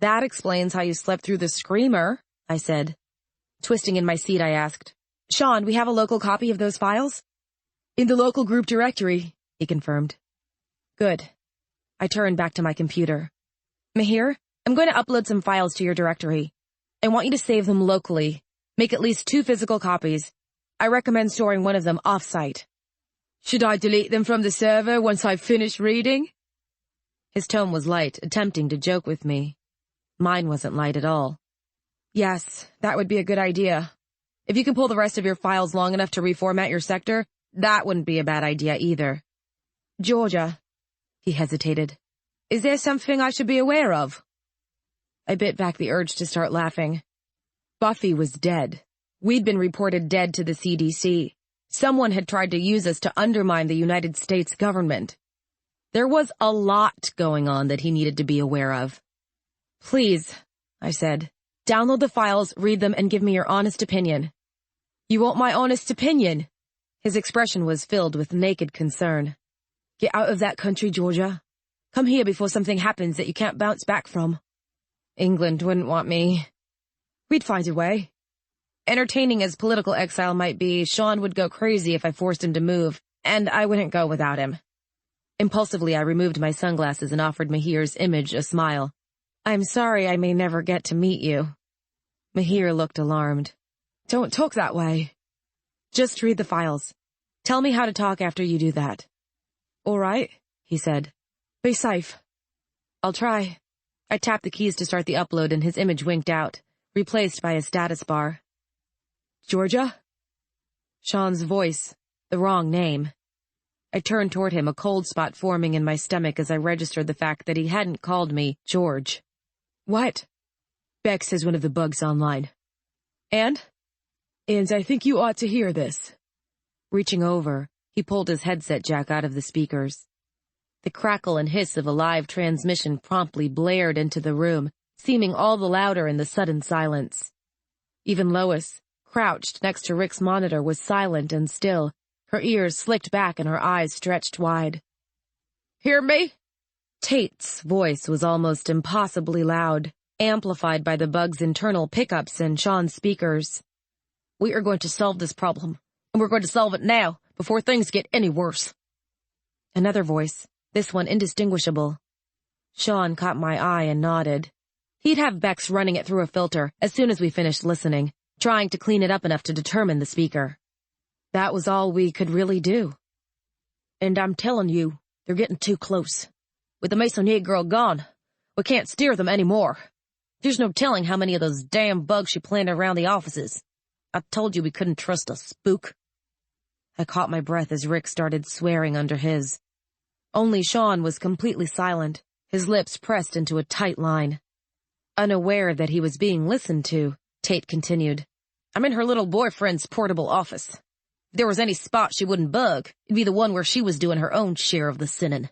"That explains how you slept through the screamer," I said. Twisting in my seat, I asked, Shaun, we have a local copy of those files? In the local group directory, he confirmed. Good. I turned back to my computer. Mahir, I'm going to upload some files to your directory. I want you to save them locally. Make at least 2 physical copies. I recommend storing one of them off-site. Should I delete them from the server once I've finished reading? His tone was light, attempting to joke with me. Mine wasn't light at all. Yes, that would be a good idea. If you can pull the rest of your files long enough to reformat your sector, that wouldn't be a bad idea either. Georgia, he hesitated. Is there something I should be aware of? I bit back the urge to start laughing. Buffy was dead. We'd been reported dead to the CDC. Someone had tried to use us to undermine the United States government. There was a lot going on that he needed to be aware of. Please, I said, download the files, read them, and give me your honest opinion. You want my honest opinion? His expression was filled with naked concern. Get out of that country, Georgia. Come here before something happens that you can't bounce back from. England wouldn't want me. We'd find a way. Entertaining as political exile might be, Shaun would go crazy if I forced him to move, and I wouldn't go without him. Impulsively, I removed my sunglasses and offered Mahir's image a smile. I'm sorry I may never get to meet you. Mahir looked alarmed. Don't talk that way. Just read the files. Tell me how to talk after you do that. All right, he said. Be safe. I'll try. I tapped the keys to start the upload and his image winked out, replaced by a status bar. Georgia? Shaun's voice. The wrong name. I turned toward him, a cold spot forming in my stomach as I registered the fact that he hadn't called me George. What? Bex says one of the bugs online. And I think you ought to hear this. Reaching over, he pulled his headset jack out of the speakers. The crackle and hiss of a live transmission promptly blared into the room, seeming all the louder in the sudden silence. Even Lois, crouched next to Rick's monitor, was silent and still, her ears slicked back and her eyes stretched wide. Hear me? Tate's voice was almost impossibly loud, amplified by the bug's internal pickups and Shaun's speakers. We are going to solve this problem, and we're going to solve it now, before things get any worse. Another voice, this one indistinguishable. Shaun caught my eye and nodded. He'd have Bex running it through a filter as soon as we finished listening, trying to clean it up enough to determine the speaker. That was all we could really do. And I'm telling you, they're getting too close. With the Mason girl gone, we can't steer them anymore. There's no telling how many of those damn bugs she planted around the offices. I told you we couldn't trust a spook. I caught my breath as Rick started swearing under his. Only Shaun was completely silent, his lips pressed into a tight line. Unaware that he was being listened to, Tate continued. I'm in her little boyfriend's portable office. If there was any spot she wouldn't bug, it'd be the one where she was doing her own share of the sinning.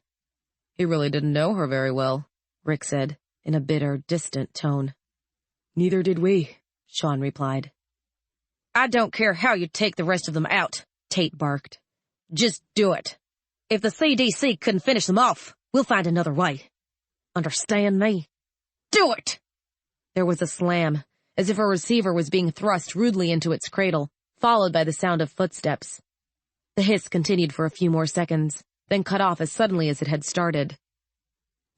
He really didn't know her very well, Rick said, in a bitter, distant tone. Neither did we, Shaun replied. I don't care how you take the rest of them out, Tate barked. Just do it. If the CDC couldn't finish them off, we'll find another way. Understand me? Do it! There was a slam, as if a receiver was being thrust rudely into its cradle, followed by the sound of footsteps. The hiss continued for a few more seconds, then cut off as suddenly as it had started.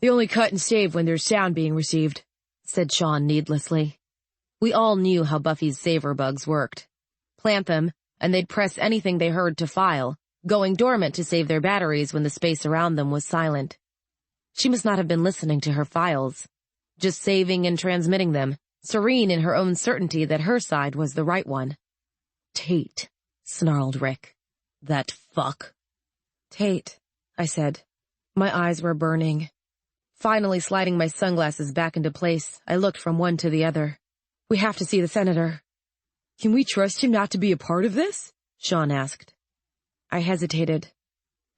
They only cut and save when there's sound being received, said Shaun needlessly. We all knew how Buffy's saver bugs worked. Plant them, and they'd press anything they heard to file, going dormant to save their batteries when the space around them was silent. She must not have been listening to her files, just saving and transmitting them, serene in her own certainty that her side was the right one. Tate, snarled Rick. That fuck. Tate, I said. My eyes were burning. Finally sliding my sunglasses back into place, I looked from one to the other. We have to see the senator. Can we trust him not to be a part of this? Shaun asked. I hesitated.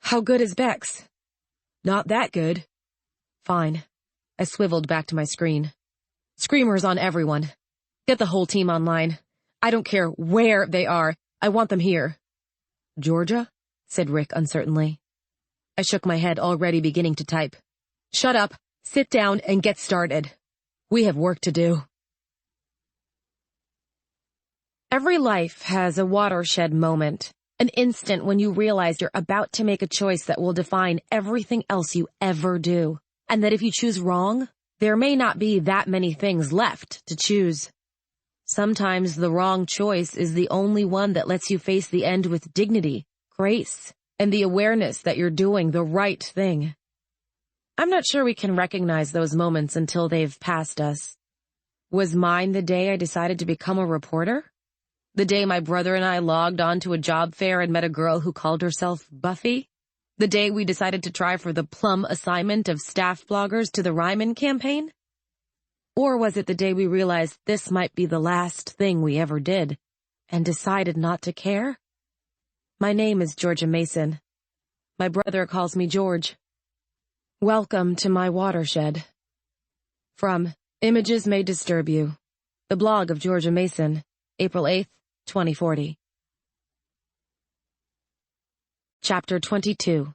How good is Bex? Not that good. Fine. I swiveled back to my screen. Screamers on everyone. Get the whole team online. I don't care where they are. I want them here. Georgia? Said Rick uncertainly. I shook my head, already beginning to type. Shut up, sit down, and get started. We have work to do. Every life has a watershed moment, an instant when you realize you're about to make a choice that will define everything else you ever do, and that if you choose wrong, there may not be that many things left to choose. Sometimes the wrong choice is the only one that lets you face the end with dignity, grace, and the awareness that you're doing the right thing. I'm not sure we can recognize those moments until they've passed us. Was mine the day I decided to become a reporter? The day my brother and I logged on to a job fair and met a girl who called herself Buffy? The day we decided to try for the plum assignment of staff bloggers to the Ryman campaign? Or was it the day we realized this might be the last thing we ever did, and decided not to care? My name is Georgia Mason. My brother calls me George. Welcome to my watershed. From Images May Disturb You, the blog of Georgia Mason, April 8th, 2040. Chapter 22.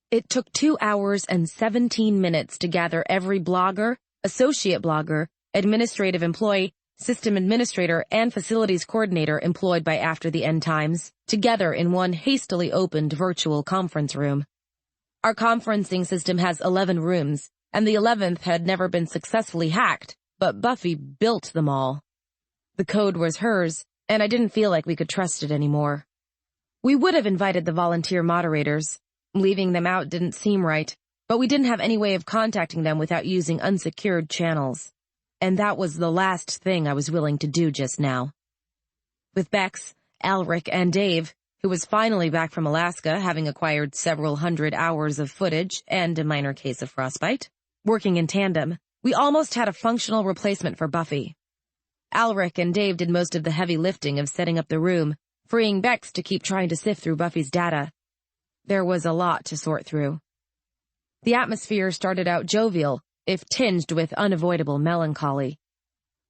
It took 2 hours and 17 minutes to gather every blogger, associate blogger, administrative employee, system administrator, and facilities coordinator employed by After the End Times together in one hastily opened virtual conference room. Our conferencing system has 11 rooms, and the 11th had never been successfully hacked, but Buffy built them all. The code was hers, and I didn't feel like we could trust it anymore. We would have invited the volunteer moderators. Leaving them out didn't seem right, but we didn't have any way of contacting them without using unsecured channels. And that was the last thing I was willing to do just now. With Bex, Alric, and Dave, who was finally back from Alaska, having acquired several hundred hours of footage and a minor case of frostbite, working in tandem, we almost had a functional replacement for Buffy. Alric and Dave did most of the heavy lifting of setting up the room, freeing Bex to keep trying to sift through Buffy's data. There was a lot to sort through. The atmosphere started out jovial, if tinged with unavoidable melancholy.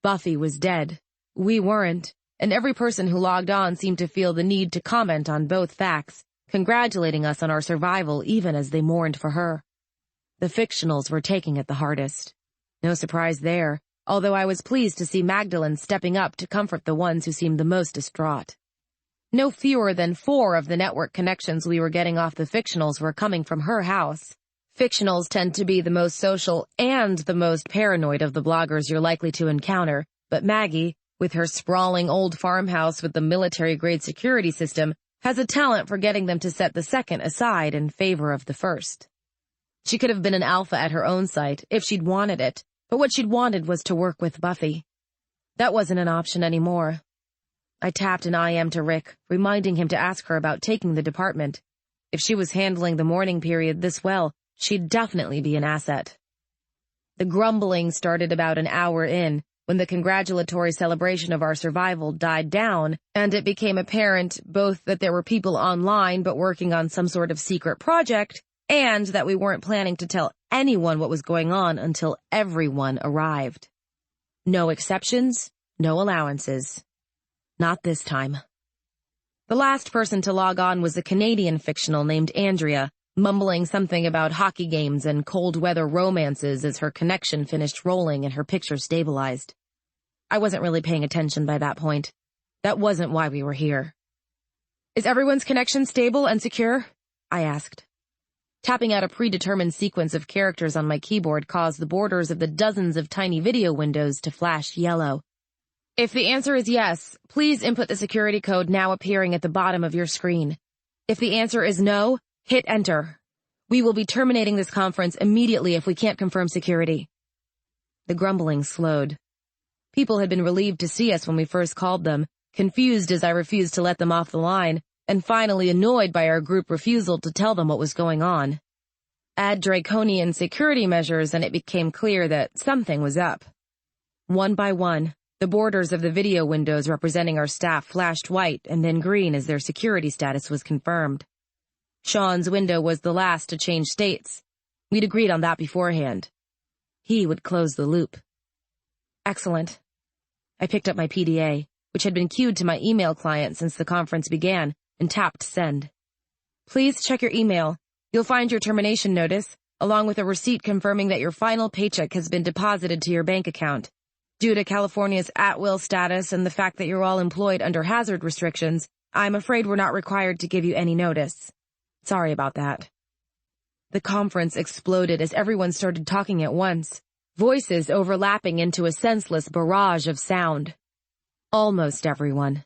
Buffy was dead. We weren't, and every person who logged on seemed to feel the need to comment on both facts, congratulating us on our survival even as they mourned for her. The fictionals were taking it the hardest. No surprise there, although I was pleased to see Magdalene stepping up to comfort the ones who seemed the most distraught. No fewer than 4 of the network connections we were getting off the fictionals were coming from her house. Fictionals tend to be the most social and the most paranoid of the bloggers you're likely to encounter, but Maggie, with her sprawling old farmhouse with the military-grade security system, has a talent for getting them to set the second aside in favor of the first. She could have been an alpha at her own site if she'd wanted it, but what she'd wanted was to work with Buffy. That wasn't an option anymore. I tapped an IM to Rick, reminding him to ask her about taking the department. If she was handling the mourning period this well, she'd definitely be an asset. The grumbling started about an hour in, when the congratulatory celebration of our survival died down, and it became apparent both that there were people online but working on some sort of secret project, and that we weren't planning to tell anyone what was going on until everyone arrived. No exceptions, no allowances. Not this time. The last person to log on was a Canadian fictional named Andrea, mumbling something about hockey games and cold weather romances as her connection finished rolling and her picture stabilized. I wasn't really paying attention by that point. That wasn't why we were here. Is everyone's connection stable and secure? I asked. Tapping out a predetermined sequence of characters on my keyboard caused the borders of the dozens of tiny video windows to flash yellow. If the answer is yes, please input the security code now appearing at the bottom of your screen. If the answer is no, hit enter. We will be terminating this conference immediately if we can't confirm security. The grumbling slowed. People had been relieved to see us when we first called them, confused as I refused to let them off the line, and finally annoyed by our group refusal to tell them what was going on. Add draconian security measures and it became clear that something was up. One by one, the borders of the video windows representing our staff flashed white and then green as their security status was confirmed. Shaun's window was the last to change states. We'd agreed on that beforehand. He would close the loop. Excellent. I picked up my PDA, which had been queued to my email client since the conference began, and tapped send. Please check your email. You'll find your termination notice, along with a receipt confirming that your final paycheck has been deposited to your bank account. Due to California's at-will status and the fact that you're all employed under hazard restrictions, I'm afraid we're not required to give you any notice. Sorry about that. The conference exploded as everyone started talking at once, voices overlapping into a senseless barrage of sound. Almost everyone.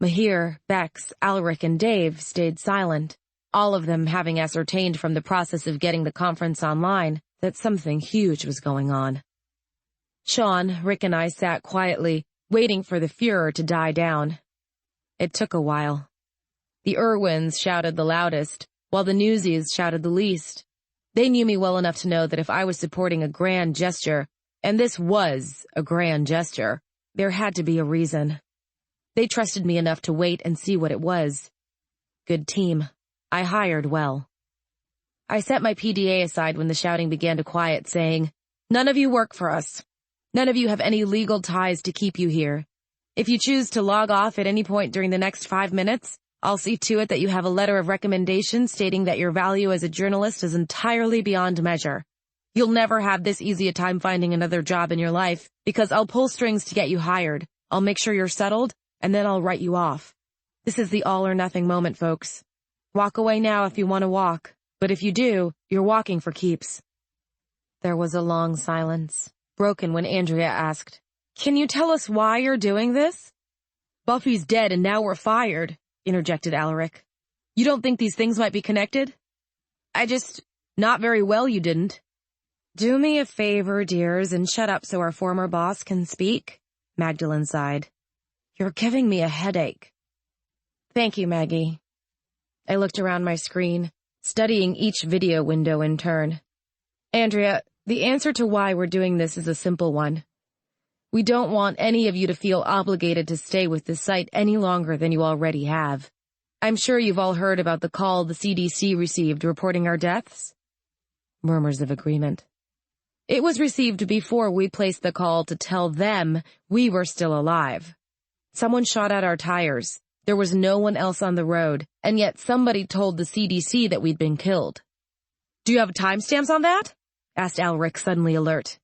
Mahir, Bex, Alric, and Dave stayed silent, all of them having ascertained from the process of getting the conference online that something huge was going on. Shaun, Rick, and I sat quietly, waiting for the furor to die down. It took a while. The Irwins shouted the loudest, while the Newsies shouted the least. They knew me well enough to know that if I was supporting a grand gesture, and this was a grand gesture, there had to be a reason. They trusted me enough to wait and see what it was. Good team. I hired well. I set my PDA aside when the shouting began to quiet, saying, "None of you work for us. None of you have any legal ties to keep you here. If you choose to log off at any point during the next 5 minutes, I'll see to it that you have a letter of recommendation stating that your value as a journalist is entirely beyond measure. You'll never have this easy a time finding another job in your life, because I'll pull strings to get you hired. I'll make sure you're settled, and then I'll write you off. This is the all or nothing moment, folks. Walk away now if you want to walk, but if you do, you're walking for keeps." There was a long silence, broken when Andrea asked, "Can you tell us why you're doing this?" "Buffy's dead and now we're fired," interjected Alaric. "You don't think these things might be connected?" Not very well you didn't." "Do me a favor, dears, and shut up so our former boss can speak," Magdalene sighed. "You're giving me a headache." "Thank you, Maggie." I looked around my screen, studying each video window in turn. "Andrea, the answer to why we're doing this is a simple one. We don't want any of you to feel obligated to stay with this site any longer than you already have. I'm sure you've all heard about the call the CDC received reporting our deaths." Murmurs of agreement. "It was received before we placed the call to tell them we were still alive. Someone shot out our tires. There was no one else on the road, and yet somebody told the CDC that we'd been killed." "Do you have timestamps on that?" asked Alric, suddenly alert.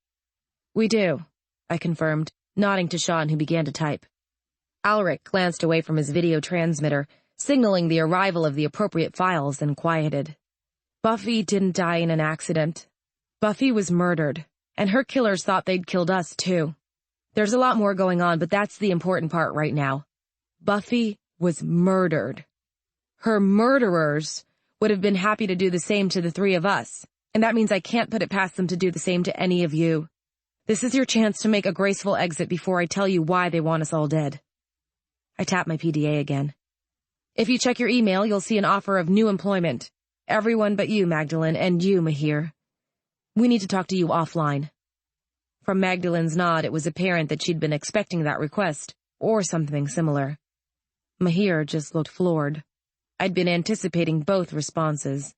"We do," I confirmed, nodding to Shaun, who began to type. Alric glanced away from his video transmitter, signaling the arrival of the appropriate files, and quieted. "Buffy didn't die in an accident. Buffy was murdered, and her killers thought they'd killed us, too. There's a lot more going on, but that's the important part right now. Buffy was murdered. Her murderers would have been happy to do the same to the three of us, and that means I can't put it past them to do the same to any of you. This is your chance to make a graceful exit before I tell you why they want us all dead." I tapped my PDA again. "If you check your email, you'll see an offer of new employment. Everyone but you, Magdalene, and you, Mahir. We need to talk to you offline." From Magdalene's nod, it was apparent that she'd been expecting that request, or something similar. Mahir just looked floored. I'd been anticipating both responses.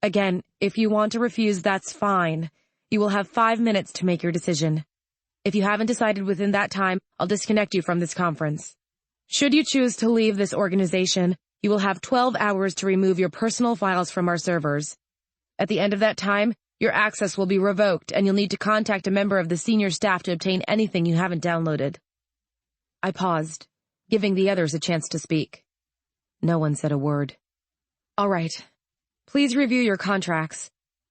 "Again, if you want to refuse, that's fine. You will have 5 minutes to make your decision. If you haven't decided within that time, I'll disconnect you from this conference. Should you choose to leave this organization, you will have 12 hours to remove your personal files from our servers. At the end of that time, your access will be revoked, and you'll need to contact a member of the senior staff to obtain anything you haven't downloaded." I paused, giving the others a chance to speak. No one said a word. "All right. Please review your contracts.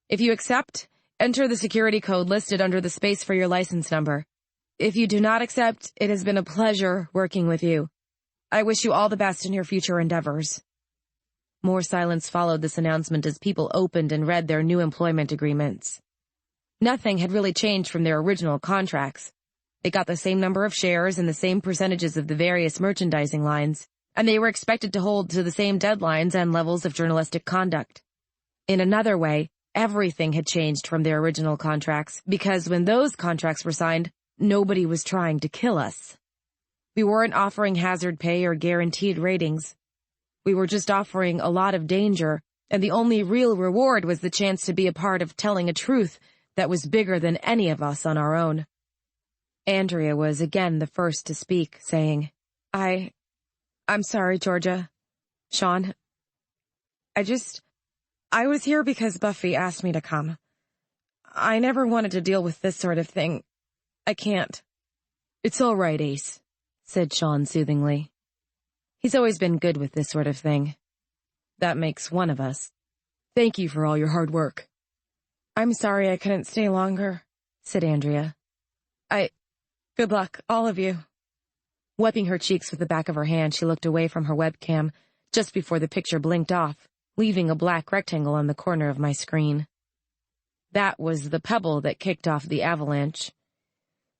If you accept, enter the security code listed under the space for your license number. If you do not accept, it has been a pleasure working with you. I wish you all the best in your future endeavors." More silence followed this announcement as people opened and read their new employment agreements. Nothing had really changed from their original contracts. They got the same number of shares and the same percentages of the various merchandising lines, and they were expected to hold to the same deadlines and levels of journalistic conduct. In another way, everything had changed from their original contracts, because when those contracts were signed, nobody was trying to kill us. We weren't offering hazard pay or guaranteed ratings. We were just offering a lot of danger, and the only real reward was the chance to be a part of telling a truth that was bigger than any of us on our own. Andrea was again the first to speak, saying, I'm sorry, Georgia. Shaun. I was here because Buffy asked me to come. I never wanted to deal with this sort of thing. I can't. It's all right, Ace, said Shaun soothingly. He's always been good with this sort of thing. That makes one of us. Thank you for all your hard work. I'm sorry I couldn't stay longer, said Andrea. Good luck, all of you. Wiping her cheeks with the back of her hand, she looked away from her webcam just before the picture blinked off, leaving a black rectangle on the corner of my screen. That was the pebble that kicked off the avalanche.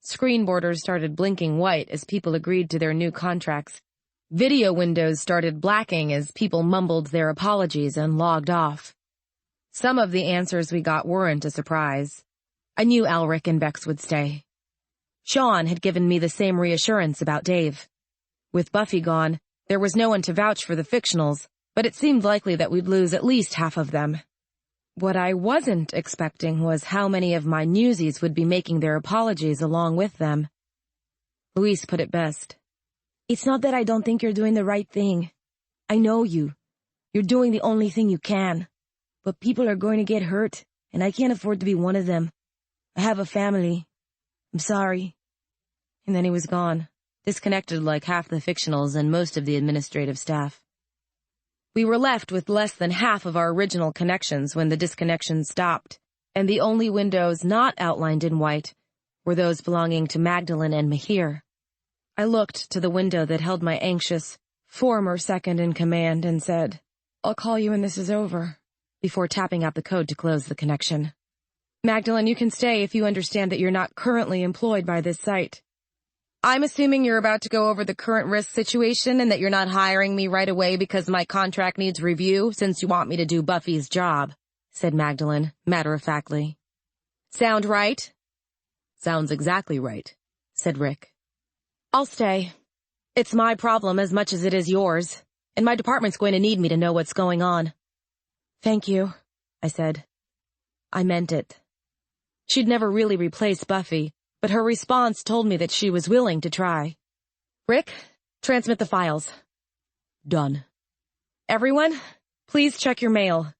Screen borders started blinking white as people agreed to their new contracts. Video windows started blacking as people mumbled their apologies and logged off. Some of the answers we got weren't a surprise. I knew Alric and Bex would stay. Shaun had given me the same reassurance about Dave. With Buffy gone, there was no one to vouch for the fictionals, but it seemed likely that we'd lose at least half of them. What I wasn't expecting was how many of my newsies would be making their apologies along with them. Louise put it best. It's not that I don't think you're doing the right thing. I know you. You're doing the only thing you can. But people are going to get hurt, and I can't afford to be one of them. I have a family. I'm sorry. And then he was gone, disconnected like half the fictionals and most of the administrative staff. We were left with less than half of our original connections when the disconnection stopped, and the only windows not outlined in white were those belonging to Magdalene and Mahir. I looked to the window that held my anxious, former second-in-command and said, "I'll call you when this is over," before tapping out the code to close the connection. Magdalene, you can stay if you understand that you're not currently employed by this site. I'm assuming you're about to go over the current risk situation and that you're not hiring me right away because my contract needs review since you want me to do Buffy's job, said Magdalene, matter-of-factly. Sound right? Sounds exactly right, said Rick. I'll stay. It's my problem as much as it is yours, and my department's going to need me to know what's going on. Thank you, I said. I meant it. She'd never really replaced Buffy, but her response told me that she was willing to try. Rick, transmit the files. Done. Everyone, please check your mail.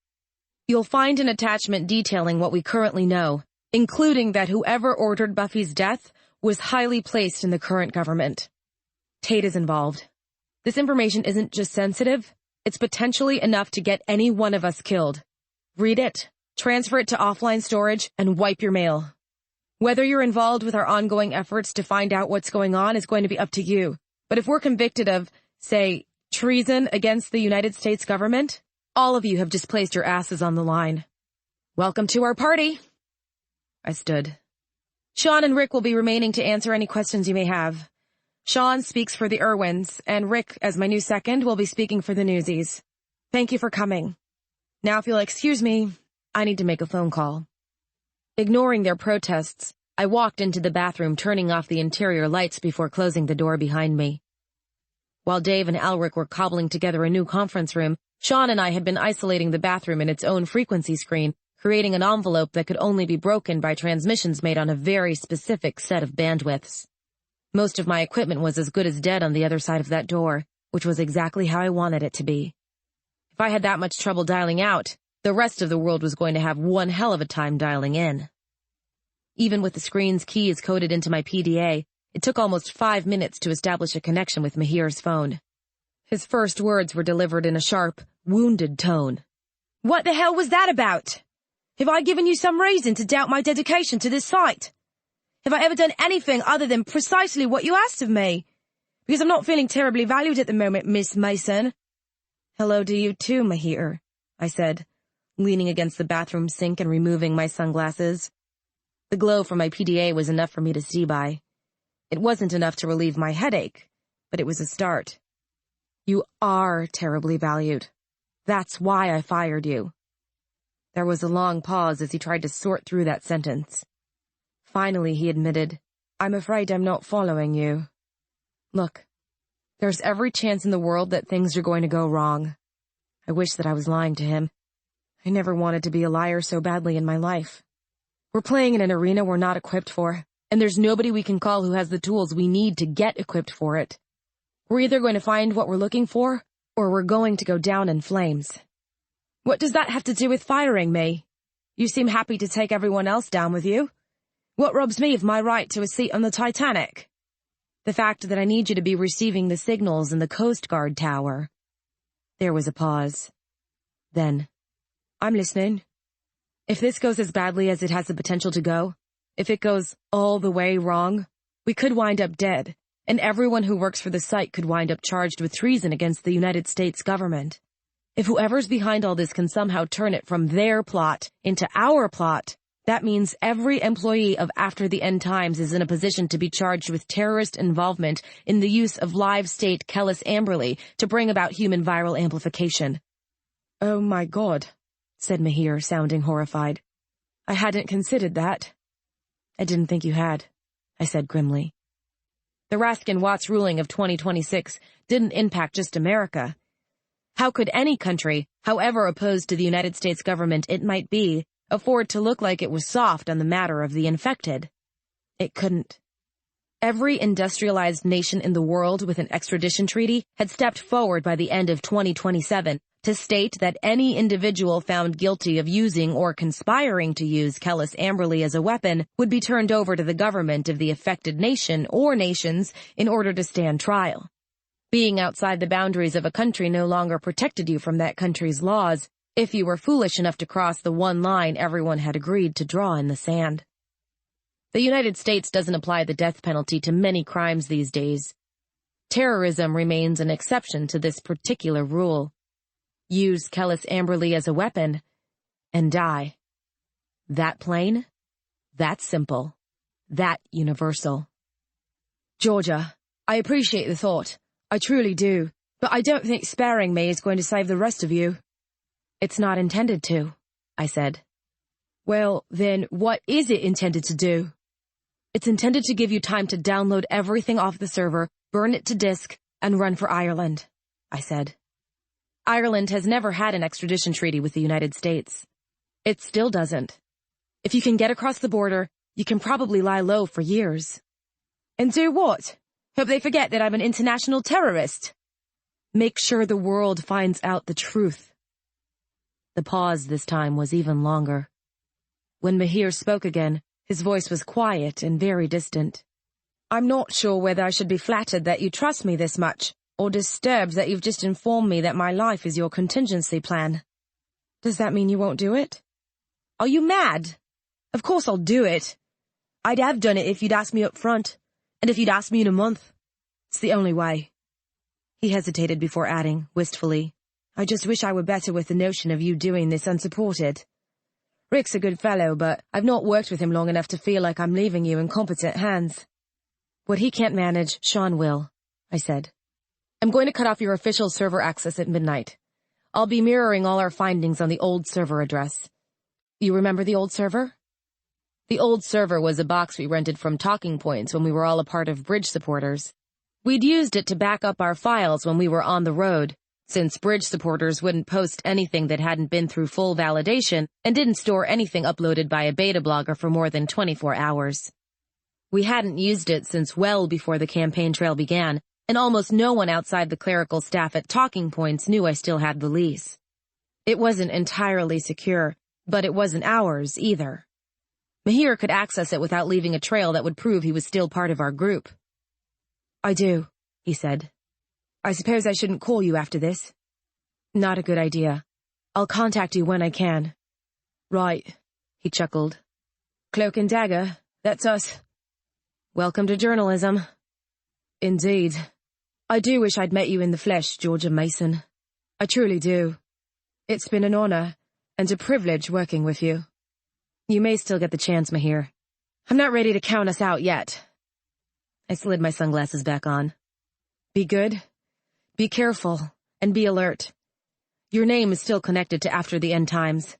You'll find an attachment detailing what we currently know, including that whoever ordered Buffy's death was highly placed in the current government. Tate is involved. This information isn't just sensitive, it's potentially enough to get any one of us killed. Read it, transfer it to offline storage, and wipe your mail. Whether you're involved with our ongoing efforts to find out what's going on is going to be up to you. But if we're convicted of, say, treason against the United States government, all of you have just placed your asses on the line. Welcome to our party. I stood. Shaun and Rick will be remaining to answer any questions you may have. Shaun speaks for the Irwins, and Rick, as my new second, will be speaking for the Newsies. Thank you for coming. Now, if you'll excuse me, I need to make a phone call. Ignoring their protests, I walked into the bathroom, turning off the interior lights before closing the door behind me. While Dave and Alric were cobbling together a new conference room, Shaun and I had been isolating the bathroom in its own frequency screen, creating an envelope that could only be broken by transmissions made on a very specific set of bandwidths. Most of my equipment was as good as dead on the other side of that door, which was exactly how I wanted it to be. If I had that much trouble dialing out, the rest of the world was going to have one hell of a time dialing in. Even with the screen's keys coded into my PDA, it took almost 5 minutes to establish a connection with Mahir's phone. His first words were delivered in a sharp, wounded tone. What the hell was that about? Have I given you some reason to doubt my dedication to this site? Have I ever done anything other than precisely what you asked of me? Because I'm not feeling terribly valued at the moment, Miss Mason. Hello to you too, Mahir, I said, leaning against the bathroom sink and removing my sunglasses. The glow from my PDA was enough for me to see by. It wasn't enough to relieve my headache, but it was a start. You are terribly valued. That's why I fired you. There was a long pause as he tried to sort through that sentence. Finally, he admitted, I'm afraid I'm not following you. Look, there's every chance in the world that things are going to go wrong. I wish that I was lying to him. I never wanted to be a liar so badly in my life. We're playing in an arena we're not equipped for, and there's nobody we can call who has the tools we need to get equipped for it. We're either going to find what we're looking for, or we're going to go down in flames. What does that have to do with firing me? You seem happy to take everyone else down with you. What robs me of my right to a seat on the Titanic? The fact that I need you to be receiving the signals in the Coast Guard tower. There was a pause. Then, I'm listening. If this goes as badly as it has the potential to go, if it goes all the way wrong, we could wind up dead, and everyone who works for the site could wind up charged with treason against the United States government. If whoever's behind all this can somehow turn it from their plot into our plot, that means every employee of After the End Times is in a position to be charged with terrorist involvement in the use of live state Kellis Amberley to bring about human viral amplification. Oh my God, said Mahir, sounding horrified. I hadn't considered that. I didn't think you had, I said grimly. The Raskin-Watts ruling of 2026 didn't impact just America. How could any country, however opposed to the United States government it might be, afford to look like it was soft on the matter of the infected? It couldn't. Every industrialized nation in the world with an extradition treaty had stepped forward by the end of 2027 to state that any individual found guilty of using or conspiring to use Kellis Amberley as a weapon would be turned over to the government of the affected nation or nations in order to stand trial. Being outside the boundaries of a country no longer protected you from that country's laws if you were foolish enough to cross the one line everyone had agreed to draw in the sand. The United States doesn't apply the death penalty to many crimes these days. Terrorism remains an exception to this particular rule. Use Kellis Amberley as a weapon, and die. That plain, that simple, that universal. Georgia, I appreciate the thought. I truly do, but I don't think sparing me is going to save the rest of you. It's not intended to, I said. Well, then what is it intended to do? It's intended to give you time to download everything off the server, burn it to disk, and run for Ireland, I said. Ireland has never had an extradition treaty with the United States. It still doesn't. If you can get across the border, you can probably lie low for years. And do what? Hope they forget that I'm an international terrorist. Make sure the world finds out the truth. The pause this time was even longer. When Mahir spoke again, his voice was quiet and very distant. I'm not sure whether I should be flattered that you trust me this much, or disturbed that you've just informed me that my life is your contingency plan. Does that mean you won't do it? Are you mad? Of course I'll do it. I'd have done it if you'd asked me up front, and if you'd asked me in a month. It's the only way. He hesitated before adding, wistfully, I just wish I were better with the notion of you doing this unsupported. Rick's a good fellow, but I've not worked with him long enough to feel like I'm leaving you in competent hands. What he can't manage, Shaun will, I said. I'm going to cut off your official server access at midnight. I'll be mirroring all our findings on the old server address. You remember the old server? The old server was a box we rented from Talking Points when we were all a part of Bridge Supporters. We'd used it to back up our files when we were on the road, since Bridge Supporters wouldn't post anything that hadn't been through full validation and didn't store anything uploaded by a beta blogger for more than 24 hours. We hadn't used it since well before the campaign trail began, and almost no one outside the clerical staff at Talking Points knew I still had the lease. It wasn't entirely secure, but it wasn't ours either. Mahir could access it without leaving a trail that would prove he was still part of our group. I do, he said. I suppose I shouldn't call you after this. Not a good idea. I'll contact you when I can. Right, he chuckled. Cloak and Dagger, that's us. Welcome to journalism. Indeed. I do wish I'd met you in the flesh, Georgia Mason. I truly do. It's been an honor and a privilege working with you. You may still get the chance, Mahir. I'm not ready to count us out yet. I slid my sunglasses back on. Be good, be careful, and be alert. Your name is still connected to After the End Times.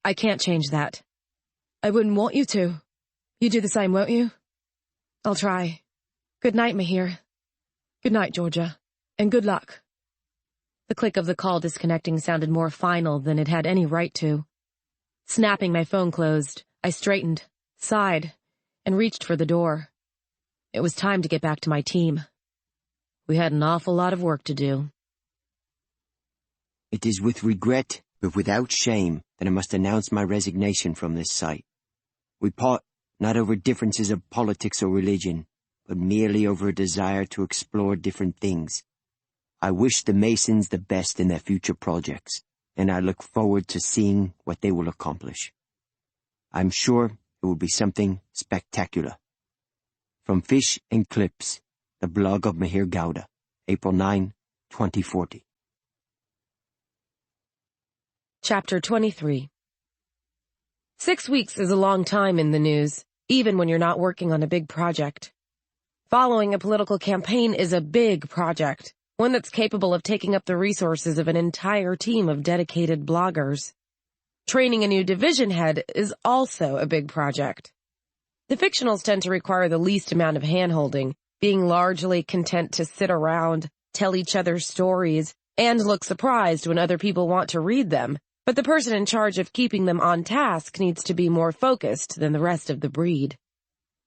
I can't change that. I wouldn't want you to. You do the same, won't you? I'll try. Good night, Mahir. Good night, Georgia. And good luck. The click of the call disconnecting sounded more final than it had any right to. Snapping my phone closed, I straightened, sighed, and reached for the door. It was time to get back to my team. We had an awful lot of work to do. It is with regret, but without shame, that I must announce my resignation from this site. We part not over differences of politics or religion, but merely over a desire to explore different things. I wish the Masons the best in their future projects, and I look forward to seeing what they will accomplish. I'm sure it will be something spectacular. From Fish and Clips, the blog of Mahir Gowda, April 9, 2040. Chapter 23. 6 weeks is a long time in the news, even when you're not working on a big project. Following a political campaign is a big project, one that's capable of taking up the resources of an entire team of dedicated bloggers. Training a new division head is also a big project. The fictionals tend to require the least amount of hand-holding, being largely content to sit around, tell each other stories, and look surprised when other people want to read them. But the person in charge of keeping them on task needs to be more focused than the rest of the breed.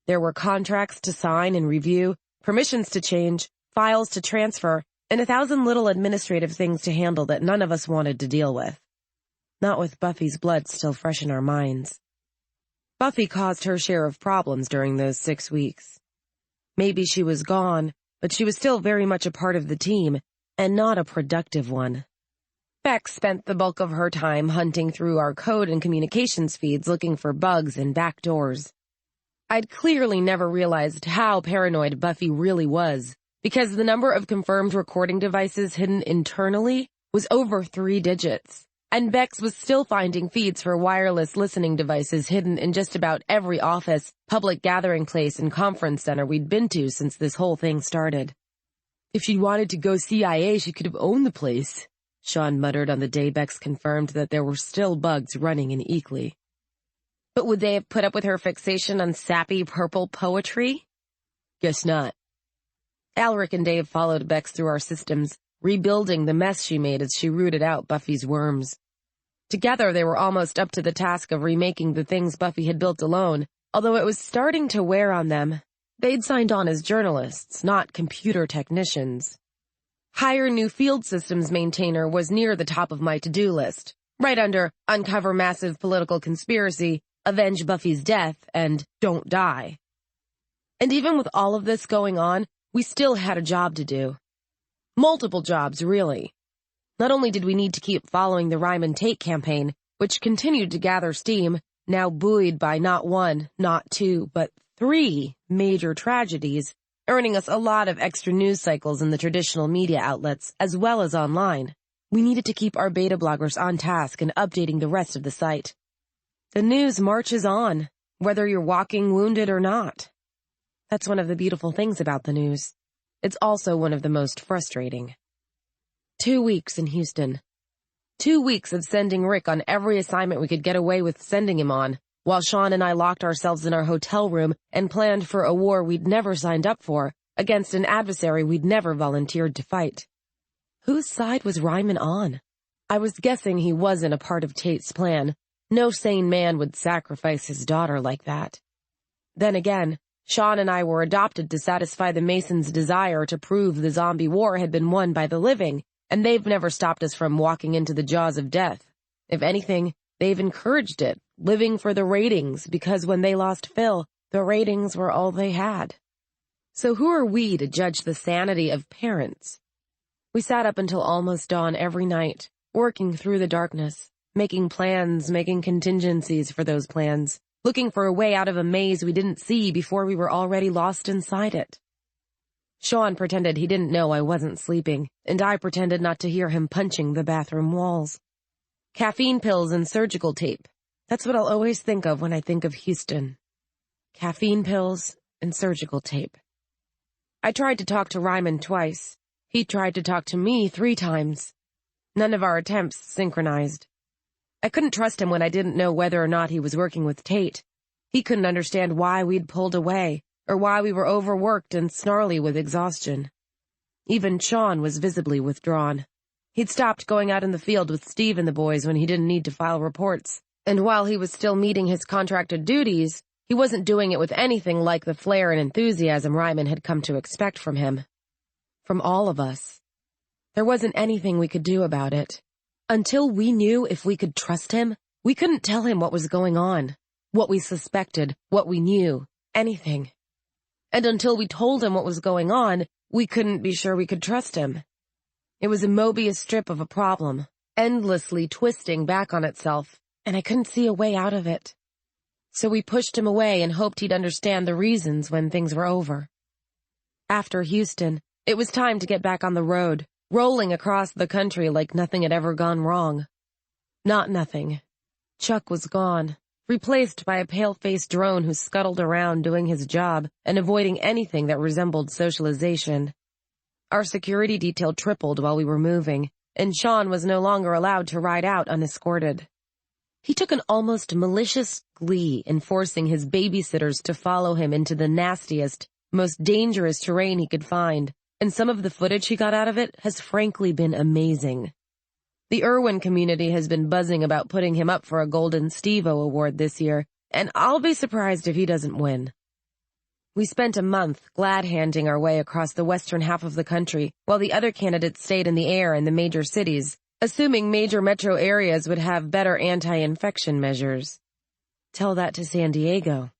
There were contracts to sign and review, permissions to change, files to transfer, and 1,000 little administrative things to handle that none of us wanted to deal with. Not with Buffy's blood still fresh in our minds. Buffy caused her share of problems during those 6 weeks. Maybe she was gone, but she was still very much a part of the team, and not a productive one. Beck spent the bulk of her time hunting through our code and communications feeds looking for bugs and backdoors. I'd clearly never realized how paranoid Buffy really was, because the number of confirmed recording devices hidden internally was over 3 digits, and Bex was still finding feeds for wireless listening devices hidden in just about every office, public gathering place, and conference center we'd been to since this whole thing started. If she'd wanted to go CIA, she could have owned the place, Shaun muttered on the day Bex confirmed that there were still bugs running in Eekly. But would they have put up with her fixation on sappy purple poetry? Guess not. Alric and Dave followed Bex through our systems, rebuilding the mess she made as she rooted out Buffy's worms. Together they were almost up to the task of remaking the things Buffy had built alone, although it was starting to wear on them. They'd signed on as journalists, not computer technicians. Hire new field systems maintainer was near the top of my to-do list, right under uncover massive political conspiracy, avenge Buffy's death, and don't die. And even with all of this going on, we still had a job to do. Multiple jobs, really. Not only did we need to keep following the Ryman Tate campaign, which continued to gather steam, now buoyed by not 1, not 2, but 3 major tragedies, earning us a lot of extra news cycles in the traditional media outlets, as well as online. We needed to keep our beta bloggers on task and updating the rest of the site. The news marches on, whether you're walking wounded or not. That's one of the beautiful things about the news. It's also one of the most frustrating. 2 weeks in Houston. 2 weeks of sending Rick on every assignment we could get away with sending him on, while Shaun and I locked ourselves in our hotel room and planned for a war we'd never signed up for, against an adversary we'd never volunteered to fight. Whose side was Ryman on? I was guessing he wasn't a part of Tate's plan. No sane man would sacrifice his daughter like that. Then again, Shaun and I were adopted to satisfy the Masons' desire to prove the zombie war had been won by the living, and they've never stopped us from walking into the jaws of death. If anything, they've encouraged it, living for the ratings, because when they lost Phil, the ratings were all they had. So who are we to judge the sanity of parents? We sat up until almost dawn every night, working through the darkness, making plans, making contingencies for those plans, looking for a way out of a maze we didn't see before we were already lost inside it. Shaun pretended he didn't know I wasn't sleeping, and I pretended not to hear him punching the bathroom walls. Caffeine pills and surgical tape. That's what I'll always think of when I think of Houston. Caffeine pills and surgical tape. I tried to talk to Ryman twice. He tried to talk to me 3 times. None of our attempts synchronized. I couldn't trust him when I didn't know whether or not he was working with Tate. He couldn't understand why we'd pulled away, or why we were overworked and snarly with exhaustion. Even Shaun was visibly withdrawn. He'd stopped going out in the field with Steve and the boys when he didn't need to file reports, and while he was still meeting his contracted duties, he wasn't doing it with anything like the flair and enthusiasm Ryman had come to expect from him. From all of us. There wasn't anything we could do about it. Until we knew if we could trust him, we couldn't tell him what was going on, what we suspected, what we knew, anything. And until we told him what was going on, we couldn't be sure we could trust him. It was a Mobius strip of a problem, endlessly twisting back on itself, and I couldn't see a way out of it. So we pushed him away and hoped he'd understand the reasons when things were over. After Houston, it was time to get back on the road, rolling across the country like nothing had ever gone wrong. Not nothing. Chuck was gone, replaced by a pale-faced drone who scuttled around doing his job and avoiding anything that resembled socialization. Our security detail tripled while we were moving, and Shaun was no longer allowed to ride out unescorted. He took an almost malicious glee in forcing his babysitters to follow him into the nastiest, most dangerous terrain he could find, and some of the footage he got out of it has frankly been amazing. The Irwin community has been buzzing about putting him up for a Golden Steve-O award this year, and I'll be surprised if he doesn't win. We spent a month glad-handing our way across the western half of the country, while the other candidates stayed in the air in the major cities, assuming major metro areas would have better anti-infection measures. Tell that to San Diego.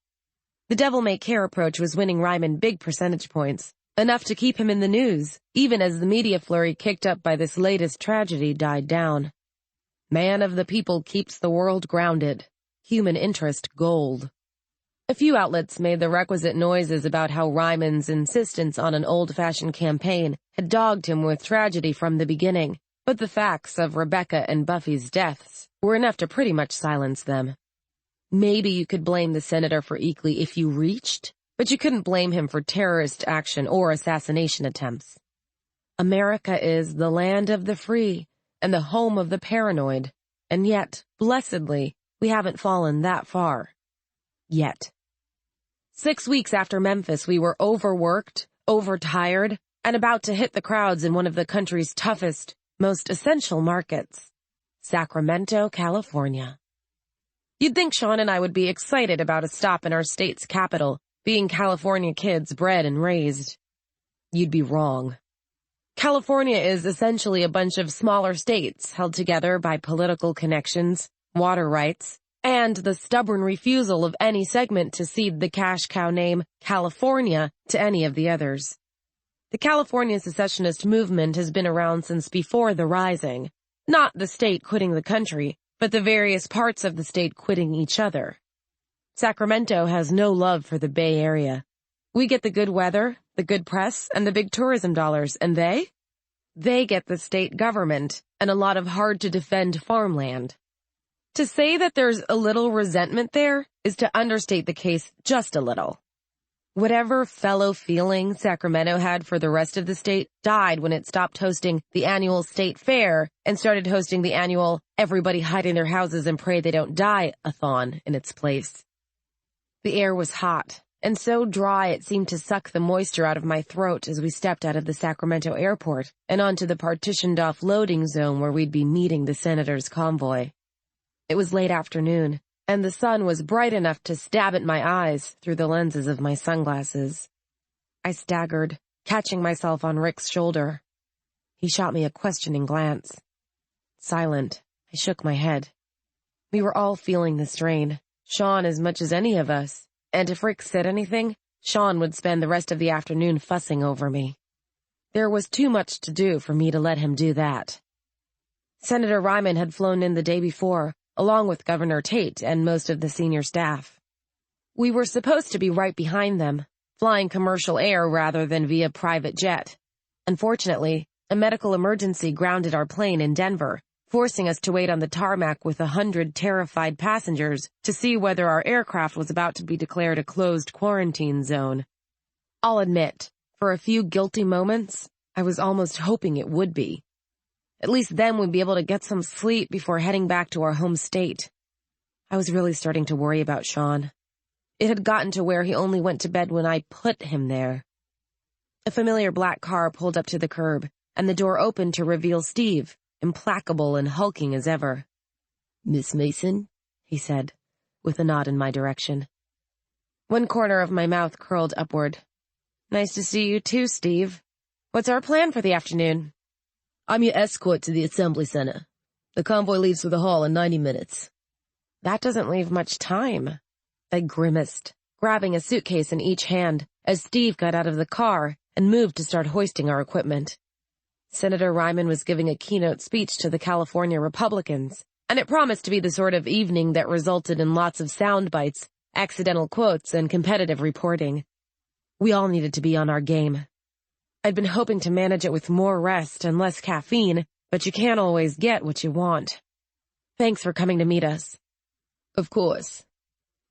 The devil-may-care approach was winning Ryman big percentage points, enough to keep him in the news, even as the media flurry kicked up by this latest tragedy died down. Man of the people keeps the world grounded. Human interest gold. A few outlets made the requisite noises about how Ryman's insistence on an old-fashioned campaign had dogged him with tragedy from the beginning, but the facts of Rebecca and Buffy's deaths were enough to pretty much silence them. Maybe you could blame the senator for Eakley if you reached, but you couldn't blame him for terrorist action or assassination attempts. America is the land of the free and the home of the paranoid, and yet, blessedly, we haven't fallen that far. Yet. 6 weeks after Memphis, we were overworked, overtired, and about to hit the crowds in one of the country's toughest, most essential markets, Sacramento, California. You'd think Shaun and I would be excited about a stop in our state's capital, being California kids bred and raised. You'd be wrong. California is essentially a bunch of smaller states held together by political connections, water rights, and the stubborn refusal of any segment to cede the cash cow name California to any of the others. The California secessionist movement has been around since before the Rising, not the state quitting the country, but the various parts of the state quitting each other. Sacramento has no love for the Bay Area. We get the good weather, the good press, and the big tourism dollars, and they? They get the state government and a lot of hard-to-defend farmland. To say that there's a little resentment there is to understate the case just a little. Whatever fellow feeling Sacramento had for the rest of the state died when it stopped hosting the annual state fair and started hosting the annual everybody hide in their houses and pray they don't die-a-thon in its place. The air was hot and so dry it seemed to suck the moisture out of my throat as we stepped out of the Sacramento airport and onto the partitioned-off loading zone where we'd be meeting the senator's convoy. It was late afternoon, and the sun was bright enough to stab at my eyes through the lenses of my sunglasses. I staggered, catching myself on Rick's shoulder. He shot me a questioning glance. Silent, I shook my head. We were all feeling the strain, Shaun as much as any of us, and if Rick said anything, Shaun would spend the rest of the afternoon fussing over me. There was too much to do for me to let him do that. Senator Ryman had flown in the day before, along with Governor Tate and most of the senior staff. We were supposed to be right behind them, flying commercial air rather than via private jet. Unfortunately, a medical emergency grounded our plane in Denver, forcing us to wait on the tarmac with 100 terrified passengers to see whether our aircraft was about to be declared a closed quarantine zone. I'll admit, for a few guilty moments, I was almost hoping it would be. At least then we'd be able to get some sleep before heading back to our home state. I was really starting to worry about Shaun. It had gotten to where he only went to bed when I put him there. A familiar black car pulled up to the curb, and the door opened to reveal Steve, implacable and hulking as ever. "Miss Mason?" he said, with a nod in my direction. One corner of my mouth curled upward. "Nice to see you too, Steve. What's our plan for the afternoon?" "I'm your escort to the Assembly Center. The convoy leaves for the hall in 90 minutes. "That doesn't leave much time." I grimaced, grabbing a suitcase in each hand as Steve got out of the car and moved to start hoisting our equipment. Senator Ryman was giving a keynote speech to the California Republicans, and it promised to be the sort of evening that resulted in lots of sound bites, accidental quotes, and competitive reporting. We all needed to be on our game. I'd been hoping to manage it with more rest and less caffeine, but you can't always get what you want. Thanks for coming to meet us. Of course.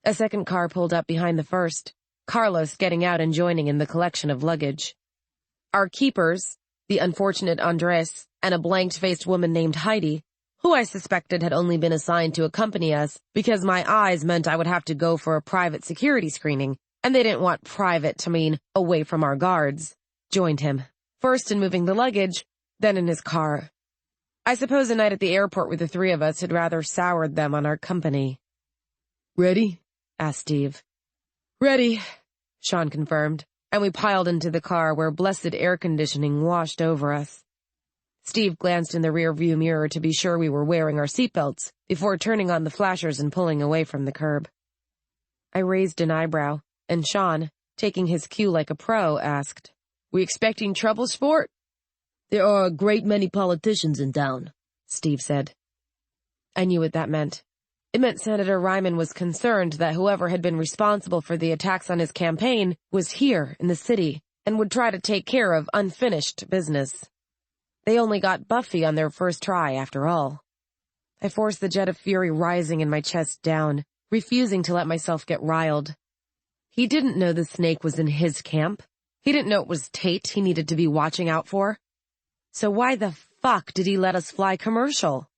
A second car pulled up behind the first, Carlos getting out and joining in the collection of luggage. Our keepers, the unfortunate Andres, and a blanked-faced woman named Heidi, who I suspected had only been assigned to accompany us because my eyes meant I would have to go for a private security screening, and they didn't want private to mean away from our guards, joined him, first in moving the luggage, then in his car. I suppose a night at the airport with the three of us had rather soured them on our company. "Ready?" asked Steve. "Ready," Shaun confirmed, and we piled into the car where blessed air conditioning washed over us. Steve glanced in the rear-view mirror to be sure we were wearing our seatbelts before turning on the flashers and pulling away from the curb. I raised an eyebrow, and Shaun, taking his cue like a pro, asked, "We expecting trouble, sport?" "There are a great many politicians in town," Steve said. I knew what that meant. It meant Senator Ryman was concerned that whoever had been responsible for the attacks on his campaign was here in the city and would try to take care of unfinished business. They only got Buffy on their first try, after all. I forced the jet of fury rising in my chest down, refusing to let myself get riled. He didn't know the snake was in his camp. He didn't know it was Tate he needed to be watching out for. So why the fuck did he let us fly commercial?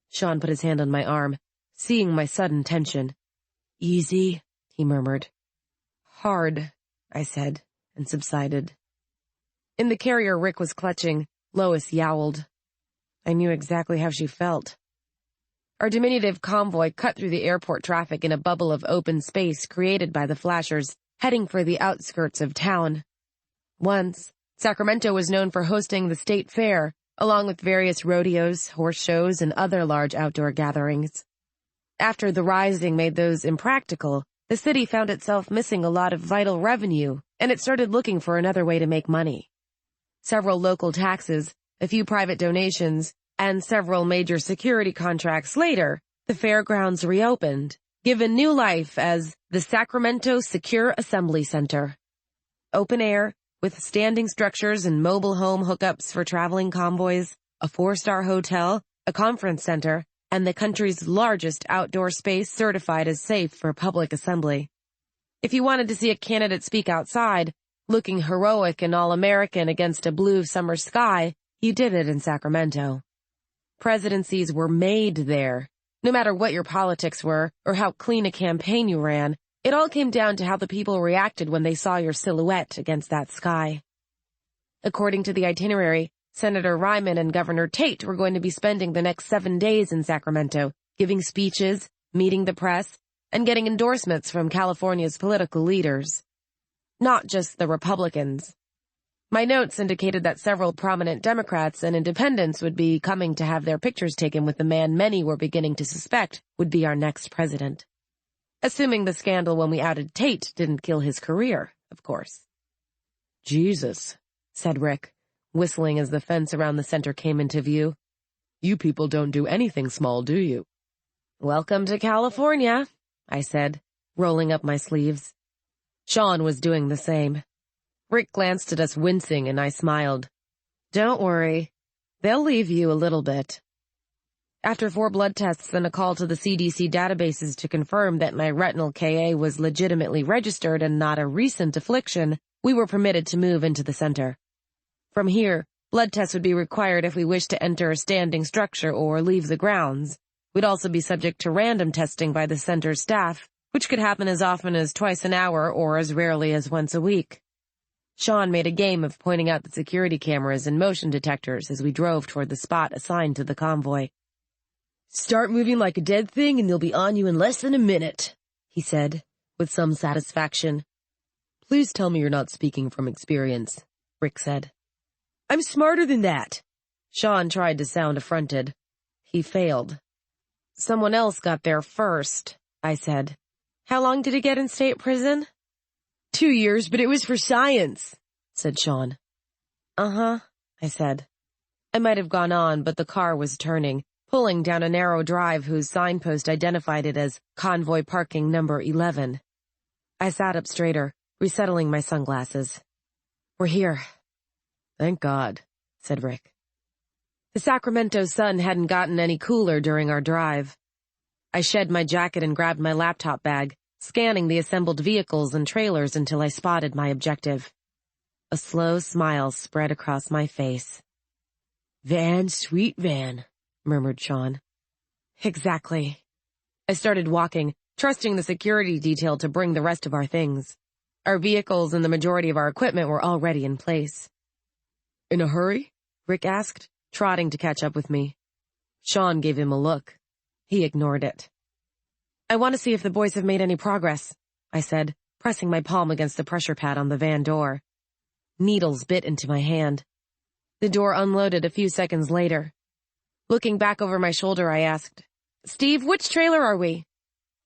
Shaun put his hand on my arm, seeing my sudden tension. "Easy," he murmured. "Hard," I said, and subsided. In the carrier Rick was clutching, Lois yowled. I knew exactly how she felt. Our diminutive convoy cut through the airport traffic in a bubble of open space created by the flashers, heading for the outskirts of town. Once, Sacramento was known for hosting the state fair, along with various rodeos, horse shows, and other large outdoor gatherings. After the rising made those impractical, the city found itself missing a lot of vital revenue, and it started looking for another way to make money. Several local taxes, a few private donations, and several major security contracts later, the fairgrounds reopened, given new life as the Sacramento Secure Assembly Center. Open air, with standing structures and mobile home hookups for traveling convoys, a 4-star hotel, a conference center, and the country's largest outdoor space certified as safe for public assembly. If you wanted to see a candidate speak outside, looking heroic and all-American against a blue summer sky, you did it in Sacramento. Presidencies were made there. No matter what your politics were, or how clean a campaign you ran, it all came down to how the people reacted when they saw your silhouette against that sky. According to the itinerary, Senator Ryman and Governor Tate were going to be spending the next 7 days in Sacramento, giving speeches, meeting the press, and getting endorsements from California's political leaders. Not just the Republicans. My notes indicated that several prominent Democrats and independents would be coming to have their pictures taken with the man many were beginning to suspect would be our next president. Assuming the scandal when we outed Tate didn't kill his career, of course. "Jesus," said Rick, whistling as the fence around the center came into view. "You people don't do anything small, do you?" "Welcome to California," I said, rolling up my sleeves. Shaun was doing the same. Rick glanced at us wincing, and I smiled. "Don't worry. They'll leave you a little bit." After 4 blood tests and a call to the CDC databases to confirm that my retinal KA was legitimately registered and not a recent affliction, we were permitted to move into the center. From here, blood tests would be required if we wished to enter a standing structure or leave the grounds. We'd also be subject to random testing by the center's staff, which could happen as often as twice an hour or as rarely as once a week. Shaun made a game of pointing out the security cameras and motion detectors as we drove toward the spot assigned to the convoy. "Start moving like a dead thing and they'll be on you in less than a minute," he said, with some satisfaction. "Please tell me you're not speaking from experience," Rick said. "I'm smarter than that." Shaun tried to sound affronted. He failed. "Someone else got there first," I said. "How long did he get in state prison?" 2 years, but it was for science, said Shaun. Uh-huh, I said. I might have gone on, but the car was turning, pulling down a narrow drive whose signpost identified it as Convoy Parking Number 11. I sat up straighter, resettling my sunglasses. We're here. Thank God, said Rick. The Sacramento sun hadn't gotten any cooler during our drive. I shed my jacket and grabbed my laptop bag, scanning the assembled vehicles and trailers until I spotted my objective. A slow smile spread across my face. Van, sweet van, murmured Shaun. Exactly. I started walking, trusting the security detail to bring the rest of our things. Our vehicles and the majority of our equipment were already in place. In a hurry? Rick asked, trotting to catch up with me. Shaun gave him a look. He ignored it. I want to see if the boys have made any progress, I said, pressing my palm against the pressure pad on the van door. Needles bit into my hand. The door unloaded a few seconds later. Looking back over my shoulder, I asked, Steve, which trailer are we?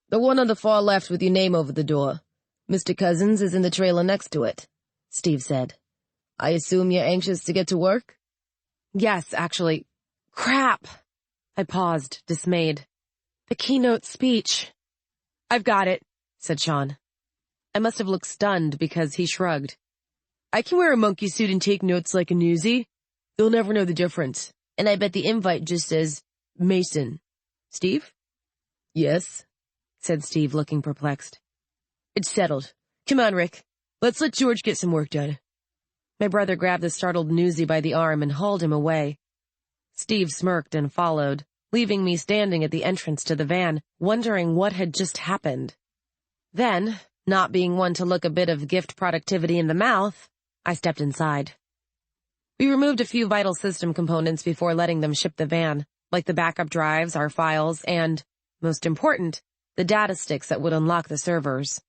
The one on the far left with your name over the door. Mr. Cousins is in the trailer next to it, Steve said. I assume you're anxious to get to work? Yes, actually. Crap! I paused, dismayed. The keynote speech. I've got it, said Shaun. I must have looked stunned because he shrugged. I can wear a monkey suit and take notes like a newsie. They'll never know the difference. And I bet the invite just says, Mason. Steve? Yes, said Steve, looking perplexed. It's settled. Come on, Rick. Let's let George get some work done. My brother grabbed the startled newsie by the arm and hauled him away. Steve smirked and followed, leaving me standing at the entrance to the van, wondering what had just happened. Then, not being one to look a bit of gift productivity in the mouth, I stepped inside. We removed a few vital system components before letting them ship the van, like the backup drives, our files, and, most important, the data sticks that would unlock the servers.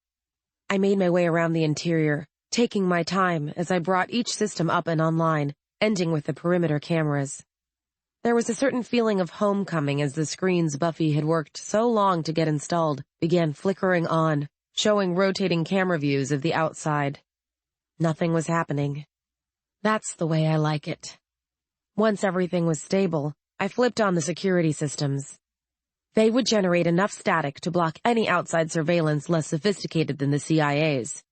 I made my way around the interior, taking my time as I brought each system up and online, ending with the perimeter cameras. There was a certain feeling of homecoming as the screens Buffy had worked so long to get installed began flickering on, showing rotating camera views of the outside. Nothing was happening. That's the way I like it. Once everything was stable, I flipped on the security systems. They would generate enough static to block any outside surveillance less sophisticated than the CIA's.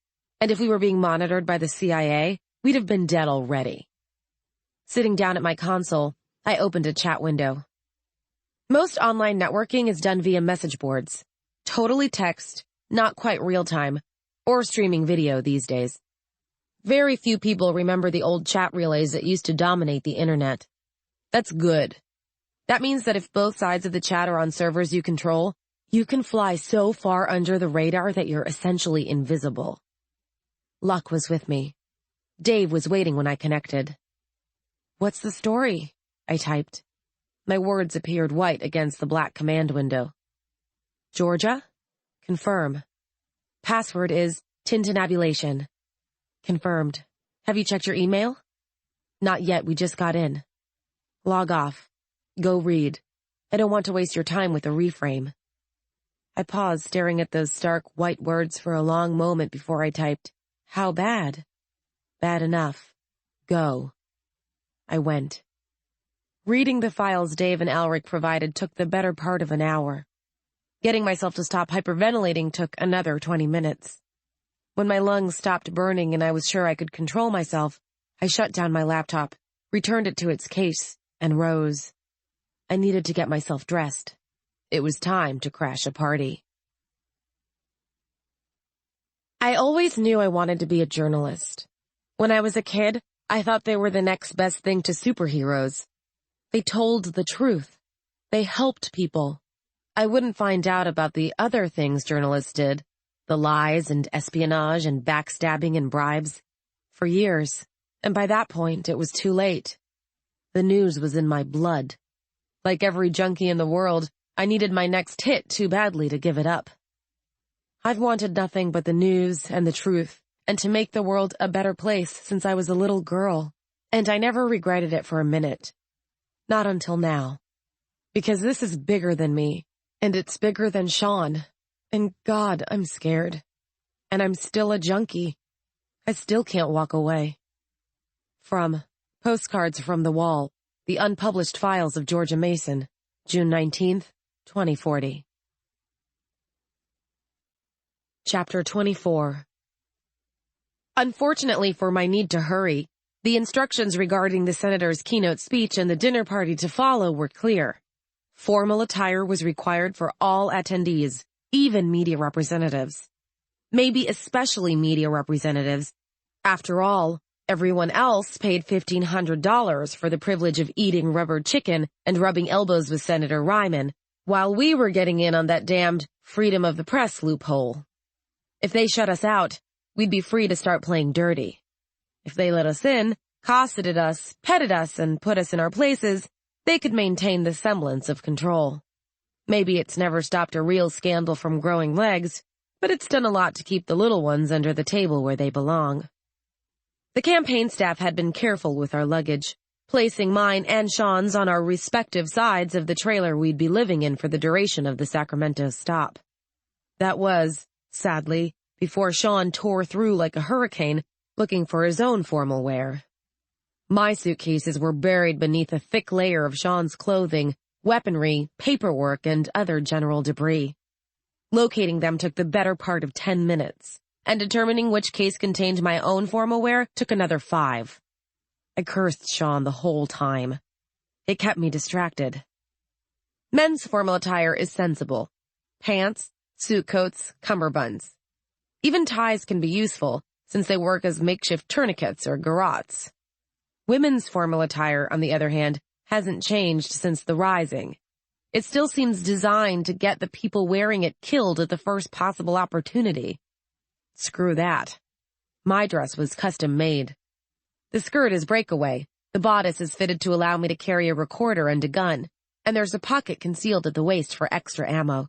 And if we were being monitored by the CIA, we'd have been dead already. Sitting down at my console, I opened a chat window. Most online networking is done via message boards. Totally text, not quite real-time, or streaming video these days. Very few people remember the old chat relays that used to dominate the internet. That's good. That means that if both sides of the chat are on servers you control, you can fly so far under the radar that you're essentially invisible. Luck was with me. Dave was waiting when I connected. What's the story? I typed. My words appeared white against the black command window. Georgia? Confirm. Password is tintinabulation. Confirmed. Have you checked your email? Not yet, we just got in. Log off. Go read. I don't want to waste your time with a reframe. I paused, staring at those stark white words for a long moment before I typed, how bad? Bad enough. Go. I went. Reading the files Dave and Alric provided took the better part of an hour. Getting myself to stop hyperventilating took another 20 minutes. When my lungs stopped burning and I was sure I could control myself, I shut down my laptop, returned it to its case, and rose. I needed to get myself dressed. It was time to crash a party. I always knew I wanted to be a journalist. When I was a kid, I thought they were the next best thing to superheroes. They told the truth. They helped people. I wouldn't find out about the other things journalists did, the lies and espionage and backstabbing and bribes, for years, and by that point it was too late. The news was in my blood. Like every junkie in the world, I needed my next hit too badly to give it up. I've wanted nothing but the news and the truth, and to make the world a better place since I was a little girl, and I never regretted it for a minute. Not until now. Because this is bigger than me, and it's bigger than Shaun, and God, I'm scared. And I'm still a junkie. I still can't walk away. From Postcards from the Wall, the unpublished files of Georgia Mason, June 19th, 2040. Chapter 24. Unfortunately for my need to hurry, the instructions regarding the senator's keynote speech and the dinner party to follow were clear. Formal attire was required for all attendees, even media representatives. Maybe especially media representatives. After all, everyone else paid $1,500 for the privilege of eating rubber chicken and rubbing elbows with Senator Ryman, while we were getting in on that damned freedom of the press loophole. If they shut us out, we'd be free to start playing dirty. If they let us in, cosseted us, petted us, and put us in our places, they could maintain the semblance of control. Maybe it's never stopped a real scandal from growing legs, but it's done a lot to keep the little ones under the table where they belong. The campaign staff had been careful with our luggage, placing mine and Shaun's on our respective sides of the trailer we'd be living in for the duration of the Sacramento stop. That was, sadly, before Shaun tore through like a hurricane, looking for his own formal wear. My suitcases were buried beneath a thick layer of Shaun's clothing, weaponry, paperwork, and other general debris. Locating them took the better part of 10 minutes, and determining which case contained my own formal wear took another 5. I cursed Shaun the whole time. It kept me distracted. Men's formal attire is sensible. Pants, suit coats, cummerbunds. Even ties can be useful, since they work as makeshift tourniquets or garrots. Women's formal attire, on the other hand, hasn't changed since the Rising. It still seems designed to get the people wearing it killed at the first possible opportunity. Screw that. My dress was custom-made. The skirt is breakaway, the bodice is fitted to allow me to carry a recorder and a gun, and there's a pocket concealed at the waist for extra ammo.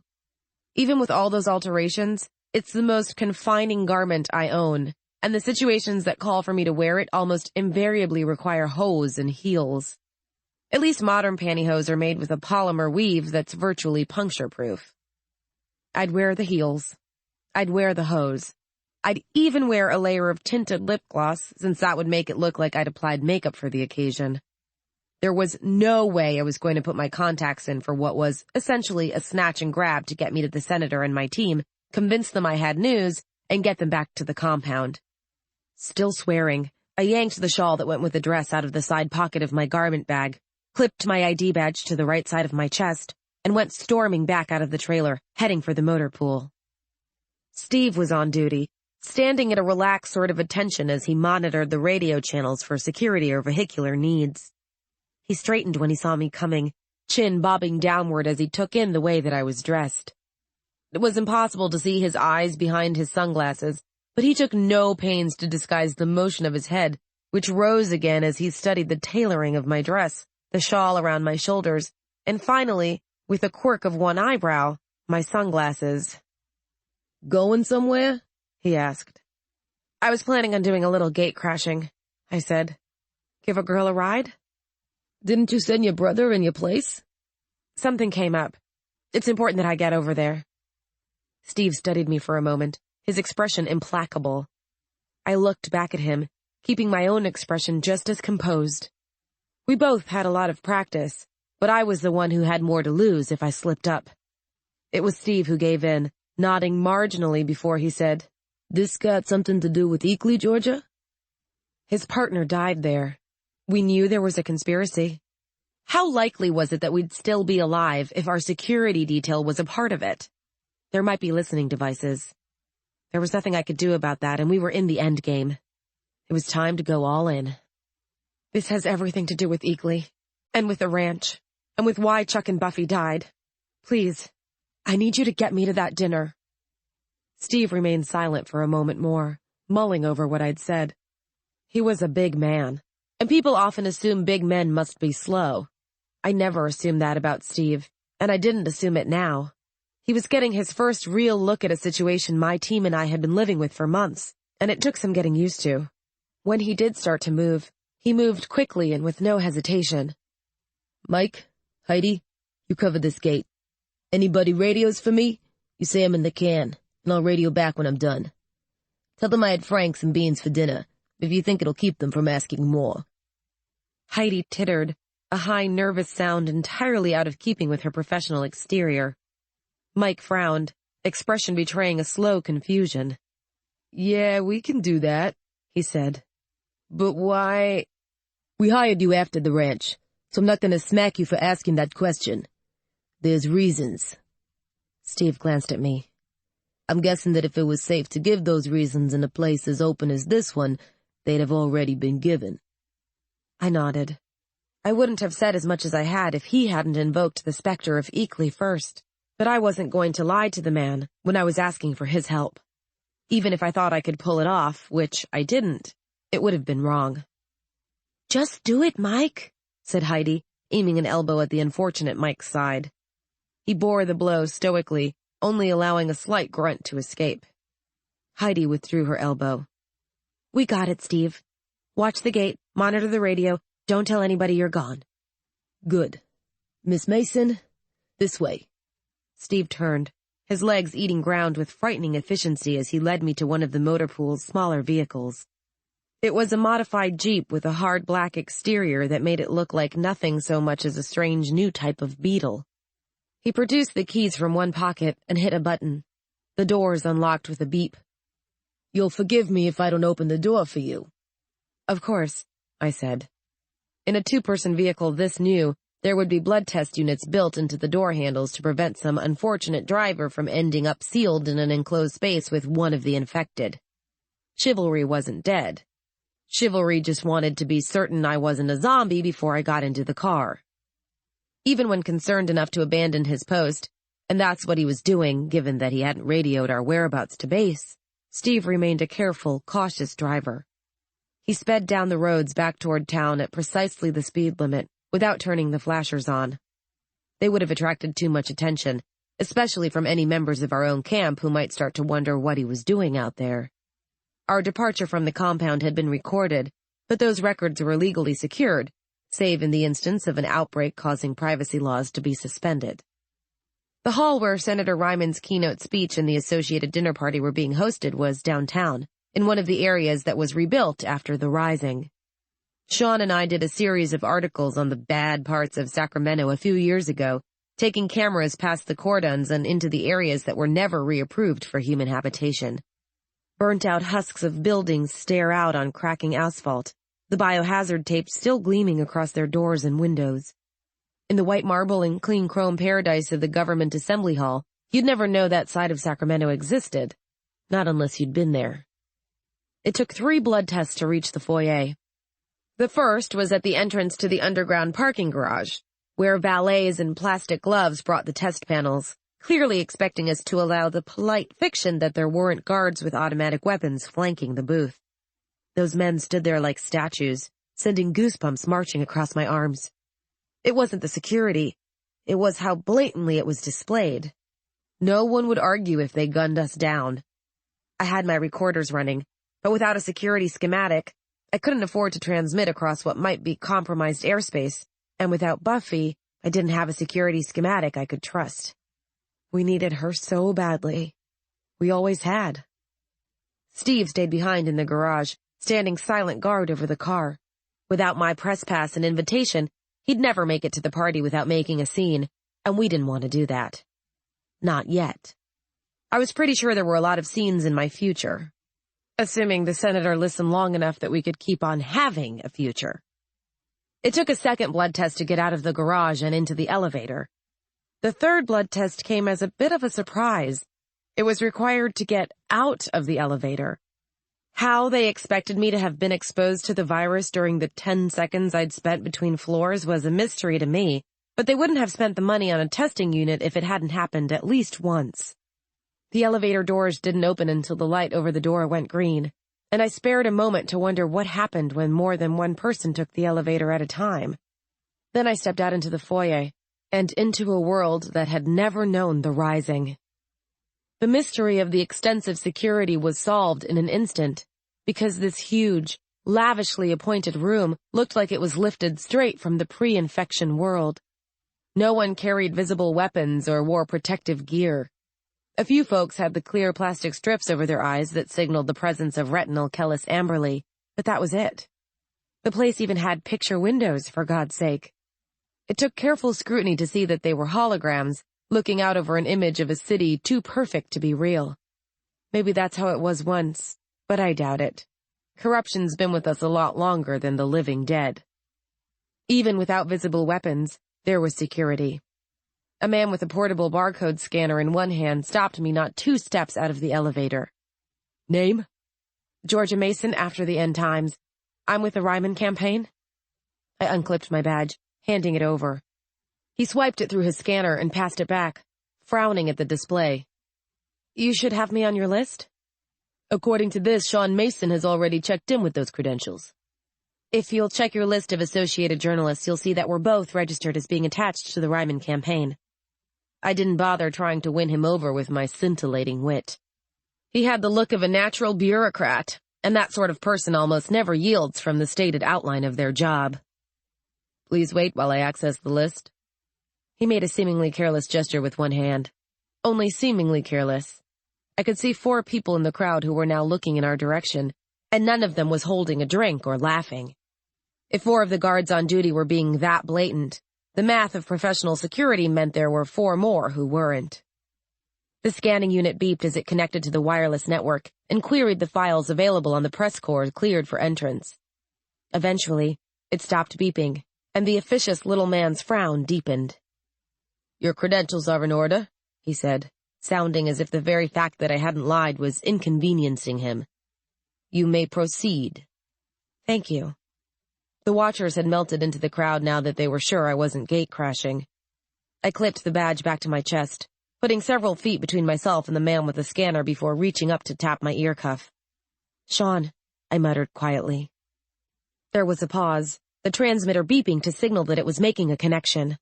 Even with all those alterations, it's the most confining garment I own, and the situations that call for me to wear it almost invariably require hose and heels. At least modern pantyhose are made with a polymer weave that's virtually puncture-proof. I'd wear the heels. I'd wear the hose. I'd even wear a layer of tinted lip gloss, since that would make it look like I'd applied makeup for the occasion. There was no way I was going to put my contacts in for what was essentially a snatch and grab to get me to the senator and my team, convince them I had news, and get them back to the compound. Still swearing, I yanked the shawl that went with the dress out of the side pocket of my garment bag, clipped my ID badge to the right side of my chest, and went storming back out of the trailer, heading for the motor pool. Steve was on duty, standing at a relaxed sort of attention as he monitored the radio channels for security or vehicular needs. He straightened when he saw me coming, chin bobbing downward as he took in the way that I was dressed. It was impossible to see his eyes behind his sunglasses, but he took no pains to disguise the motion of his head, which rose again as he studied the tailoring of my dress, the shawl around my shoulders, and finally, with a quirk of one eyebrow, my sunglasses. "Going somewhere?" he asked. "I was planning on doing a little gate crashing," I said. "Give a girl a ride?" "Didn't you send your brother in your place?" "Something came up. It's important that I get over there." Steve studied me for a moment, his expression implacable. I looked back at him, keeping my own expression just as composed. We both had a lot of practice, but I was the one who had more to lose if I slipped up. It was Steve who gave in, nodding marginally before he said, "This got something to do with Eakley, Georgia?" His partner died there. We knew there was a conspiracy. How likely was it that we'd still be alive if our security detail was a part of it? There might be listening devices. There was nothing I could do about that, and we were in the end game. It was time to go all in. "This has everything to do with Eakley, and with the ranch, and with why Chuck and Buffy died. Please, I need you to get me to that dinner." Steve remained silent for a moment more, mulling over what I'd said. He was a big man, and people often assume big men must be slow. I never assumed that about Steve, and I didn't assume it now. He was getting his first real look at a situation my team and I had been living with for months, and it took some getting used to. When he did start to move, he moved quickly and with no hesitation. "Mike, Heidi, you cover this gate. Anybody radios for me? You say I'm in the can, and I'll radio back when I'm done. Tell them I had franks and beans for dinner, if you think it'll keep them from asking more." Heidi tittered, a high, nervous sound entirely out of keeping with her professional exterior. Mike frowned, expression betraying a slow confusion. "Yeah, we can do that," he said. "But why—" "We hired you after the ranch, so I'm not going to smack you for asking that question. There's reasons." Steve glanced at me. "I'm guessing that if it was safe to give those reasons in a place as open as this one, they'd have already been given." I nodded. I wouldn't have said as much as I had if he hadn't invoked the specter of Eakley first, but I wasn't going to lie to the man when I was asking for his help. Even if I thought I could pull it off, which I didn't, it would have been wrong. "Just do it, Mike," said Heidi, aiming an elbow at the unfortunate Mike's side. He bore the blow stoically, only allowing a slight grunt to escape. Heidi withdrew her elbow. "We got it, Steve. Watch the gate, monitor the radio, don't tell anybody you're gone." "Good. Miss Mason, this way." Steve turned, his legs eating ground with frightening efficiency as he led me to one of the motor pool's smaller vehicles. It was a modified Jeep with a hard black exterior that made it look like nothing so much as a strange new type of beetle. He produced the keys from one pocket and hit a button. The doors unlocked with a beep. "You'll forgive me if I don't open the door for you." "Of course," I said. In a two-person vehicle this new, there would be blood test units built into the door handles to prevent some unfortunate driver from ending up sealed in an enclosed space with one of the infected. Chivalry wasn't dead. Chivalry just wanted to be certain I wasn't a zombie before I got into the car. Even when concerned enough to abandon his post, and that's what he was doing given that he hadn't radioed our whereabouts to base, Steve remained a careful, cautious driver. He sped down the roads back toward town at precisely the speed limit, without turning the flashers on. They would have attracted too much attention, especially from any members of our own camp who might start to wonder what he was doing out there. Our departure from the compound had been recorded, but those records were legally secured, save in the instance of an outbreak causing privacy laws to be suspended. The hall where Senator Ryman's keynote speech and the associated dinner party were being hosted was downtown, in one of the areas that was rebuilt after the Rising. Shaun and I did a series of articles on the bad parts of Sacramento a few years ago, taking cameras past the cordons and into the areas that were never reapproved for human habitation. Burnt-out husks of buildings stare out on cracking asphalt, the biohazard tape still gleaming across their doors and windows. In the white marble and clean chrome paradise of the Government Assembly Hall, you'd never know that side of Sacramento existed, not unless you'd been there. It took 3 blood tests to reach the foyer. The first was at the entrance to the underground parking garage, where valets in plastic gloves brought the test panels, clearly expecting us to allow the polite fiction that there weren't guards with automatic weapons flanking the booth. Those men stood there like statues, sending goosebumps marching across my arms. It wasn't the security. It was how blatantly it was displayed. No one would argue if they gunned us down. I had my recorders running, but without a security schematic, I couldn't afford to transmit across what might be compromised airspace, and without Buffy, I didn't have a security schematic I could trust. We needed her so badly. We always had. Steve stayed behind in the garage, standing silent guard over the car. Without my press pass and invitation, he'd never make it to the party without making a scene, and we didn't want to do that. Not yet. I was pretty sure there were a lot of scenes in my future, assuming the senator listened long enough that we could keep on having a future. It took a second blood test to get out of the garage and into the elevator. The third blood test came as a bit of a surprise. It was required to get out of the elevator. How they expected me to have been exposed to the virus during the 10 seconds I'd spent between floors was a mystery to me, but they wouldn't have spent the money on a testing unit if it hadn't happened at least once. The elevator doors didn't open until the light over the door went green, and I spared a moment to wonder what happened when more than one person took the elevator at a time. Then I stepped out into the foyer, and into a world that had never known the Rising. The mystery of the extensive security was solved in an instant, because this huge, lavishly appointed room looked like it was lifted straight from the pre-infection world. No one carried visible weapons or wore protective gear. A few folks had the clear plastic strips over their eyes that signaled the presence of retinal callus amberly, but that was it. The place even had picture windows, for God's sake. It took careful scrutiny to see that they were holograms, looking out over an image of a city too perfect to be real. Maybe that's how it was once, but I doubt it. Corruption's been with us a lot longer than the living dead. Even without visible weapons, there was security. A man with a portable barcode scanner in one hand stopped me not 2 steps out of the elevator. Name? Georgia Mason, after the end times. I'm with the Ryman campaign. I unclipped my badge, handing it over. He swiped it through his scanner and passed it back, frowning at the display. You should have me on your list? According to this, Shaun Mason has already checked in with those credentials. If you'll check your list of associated journalists, you'll see that we're both registered as being attached to the Ryman campaign. I didn't bother trying to win him over with my scintillating wit. He had the look of a natural bureaucrat, and that sort of person almost never yields from the stated outline of their job. Please wait while I access the list. He made a seemingly careless gesture with one hand. Only seemingly careless. I could see 4 people in the crowd who were now looking in our direction, and none of them was holding a drink or laughing. If 4 of the guards on duty were being that blatant, the math of professional security meant there were 4 more who weren't. The scanning unit beeped as it connected to the wireless network and queried the files available on the press corps cleared for entrance. Eventually, it stopped beeping, and the officious little man's frown deepened. Your credentials are in order, he said, sounding as if the very fact that I hadn't lied was inconveniencing him. You may proceed. Thank you. The watchers had melted into the crowd now that they were sure I wasn't gate crashing. I clipped the badge back to my chest, putting several feet between myself and the man with the scanner before reaching up to tap my ear cuff. Shaun, I muttered quietly. There was a pause, the transmitter beeping to signal that it was making a connection.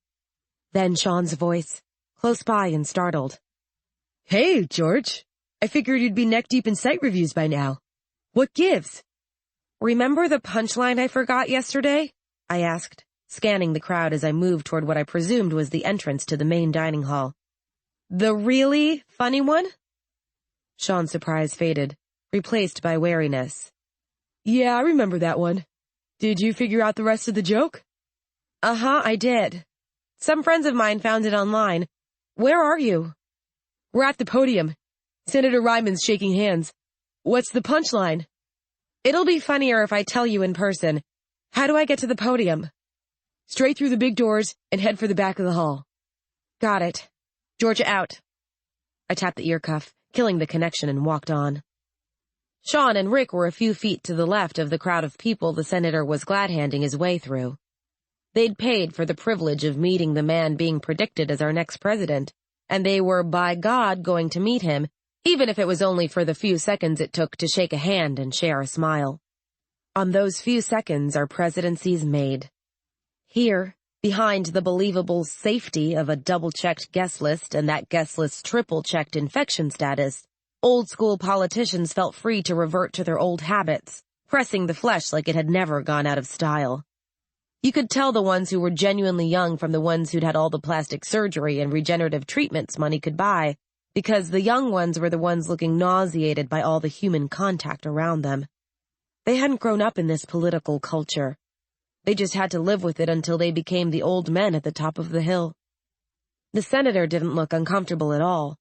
Then Shaun's voice, close by and startled. Hey, George. I figured you'd be neck-deep in site reviews by now. What gives? Remember the punchline I forgot yesterday? I asked, scanning the crowd as I moved toward what I presumed was the entrance to the main dining hall. The really funny one? Shaun's surprise faded, replaced by wariness. Yeah, I remember that one. Did you figure out the rest of the joke? Uh-huh, I did. Some friends of mine found it online. Where are you? We're at the podium. Senator Ryman's shaking hands. What's the punchline? It'll be funnier if I tell you in person. How do I get to the podium? Straight through the big doors and head for the back of the hall. Got it. Georgia out. I tapped the ear cuff, killing the connection, and walked on. Shaun and Rick were a few feet to the left of the crowd of people the senator was glad-handing his way through. They'd paid for the privilege of meeting the man being predicted as our next president, and they were, by God, going to meet him, even if it was only for the few seconds it took to shake a hand and share a smile. On those few seconds our presidency's made. Here, behind the believable safety of a double-checked guest list and that guest list's triple-checked infection status, old-school politicians felt free to revert to their old habits, pressing the flesh like it had never gone out of style. You could tell the ones who were genuinely young from the ones who'd had all the plastic surgery and regenerative treatments money could buy, because the young ones were the ones looking nauseated by all the human contact around them. They hadn't grown up in this political culture. They just had to live with it until they became the old men at the top of the hill. The senator didn't look uncomfortable at all.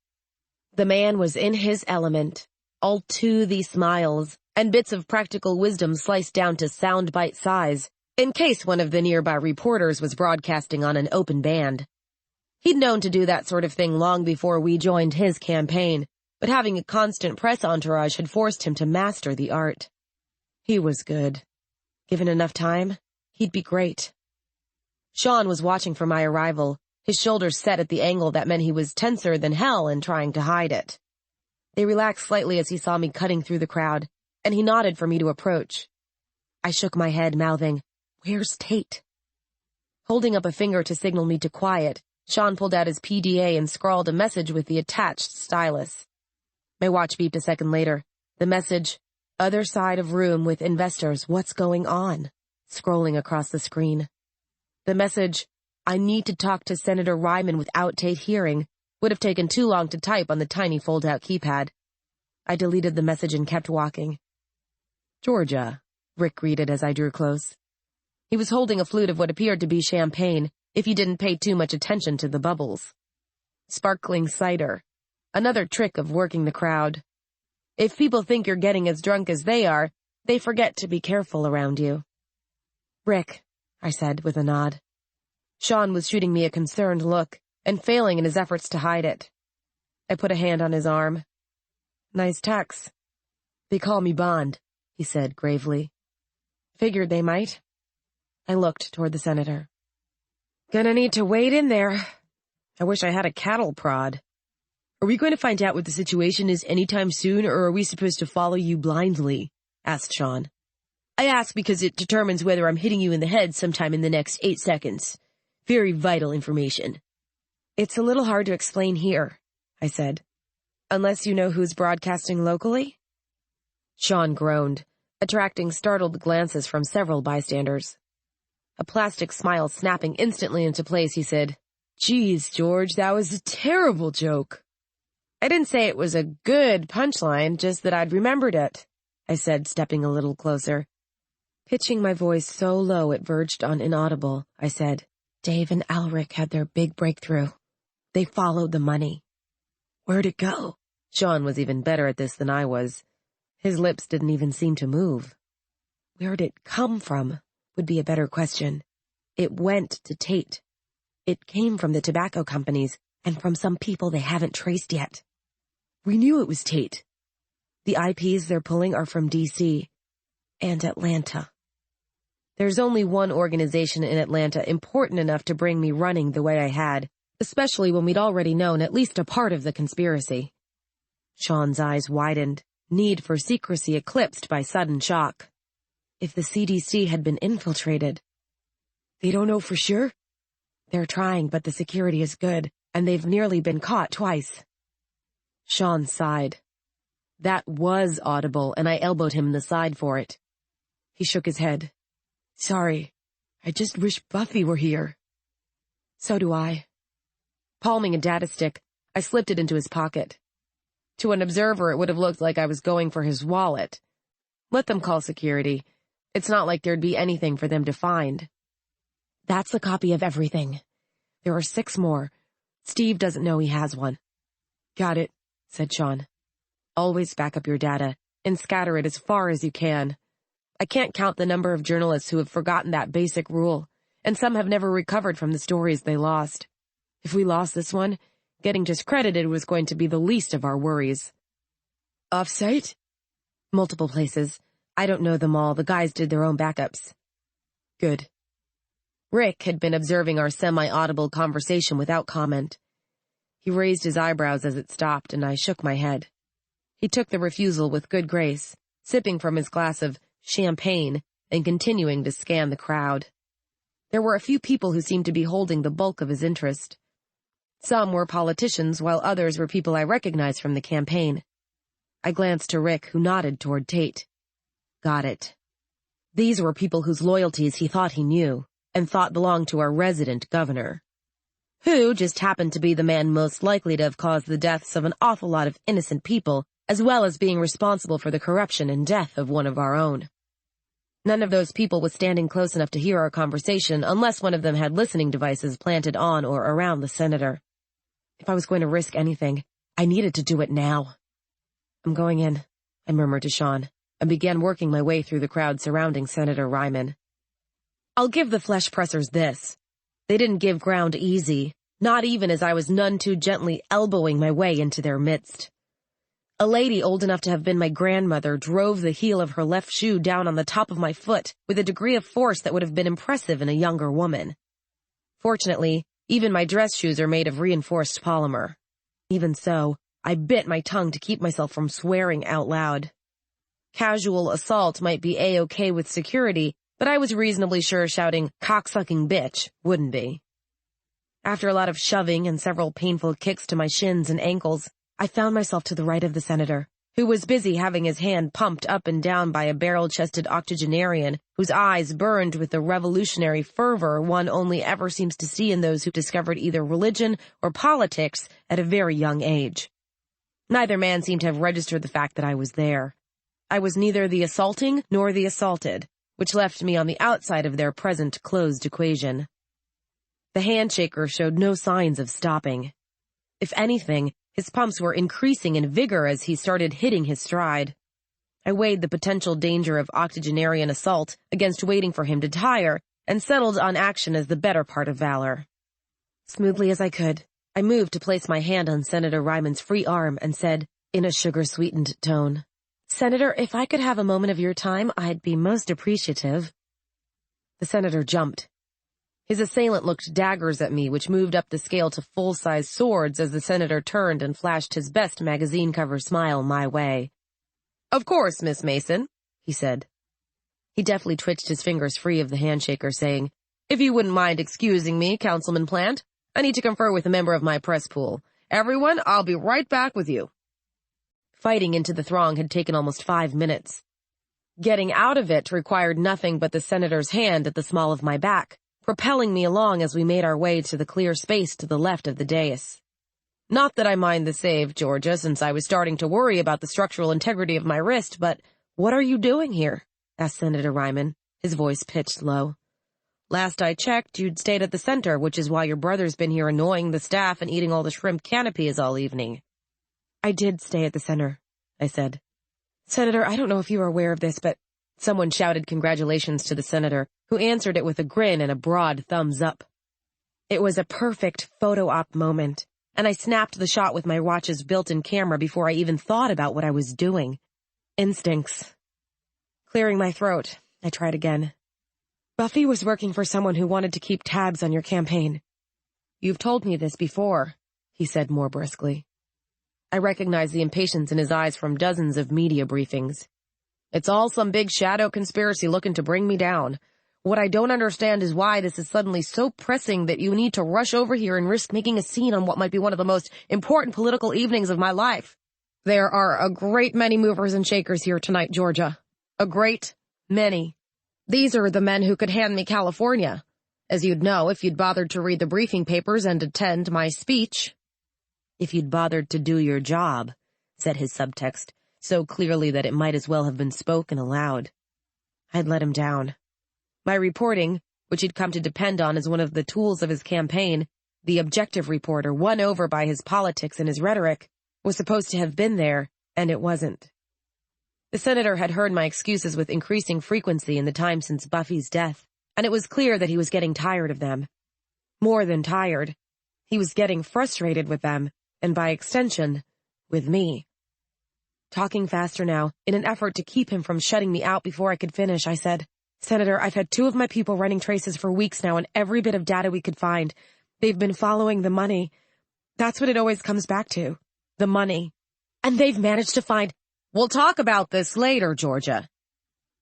The man was in his element, all toothy smiles, and bits of practical wisdom sliced down to soundbite size, in case one of the nearby reporters was broadcasting on an open band. He'd known to do that sort of thing long before we joined his campaign, but having a constant press entourage had forced him to master the art. He was good. Given enough time, he'd be great. Shaun was watching for my arrival, his shoulders set at the angle that meant he was tenser than hell and trying to hide it. They relaxed slightly as he saw me cutting through the crowd, and he nodded for me to approach. I shook my head, mouthing, "Where's Tate?" Holding up a finger to signal me to quiet, Shaun pulled out his PDA and scrawled a message with the attached stylus. My watch beeped a second later. The message, "Other side of room with investors, what's going on?" scrolling across the screen. The message, "I need to talk to Senator Ryman without Tate hearing. Would have taken too long to type on the tiny fold-out keypad. I deleted the message and kept walking. "Georgia," Rick greeted as I drew close. He was holding a flute of what appeared to be champagne, if you didn't pay too much attention to the bubbles. Sparkling cider. Another trick of working the crowd. If people think you're getting as drunk as they are, they forget to be careful around you. "Rick," I said with a nod. Shaun was shooting me a concerned look, and failing in his efforts to hide it. I put a hand on his arm. "Nice tux." "They call me Bond," he said gravely. "Figured they might." I looked toward the senator. "Gonna need to wade in there. I wish I had a cattle prod." "Are we going to find out what the situation is anytime soon, or are we supposed to follow you blindly?" asked Shaun. "I ask because it determines whether I'm hitting you in the head sometime in the next 8 seconds. Very vital information." "It's a little hard to explain here," I said. "Unless you know who's broadcasting locally?" Shaun groaned, attracting startled glances from several bystanders. A plastic smile snapping instantly into place, he said, "Geez, George, that was a terrible joke." "I didn't say it was a good punchline, just that I'd remembered it," I said, stepping a little closer. Pitching my voice so low it verged on inaudible, I said, "Dave and Alric had their big breakthrough. They followed the money." "Where'd it go?" Shaun was even better at this than I was. His lips didn't even seem to move. "Where'd it come from?" would be a better question. "It went to Tate. It came from the tobacco companies and from some people they haven't traced yet." "We knew it was Tate." "The IPs they're pulling are from D.C. and Atlanta. There's only one organization in Atlanta important enough to bring me running the way I had, especially when we'd already known at least a part of the conspiracy." Shaun's eyes widened, need for secrecy eclipsed by sudden shock. If the CDC had been infiltrated. "They don't know for sure?" "They're trying, but the security is good, and they've nearly been caught twice." Shaun sighed. That was audible, and I elbowed him in the side for it. He shook his head. "Sorry, I just wish Buffy were here." "So do I." Palming a data stick, I slipped it into his pocket. To an observer, it would have looked like I was going for his wallet. Let them call security. It's not like there'd be anything for them to find. "That's a copy of everything. There are 6 more. Steve doesn't know he has one." "Got it," said Shaun. "Always back up your data, and scatter it as far as you can. I can't count the number of journalists who have forgotten that basic rule, and some have never recovered from the stories they lost. If we lost this one, getting discredited was going to be the least of our worries." "Off-site?" "Multiple places. I don't know them all. The guys did their own backups." "Good." Rick had been observing our semi-audible conversation without comment. He raised his eyebrows as it stopped, and I shook my head. He took the refusal with good grace, sipping from his glass of champagne and continuing to scan the crowd. There were a few people who seemed to be holding the bulk of his interest. Some were politicians, while others were people I recognized from the campaign. I glanced to Rick, who nodded toward Tate. Got it. These were people whose loyalties he thought he knew, and thought belonged to our resident governor, who just happened to be the man most likely to have caused the deaths of an awful lot of innocent people, as well as being responsible for the corruption and death of one of our own. None of those people was standing close enough to hear our conversation unless one of them had listening devices planted on or around the senator. If I was going to risk anything, I needed to do it now. "I'm going in," I murmured to Shaun, and began working my way through the crowd surrounding Senator Ryman. I'll give the flesh pressers this. They didn't give ground easy, not even as I was none too gently elbowing my way into their midst. A lady old enough to have been my grandmother drove the heel of her left shoe down on the top of my foot with a degree of force that would have been impressive in a younger woman. Fortunately, even my dress shoes are made of reinforced polymer. Even so, I bit my tongue to keep myself from swearing out loud. Casual assault might be A-okay with security, but I was reasonably sure shouting, "Cocksucking bitch," wouldn't be. After a lot of shoving and several painful kicks to my shins and ankles, I found myself to the right of the senator, who was busy having his hand pumped up and down by a barrel-chested octogenarian whose eyes burned with the revolutionary fervor one only ever seems to see in those who discovered either religion or politics at a very young age. Neither man seemed to have registered the fact that I was there. I was neither the assaulting nor the assaulted, which left me on the outside of their present closed equation. The handshaker showed no signs of stopping. If anything, his pumps were increasing in vigor as he started hitting his stride. I weighed the potential danger of octogenarian assault against waiting for him to tire, and settled on action as the better part of valor. Smoothly as I could, I moved to place my hand on Senator Ryman's free arm and said, in a sugar-sweetened tone, "Senator, if I could have a moment of your time, I'd be most appreciative." The senator jumped. His assailant looked daggers at me, which moved up the scale to full-size swords as the senator turned and flashed his best magazine cover smile my way. "Of course, Miss Mason," he said. He deftly twitched his fingers free of the handshaker, saying, "If you wouldn't mind excusing me, Councilman Plant, I need to confer with a member of my press pool. Everyone, I'll be right back with you." Fighting into the throng had taken almost 5 minutes. Getting out of it required nothing but the senator's hand at the small of my back, propelling me along as we made our way to the clear space to the left of the dais. Not that I mind the save, Georgia, since I was starting to worry about the structural integrity of my wrist, but what are you doing here? Asked Senator Ryman, his voice pitched low. Last I checked, you'd stayed at the center, which is why your brother's been here annoying the staff and eating all the shrimp canopies all evening. I did stay at the center, I said. Senator, I don't know if you are aware of this, but someone shouted congratulations to the senator, who answered it with a grin and a broad thumbs up. It was a perfect photo op moment, and I snapped the shot with my watch's built-in camera before I even thought about what I was doing. Instincts. Clearing my throat, I tried again. Buffy was working for someone who wanted to keep tabs on your campaign. You've told me this before, he said more briskly. I recognized the impatience in his eyes from dozens of media briefings. It's all some big shadow conspiracy looking to bring me down. What I don't understand is why this is suddenly so pressing that you need to rush over here and risk making a scene on what might be one of the most important political evenings of my life. There are a great many movers and shakers here tonight, Georgia. A great many. These are the men who could hand me California, as you'd know if you'd bothered to read the briefing papers and attend my speech. If you'd bothered to do your job, said his subtext, so clearly that it might as well have been spoken aloud. I'd let him down. My reporting, which he'd come to depend on as one of the tools of his campaign, the objective reporter won over by his politics and his rhetoric, was supposed to have been there, and it wasn't. The senator had heard my excuses with increasing frequency in the time since Buffy's death, and it was clear that he was getting tired of them. More than tired. He was getting frustrated with them, and by extension, with me. Talking faster now, in an effort to keep him from shutting me out before I could finish, I said, Senator, I've had 2 of my people running traces for weeks now on every bit of data we could find. They've been following the money. That's what it always comes back to. The money. And they've managed to find... We'll talk about this later, Georgia.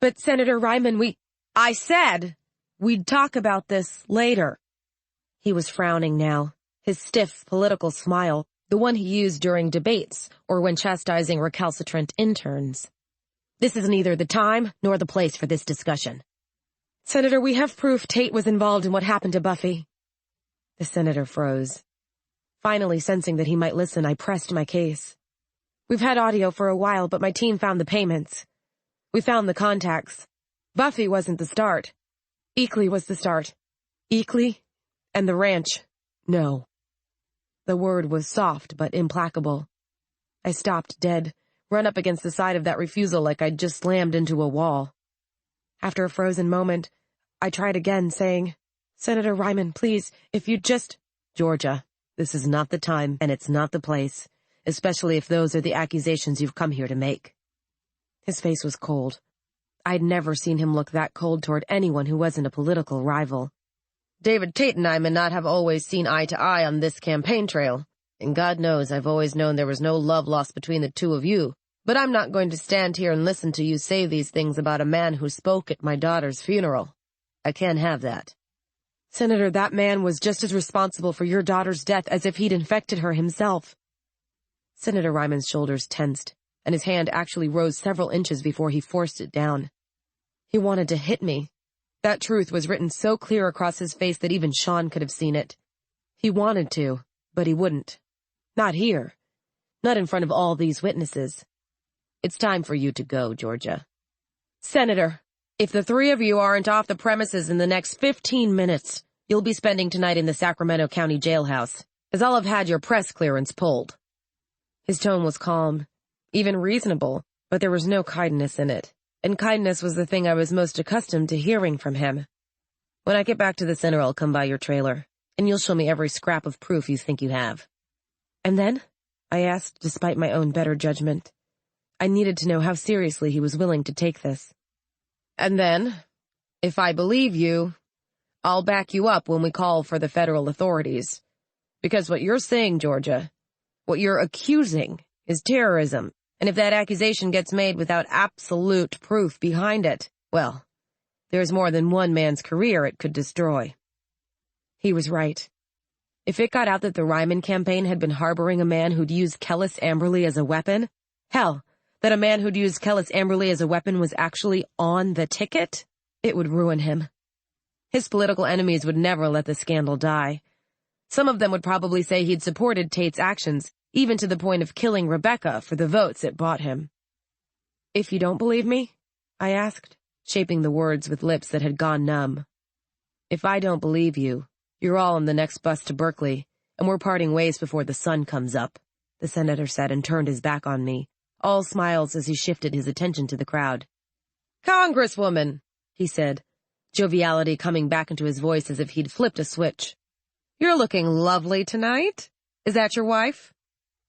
But Senator Ryman, I said we'd talk about this later. He was frowning now, his stiff political smile, the one he used during debates or when chastising recalcitrant interns. This is neither the time nor the place for this discussion. Senator, we have proof Tate was involved in what happened to Buffy. The senator froze. Finally, sensing that he might listen, I pressed my case. We've had audio for a while, but my team found the payments. We found the contacts. Buffy wasn't the start. Eakley was the start. Eakley and the ranch. No. The word was soft but implacable. I stopped dead, run up against the side of that refusal like I'd just slammed into a wall. After a frozen moment, I tried again, saying, Senator Ryman, please, if you'd just... Georgia, this is not the time and it's not the place, especially if those are the accusations you've come here to make. His face was cold. I'd never seen him look that cold toward anyone who wasn't a political rival. David Tate and I may not have always seen eye to eye on this campaign trail, and God knows I've always known there was no love lost between the two of you, but I'm not going to stand here and listen to you say these things about a man who spoke at my daughter's funeral. I can't have that. Senator, that man was just as responsible for your daughter's death as if he'd infected her himself. Senator Ryman's shoulders tensed, and his hand actually rose several inches before he forced it down. He wanted to hit me. That truth was written so clear across his face that even Shaun could have seen it. He wanted to, but he wouldn't. Not here. Not in front of all these witnesses. It's time for you to go, Georgia. Senator, if the three of you aren't off the premises in the next 15 minutes, you'll be spending tonight in the Sacramento County jailhouse, as I'll have had your press clearance pulled. His tone was calm, even reasonable, but there was no kindness in it, and kindness was the thing I was most accustomed to hearing from him. When I get back to the center, I'll come by your trailer, and you'll show me every scrap of proof you think you have. And then? I asked, despite my own better judgment. I needed to know how seriously he was willing to take this. And then, if I believe you, I'll back you up when we call for the federal authorities. Because what you're saying, Georgia, what you're accusing, is terrorism, and if that accusation gets made without absolute proof behind it, well, there's more than one man's career it could destroy. He was right. If it got out that the Ryman campaign had been harboring a man who'd used Kellis Amberly as a weapon, hell, that a man who'd used Kellis Amberly as a weapon was actually on the ticket, it would ruin him. His political enemies would never let the scandal die. Some of them would probably say he'd supported Tate's actions, even to the point of killing Rebecca for the votes it bought him. If you don't believe me? I asked, shaping the words with lips that had gone numb. If I don't believe you, you're all on the next bus to Berkeley, and we're parting ways before the sun comes up, the senator said and turned his back on me, all smiles as he shifted his attention to the crowd. Congresswoman, he said, joviality coming back into his voice as if he'd flipped a switch. You're looking lovely tonight. Is that your wife?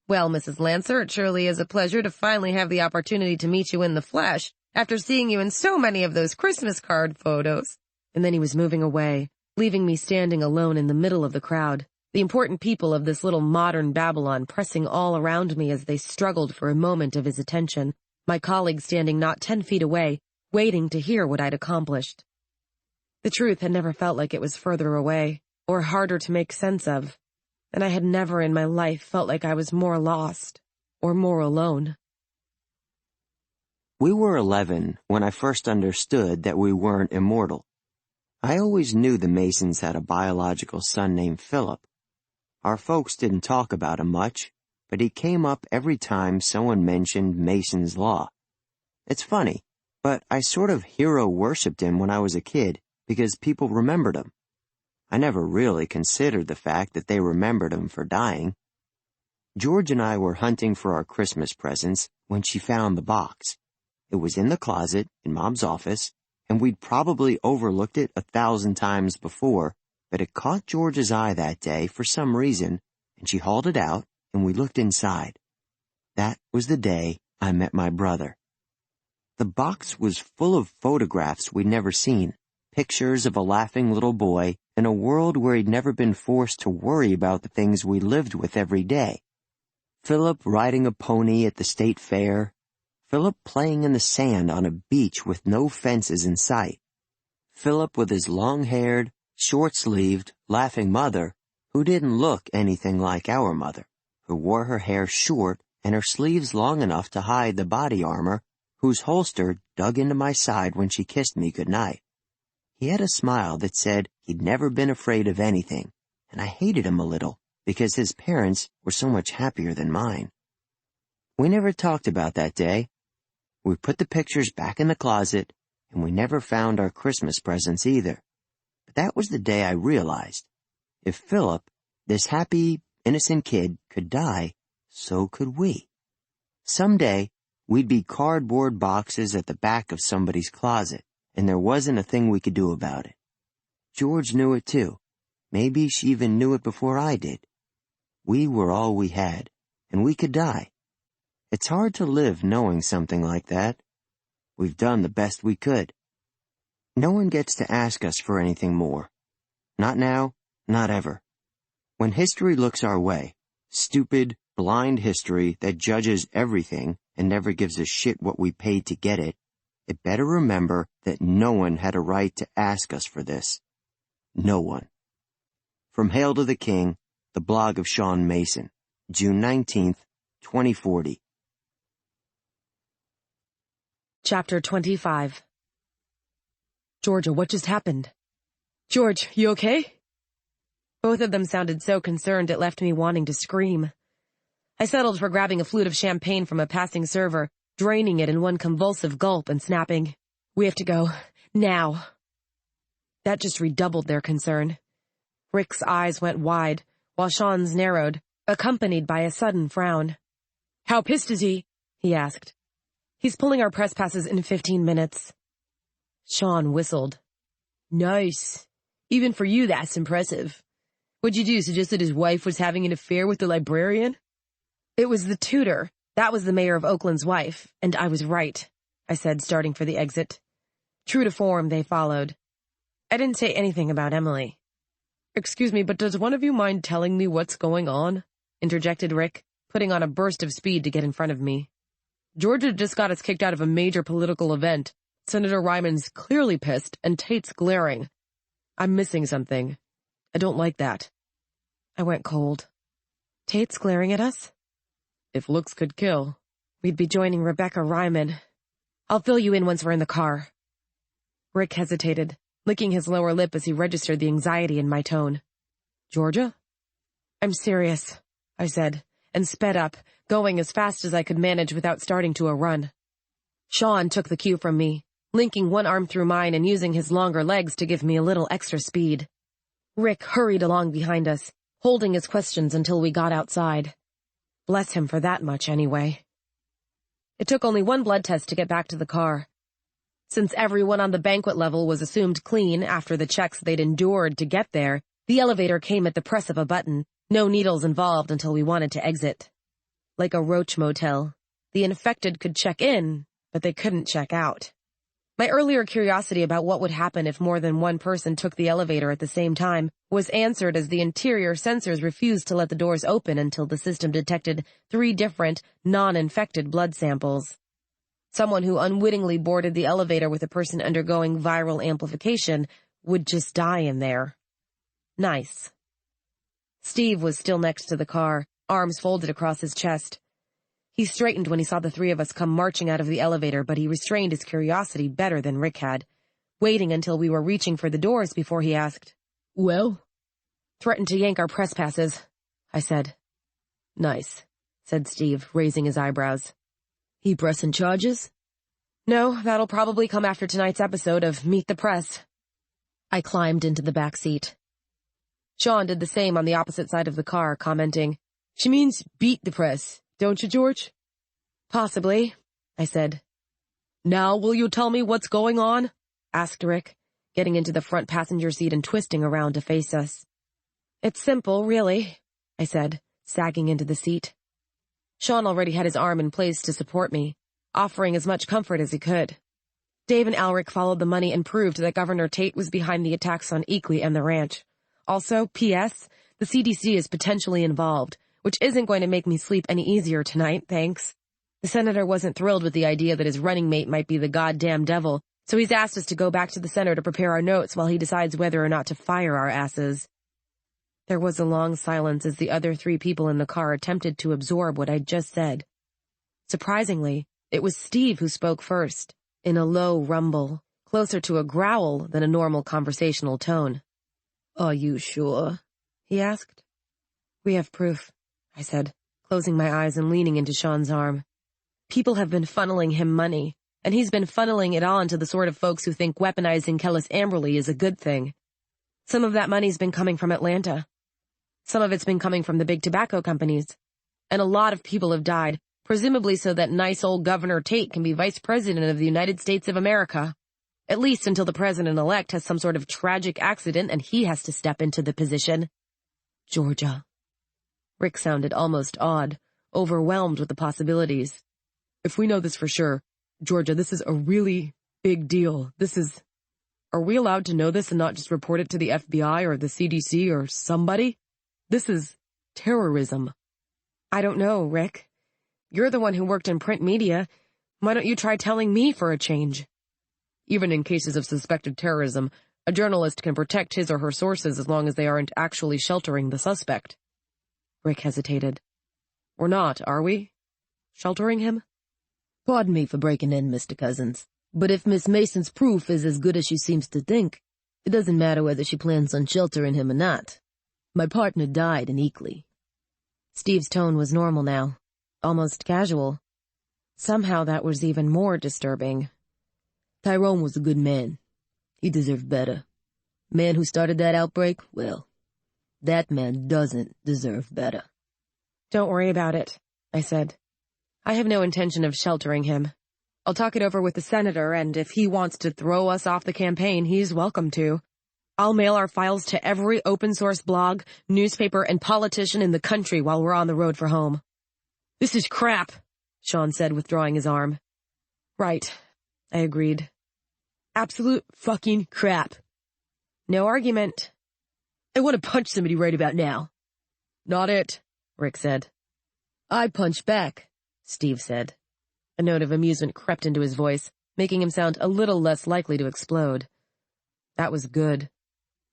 Well, Mrs. Lancer, it surely is a pleasure to finally have the opportunity to meet you in the flesh after seeing you in so many of those Christmas card photos. And then he was moving away, leaving me standing alone in the middle of the crowd, the important people of this little modern Babylon pressing all around me as they struggled for a moment of his attention, my colleagues standing not 10 feet away, waiting to hear what I'd accomplished. The truth had never felt like it was further away, or harder to make sense of, and I had never in my life felt like I was more lost, or more alone. We were 11 when I first understood that we weren't immortal. I always knew the Masons had a biological son named Philip. Our folks didn't talk about him much, but he came up every time someone mentioned Mason's Law. It's funny, but I sort of hero-worshipped him when I was a kid because people remembered him. I never really considered the fact that they remembered him for dying. George and I were hunting for our Christmas presents when she found the box. It was in the closet in Mom's office, and we'd probably overlooked it 1,000 times before, but it caught George's eye that day for some reason, and she hauled it out, and we looked inside. That was the day I met my brother. The box was full of photographs we'd never seen, pictures of a laughing little boy in a world where he'd never been forced to worry about the things we lived with every day. Philip riding a pony at the state fair, Philip playing in the sand on a beach with no fences in sight, Philip with his long-haired, short-sleeved, laughing mother, who didn't look anything like our mother, who wore her hair short and her sleeves long enough to hide the body armor, whose holster dug into my side when she kissed me goodnight. He had a smile that said he'd never been afraid of anything, and I hated him a little because his parents were so much happier than mine. We never talked about that day. We put the pictures back in the closet, and we never found our Christmas presents either. But that was the day I realized, if Philip, this happy, innocent kid, could die, so could we. Someday, we'd be cardboard boxes at the back of somebody's closet, and there wasn't a thing we could do about it. George knew it too. Maybe she even knew it before I did. We were all we had, and we could die. It's hard to live knowing something like that. We've done the best we could. No one gets to ask us for anything more. Not now, not ever. When history looks our way, stupid, blind history that judges everything and never gives a shit what we paid to get it, it better remember that no one had a right to ask us for this. No one. From Hail to the King, the blog of Shaun Mason, June 19th, 2040. Chapter 25. Georgia, what just happened? George, you okay? Both of them sounded so concerned it left me wanting to scream. I settled for grabbing a flute of champagne from a passing server, draining it in one convulsive gulp and snapping, "We have to go. Now." That just redoubled their concern. Rick's eyes went wide, while Shaun's narrowed, accompanied by a sudden frown. "How pissed is he?" he asked. "He's pulling our press passes in 15 minutes. Shaun whistled. "Nice. Even for you, that's impressive. What'd you do, suggest that his wife was having an affair with the librarian?" "It was the tutor. That was the mayor of Oakland's wife, and I was right," I said, starting for the exit. True to form, they followed. I didn't say anything about Emily. "Excuse me, but does one of you mind telling me what's going on?" interjected Rick, putting on a burst of speed to get in front of me. "Georgia just got us kicked out of a major political event. Senator Ryman's clearly pissed, and Tate's glaring. I'm missing something. I don't like that." I went cold. Tate's glaring at us? If looks could kill, we'd be joining Rebecca Ryman. "I'll fill you in once we're in the car." Rick hesitated, licking his lower lip as he registered the anxiety in my tone. "Georgia?" "I'm serious," I said, and sped up, going as fast as I could manage without starting to a run. Shaun took the cue from me, linking one arm through mine and using his longer legs to give me a little extra speed. Rick hurried along behind us, holding his questions until we got outside. Bless him for that much, anyway. It took only one blood test to get back to the car. Since everyone on the banquet level was assumed clean after the checks they'd endured to get there, the elevator came at the press of a button, no needles involved until we wanted to exit. Like a roach motel, the infected could check in, but they couldn't check out. My earlier curiosity about what would happen if more than one person took the elevator at the same time was answered as the interior sensors refused to let the doors open until the system detected 3 different, non-infected blood samples. Someone who unwittingly boarded the elevator with a person undergoing viral amplification would just die in there. Nice. Steve was still next to the car, arms folded across his chest. He straightened when he saw the 3 of us come marching out of the elevator, but he restrained his curiosity better than Rick had, waiting until we were reaching for the doors before he asked, "Well?" "Threatened to yank our press passes," I said. "Nice," said Steve, raising his eyebrows. "He pressing charges?" "No, that'll probably come after tonight's episode of Meet the Press." I climbed into the back seat. Shaun did the same on the opposite side of the car, commenting, "She means beat the press. Don't you, George?" "Possibly," I said. "Now will you tell me what's going on?" asked Rick, getting into the front passenger seat and twisting around to face us. "It's simple, really," I said, sagging into the seat. Shaun already had his arm in place to support me, offering as much comfort as he could. Dave and Alric followed the money and proved that Governor Tate was behind the attacks on Eakley and the ranch. Also, P.S., the CDC is potentially involved, which isn't going to make me sleep any easier tonight, thanks. The senator wasn't thrilled with the idea that his running mate might be the goddamn devil, so he's asked us to go back to the center to prepare our notes while he decides whether or not to fire our asses. There was a long silence as the other 3 people in the car attempted to absorb what I'd just said. Surprisingly, it was Steve who spoke first, in a low rumble, closer to a growl than a normal conversational tone. "Are you sure?" he asked. "We have proof," I said, closing my eyes and leaning into Shaun's arm. "People have been funneling him money, and he's been funneling it on to the sort of folks who think weaponizing Kellis Amberley is a good thing. Some of that money's been coming from Atlanta. Some of it's been coming from the big tobacco companies. And a lot of people have died, presumably so that nice old Governor Tate can be Vice President of the United States of America. At least until the president-elect has some sort of tragic accident and he has to step into the position." "Georgia." Rick sounded almost awed, overwhelmed with the possibilities. "If we know this for sure, Georgia, this is a really big deal. Are we allowed to know this and not just report it to the FBI or the CDC or somebody? This is terrorism." "I don't know, Rick. You're the one who worked in print media. Why don't you try telling me for a change?" "Even in cases of suspected terrorism, a journalist can protect his or her sources as long as they aren't actually sheltering the suspect." Rick hesitated. "We're not, are we? Sheltering him?" Pardon me for breaking in, Mr. Cousins, but if Miss Mason's proof is as good as she seems to think, it doesn't matter whether she plans on sheltering him or not. My partner died in Eakley. Steve's tone was normal now, almost casual. Somehow that was even more disturbing. Tyrone was a good man. He deserved better. Man who started that outbreak, well, that man doesn't deserve better. Don't worry about it, I said. I have no intention of sheltering him. I'll talk it over with the senator, and if he wants to throw us off the campaign, he's welcome to. I'll mail our files to every open-source blog, newspaper, and politician in the country while we're on the road for home. This is crap, Shaun said, withdrawing his arm. Right, I agreed. Absolute fucking crap. No argument. I want to punch somebody right about now. Not it, Rick said. I punch back, Steve said. A note of amusement crept into his voice, making him sound a little less likely to explode. That was good.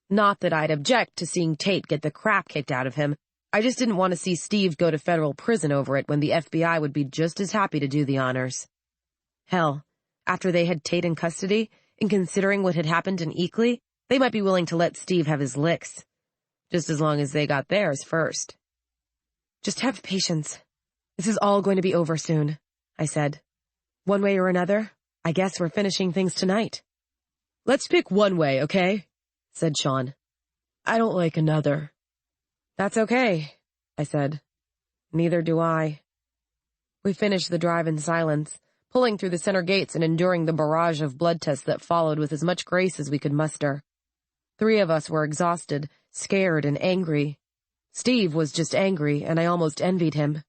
Not that I'd object to seeing Tate get the crap kicked out of him. I just didn't want to see Steve go to federal prison over it when the FBI would be just as happy to do the honors. Hell, after they had Tate in custody, and considering what had happened in Eakley, they might be willing to let Steve have his licks. Just as long as they got theirs first. Just have patience. This is all going to be over soon, I said. One way or another, I guess we're finishing things tonight. Let's pick one way, okay? Said Shaun. I don't like another. That's okay, I said. Neither do I. We finished the drive in silence, pulling through the center gates and enduring the barrage of blood tests that followed with as much grace as we could muster. 3 of us were exhausted, scared, and angry. Steve was just angry, and I almost envied him.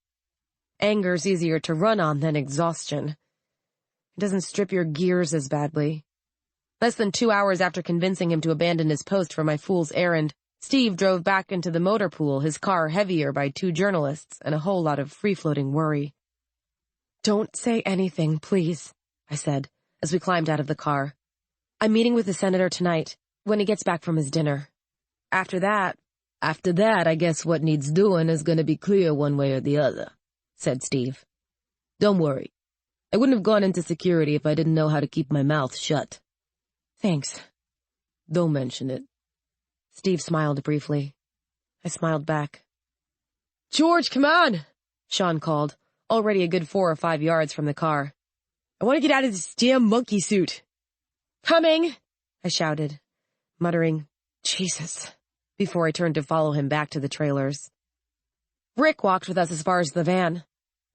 Anger's easier to run on than exhaustion. It doesn't strip your gears as badly. Less than 2 hours after convincing him to abandon his post for my fool's errand, Steve drove back into the motor pool, his car heavier by 2 journalists and a whole lot of free-floating worry. Don't say anything, please, I said, as we climbed out of the car. I'm meeting with the senator tonight, when he gets back from his dinner. After that, I guess what needs doing is going to be clear one way or the other, said Steve. Don't worry. I wouldn't have gone into security if I didn't know how to keep my mouth shut. Thanks. Don't mention it. Steve smiled briefly. I smiled back. George, come on, Shaun called, already a good 4 or 5 yards from the car. I want to get out of this damn monkey suit. Coming, I shouted, muttering, Jesus, before I turned to follow him back to the trailers. Rick walked with us as far as the van.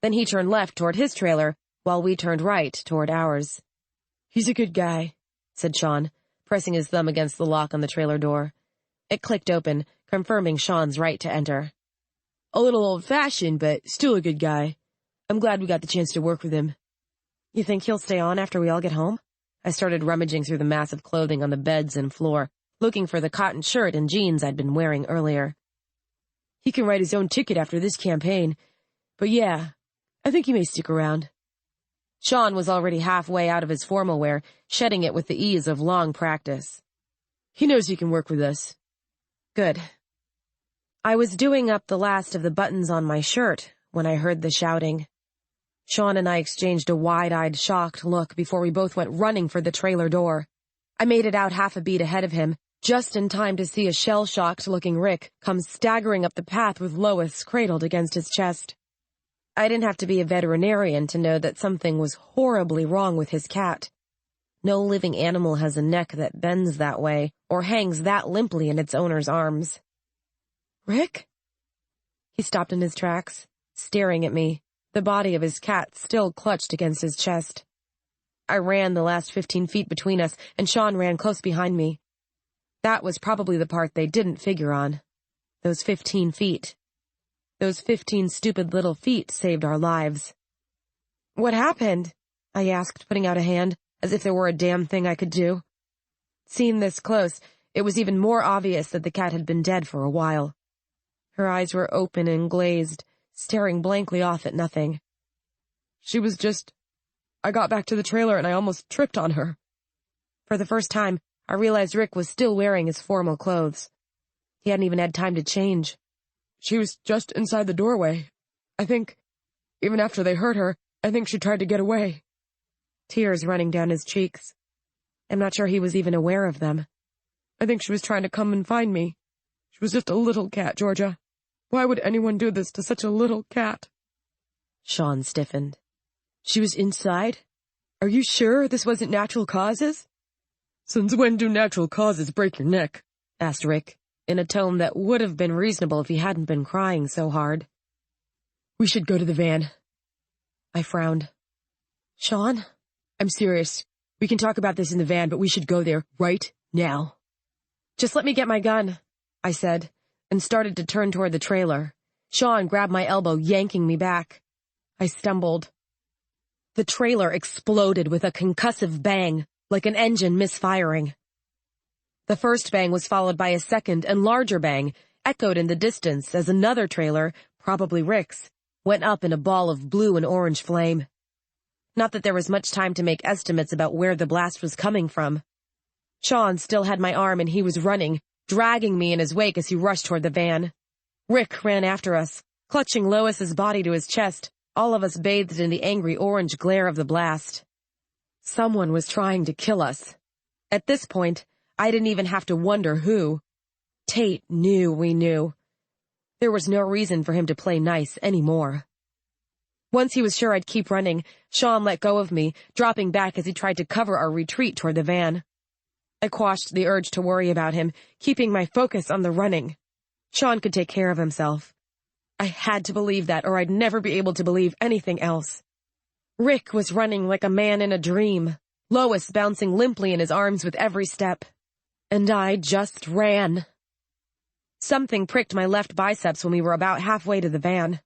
Then he turned left toward his trailer, while we turned right toward ours. He's a good guy, said Shaun, pressing his thumb against the lock on the trailer door. It clicked open, confirming Shaun's right to enter. A little old-fashioned, but still a good guy. I'm glad we got the chance to work with him. You think he'll stay on after we all get home? I started rummaging through the mass of clothing on the beds and floor, looking for the cotton shirt and jeans I'd been wearing earlier. He can write his own ticket after this campaign. But yeah, I think he may stick around. Shaun was already halfway out of his formal wear, shedding it with the ease of long practice. He knows he can work with us. Good. I was doing up the last of the buttons on my shirt when I heard the shouting. Shaun and I exchanged a wide-eyed, shocked look before we both went running for the trailer door. I made it out half a beat ahead of him, just in time to see a shell-shocked-looking Rick come staggering up the path with Lois cradled against his chest. I didn't have to be a veterinarian to know that something was horribly wrong with his cat. No living animal has a neck that bends that way or hangs that limply in its owner's arms. Rick? He stopped in his tracks, staring at me, the body of his cat still clutched against his chest. I ran the last 15 feet between us, and Shaun ran close behind me. That was probably the part they didn't figure on. Those 15 feet. Those 15 stupid little feet saved our lives. What happened? I asked, putting out a hand, as if there were a damn thing I could do. Seen this close, it was even more obvious that the cat had been dead for a while. Her eyes were open and glazed, staring blankly off at nothing. She was just... I got back to the trailer and I almost tripped on her. For the first time, I realized Rick was still wearing his formal clothes. He hadn't even had time to change. She was just inside the doorway. I think, even after they hurt her, I think she tried to get away. Tears running down his cheeks. I'm not sure he was even aware of them. I think she was trying to come and find me. She was just a little cat, Georgia. Why would anyone do this to such a little cat? Shaun stiffened. She was inside? Are you sure this wasn't natural causes? Since when do natural causes break your neck? Asked Rick, in a tone that would have been reasonable if he hadn't been crying so hard. We should go to the van. I frowned. Shaun? I'm serious. We can talk about this in the van, but we should go there right now. Just let me get my gun, I said, and started to turn toward the trailer. Shaun grabbed my elbow, yanking me back. I stumbled. The trailer exploded with a concussive bang, like an engine misfiring. The first bang was followed by a second and larger bang, echoed in the distance as another trailer, probably Rick's, went up in a ball of blue and orange flame. Not that there was much time to make estimates about where the blast was coming from. Shaun still had my arm and he was running, dragging me in his wake as he rushed toward the van. Rick ran after us, clutching Lois's body to his chest, all of us bathed in the angry orange glare of the blast. Someone was trying to kill us. At this point, I didn't even have to wonder who. Tate knew we knew. There was no reason for him to play nice anymore. Once he was sure I'd keep running, Shaun let go of me, dropping back as he tried to cover our retreat toward the van. I quashed the urge to worry about him, keeping my focus on the running. Shaun could take care of himself. I had to believe that, or I'd never be able to believe anything else. Rick was running like a man in a dream, Lois bouncing limply in his arms with every step. And I just ran. Something pricked my left biceps when we were about halfway to the van.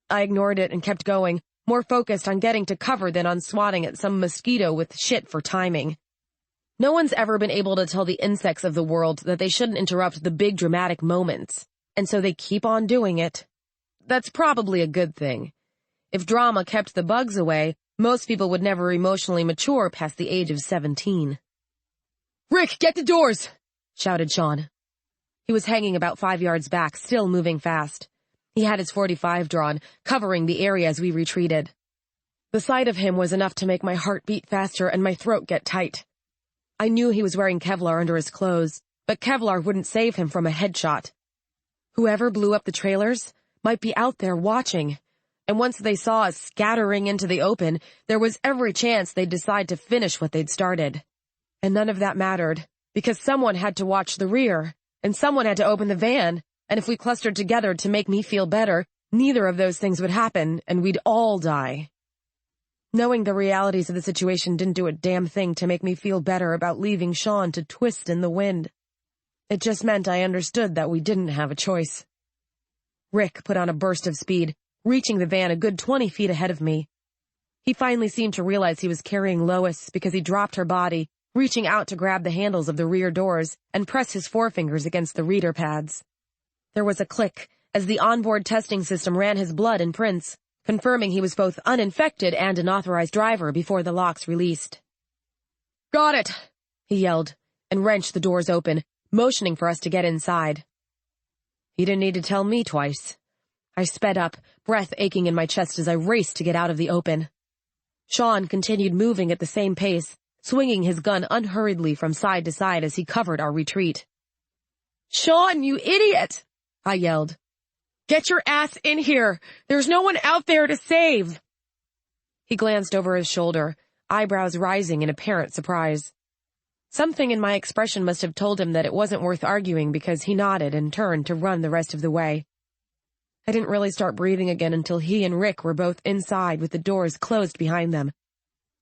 I ignored it and kept going, more focused on getting to cover than on swatting at some mosquito with shit for timing. No one's ever been able to tell the insects of the world that they shouldn't interrupt the big dramatic moments, and so they keep on doing it. That's probably a good thing. If drama kept the bugs away, most people would never emotionally mature past the age of 17. Rick, get the doors! Shouted Shaun. He was hanging about 5 yards back, still moving fast. He had his .45 drawn, covering the area as we retreated. The sight of him was enough to make my heart beat faster and my throat get tight. I knew he was wearing Kevlar under his clothes, but Kevlar wouldn't save him from a headshot. Whoever blew up the trailers might be out there watching, and once they saw us scattering into the open, there was every chance they'd decide to finish what they'd started. And none of that mattered, because someone had to watch the rear, and someone had to open the van, and if we clustered together to make me feel better, neither of those things would happen, and we'd all die. Knowing the realities of the situation didn't do a damn thing to make me feel better about leaving Shaun to twist in the wind. It just meant I understood that we didn't have a choice. Rick put on a burst of speed, reaching the van a good 20 feet ahead of me. He finally seemed to realize he was carrying Lois because he dropped her body, reaching out to grab the handles of the rear doors and press his forefingers against the reader pads. There was a click as the onboard testing system ran his blood and prints, confirming he was both uninfected and an authorized driver before the locks released. Got it, he yelled, and wrenched the doors open, motioning for us to get inside. He didn't need to tell me twice. I sped up, breath aching in my chest as I raced to get out of the open. Shaun continued moving at the same pace, swinging his gun unhurriedly from side to side as he covered our retreat. Shaun, you idiot! I yelled. Get your ass in here! There's no one out there to save! He glanced over his shoulder, eyebrows rising in apparent surprise. Something in my expression must have told him that it wasn't worth arguing because he nodded and turned to run the rest of the way. I didn't really start breathing again until he and Rick were both inside with the doors closed behind them.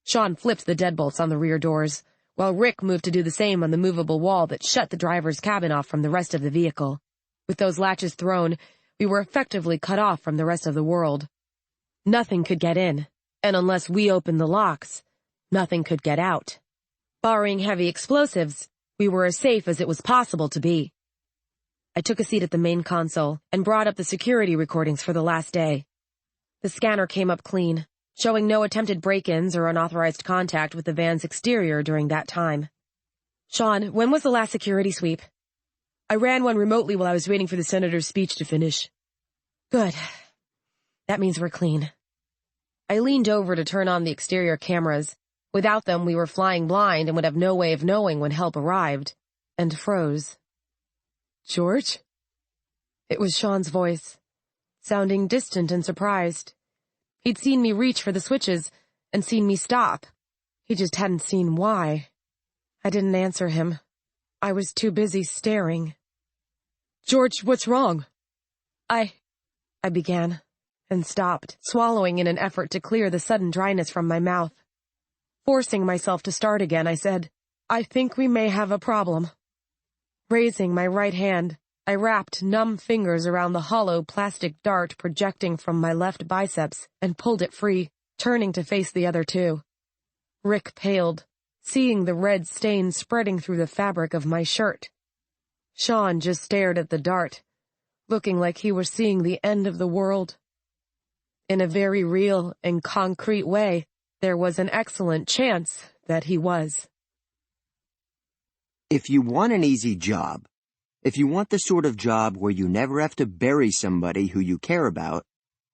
Shaun flipped the deadbolts on the rear doors, while Rick moved to do the same on the movable wall that shut the driver's cabin off from the rest of the vehicle. With those latches thrown, we were effectively cut off from the rest of the world. Nothing could get in, and unless we opened the locks, nothing could get out. Barring heavy explosives, we were as safe as it was possible to be. I took a seat at the main console and brought up the security recordings for the last day. The scanner came up clean, showing no attempted break-ins or unauthorized contact with the van's exterior during that time. Shaun, when was the last security sweep? I ran one remotely while I was waiting for the senator's speech to finish. Good. That means we're clean. I leaned over to turn on the exterior cameras. Without them, we were flying blind and would have no way of knowing when help arrived, and froze. "George?" It was Shaun's voice, sounding distant and surprised. He'd seen me reach for the switches and seen me stop. He just hadn't seen why. I didn't answer him. I was too busy staring. "George, what's wrong?" I began, and stopped, swallowing in an effort to clear the sudden dryness from my mouth. Forcing myself to start again, I said, "I think we may have a problem." Raising my right hand, I wrapped numb fingers around the hollow plastic dart projecting from my left biceps and pulled it free, turning to face the other two. Rick paled, seeing the red stain spreading through the fabric of my shirt. Shaun just stared at the dart, looking like he was seeing the end of the world. In a very real and concrete way, there was an excellent chance that he was. If you want an easy job, if you want the sort of job where you never have to bury somebody who you care about,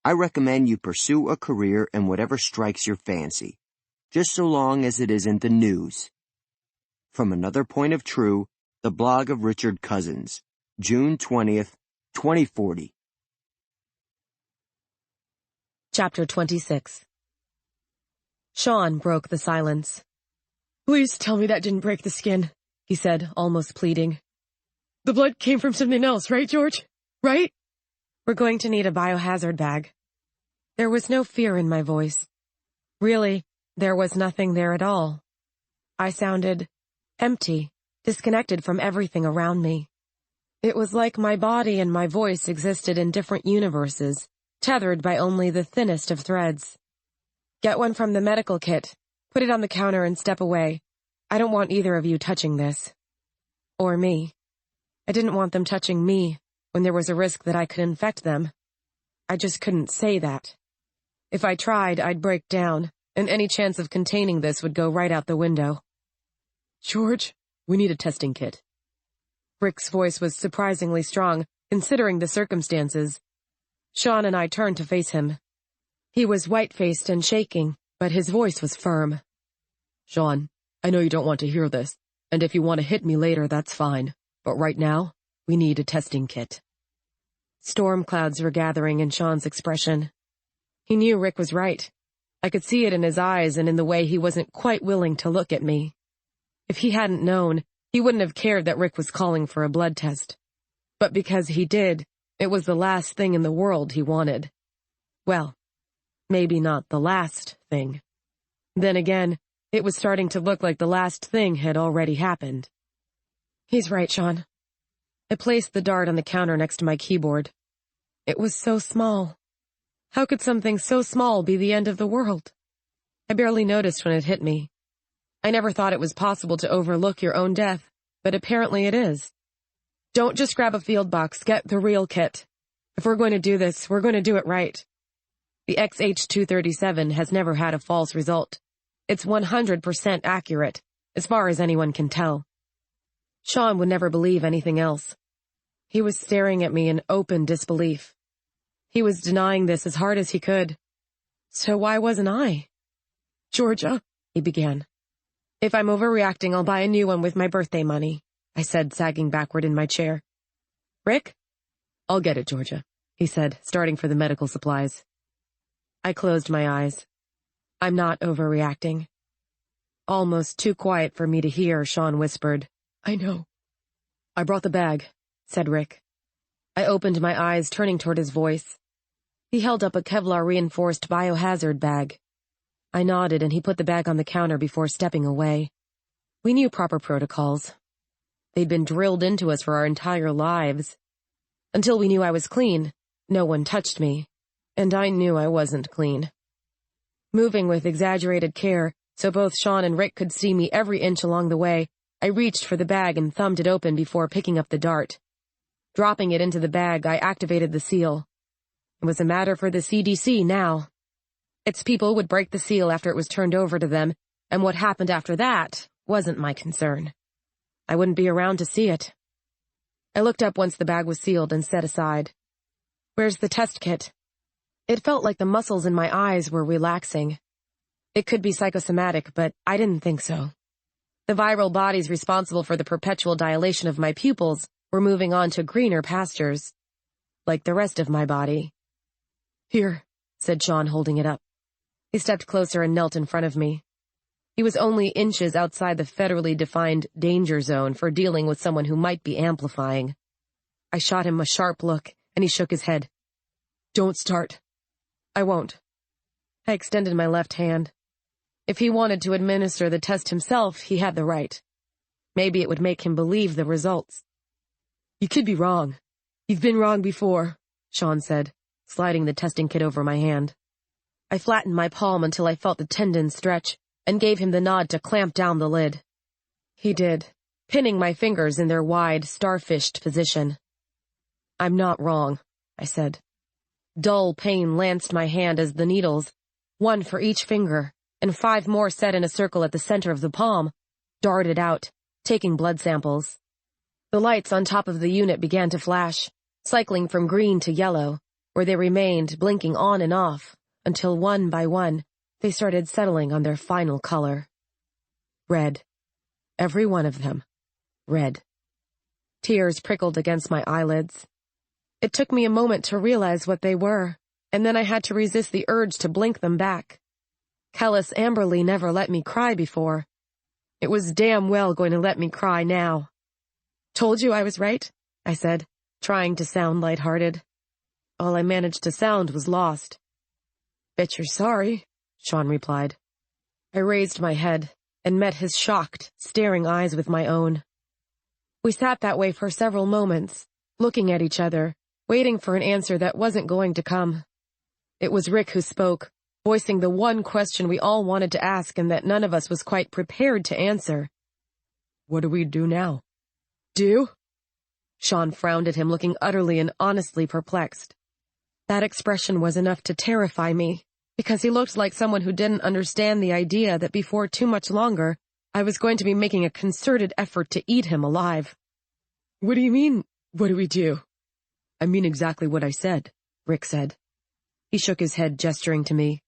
I recommend you pursue a career in whatever strikes your fancy, just so long as it isn't the news. From Another Point of True, the blog of Richard Cousins, June 20th, 2040. Chapter 26. Shaun broke the silence. "Please tell me that didn't break the skin," he said, almost pleading. "The blood came from something else, right, George? Right?" "We're going to need a biohazard bag." There was no fear in my voice. Really, there was nothing there at all. I sounded empty, disconnected from everything around me. It was like my body and my voice existed in different universes, tethered by only the thinnest of threads. "Get one from the medical kit. Put it on the counter and step away. I don't want either of you touching this." Or me. I didn't want them touching me when there was a risk that I could infect them. I just couldn't say that. If I tried, I'd break down, and any chance of containing this would go right out the window. "George, we need a testing kit." Rick's voice was surprisingly strong, considering the circumstances. Shaun and I turned to face him. He was white-faced and shaking, but his voice was firm. "Shaun, I know you don't want to hear this, and if you want to hit me later, that's fine. But right now, we need a testing kit." Storm clouds were gathering in Shaun's expression. He knew Rick was right. I could see it in his eyes and in the way he wasn't quite willing to look at me. If he hadn't known, he wouldn't have cared that Rick was calling for a blood test. But because he did, it was the last thing in the world he wanted. Well, maybe not the last thing. Then again, it was starting to look like the last thing had already happened. "He's right, Shaun." I placed the dart on the counter next to my keyboard. It was so small. How could something so small be the end of the world? I barely noticed when it hit me. I never thought it was possible to overlook your own death, but apparently it is. Don't just grab a field box, get the real kit. If we're going to do this, we're going to do it right. The XH237 has never had a false result. It's 100% accurate, as far as anyone can tell. Shaun would never believe anything else. He was staring at me in open disbelief. He was denying this as hard as he could. So why wasn't I? "Georgia," he began. "If I'm overreacting, I'll buy a new one with my birthday money," I said, sagging backward in my chair. "Rick?" "I'll get it, Georgia," he said, starting for the medical supplies. I closed my eyes. I'm not overreacting. Almost too quiet for me to hear, Shaun whispered, "I know." "I brought the bag," said Rick. I opened my eyes, turning toward his voice. He held up a Kevlar-reinforced biohazard bag. I nodded and he put the bag on the counter before stepping away. We knew proper protocols. They'd been drilled into us for our entire lives. Until we knew I was clean, no one touched me, and I knew I wasn't clean. Moving with exaggerated care, so both Shaun and Rick could see me every inch along the way, I reached for the bag and thumbed it open before picking up the dart. Dropping it into the bag, I activated the seal. It was a matter for the CDC now. Its people would break the seal after it was turned over to them, and what happened after that wasn't my concern. I wouldn't be around to see it. I looked up once the bag was sealed and set aside. "Where's the test kit?" It felt like the muscles in my eyes were relaxing. It could be psychosomatic, but I didn't think so. The viral bodies responsible for the perpetual dilation of my pupils were moving on to greener pastures, like the rest of my body. "Here," said Shaun, holding it up. He stepped closer and knelt in front of me. He was only inches outside the federally defined danger zone for dealing with someone who might be amplifying. I shot him a sharp look, and he shook his head. "Don't start." "I won't." I extended my left hand. If he wanted to administer the test himself, he had the right. Maybe it would make him believe the results. "You could be wrong. You've been wrong before," Shaun said, sliding the testing kit over my hand. I flattened my palm until I felt the tendons stretch, and gave him the nod to clamp down the lid. He did, pinning my fingers in their wide, starfished position. "I'm not wrong," I said. Dull pain lanced my hand as the needles, one for each finger, and 5 more set in a circle at the center of the palm, darted out, taking blood samples. The lights on top of the unit began to flash, cycling from green to yellow, where they remained blinking on and off, until one by one, they started settling on their final color. Red. Every one of them. Red. Tears prickled against my eyelids. It took me a moment to realize what they were, and then I had to resist the urge to blink them back. Callous Amberley never let me cry before. It was damn well going to let me cry now. "Told you I was right," I said, trying to sound lighthearted. All I managed to sound was lost. "Bet you're sorry," Shaun replied. I raised my head and met his shocked, staring eyes with my own. We sat that way for several moments, looking at each other, waiting for an answer that wasn't going to come. It was Rick who spoke, voicing the one question we all wanted to ask and that none of us was quite prepared to answer. "What do we do now?" "Do?" Shaun frowned at him, looking utterly and honestly perplexed. That expression was enough to terrify me, because he looked like someone who didn't understand the idea that before too much longer, I was going to be making a concerted effort to eat him alive. "What do you mean, what do we do?" "I mean exactly what I said," Rick said. He shook his head, gesturing to me.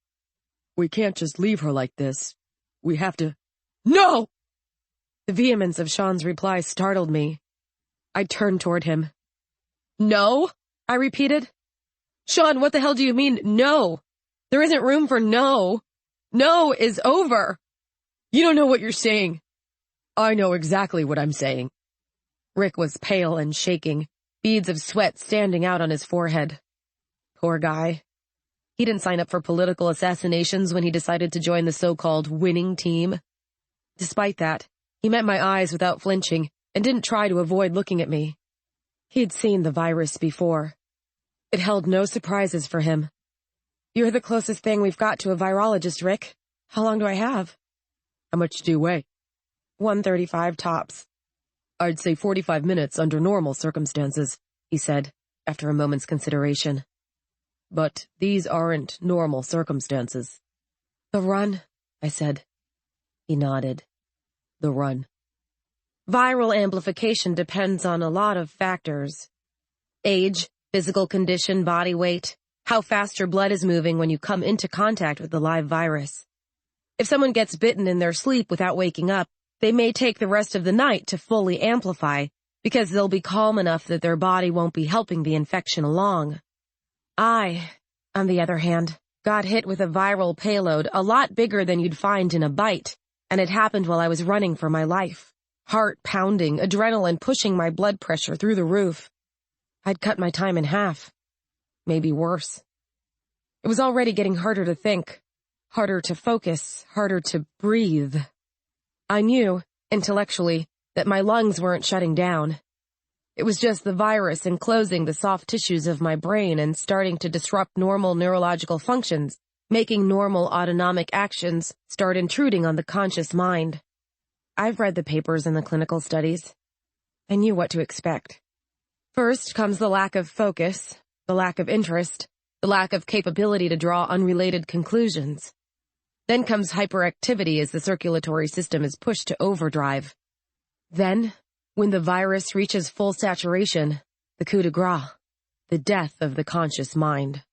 "We can't just leave her like this. We have to—" "No!" The vehemence of Shaun's reply startled me. I turned toward him. "No?" I repeated. "Shaun, what the hell do you mean, no? There isn't room for no. No is over. You don't know what you're saying." "I know exactly what I'm saying." Rick was pale and shaking, beads of sweat standing out on his forehead. Poor guy. He didn't sign up for political assassinations when he decided to join the so-called winning team. Despite that, he met my eyes without flinching and didn't try to avoid looking at me. He'd seen the virus before. It held no surprises for him. "You're the closest thing we've got to a virologist, Rick. How long do I have?" "How much do you weigh?" 135 tops. "I'd say 45 minutes under normal circumstances," he said, after a moment's consideration. "But these aren't normal circumstances." "The run?" I said. He nodded. "The run." Viral amplification depends on a lot of factors. Age, physical condition, body weight, how fast your blood is moving when you come into contact with the live virus. If someone gets bitten in their sleep without waking up, they may take the rest of the night to fully amplify, because they'll be calm enough that their body won't be helping the infection along. I, on the other hand, got hit with a viral payload a lot bigger than you'd find in a bite, and it happened while I was running for my life. Heart pounding, adrenaline pushing my blood pressure through the roof. I'd cut my time in half. Maybe worse. It was already getting harder to think, harder to focus, harder to breathe. I knew, intellectually, that my lungs weren't shutting down. It was just the virus enclosing the soft tissues of my brain and starting to disrupt normal neurological functions, making normal autonomic actions start intruding on the conscious mind. I've read the papers and the clinical studies. I knew what to expect. First comes the lack of focus, the lack of interest, the lack of capability to draw unrelated conclusions. Then comes hyperactivity as the circulatory system is pushed to overdrive. Then, when the virus reaches full saturation, the coup de grace, the death of the conscious mind.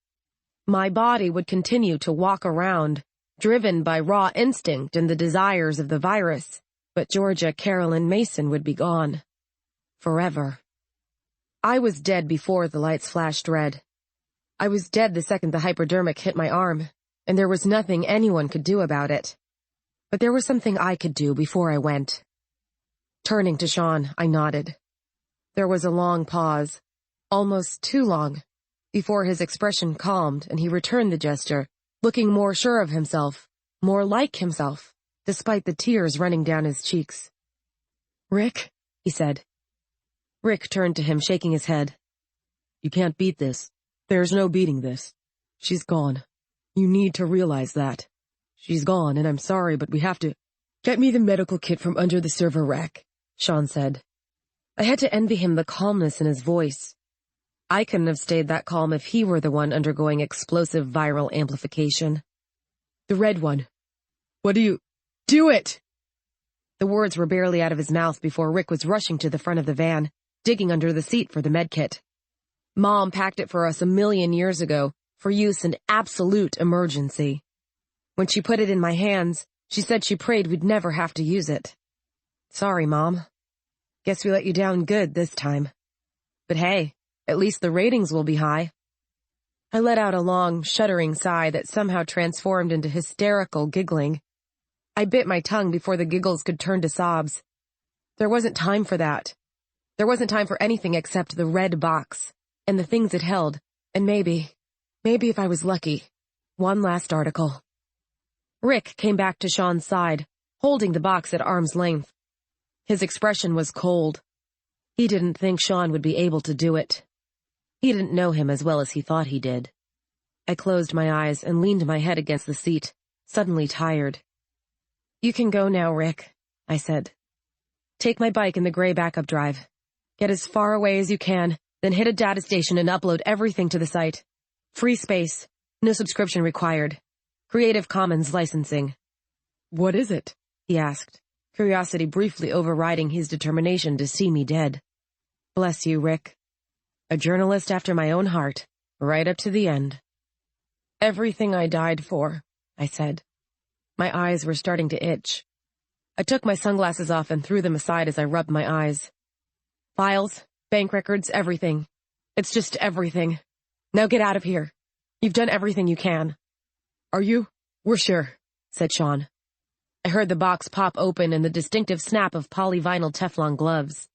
My body would continue to walk around, driven by raw instinct and the desires of the virus, but Georgia Carolyn Mason would be gone. Forever. I was dead before the lights flashed red. I was dead the second the hypodermic hit my arm, and there was nothing anyone could do about it. But there was something I could do before I went. Turning to Shaun, I nodded. There was a long pause, almost too long, before his expression calmed and he returned the gesture, looking more sure of himself, more like himself, despite the tears running down his cheeks. "Rick," he said. Rick turned to him, shaking his head. "You can't beat this. There's no beating this. She's gone. You need to realize that. She's gone, and I'm sorry, but we have to—" "Get me the medical kit from under the server rack," Shaun said. I had to envy him the calmness in his voice. I couldn't have stayed that calm if he were the one undergoing explosive viral amplification. "The red one. What do you— Do it!" The words were barely out of his mouth before Rick was rushing to the front of the van, digging under the seat for the medkit. Mom packed it for us 1,000,000 years ago for use in absolute emergency. When she put it in my hands, she said she prayed we'd never have to use it. Sorry, Mom. Guess we let you down good this time. But hey, at least the ratings will be high. I let out a long, shuddering sigh that somehow transformed into hysterical giggling. I bit my tongue before the giggles could turn to sobs. There wasn't time for that. There wasn't time for anything except the red box, and the things it held, and maybe if I was lucky, one last article. Rick came back to Shaun's side, holding the box at arm's length. His expression was cold. He didn't think Shaun would be able to do it. He didn't know him as well as he thought he did. I closed my eyes and leaned my head against the seat, suddenly tired. "You can go now, Rick," I said. "Take my bike in the gray backup drive. Get as far away as you can, then hit a data station and upload everything to the site. Free space, no subscription required. Creative Commons licensing." "What is it?" he asked, curiosity briefly overriding his determination to see me dead. "Bless you, Rick. A journalist after my own heart, right up to the end." "Everything I died for," I said. My eyes were starting to itch. I took my sunglasses off and threw them aside as I rubbed my eyes. "Files, bank records, everything. It's just everything. Now get out of here. You've done everything you can." "Are you?" "We're sure," said Shaun. I heard the box pop open and the distinctive snap of polyvinyl Teflon gloves.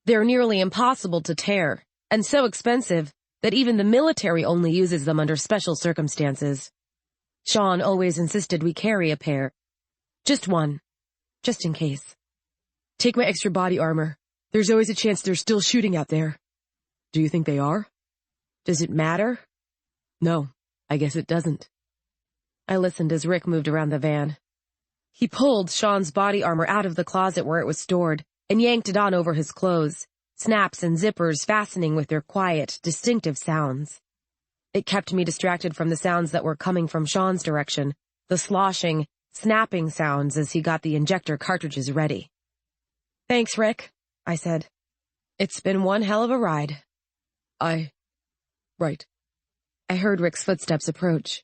They're nearly impossible to tear, and so expensive that even the military only uses them under special circumstances. Shaun always insisted we carry a pair. Just one. Just in case. "Take my extra body armor. There's always a chance they're still shooting out there." "Do you think they are?" "Does it matter?" "No, I guess it doesn't." I listened as Rick moved around the van. He pulled Shaun's body armor out of the closet where it was stored and yanked it on over his clothes, snaps and zippers fastening with their quiet, distinctive sounds. It kept me distracted from the sounds that were coming from Shaun's direction, the sloshing, snapping sounds as he got the injector cartridges ready. "Thanks, Rick," I said. "It's been one hell of a ride." Right. I heard Rick's footsteps approach,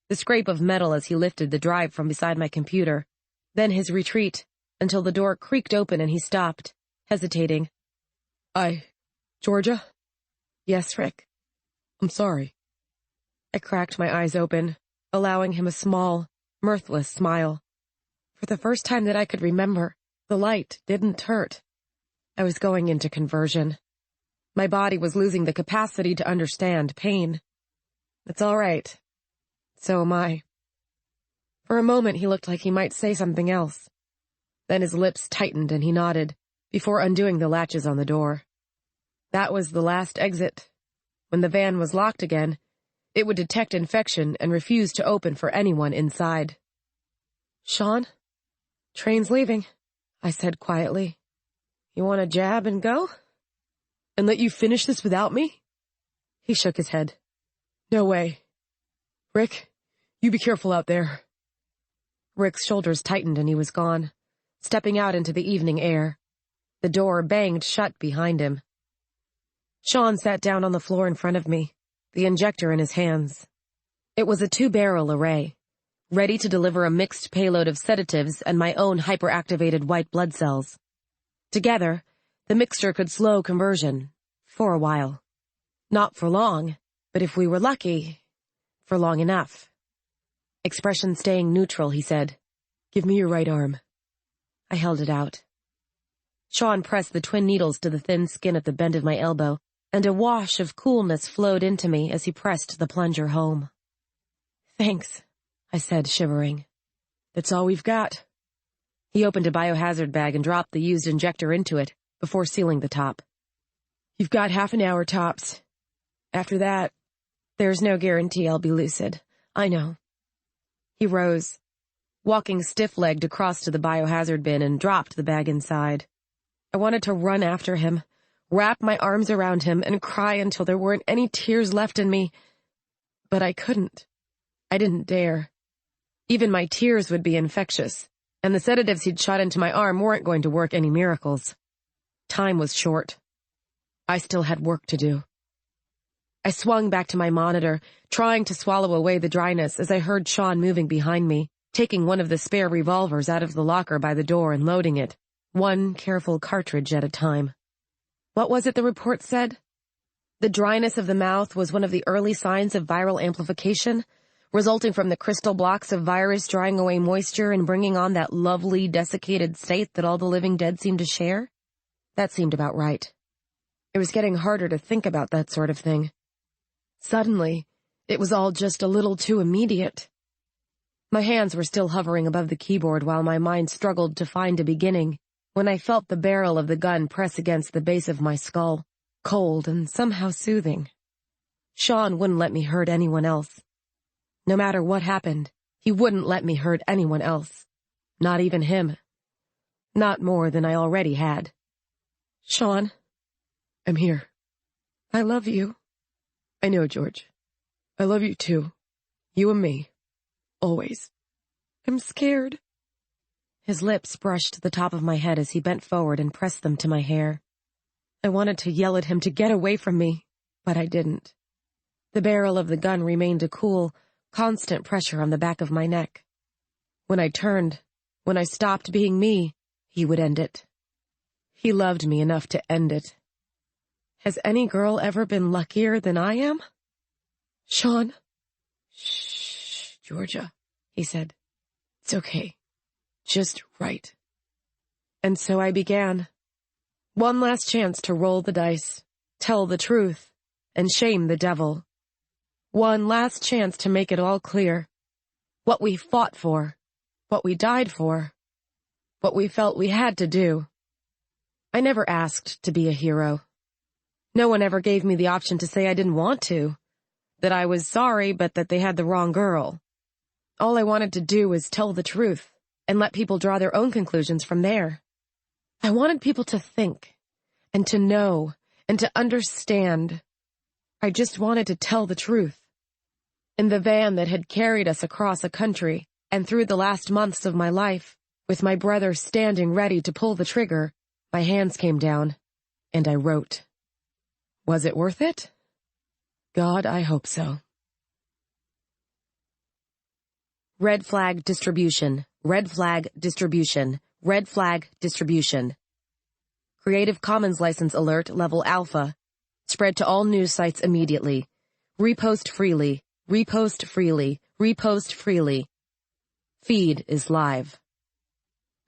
the scrape of metal as he lifted the drive from beside my computer, then his retreat, until the door creaked open and he stopped, hesitating. Georgia?" "Yes, Rick." "I'm sorry." I cracked my eyes open, allowing him a small, mirthless smile. For the first time that I could remember, the light didn't hurt. I was going into conversion. My body was losing the capacity to understand pain. "It's all right. So am I." For a moment he looked like he might say something else. Then his lips tightened and he nodded, before undoing the latches on the door. That was the last exit. When the van was locked again, it would detect infection and refuse to open for anyone inside. "Shaun, train's leaving," I said quietly. "You want a jab and go? And let you finish this without me?" He shook his head. "No way. Rick, you be careful out there." Rick's shoulders tightened and he was gone, stepping out into the evening air. The door banged shut behind him. Shaun sat down on the floor in front of me, the injector in his hands. It was a 2-barrel array, ready to deliver a mixed payload of sedatives and my own hyperactivated white blood cells. Together, the mixture could slow conversion, for a while. Not for long, but if we were lucky, for long enough. Expression staying neutral, he said, "Give me your right arm." I held it out. Shaun pressed the twin needles to the thin skin at the bend of my elbow, and a wash of coolness flowed into me as he pressed the plunger home. "Thanks," I said, shivering. "That's all we've got." He opened a biohazard bag and dropped the used injector into it before sealing the top. "You've got half an hour tops. After that, there's no guarantee I'll be lucid. I know." He rose, walking stiff-legged across to the biohazard bin, and dropped the bag inside. I wanted to run after him, wrap my arms around him, and cry until there weren't any tears left in me. But I couldn't. I didn't dare. Even my tears would be infectious, and the sedatives he'd shot into my arm weren't going to work any miracles. Time was short. I still had work to do. I swung back to my monitor, trying to swallow away the dryness as I heard Shaun moving behind me, taking one of the spare revolvers out of the locker by the door and loading it, one careful cartridge at a time. What was it the report said? The dryness of the mouth was one of the early signs of viral amplification, resulting from the crystal blocks of virus drying away moisture and bringing on that lovely, desiccated state that all the living dead seem to share? That seemed about right. It was getting harder to think about that sort of thing. Suddenly, it was all just a little too immediate. My hands were still hovering above the keyboard while my mind struggled to find a beginning, when I felt the barrel of the gun press against the base of my skull, cold and somehow soothing. Shaun wouldn't let me hurt anyone else. No matter what happened, he wouldn't let me hurt anyone else. Not even him. Not more than I already had. "Shaun, I'm here. I love you." "I know, George. I love you too. You and me. Always." "I'm scared." His lips brushed the top of my head as he bent forward and pressed them to my hair. I wanted to yell at him to get away from me, but I didn't. The barrel of the gun remained a cool, constant pressure on the back of my neck. When I turned, when I stopped being me, he would end it. He loved me enough to end it. Has any girl ever been luckier than I am? "Shaun." "Shh, Georgia," he said. "It's okay. Just right." And so I began. One last chance to roll the dice, tell the truth, and shame the devil. One last chance to make it all clear. What we fought for, what we died for, what we felt we had to do. I never asked to be a hero. No one ever gave me the option to say I didn't want to, that I was sorry but that they had the wrong girl. All I wanted to do was tell the truth and let people draw their own conclusions from there. I wanted people to think, and to know, and to understand. I just wanted to tell the truth. In the van that had carried us across a country and through the last months of my life, with my brother standing ready to pull the trigger, my hands came down, and I wrote. Was it worth it? God, I hope so. Red flag distribution. Red flag distribution. Red flag distribution. Creative Commons license alert level alpha. Spread to all news sites immediately. Repost freely. Repost freely. Repost freely. Feed is live.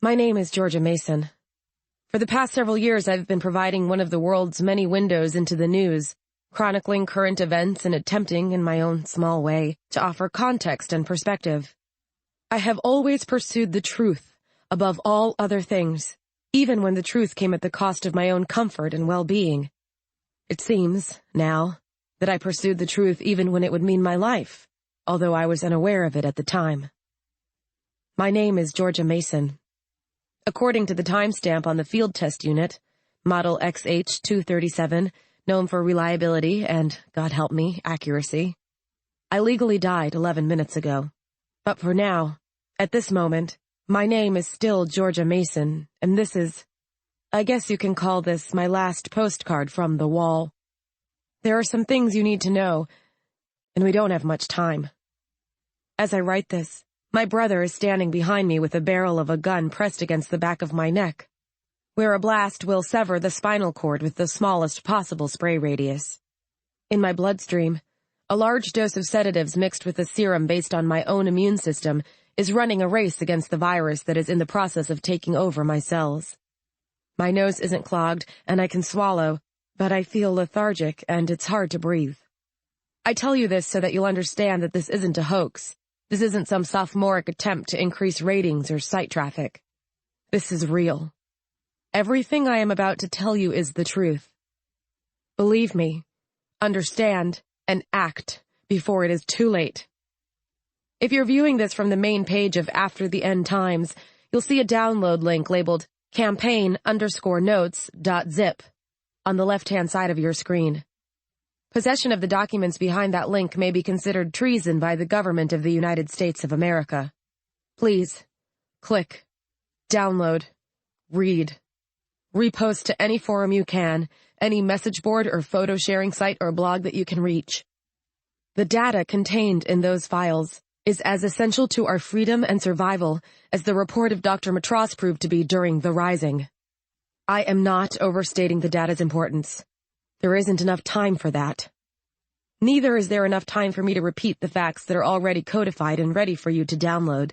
My name is Georgia Mason. For the past several years, I've been providing one of the world's many windows into the news, chronicling current events and attempting, in my own small way, to offer context and perspective. I have always pursued the truth above all other things, even when the truth came at the cost of my own comfort and well-being. It seems, now, that I pursued the truth even when it would mean my life, although I was unaware of it at the time. My name is Georgia Mason. According to the timestamp on the field test unit, model XH-237, known for reliability and, God help me, accuracy, I legally died 11 minutes ago. But for now, at this moment, my name is still Georgia Mason, and this is, I guess you can call this my last postcard from the wall. There are some things you need to know, and we don't have much time. As I write this, my brother is standing behind me with the barrel of a gun pressed against the back of my neck, where a blast will sever the spinal cord with the smallest possible spray radius. In my bloodstream, a large dose of sedatives mixed with a serum based on my own immune system is running a race against the virus that is in the process of taking over my cells. My nose isn't clogged, and I can swallow, but I feel lethargic, and it's hard to breathe. I tell you this so that you'll understand that this isn't a hoax. This isn't some sophomoric attempt to increase ratings or site traffic. This is real. Everything I am about to tell you is the truth. Believe me, understand, and act before it is too late. If you're viewing this from the main page of After the End Times, you'll see a download link labeled campaign_notes.zip on the left-hand side of your screen. Possession of the documents behind that link may be considered treason by the government of the United States of America. Please, click, download, read. Repost to any forum you can, any message board or photo sharing site or blog that you can reach. The data contained in those files is as essential to our freedom and survival as the report of Dr. Matras proved to be during the Rising. I am not overstating the data's importance. There isn't enough time for that. Neither is there enough time for me to repeat the facts that are already codified and ready for you to download.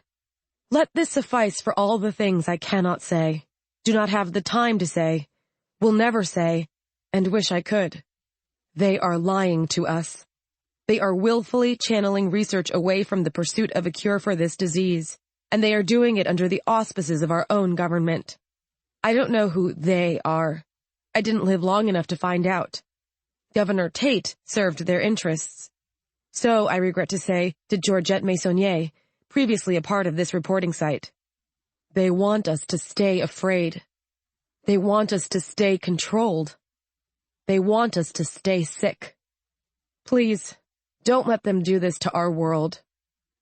Let this suffice for all the things I cannot say, do not have the time to say, will never say, and wish I could. They are lying to us. They are willfully channeling research away from the pursuit of a cure for this disease, and they are doing it under the auspices of our own government. I don't know who they are. I didn't live long enough to find out. Governor Tate served their interests. So, I regret to say, did Georgette Maisonnier, previously a part of this reporting site. They want us to stay afraid. They want us to stay controlled. They want us to stay sick. Please, don't let them do this to our world.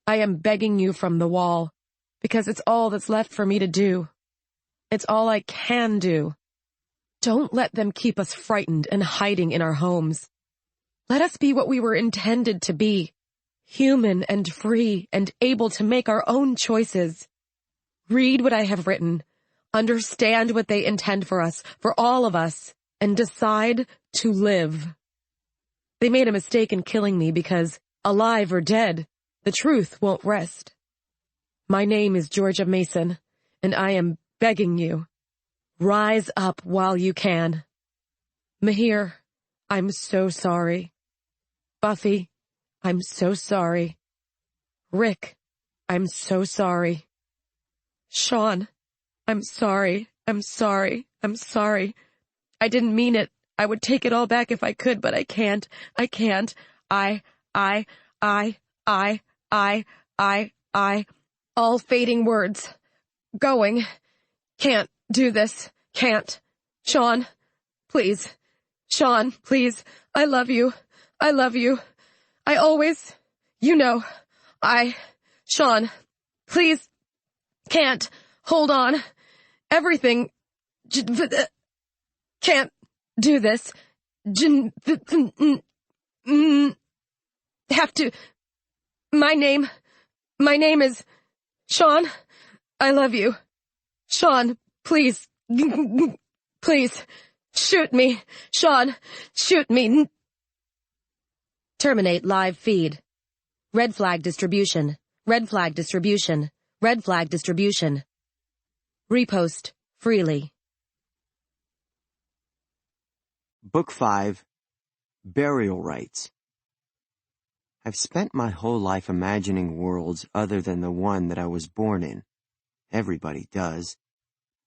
I am begging you from the wall, because it's all that's left for me to do. It's all I can do. Don't let them keep us frightened and hiding in our homes. Let us be what we were intended to be, human and free and able to make our own choices. Read what I have written, understand what they intend for us, for all of us, and decide to live. They made a mistake in killing me because, alive or dead, the truth won't rest. My name is Georgia Mason, and I am begging you, rise up while you can. Mahir, I'm so sorry. Buffy, I'm so sorry. Rick, I'm so sorry. Shaun, I'm sorry. I'm sorry. I'm sorry. I didn't mean it. I would take it all back if I could, but I can't. I can't. All fading words. Going. Can't do this. Can't. Shaun, please. Shaun, please. I love you. I love you. I always, you know, Shaun, please. Can't. Hold on. Everything. Can't do this. Have to. My name is Shaun. I love you. Shaun, please. Please. Shoot me. Shaun, shoot me. Terminate live feed. Red flag distribution. Red flag distribution. Red flag distribution. Repost freely. Book 5, Burial Rites. I've spent my whole life imagining worlds other than the one that I was born in. Everybody does.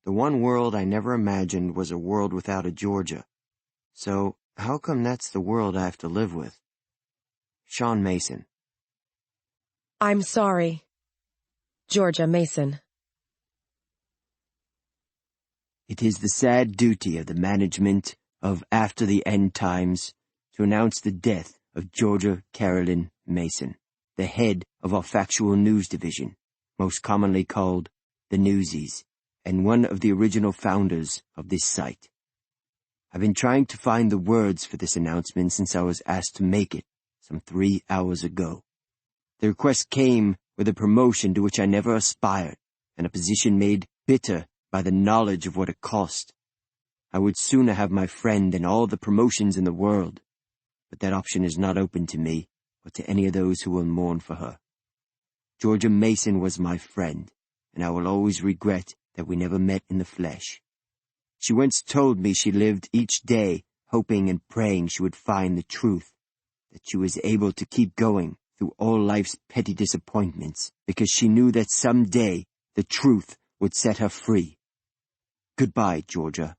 The one world I never imagined was a world without a Georgia. So, how come that's the world I have to live with? Shaun Mason. I'm sorry. Georgia Mason. It is the sad duty of the management of After the End Times to announce the death of Georgia Carolyn Mason, the head of our factual news division, most commonly called the Newsies, and one of the original founders of this site. I've been trying to find the words for this announcement since I was asked to make it some 3 hours ago. The request came with a promotion to which I never aspired, and a position made bitter by the knowledge of what it cost. I would sooner have my friend than all the promotions in the world, but that option is not open to me or to any of those who will mourn for her. Georgia Mason was my friend, and I will always regret that we never met in the flesh. She once told me she lived each day hoping and praying she would find the truth, that she was able to keep going through all life's petty disappointments, because she knew that some day the truth would set her free. Goodbye, Georgia.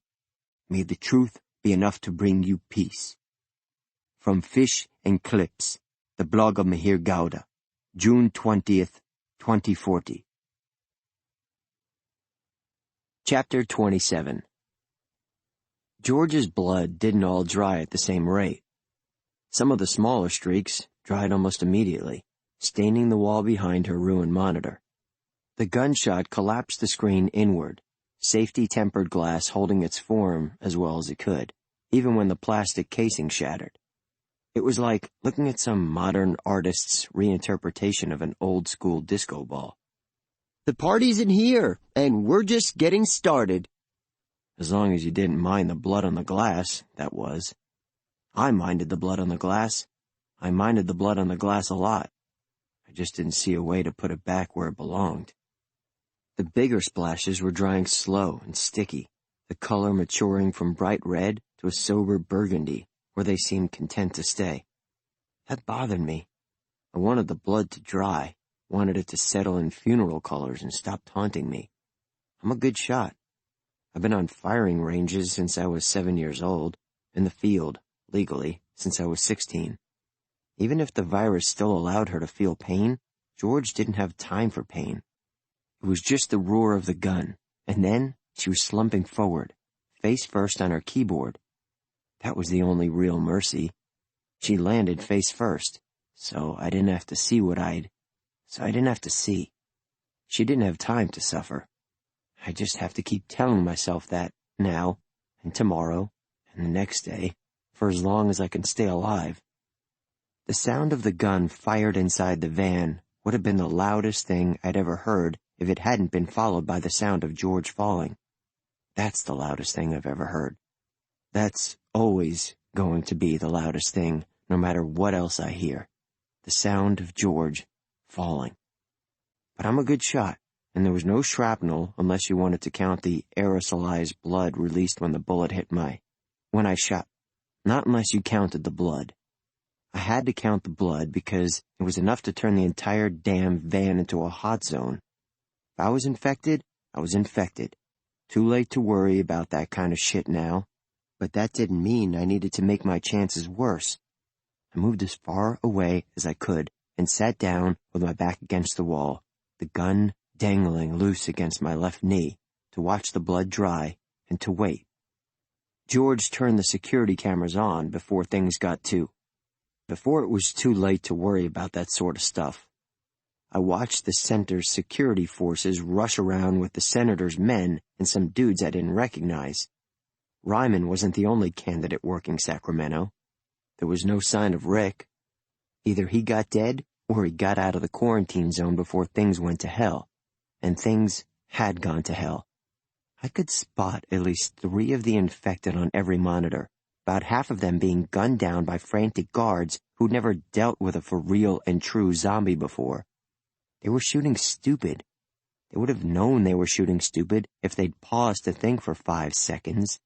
May the truth be enough to bring you peace. From Fish and Clips, the blog of Mihir Gowda, June 20th, 2040. Chapter 27. George's blood didn't all dry at the same rate. Some of the smaller streaks dried almost immediately, staining the wall behind her ruined monitor. The gunshot collapsed the screen inward, safety-tempered glass holding its form as well as it could, even when the plastic casing shattered. It was like looking at some modern artist's reinterpretation of an old-school disco ball. "The party's in here, and we're just getting started." As long as you didn't mind the blood on the glass, that was. I minded the blood on the glass. I minded the blood on the glass a lot. I just didn't see a way to put it back where it belonged. The bigger splashes were drying slow and sticky, the color maturing from bright red to a sober burgundy, where they seemed content to stay. That bothered me. I wanted the blood to dry, wanted it to settle in funeral colors and stop taunting me. I'm a good shot. I've been on firing ranges since I was 7 years old, in the field, legally, since I was 16. Even if the virus still allowed her to feel pain, George didn't have time for pain. It was just the roar of the gun, and then she was slumping forward, face first on her keyboard. That was the only real mercy. She landed face first, so I didn't have to see She didn't have time to suffer. I just have to keep telling myself that now, and tomorrow, and the next day, for as long as I can stay alive. The sound of the gun fired inside the van would have been the loudest thing I'd ever heard if it hadn't been followed by the sound of George falling. That's the loudest thing I've ever heard. That's always going to be the loudest thing, no matter what else I hear. The sound of George falling. But I'm a good shot, and there was no shrapnel unless you wanted to count the aerosolized blood released when the bullet hit when I shot. Not unless you counted the blood. I had to count the blood because it was enough to turn the entire damn van into a hot zone. If I was infected, I was infected. Too late to worry about that kind of shit now. But that didn't mean I needed to make my chances worse. I moved as far away as I could and sat down with my back against the wall, the gun dangling loose against my left knee, to watch the blood dry and to wait. George turned the security cameras on before it was too late to worry about that sort of stuff. I watched the center's security forces rush around with the senator's men and some dudes I didn't recognize. Ryman wasn't the only candidate working Sacramento. There was no sign of Rick. Either he got dead or he got out of the quarantine zone before things went to hell. And things had gone to hell. I could spot at least 3 of the infected on every monitor, about half of them being gunned down by frantic guards who'd never dealt with a for real and true zombie before. They were shooting stupid. They would have known they were shooting stupid if they'd paused to think for 5 seconds.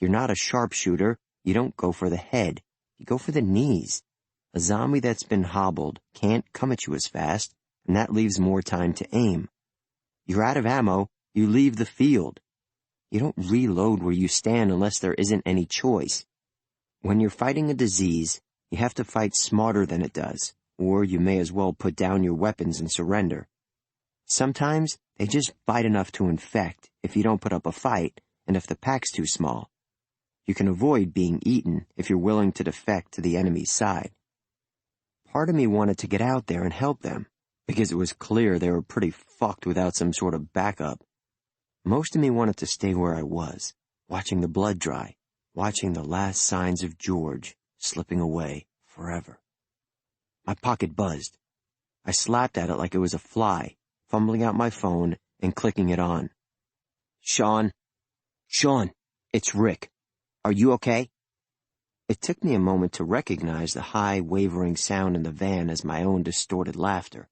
You're not a sharpshooter. You don't go for the head. You go for the knees. A zombie that's been hobbled can't come at you as fast, and that leaves more time to aim. You're out of ammo. You leave the field. You don't reload where you stand unless there isn't any choice. When you're fighting a disease, you have to fight smarter than it does, or you may as well put down your weapons and surrender. Sometimes they just bite enough to infect if you don't put up a fight and if the pack's too small. You can avoid being eaten if you're willing to defect to the enemy's side. Part of me wanted to get out there and help them, because it was clear they were pretty fucked without some sort of backup. Most of me wanted to stay where I was, watching the blood dry, watching the last signs of George slipping away forever. My pocket buzzed. I slapped at it like it was a fly, fumbling out my phone and clicking it on. Shaun, it's Rick. Are you okay? It took me a moment to recognize the high, wavering sound in the van as my own distorted laughter.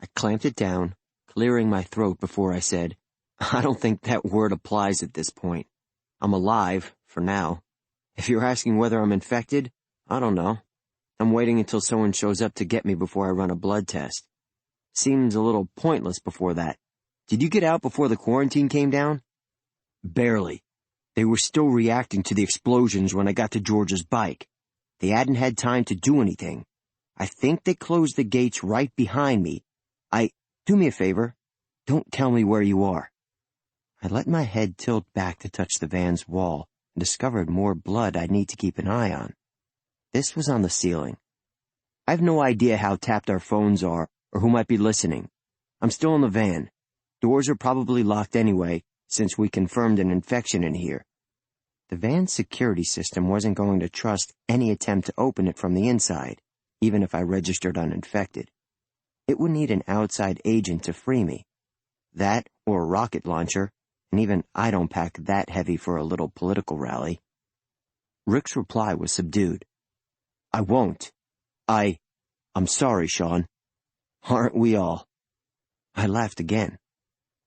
I clamped it down, clearing my throat before I said, I don't think that word applies at this point. I'm alive, for now. If you're asking whether I'm infected, I don't know. I'm waiting until someone shows up to get me before I run a blood test. Seems a little pointless before that. Did you get out before the quarantine came down? Barely. They were still reacting to the explosions when I got to George's bike. They hadn't had time to do anything. I think they closed the gates right behind me. Do me a favor. Don't tell me where you are. I let my head tilt back to touch the van's wall and discovered more blood I'd need to keep an eye on. This was on the ceiling. I have no idea how tapped our phones are or who might be listening. I'm still in the van. Doors are probably locked anyway, since we confirmed an infection in here. The van's security system wasn't going to trust any attempt to open it from the inside, even if I registered uninfected. It would need an outside agent to free me. That or a rocket launcher, and even I don't pack that heavy for a little political rally. Rick's reply was subdued. I won't. I'm sorry, Shaun. Aren't we all? I laughed again.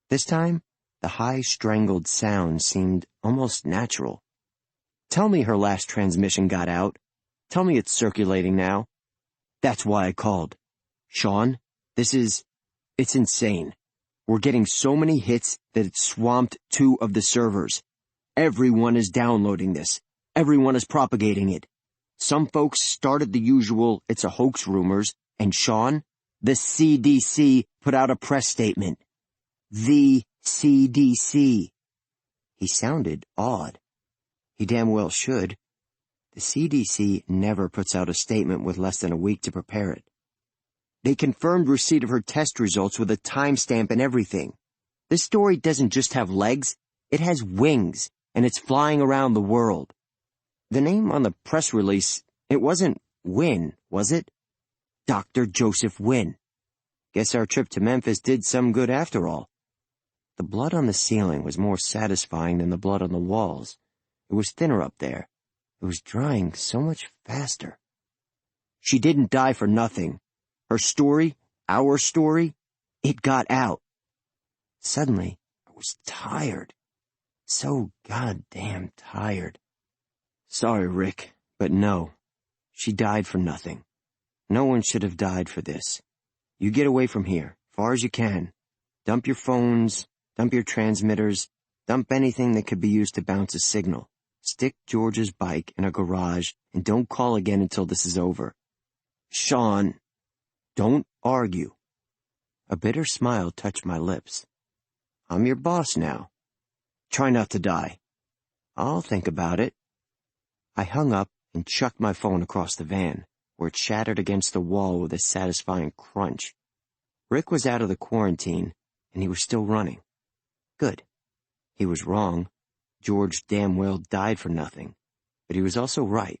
This time, the high, strangled sound seemed almost natural. Tell me her last transmission got out. Tell me it's circulating now. That's why I called. Shaun, it's insane. We're getting so many hits that it's swamped 2 of the servers. Everyone is downloading this. Everyone is propagating it. Some folks started the usual it's a hoax rumors, and Shaun, the CDC put out a press statement. The CDC. He sounded odd. He damn well should. The CDC never puts out a statement with less than a week to prepare it. They confirmed receipt of her test results with a timestamp and everything. This story doesn't just have legs, it has wings, and it's flying around the world. The name on the press release, it wasn't Wynn, was it? Dr. Joseph Wynn. Guess our trip to Memphis did some good after all. The blood on the ceiling was more satisfying than the blood on the walls. It was thinner up there. It was drying so much faster. She didn't die for nothing. Her story, our story, it got out. Suddenly, I was tired. So goddamn tired. Sorry, Rick, but no. She died for nothing. No one should have died for this. You get away from here, far as you can. Dump your phones, dump your transmitters, dump anything that could be used to bounce a signal. Stick George's bike in a garage, and don't call again until this is over. Shaun, don't argue. A bitter smile touched my lips. I'm your boss now. Try not to die. I'll think about it. I hung up and chucked my phone across the van, where it shattered against the wall with a satisfying crunch. Rick was out of the quarantine, and he was still running. Good. He was wrong. George damn well died for nothing. But he was also right.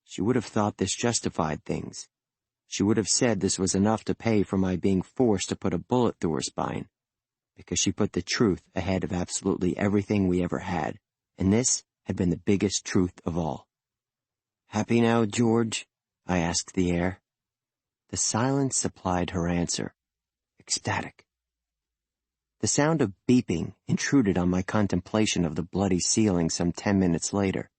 She would have thought this justified things. She would have said this was enough to pay for my being forced to put a bullet through her spine, because she put the truth ahead of absolutely everything we ever had, and this had been the biggest truth of all. Happy now, George? I asked the air. The silence supplied her answer. Ecstatic. The sound of beeping intruded on my contemplation of the bloody ceiling some 10 minutes later.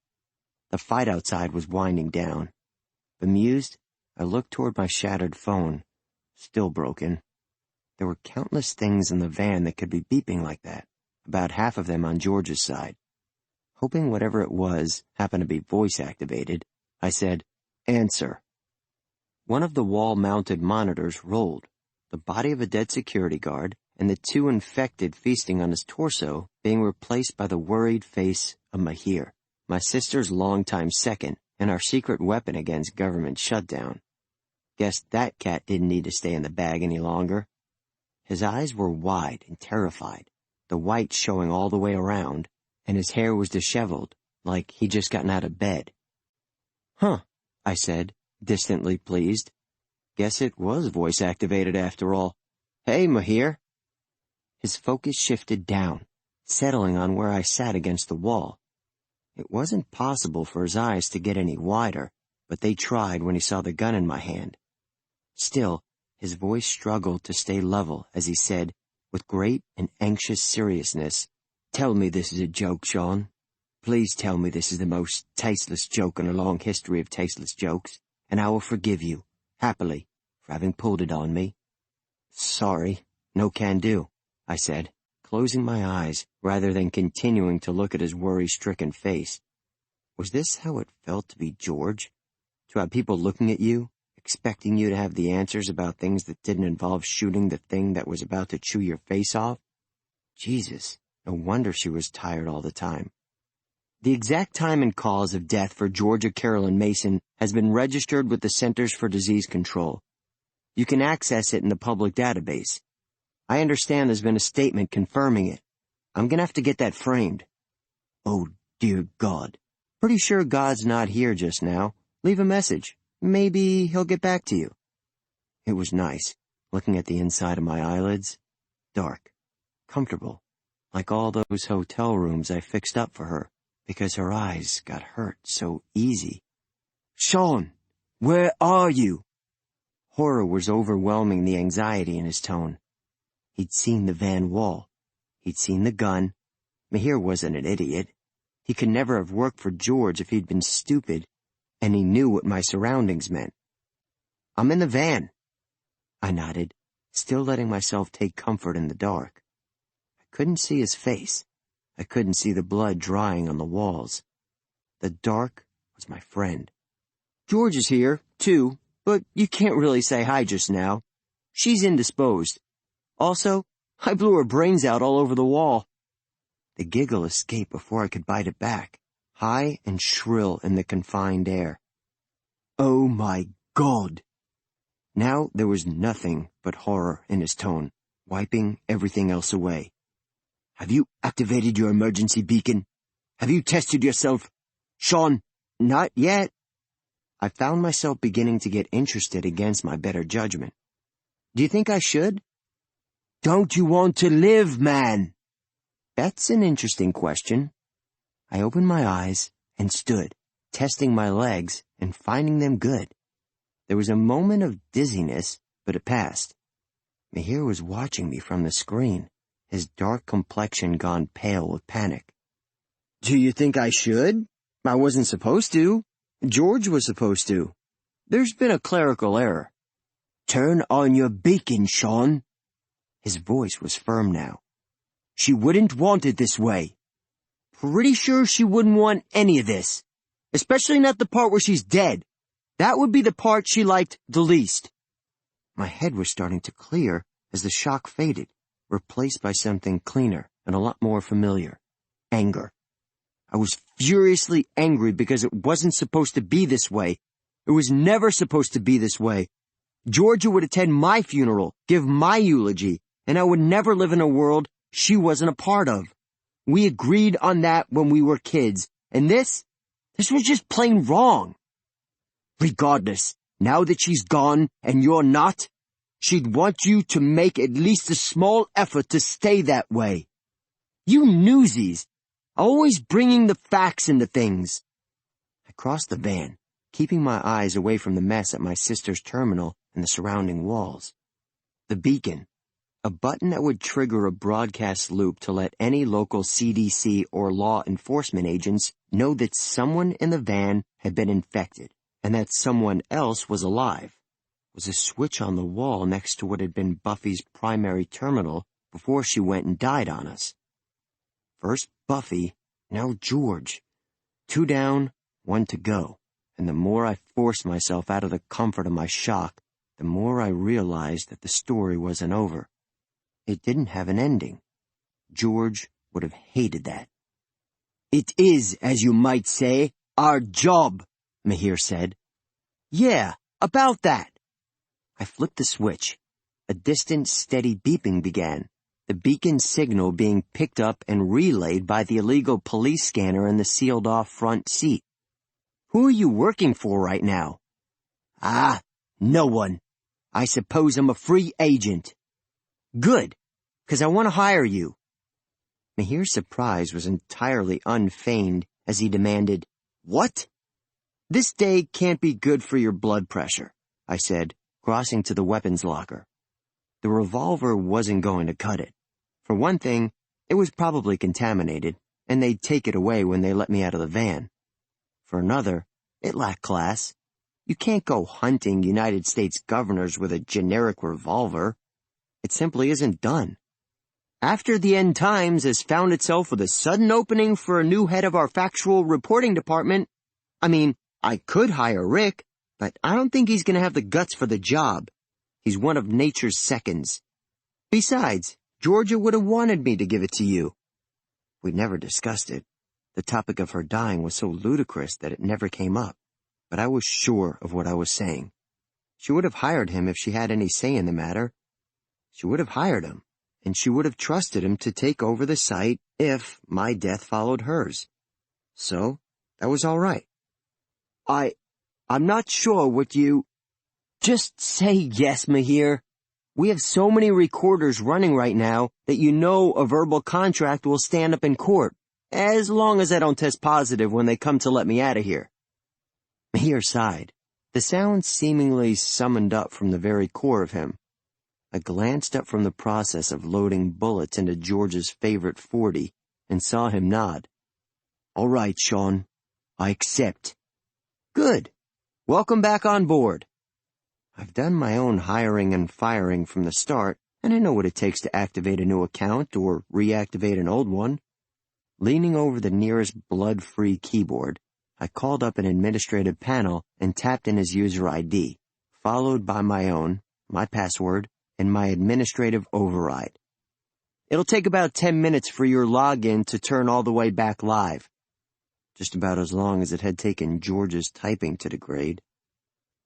The fight outside was winding down. Bemused, I looked toward my shattered phone, still broken. There were countless things in the van that could be beeping like that, about half of them on George's side. Hoping whatever it was happened to be voice-activated, I said, "Answer." One of the wall-mounted monitors rolled, the body of a dead security guard and the 2 infected feasting on his torso being replaced by the worried face of Mahir, my sister's longtime second and our secret weapon against government shutdown. Guess that cat didn't need to stay in the bag any longer. His eyes were wide and terrified, the white showing all the way around, and his hair was disheveled, like he'd just gotten out of bed. Huh, I said, distantly pleased. Guess it was voice-activated after all. Hey, Mahir. His focus shifted down, settling on where I sat against the wall. It wasn't possible for his eyes to get any wider, but they tried when he saw the gun in my hand. Still, his voice struggled to stay level as he said, with great and anxious seriousness, "Tell me this is a joke, Shaun. Please tell me this is the most tasteless joke in a long history of tasteless jokes, and I will forgive you, happily, for having pulled it on me." "Sorry, no can do," I said, closing my eyes rather than continuing to look at his worry-stricken face. Was this how it felt to be George? To have people looking at you, expecting you to have the answers about things that didn't involve shooting the thing that was about to chew your face off? Jesus, no wonder she was tired all the time. The exact time and cause of death for Georgia Carolyn Mason has been registered with the Centers for Disease Control. You can access it in the public database. I understand there's been a statement confirming it. I'm gonna have to get that framed. Oh, dear God. Pretty sure God's not here just now. Leave a message. Maybe he'll get back to you. It was nice, looking at the inside of my eyelids. Dark. Comfortable. Like all those hotel rooms I fixed up for her, because her eyes got hurt so easy. "Shaun, where are you?" Horror was overwhelming the anxiety in his tone. He'd seen the van wall. He'd seen the gun. Mahir wasn't an idiot. He could never have worked for George if he'd been stupid, and he knew what my surroundings meant. "I'm in the van." I nodded, still letting myself take comfort in the dark. I couldn't see his face. I couldn't see the blood drying on the walls. The dark was my friend. "George is here, too, but you can't really say hi just now. She's indisposed. Also, I blew her brains out all over the wall." The giggle escaped before I could bite it back, high and shrill in the confined air. "Oh my God!" Now there was nothing but horror in his tone, wiping everything else away. "Have you activated your emergency beacon? Have you tested yourself? Shaun?" "Not yet." I found myself beginning to get interested against my better judgment. "Do you think I should?" "Don't you want to live, man?" "That's an interesting question." I opened my eyes and stood, testing my legs and finding them good. There was a moment of dizziness, but it passed. Mahir was watching me from the screen, his dark complexion gone pale with panic. "Do you think I should? I wasn't supposed to. George was supposed to. There's been a clerical error." "Turn on your beacon, Shaun." His voice was firm now. "She wouldn't want it this way. Pretty sure she wouldn't want any of this. Especially not the part where she's dead. That would be the part she liked the least." My head was starting to clear as the shock faded, replaced by something cleaner and a lot more familiar. Anger. I was furiously angry because it wasn't supposed to be this way. It was never supposed to be this way. Georgia would attend my funeral, give my eulogy, and I would never live in a world she wasn't a part of. We agreed on that when we were kids, and this was just plain wrong. Regardless, now that she's gone and you're not, she'd want you to make at least a small effort to stay that way. You newsies, always bringing the facts into things. I crossed the van, keeping my eyes away from the mess at my sister's terminal and the surrounding walls. The beacon, a button that would trigger a broadcast loop to let any local CDC or law enforcement agents know that someone in the van had been infected and that someone else was alive, was a switch on the wall next to what had been Buffy's primary terminal before she went and died on us. First Buffy, now George. 2 down, 1 to go, and the more I forced myself out of the comfort of my shock, the more I realized that the story wasn't over. It didn't have an ending. George would have hated that. "It is, as you might say, our job," Mahir said. "Yeah, about that." I flipped the switch. A distant, steady beeping began, the beacon signal being picked up and relayed by the illegal police scanner in the sealed-off front seat. "Who are you working for right now?" "Ah, no one. I suppose I'm a free agent. Good, 'cause I want to hire you. Mahir's surprise was entirely unfeigned as he demanded, What? This day can't be good for your blood pressure, I said, crossing to the weapons locker. The revolver wasn't going to cut it. For one thing, it was probably contaminated, and they'd take it away when they let me out of the van. For another, it lacked class. You can't go hunting United States governors with a generic revolver. It simply isn't done. After the End Times has found itself with a sudden opening for a new head of our factual reporting department, I could hire Rick, but I don't think he's going to have the guts for the job. He's one of nature's seconds. Besides, Georgia would have wanted me to give it to you. We never discussed it. The topic of her dying was so ludicrous that it never came up, but I was sure of what I was saying. She would have hired him if she had any say in the matter. She would have hired him, and she would have trusted him to take over the site if my death followed hers. So, that was all right. I'm not sure what you... Just say yes, Mahir. We have so many recorders running right now that you know a verbal contract will stand up in court, as long as I don't test positive when they come to let me out of here. Mahir sighed. The sound seemingly summoned up from the very core of him. I glanced up from the process of loading bullets into George's favorite .40 and saw him nod. All right, Shaun. I accept. Good. Welcome back on board. I've done my own hiring and firing from the start, and I know what it takes to activate a new account or reactivate an old one. Leaning over the nearest blood-free keyboard, I called up an administrative panel and tapped in his user ID, followed by my own, my password, and my administrative override. It'll take about 10 minutes for your login to turn all the way back live. Just about as long as it had taken George's typing to degrade.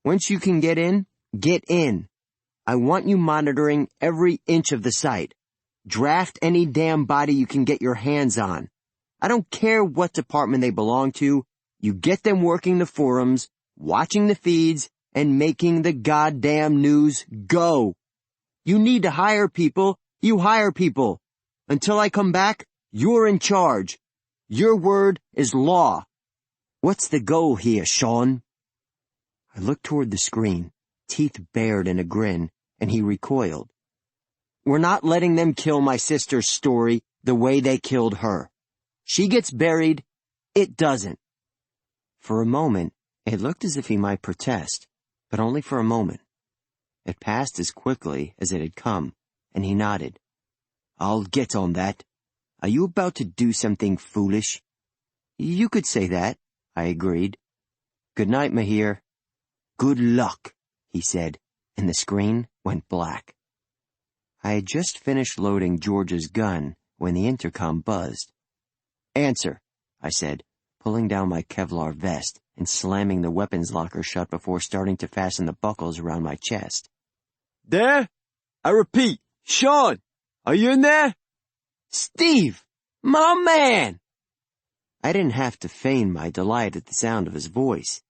Once you can get in, get in. I want you monitoring every inch of the site. Draft any damn body you can get your hands on. I don't care what department they belong to. You get them working the forums, watching the feeds, and making the goddamn news go. You need to hire people. You hire people. Until I come back, you're in charge. Your word is law. What's the goal here, Shaun? I looked toward the screen, teeth bared in a grin, and he recoiled. We're not letting them kill my sister's story the way they killed her. She gets buried. It doesn't. For a moment, it looked as if he might protest, but only for a moment. It passed as quickly as it had come, and he nodded. I'll get on that. Are you about to do something foolish? You could say that, I agreed. Good night, Mahir. Good luck, he said, and the screen went black. I had just finished loading George's gun when the intercom buzzed. Answer, I said, pulling down my Kevlar vest and slamming the weapons locker shut before starting to fasten the buckles around my chest. There? I repeat, Shaun, are you in there? Steve, my man! I didn't have to feign my delight at the sound of his voice.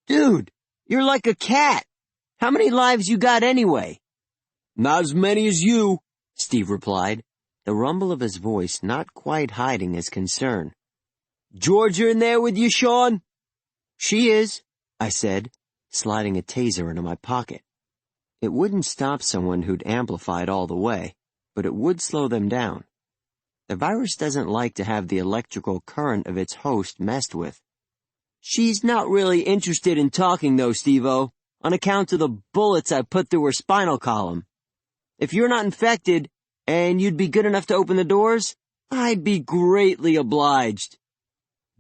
Dude, you're like a cat. How many lives you got anyway? Not as many as you, Steve replied, the rumble of his voice not quite hiding his concern. Georgia in there with you, Shaun? She is, I said, sliding a taser into my pocket. It wouldn't stop someone who'd amplified all the way, but it would slow them down. The virus doesn't like to have the electrical current of its host messed with. She's not really interested in talking though, Steve-O, on account of the bullets I put through her spinal column. If you're not infected, and you'd be good enough to open the doors, I'd be greatly obliged.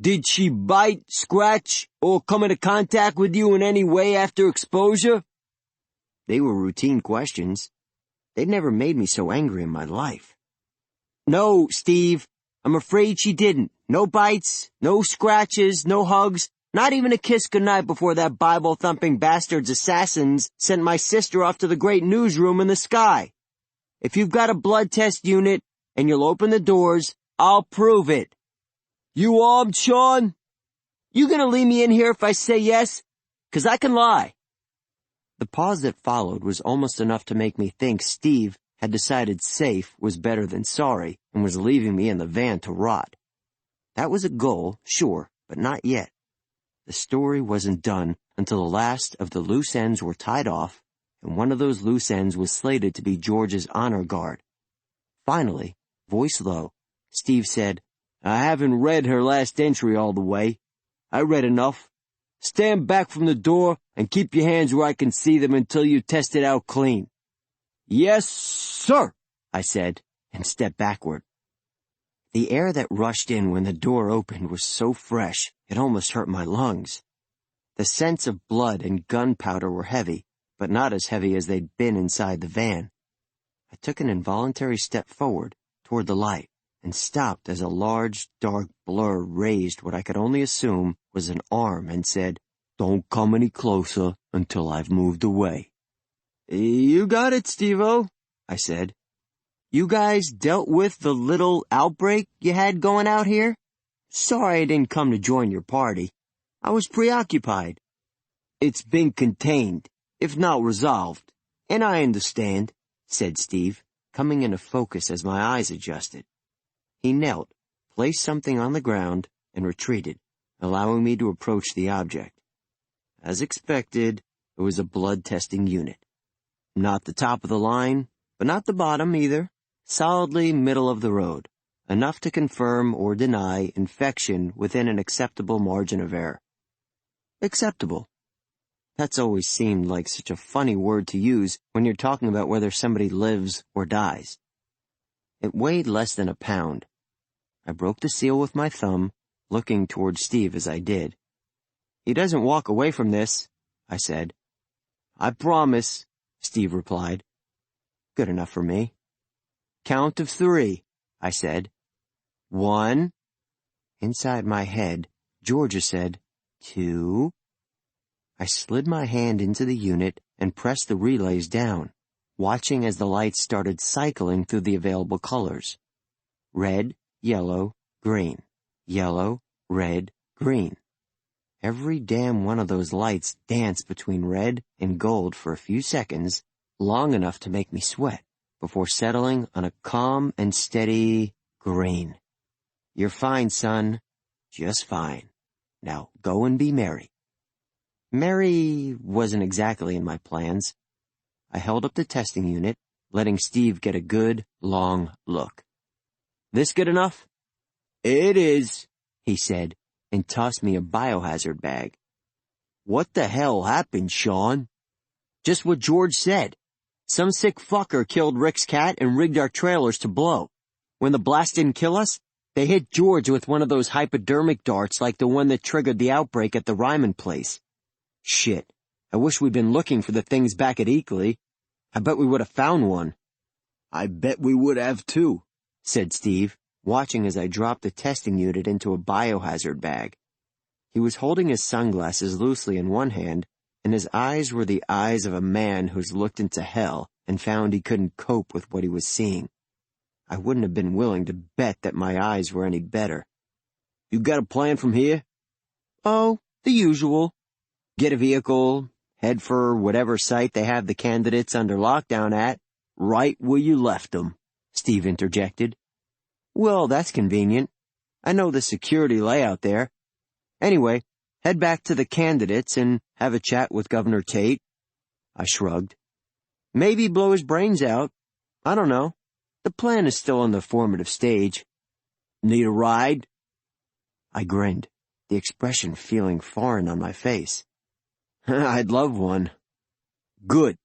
Did she bite, scratch, or come into contact with you in any way after exposure? They were routine questions. They'd never made me so angry in my life. No, Steve, I'm afraid she didn't. No bites, no scratches, no hugs, not even a kiss goodnight before that Bible-thumping bastard's assassins sent my sister off to the great newsroom in the sky. If you've got a blood test unit and you'll open the doors, I'll prove it. You armed, Shaun? You gonna leave me in here if I say yes? 'Cause I can lie. The pause that followed was almost enough to make me think Steve had decided safe was better than sorry and was leaving me in the van to rot. That was a goal, sure, but not yet. The story wasn't done until the last of the loose ends were tied off, and one of those loose ends was slated to be George's honor guard. Finally, voice low, Steve said, "I haven't read her last entry all the way. I read enough. Stand back from the door and keep your hands where I can see them until you test it out clean." "Yes, sir," I said, and stepped backward. The air that rushed in when the door opened was so fresh, it almost hurt my lungs. The scents of blood and gunpowder were heavy, but not as heavy as they'd been inside the van. I took an involuntary step forward, toward the light, and stopped as a large, dark blur raised what I could only assume was an arm and said, "Don't come any closer until I've moved away." "You got it, Steve-O," I said. "You guys dealt with the little outbreak you had going out here? Sorry I didn't come to join your party. I was preoccupied." "It's been contained, if not resolved, and I understand," said Steve, coming into focus as my eyes adjusted. He knelt, placed something on the ground, and retreated, allowing me to approach the object. As expected, it was a blood-testing unit. Not the top of the line, but not the bottom either. Solidly middle of the road, enough to confirm or deny infection within an acceptable margin of error. Acceptable. That's always seemed like such a funny word to use when you're talking about whether somebody lives or dies. It weighed less than a pound. I broke the seal with my thumb, looking toward Steve as I did. "He doesn't walk away from this," I said. "I promise," Steve replied. Good enough for me. "Count of 3, I said. 1. Inside my head, Georgia said, 2. I slid my hand into the unit and pressed the relays down, watching as the lights started cycling through the available colors. Red, yellow, green. Yellow, red, green. Every damn one of those lights danced between red and gold for a few seconds, long enough to make me sweat, before settling on a calm and steady green. "You're fine, son. Just fine. Now go and be merry." Merry wasn't exactly in my plans. I held up the testing unit, letting Steve get a good, long look. "This good enough?" "It is," he said, and tossed me a biohazard bag. "What the hell happened, Shaun?" "Just what George said. Some sick fucker killed Rick's cat and rigged our trailers to blow. When the blast didn't kill us, they hit George with one of those hypodermic darts like the one that triggered the outbreak at the Ryman place. Shit, I wish we'd been looking for the things back at Eakley. I bet we would have found one." "I bet we would have too," said Steve, watching as I dropped the testing unit into a biohazard bag. He was holding his sunglasses loosely in one hand, and his eyes were the eyes of a man who's looked into hell and found he couldn't cope with what he was seeing. I wouldn't have been willing to bet that my eyes were any better. "You got a plan from here?" "Oh, the usual. Get a vehicle, head for whatever site they have the candidates under lockdown at." "Right where you left them," Steve interjected. "Well, that's convenient. I know the security layout there. Anyway, head back to the candidates and have a chat with Governor Tate." I shrugged. "Maybe blow his brains out. I don't know. The plan is still in the formative stage." "Need a ride?" I grinned, the expression feeling foreign on my face. "I'd love one." "Good,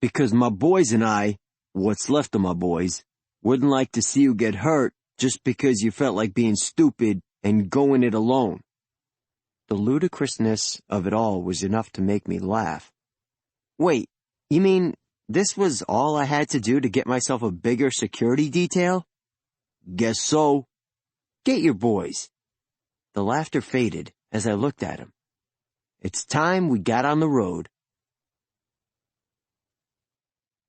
because my boys and I, what's left of my boys, wouldn't like to see you get hurt just because you felt like being stupid and going it alone." The ludicrousness of it all was enough to make me laugh. "Wait, you mean this was all I had to do to get myself a bigger security detail?" "Guess so." "Get your boys." The laughter faded as I looked at him. "It's time we got on the road."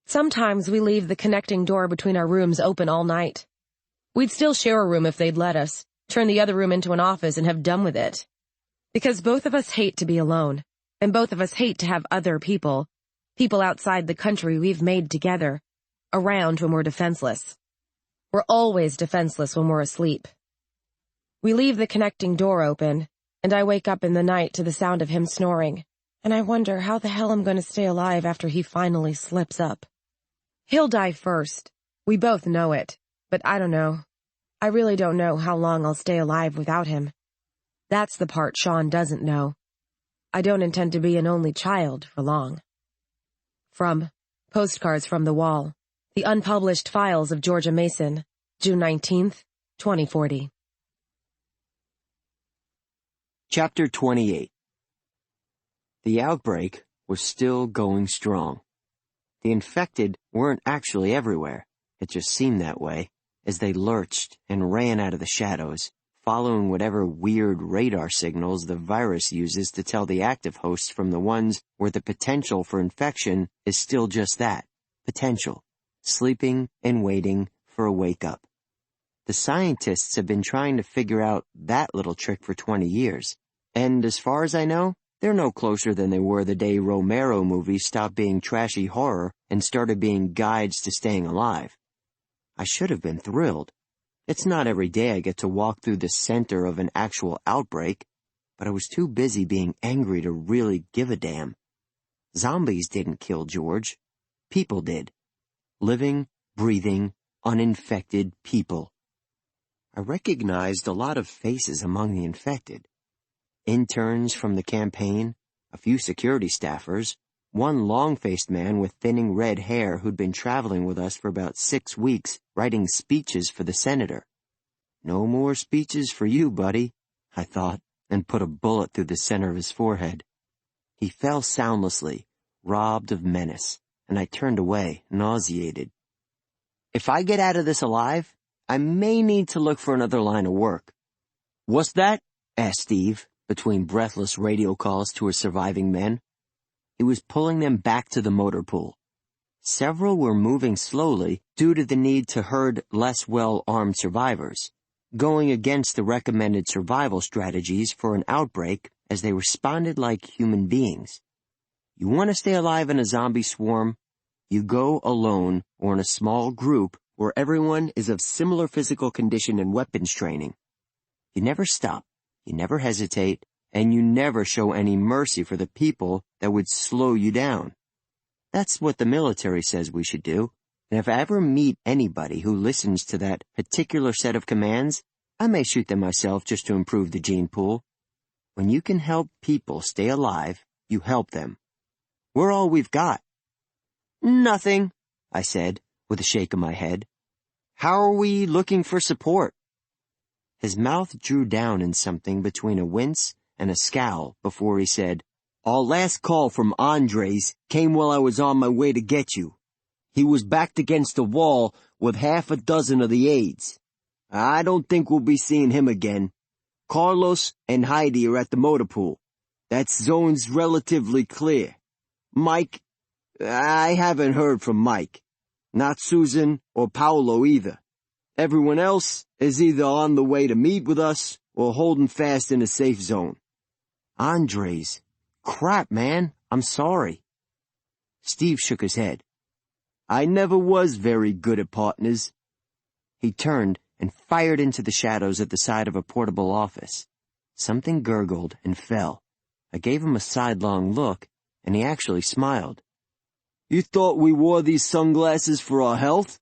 Sometimes we leave the connecting door between our rooms open all night. We'd still share a room if they'd let us, turn the other room into an office and have done with it. Because both of us hate to be alone, and both of us hate to have other people, People outside the country we've made together, around when we're defenseless. We're always defenseless when we're asleep. We leave the connecting door open, and I wake up in the night to the sound of him snoring, and I wonder how the hell I'm going to stay alive after he finally slips up. He'll die first. We both know it, but I don't know. I really don't know how long I'll stay alive without him. That's the part Shaun doesn't know. I don't intend to be an only child for long. From Postcards from the Wall, the unpublished files of Georgia Mason, June 19th, 2040. Chapter 28. The outbreak was still going strong. The infected weren't actually everywhere. It just seemed that way, as they lurched and ran out of the shadows, following whatever weird radar signals the virus uses to tell the active hosts from the ones where the potential for infection is still just that, potential, sleeping and waiting for a wake-up. The scientists have been trying to figure out that little trick for 20 years, and as far as I know, they're no closer than they were the day Romero movies stopped being trashy horror and started being guides to staying alive. I should have been thrilled. It's not every day I get to walk through the center of an actual outbreak, but I was too busy being angry to really give a damn. Zombies didn't kill George. People did. Living, breathing, uninfected people. I recognized a lot of faces among the infected. Interns from the campaign, a few security staffers, one long-faced man with thinning red hair who'd been traveling with us for about 6 weeks writing speeches for the senator. No more speeches for you, buddy, I thought, and put a bullet through the center of his forehead. He fell soundlessly, robbed of menace, and I turned away, nauseated. If I get out of this alive, I may need to look for another line of work. What's that? Asked Steve, between breathless radio calls to his surviving men. He was pulling them back to the motor pool. Several were moving slowly due to the need to herd less well-armed survivors, going against the recommended survival strategies for an outbreak as they responded like human beings. You want to stay alive in a zombie swarm? You go alone or in a small group where everyone is of similar physical condition and weapons training. You never stop, you never hesitate, and you never show any mercy for the people that would slow you down. That's what the military says we should do, and if I ever meet anybody who listens to that particular set of commands, I may shoot them myself just to improve the gene pool. When you can help people stay alive, you help them. We're all we've got. Nothing, I said, with a shake of my head. How are we looking for support? His mouth drew down in something between a wince and a scowl before he said, Our last call from Andres came while I was on my way to get you. He was backed against the wall with 6 of the aides. I don't think we'll be seeing him again. Carlos and Heidi are at the motor pool. That zone's relatively clear. Mike, I haven't heard from Mike. Not Susan or Paolo either. Everyone else is either on the way to meet with us or holding fast in a safe zone. Andres. Crap, man. I'm sorry. Steve shook his head. I never was very good at partners. He turned and fired into the shadows at the side of a portable office. Something gurgled and fell. I gave him a sidelong look, and he actually smiled. You thought we wore these sunglasses for our health?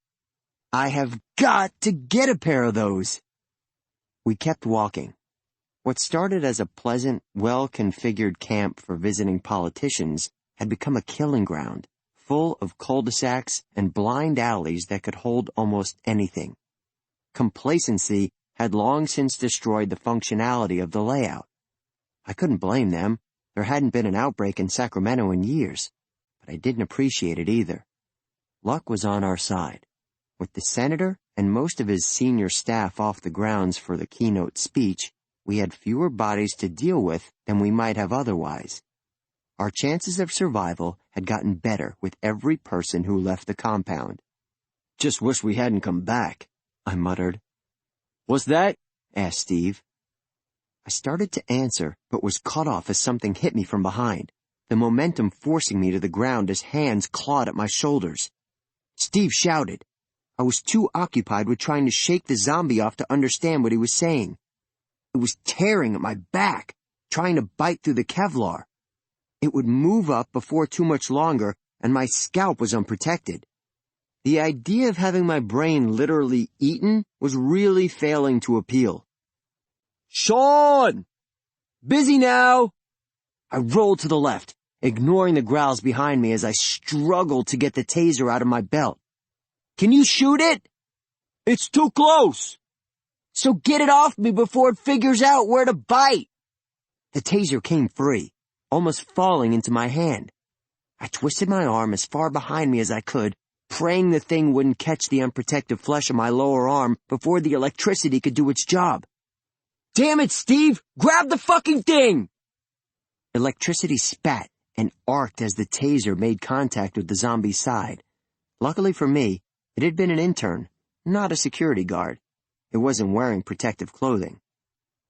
I have got to get a pair of those. We kept walking. What started as a pleasant, well-configured camp for visiting politicians had become a killing ground, full of cul-de-sacs and blind alleys that could hold almost anything. Complacency had long since destroyed the functionality of the layout. I couldn't blame them. There hadn't been an outbreak in Sacramento in years, but I didn't appreciate it either. Luck was on our side. With the senator and most of his senior staff off the grounds for the keynote speech, we had fewer bodies to deal with than we might have otherwise. Our chances of survival had gotten better with every person who left the compound. Just wish we hadn't come back, I muttered. What's that? Asked Steve. I started to answer, but was cut off as something hit me from behind. the momentum forcing me to the ground as hands clawed at my shoulders. Steve shouted. I was too occupied with trying to shake the zombie off to understand what he was saying. It was tearing at my back, trying to bite through the Kevlar. It would move up before too much longer, and my scalp was unprotected. The idea of having my brain literally eaten was really failing to appeal. "Shaun! Busy now!" I rolled to the left, ignoring the growls behind me as I struggled to get the taser out of my belt. "Can you shoot it?" "It's too close." "So get it off me before it figures out where to bite." The taser came free, almost falling into my hand. I twisted my arm as far behind me as I could, praying the thing wouldn't catch the unprotected flesh of my lower arm before the electricity could do its job. "Damn it, Steve! Grab the fucking thing!" Electricity spat and arced as the taser made contact with the zombie's side. Luckily for me, it had been an intern, not a security guard. It wasn't wearing protective clothing.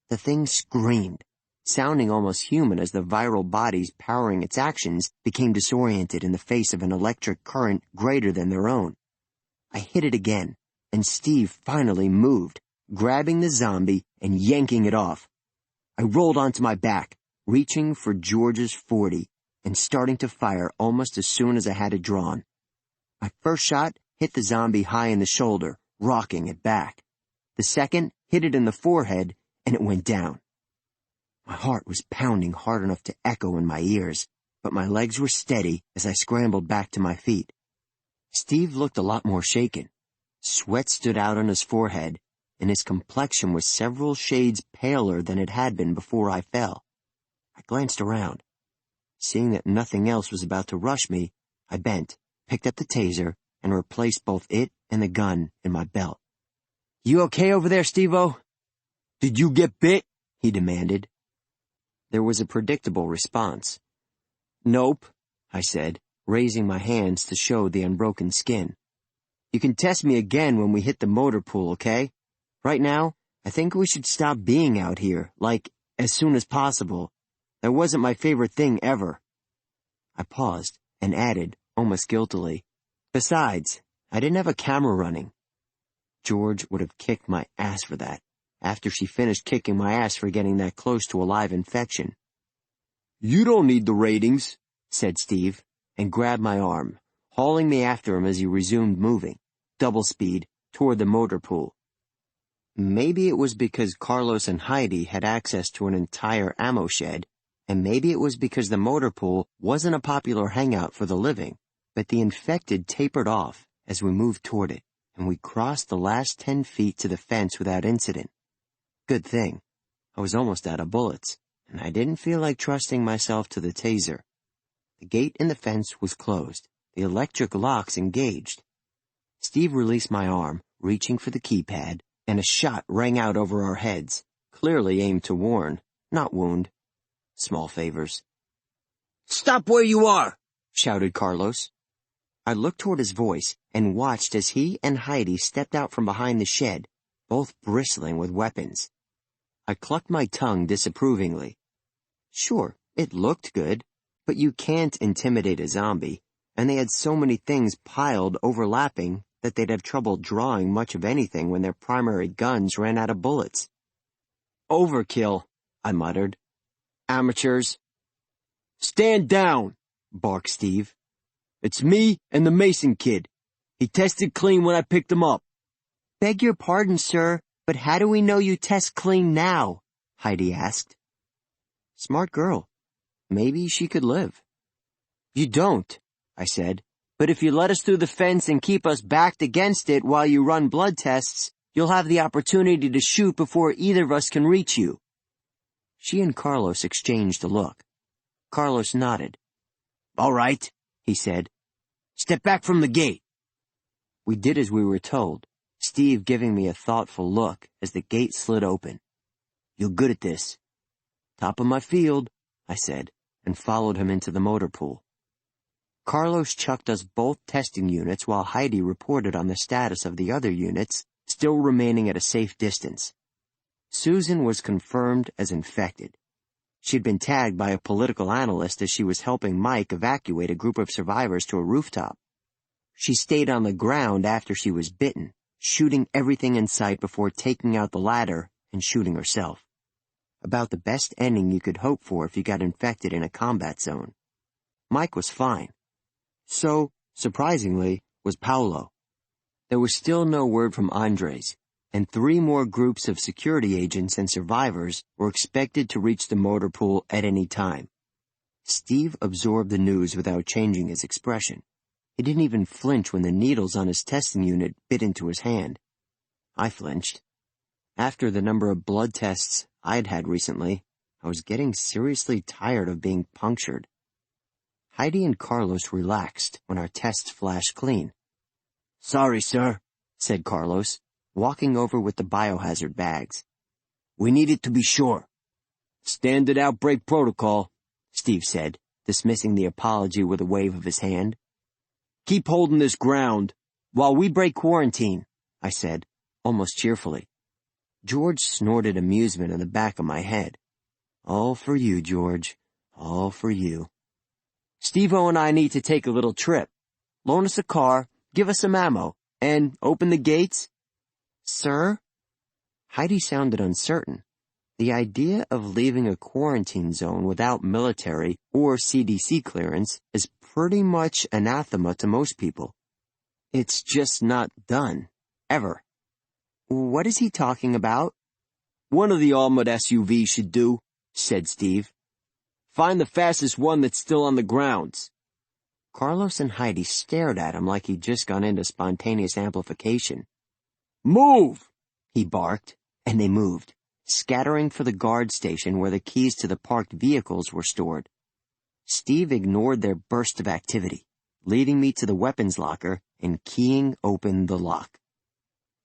The thing screamed, sounding almost human as the viral bodies powering its actions became disoriented in the face of an electric current greater than their own. I hit it again, and Steve finally moved, grabbing the zombie and yanking it off. I rolled onto my back, reaching for George's .40 and starting to fire almost as soon as I had it drawn. My first shot hit the zombie high in the shoulder, rocking it back. The second hit it in the forehead, and it went down. My heart was pounding hard enough to echo in my ears, but my legs were steady as I scrambled back to my feet. Steve looked a lot more shaken. Sweat stood out on his forehead, and his complexion was several shades paler than it had been before I fell. I glanced around. Seeing that nothing else was about to rush me, I bent, picked up the taser, and replaced both it and the gun in my belt. "You okay over there, Steve-O?" "Did you get bit?" he demanded. There was a predictable response. "Nope," I said, raising my hands to show the unbroken skin. "You can test me again when we hit the motor pool, okay? Right now, I think we should stop being out here, like, as soon as possible. That wasn't my favorite thing ever." I paused and added, almost guiltily, "Besides, I didn't have a camera running." George would have kicked my ass for that, after she finished kicking my ass for getting that close to a live infection. "You don't need the ratings," said Steve, and grabbed my arm, hauling me after him as he resumed moving, double speed, toward the motor pool. Maybe it was because Carlos and Heidi had access to an entire ammo shed, and maybe it was because the motor pool wasn't a popular hangout for the living, but the infected tapered off as we moved toward it, and we crossed the last 10 feet to the fence without incident. Good thing. I was almost out of bullets, and I didn't feel like trusting myself to the taser. The gate in the fence was closed, the electric locks engaged. Steve released my arm, reaching for the keypad, and a shot rang out over our heads, clearly aimed to warn, not wound. Small favors. "Stop where you are!" shouted Carlos. I looked toward his voice and watched as he and Heidi stepped out from behind the shed, both bristling with weapons. I clucked my tongue disapprovingly. Sure, it looked good, but you can't intimidate a zombie, and they had so many things piled overlapping that they'd have trouble drawing much of anything when their primary guns ran out of bullets. "Overkill," I muttered. "Amateurs." "Stand down," barked Steve. "It's me and the Mason kid. He tested clean when I picked him up." "Beg your pardon, sir, but how do we know you test clean now?" Heidi asked. Smart girl. Maybe she could live. "You don't," I said, "but if you let us through the fence and keep us backed against it while you run blood tests, you'll have the opportunity to shoot before either of us can reach you." She and Carlos exchanged a look. Carlos nodded. "All right," he said. "Step back from the gate." We did as we were told, Steve giving me a thoughtful look as the gate slid open. "You're good at this." "Top of my field," I said, and followed him into the motor pool. Carlos chucked us both testing units while Heidi reported on the status of the other units, still remaining at a safe distance. Susan was confirmed as infected. She'd been tagged by a political analyst as she was helping Mike evacuate a group of survivors to a rooftop. She stayed on the ground after she was bitten, shooting everything in sight before taking out the ladder and shooting herself. About the best ending you could hope for if you got infected in a combat zone. Mike was fine. So, surprisingly, was Paolo. There was still no word from Andres, and 3 more groups of security agents and survivors were expected to reach the motor pool at any time. Steve absorbed the news without changing his expression. He didn't even flinch when the needles on his testing unit bit into his hand. I flinched. After the number of blood tests I'd had recently, I was getting seriously tired of being punctured. Heidi and Carlos relaxed when our tests flashed clean. "Sorry, sir," said Carlos, walking over with the biohazard bags. "We needed to be sure." "Standard outbreak protocol," Steve said, dismissing the apology with a wave of his hand. "Keep holding this ground while we break quarantine," I said, almost cheerfully. George snorted amusement in the back of my head. "All for you, George. All for you." "Steve-O and I need to take a little trip. Loan us a car, give us some ammo, and open the gates?" "Sir?" Heidi sounded uncertain. The idea of leaving a quarantine zone without military or CDC clearance is pretty much anathema to most people. It's just not done. Ever. "What is he talking about?" "One of the armored SUVs should do," said Steve. "Find the fastest one that's still on the grounds." Carlos and Heidi stared at him like he'd just gone into spontaneous amplification. "Move!" he barked, and they moved, scattering for the guard station where the keys to the parked vehicles were stored. Steve ignored their burst of activity, leading me to the weapons locker and keying open the lock.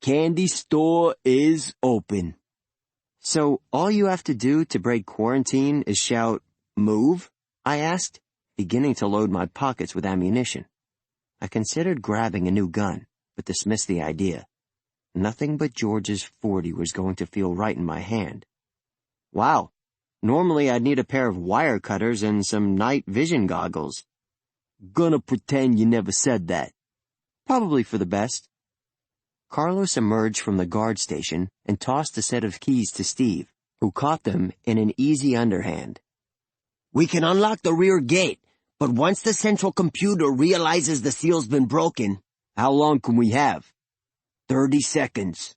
"Candy store is open." "So all you have to do to break quarantine is shout, 'Move'?" I asked, beginning to load my pockets with ammunition. I considered grabbing a new gun, but dismissed the idea. Nothing but George's .40 was going to feel right in my hand. Wow, normally I'd need a pair of wire cutters and some night vision goggles. "Gonna pretend you never said that." "Probably for the best." Carlos emerged from the guard station and tossed a set of keys to Steve, who caught them in an easy underhand. "We can unlock the rear gate, but once the central computer realizes the seal's been broken..." "How long can we have?" 30 seconds.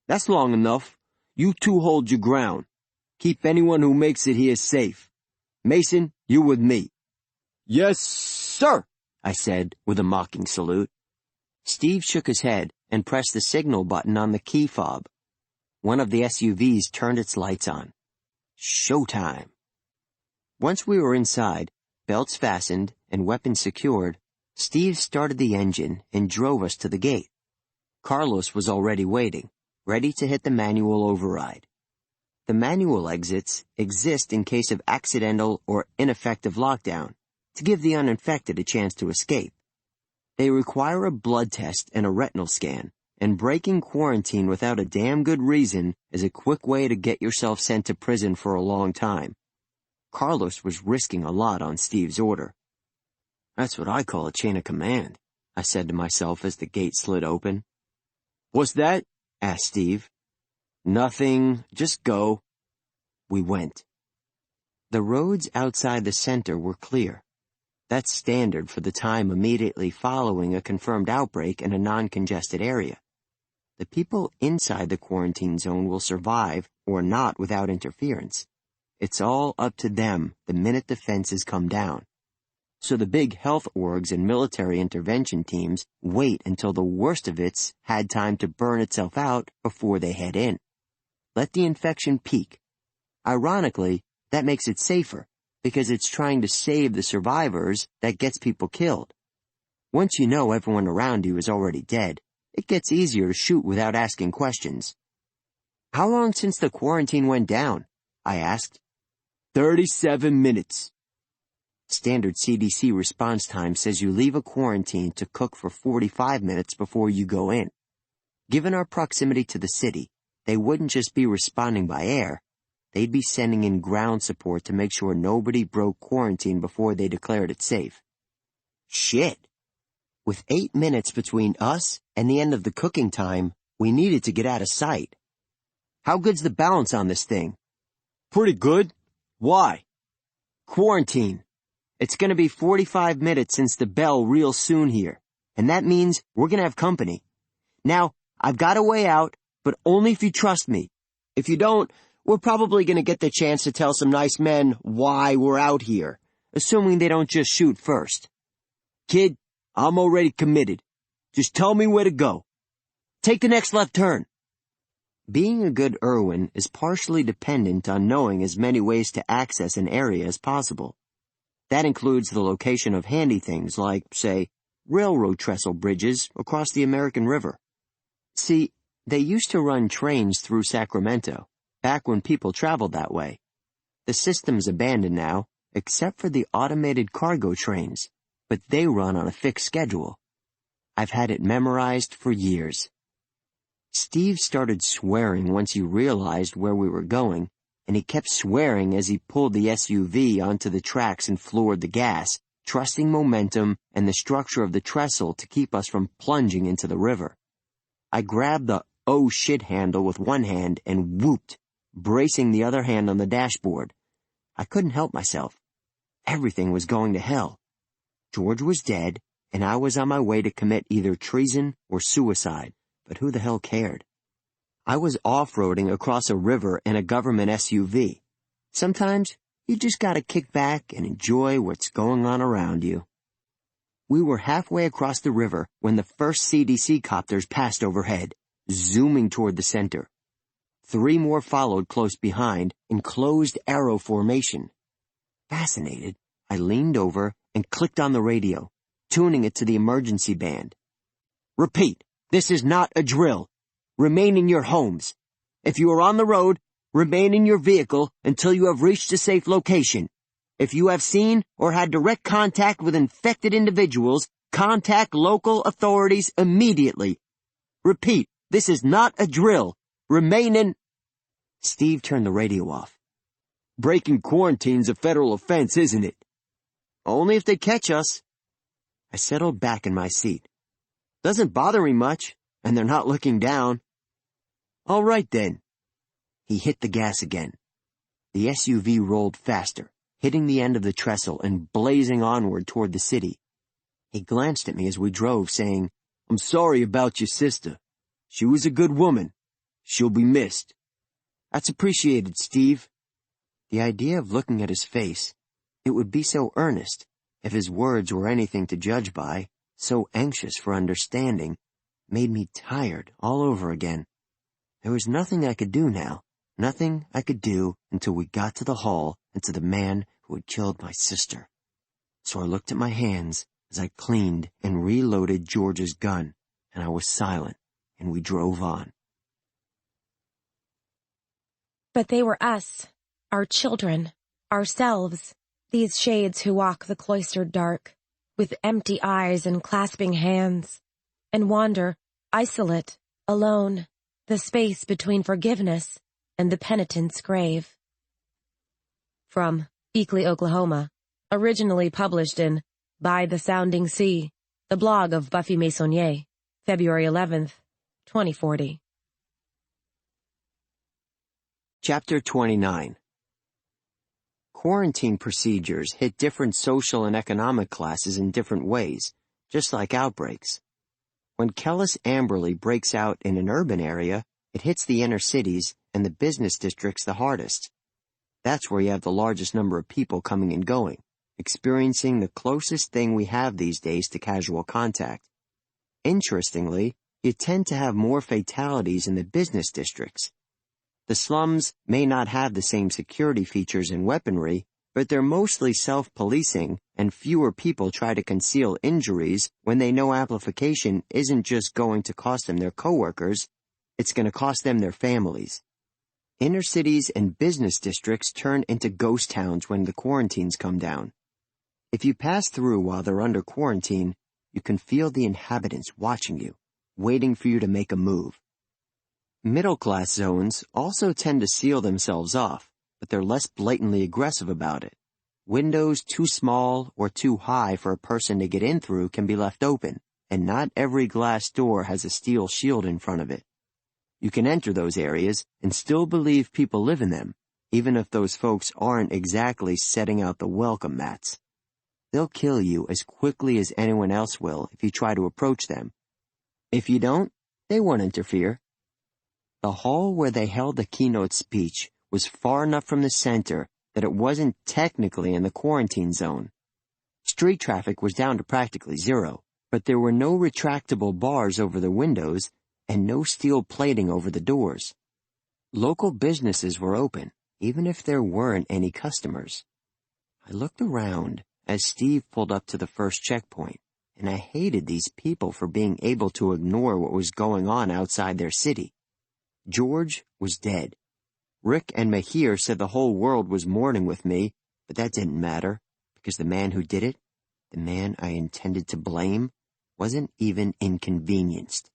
"That's long enough. You two hold your ground. Keep anyone who makes it here safe. Mason, you with me." "Yes, sir," I said with a mocking salute. Steve shook his head and pressed the signal button on the key fob. One of the SUVs turned its lights on. Showtime. Once we were inside, belts fastened and weapons secured, Steve started the engine and drove us to the gate. Carlos was already waiting, ready to hit the manual override. The manual exits exist in case of accidental or ineffective lockdown, to give the uninfected a chance to escape. They require a blood test and a retinal scan, and breaking quarantine without a damn good reason is a quick way to get yourself sent to prison for a long time. Carlos was risking a lot on Steve's order. "That's what I call a chain of command," I said to myself as the gate slid open. "What's that?" asked Steve. "Nothing, just go." We went. The roads outside the center were clear. That's standard for the time immediately following a confirmed outbreak in a non-congested area. The people inside the quarantine zone will survive or not without interference. It's all up to them the minute the fences come down. So the big health orgs and military intervention teams wait until the worst of it's had time to burn itself out before they head in. Let the infection peak. Ironically, that makes it safer, because it's trying to save the survivors that gets people killed. Once you know everyone around you is already dead, it gets easier to shoot without asking questions. "How long since the quarantine went down?" I asked. 37 minutes. Standard CDC response time says you leave a quarantine to cook for 45 minutes before you go in. Given our proximity to the city, they wouldn't just be responding by air. they'd be sending in ground support to make sure nobody broke quarantine before they declared it safe. Shit! With 8 minutes between us and the end of the cooking time, we needed to get out of sight. How good's the balance on this thing? Pretty good. Why? Quarantine. It's gonna be 45 minutes since the bell real soon here, and that means we're gonna have company. Now, I've got a way out, but only if you trust me. If you don't, we're probably gonna get the chance to tell some nice men why we're out here, assuming they don't just shoot first. Kid, I'm already committed. Just tell me where to go. Take the next left turn. Being a good Irwin is partially dependent on knowing as many ways to access an area as possible. That includes the location of handy things like, say, railroad trestle bridges across the American River. See, they used to run trains through Sacramento, back when people traveled that way. The system's abandoned now, except for the automated cargo trains, but they run on a fixed schedule. I've had it memorized for years. Steve started swearing once he realized where we were going, and he kept swearing as he pulled the SUV onto the tracks and floored the gas, trusting momentum and the structure of the trestle to keep us from plunging into the river. I grabbed the oh shit handle with one hand and whooped, bracing the other hand on the dashboard. I couldn't help myself. Everything was going to hell. George was dead, and I was on my way to commit either treason or suicide, but who the hell cared? I was off-roading across a river in a government SUV. Sometimes you just gotta kick back and enjoy what's going on around you. We were halfway across the river when the first CDC copters passed overhead, zooming toward the center. 3 more followed close behind in closed arrow formation. Fascinated, I leaned over and clicked on the radio, tuning it to the emergency band. Repeat, this is not a drill. Remain in your homes. If you are on the road, remain in your vehicle until you have reached a safe location. If you have seen or had direct contact with infected individuals, contact local authorities immediately. Repeat, this is not a drill. Remain in... Steve turned the radio off. Breaking quarantine's a federal offense, isn't it? Only if they catch us. I settled back in my seat. Doesn't bother me much, and they're not looking down. All right then. He hit the gas again. The SUV rolled faster, hitting the end of the trestle and blazing onward toward the city. He glanced at me as we drove, saying, I'm sorry about your sister. She was a good woman. She'll be missed. That's appreciated, Steve. The idea of looking at his face, it would be so earnest, if his words were anything to judge by, so anxious for understanding, made me tired all over again. There was nothing I could do now, nothing I could do until we got to the hall and to the man who had killed my sister. So I looked at my hands as I cleaned and reloaded George's gun, and I was silent, and we drove on. But they were us, our children, ourselves, these shades who walk the cloistered dark, with empty eyes and clasping hands, and wander, isolate, alone, the space between forgiveness and the penitent's grave. From Eakley, Oklahoma, originally published in By the Sounding Sea, the blog of Buffy Maisonnier, February 11th, 2040. Chapter 29. Quarantine procedures hit different social and economic classes in different ways, just like outbreaks. When Kellis Amberley breaks out in an urban area, it hits the inner cities and the business districts the hardest. That's where you have the largest number of people coming and going, experiencing the closest thing we have these days to casual contact. Interestingly, you tend to have more fatalities in the business districts. The slums may not have the same security features and weaponry, but they're mostly self-policing, and fewer people try to conceal injuries when they know amplification isn't just going to cost them their coworkers, it's going to cost them their families. Inner cities and business districts turn into ghost towns when the quarantines come down. If you pass through while they're under quarantine, you can feel the inhabitants watching you, waiting for you to make a move. Middle-class zones also tend to seal themselves off, but they're less blatantly aggressive about it. Windows too small or too high for a person to get in through can be left open, and not every glass door has a steel shield in front of it. You can enter those areas and still believe people live in them, even if those folks aren't exactly setting out the welcome mats. They'll kill you as quickly as anyone else will if you try to approach them. If you don't, they won't interfere. The hall where they held the keynote speech was far enough from the center that it wasn't technically in the quarantine zone. Street traffic was down to practically zero, but there were no retractable bars over the windows and no steel plating over the doors. Local businesses were open, even if there weren't any customers. I looked around as Steve pulled up to the first checkpoint, and I hated these people for being able to ignore what was going on outside their city. George was dead. Rick and Mahir said the whole world was mourning with me, but that didn't matter, because the man who did it, the man I intended to blame, wasn't even inconvenienced.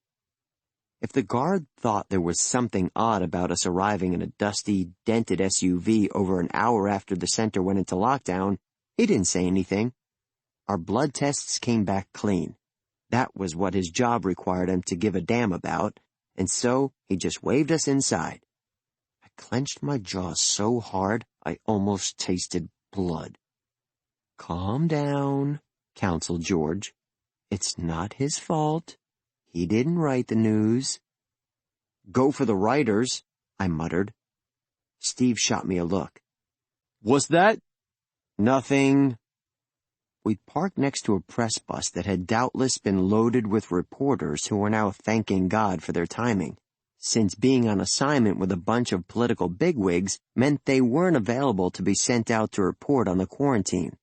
If the guard thought there was something odd about us arriving in a dusty, dented SUV over an hour after the center went into lockdown, he didn't say anything. Our blood tests came back clean. That was what his job required him to give a damn about, and so he just waved us inside. I clenched my jaw so hard I almost tasted blood. "Calm down," counseled George. "It's not his fault. He didn't write the news." "Go for the writers," I muttered. Steve shot me a look. "What's that?" "Nothing." We'd parked next to a press bus that had doubtless been loaded with reporters who were now thanking God for their timing, since being on assignment with a bunch of political bigwigs meant they weren't available to be sent out to report on the quarantine.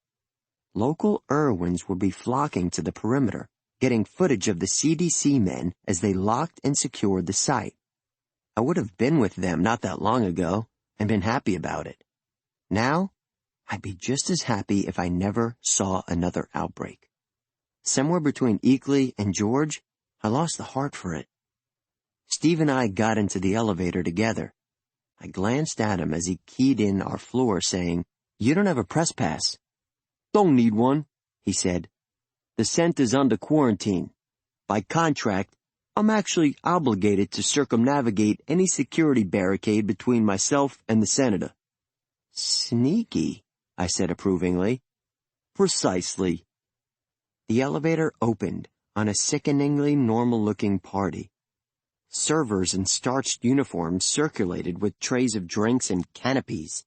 Local Irwins would be flocking to the perimeter, getting footage of the CDC men as they locked and secured the site. I would have been with them not that long ago and been happy about it. Now, I'd be just as happy if I never saw another outbreak. Somewhere between Eakley and George, I lost the heart for it. Steve and I got into the elevator together. I glanced at him as he keyed in our floor, saying, "You don't have a press pass." "Don't need one," he said. "The center's under quarantine. By contract, I'm actually obligated to circumnavigate any security barricade between myself and the senator." "Sneaky," I said approvingly. "Precisely." The elevator opened on a sickeningly normal-looking party. Servers in starched uniforms circulated with trays of drinks and canopies.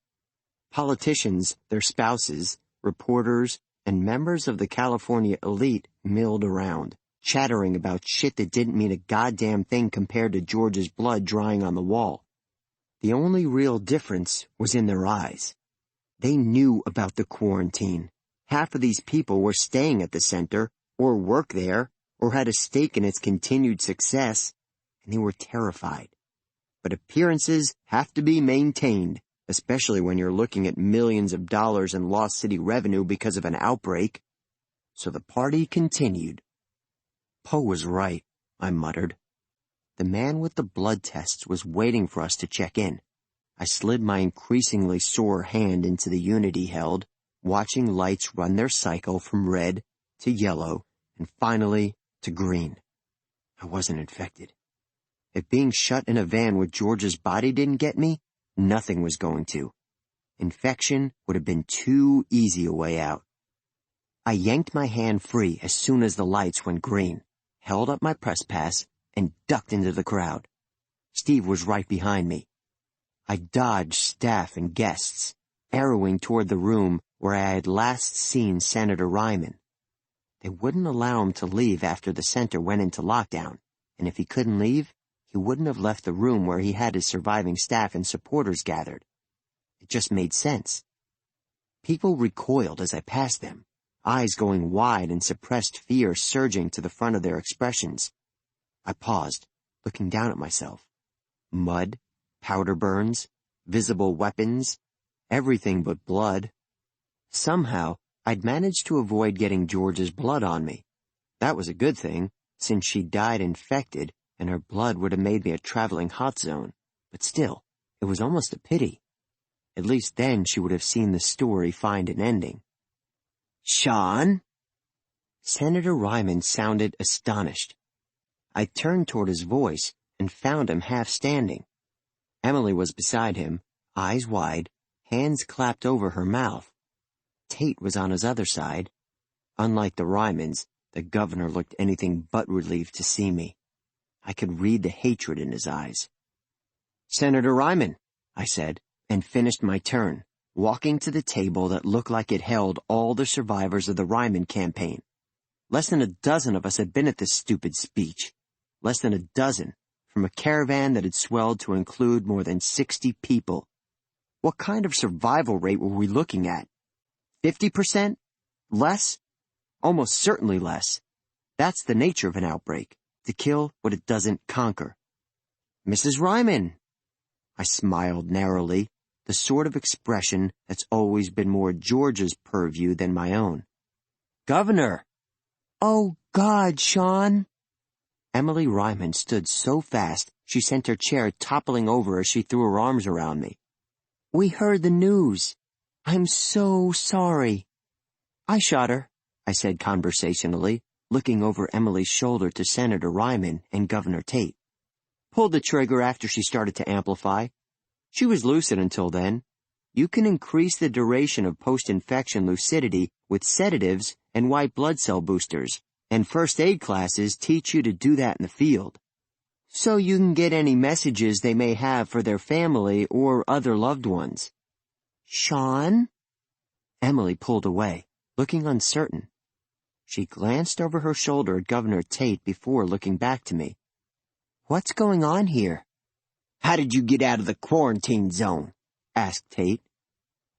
Politicians, their spouses, reporters, and members of the California elite milled around, chattering about shit that didn't mean a goddamn thing compared to George's blood drying on the wall. The only real difference was in their eyes. They knew about the quarantine. Half of these people were staying at the center, or worked there, or had a stake in its continued success, and they were terrified. But appearances have to be maintained, especially when you're looking at millions of dollars in lost city revenue because of an outbreak. So the party continued. "Poe was right," I muttered. The man with the blood tests was waiting for us to check in. I slid my increasingly sore hand into the unit he held, watching lights run their cycle from red to yellow and finally to green. I wasn't infected. If being shut in a van with George's body didn't get me, nothing was going to. Infection would have been too easy a way out. I yanked my hand free as soon as the lights went green, held up my press pass, and ducked into the crowd. Steve was right behind me. I dodged staff and guests, arrowing toward the room where I had last seen Senator Ryman. They wouldn't allow him to leave after the center went into lockdown, and if he couldn't leave, he wouldn't have left the room where he had his surviving staff and supporters gathered. It just made sense. People recoiled as I passed them, eyes going wide and suppressed fear surging to the front of their expressions. I paused, looking down at myself. Mud, powder burns, visible weapons, everything but blood. Somehow, I'd managed to avoid getting George's blood on me. That was a good thing, since she died infected, and her blood would have made me a traveling hot zone. But still, it was almost a pity. At least then she would have seen the story find an ending. "Shaun?" Senator Ryman sounded astonished. I turned toward his voice and found him half standing. Emily was beside him, eyes wide, hands clapped over her mouth. Tate was on his other side. Unlike the Rymans, the governor looked anything but relieved to see me. I could read the hatred in his eyes. "Senator Ryman," I said, and finished my turn, walking to the table that looked like it held all the survivors of the Ryman campaign. Less than a dozen of us had been at this stupid speech. Less than a dozen, from a caravan that had swelled to include more than 60 people. What kind of survival rate were we looking at? 50%? Less? Almost certainly less. That's the nature of an outbreak, to kill what it doesn't conquer. "Mrs. Ryman." I smiled narrowly, the sort of expression that's always been more George's purview than my own. "Governor." "Oh, God, Shaun." Emily Ryman stood so fast she sent her chair toppling over as she threw her arms around me. "We heard the news. I'm so sorry." "I shot her," I said conversationally, looking over Emily's shoulder to Senator Ryman and Governor Tate. "Pulled the trigger after she started to amplify. She was lucid until then. You can increase the duration of post-infection lucidity with sedatives and white blood cell boosters, and first aid classes teach you to do that in the field. So you can get any messages they may have for their family or other loved ones." "Shaun?" Emily pulled away, looking uncertain. She glanced over her shoulder at Governor Tate before looking back to me. "What's going on here?" "How did you get out of the quarantine zone?" asked Tate.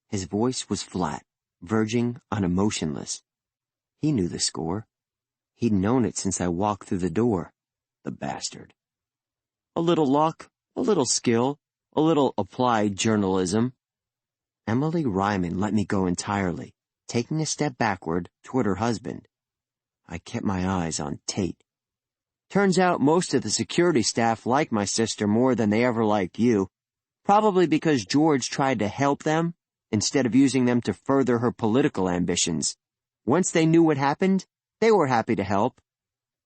His voice was flat, verging on emotionless. He knew the score. He'd known it since I walked through the door. The bastard. "A little luck, a little skill, a little applied journalism." Emily Ryman let me go entirely, taking a step backward toward her husband. I kept my eyes on Tate. "Turns out most of the security staff like my sister more than they ever liked you, probably because George tried to help them instead of using them to further her political ambitions. Once they knew what happened, they were happy to help."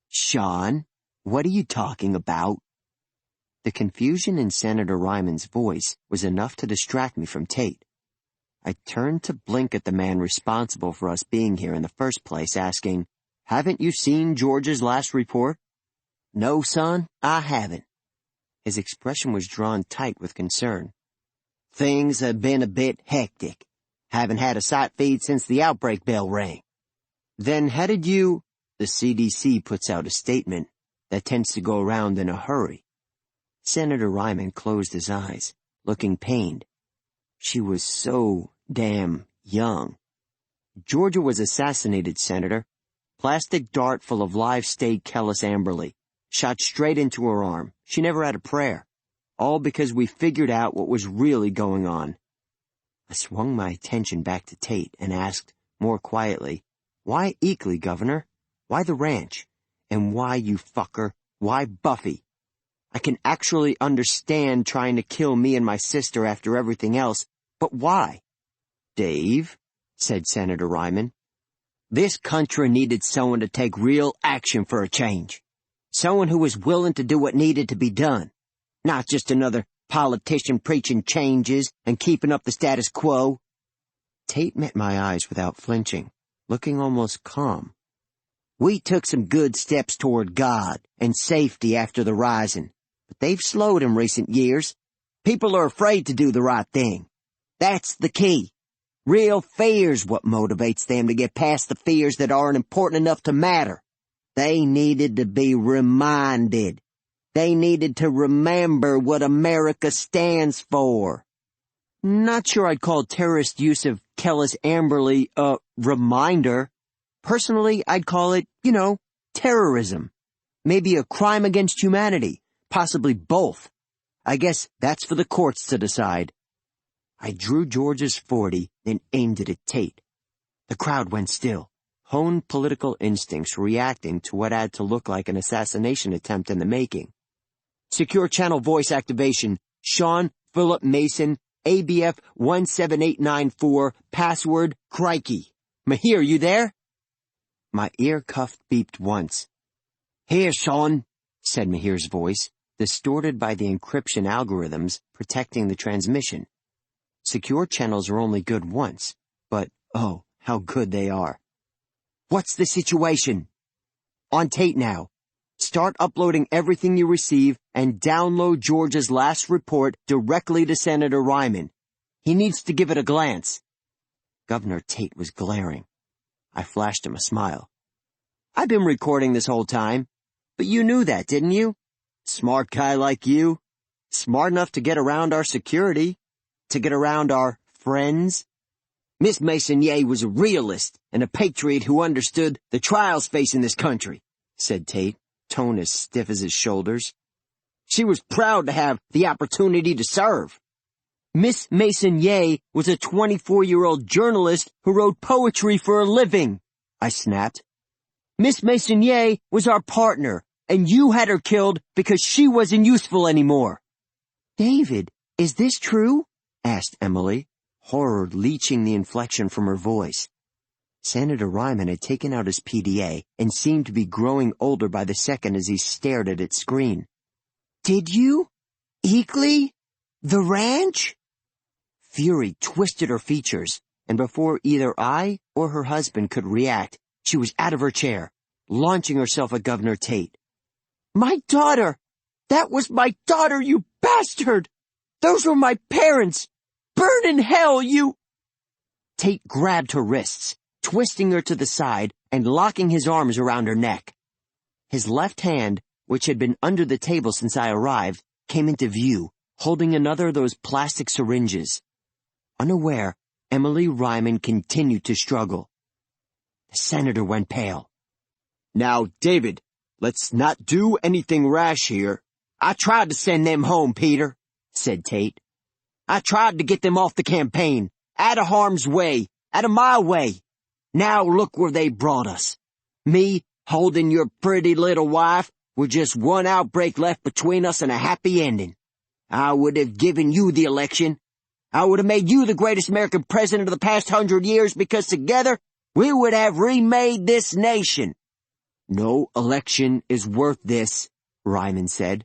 "Shaun, what are you talking about?" The confusion in Senator Ryman's voice was enough to distract me from Tate. I turned to blink at the man responsible for us being here in the first place, asking, "Haven't you seen George's last report?" "No, son, I haven't." His expression was drawn tight with concern. "Things have been a bit hectic. Haven't had a sight feed since the outbreak bell rang." "Then how did you—" "The CDC puts out a statement that tends to go around in a hurry." Senator Ryman closed his eyes, looking pained. She was so damn young. "Georgia was assassinated, Senator. Plastic dart full of live state Kellis Amberley. Shot straight into her arm. She never had a prayer. All because we figured out what was really going on." I swung my attention back to Tate and asked, more quietly, "Why Eakley, Governor? Why the ranch? And why, you fucker, why Buffy? I can actually understand trying to kill me and my sister after everything else, but why?" "Dave," said Senator Ryman, "this country needed someone to take real action for a change. Someone who was willing to do what needed to be done. Not just another politician preaching changes and keeping up the status quo." Tate met my eyes without flinching, looking almost calm. "We took some good steps toward God and safety after the rising, but they've slowed in recent years. People are afraid to do the right thing. That's the key. Real fear's what motivates them to get past the fears that aren't important enough to matter. They needed to be reminded. They needed to remember what America stands for." "Not sure I'd call terrorist use of Kellis Amberley a reminder. Personally, I'd call it, terrorism. Maybe a crime against humanity. Possibly both. I guess that's for the courts to decide." I drew George's .40 and aimed it at Tate. The crowd went still, honed political instincts reacting to what had to look like an assassination attempt in the making. "Secure channel voice activation. Shaun Philip Mason, ABF 17894, password crikey. Mahir, you there? My ear cuff beeped once. Here, Shaun, said Mahir's voice, distorted by the encryption algorithms protecting the transmission. Secure channels are only good once, but oh, how good they are. What's the situation? On Tate now. Start uploading everything you receive and download George's last report directly to Senator Ryman. He needs to give it a glance. Governor Tate was glaring. I flashed him a smile. I've been recording this whole time, but you knew that, didn't you? Smart guy like you. Smart enough to get around our security, to get around our friends. Miss Mason was a realist and a patriot who understood the trials facing this country, said Tate, tone as stiff as his shoulders. She was proud to have the opportunity to serve. Miss Mason was a 24-year-old journalist who wrote poetry for a living, I snapped. Miss Mason was our partner, and you had her killed because she wasn't useful anymore. David, is this true? Asked Emily, horror leeching the inflection from her voice. Senator Ryman had taken out his PDA and seemed to be growing older by the second as he stared at its screen. Did you? Eagly? The ranch? Fury twisted her features, and before either I or her husband could react, she was out of her chair, launching herself at Governor Tate. My daughter! That was my daughter, you bastard! Those were my parents! Burn in hell, you— Tate grabbed her wrists, twisting her to the side and locking his arms around her neck. His left hand, which had been under the table since I arrived, came into view, holding another of those plastic syringes. Unaware, Emily Ryman continued to struggle. The senator went pale. Now, David, let's not do anything rash here. I tried to send them home, Peter, said Tate. I tried to get them off the campaign, out of harm's way, out of my way. Now look where they brought us. Me, holding your pretty little wife, with just one outbreak left between us and a happy ending. I would have given you the election. I would have made you the greatest American president of the past 100 years because together we would have remade this nation. No election is worth this, Ryman said.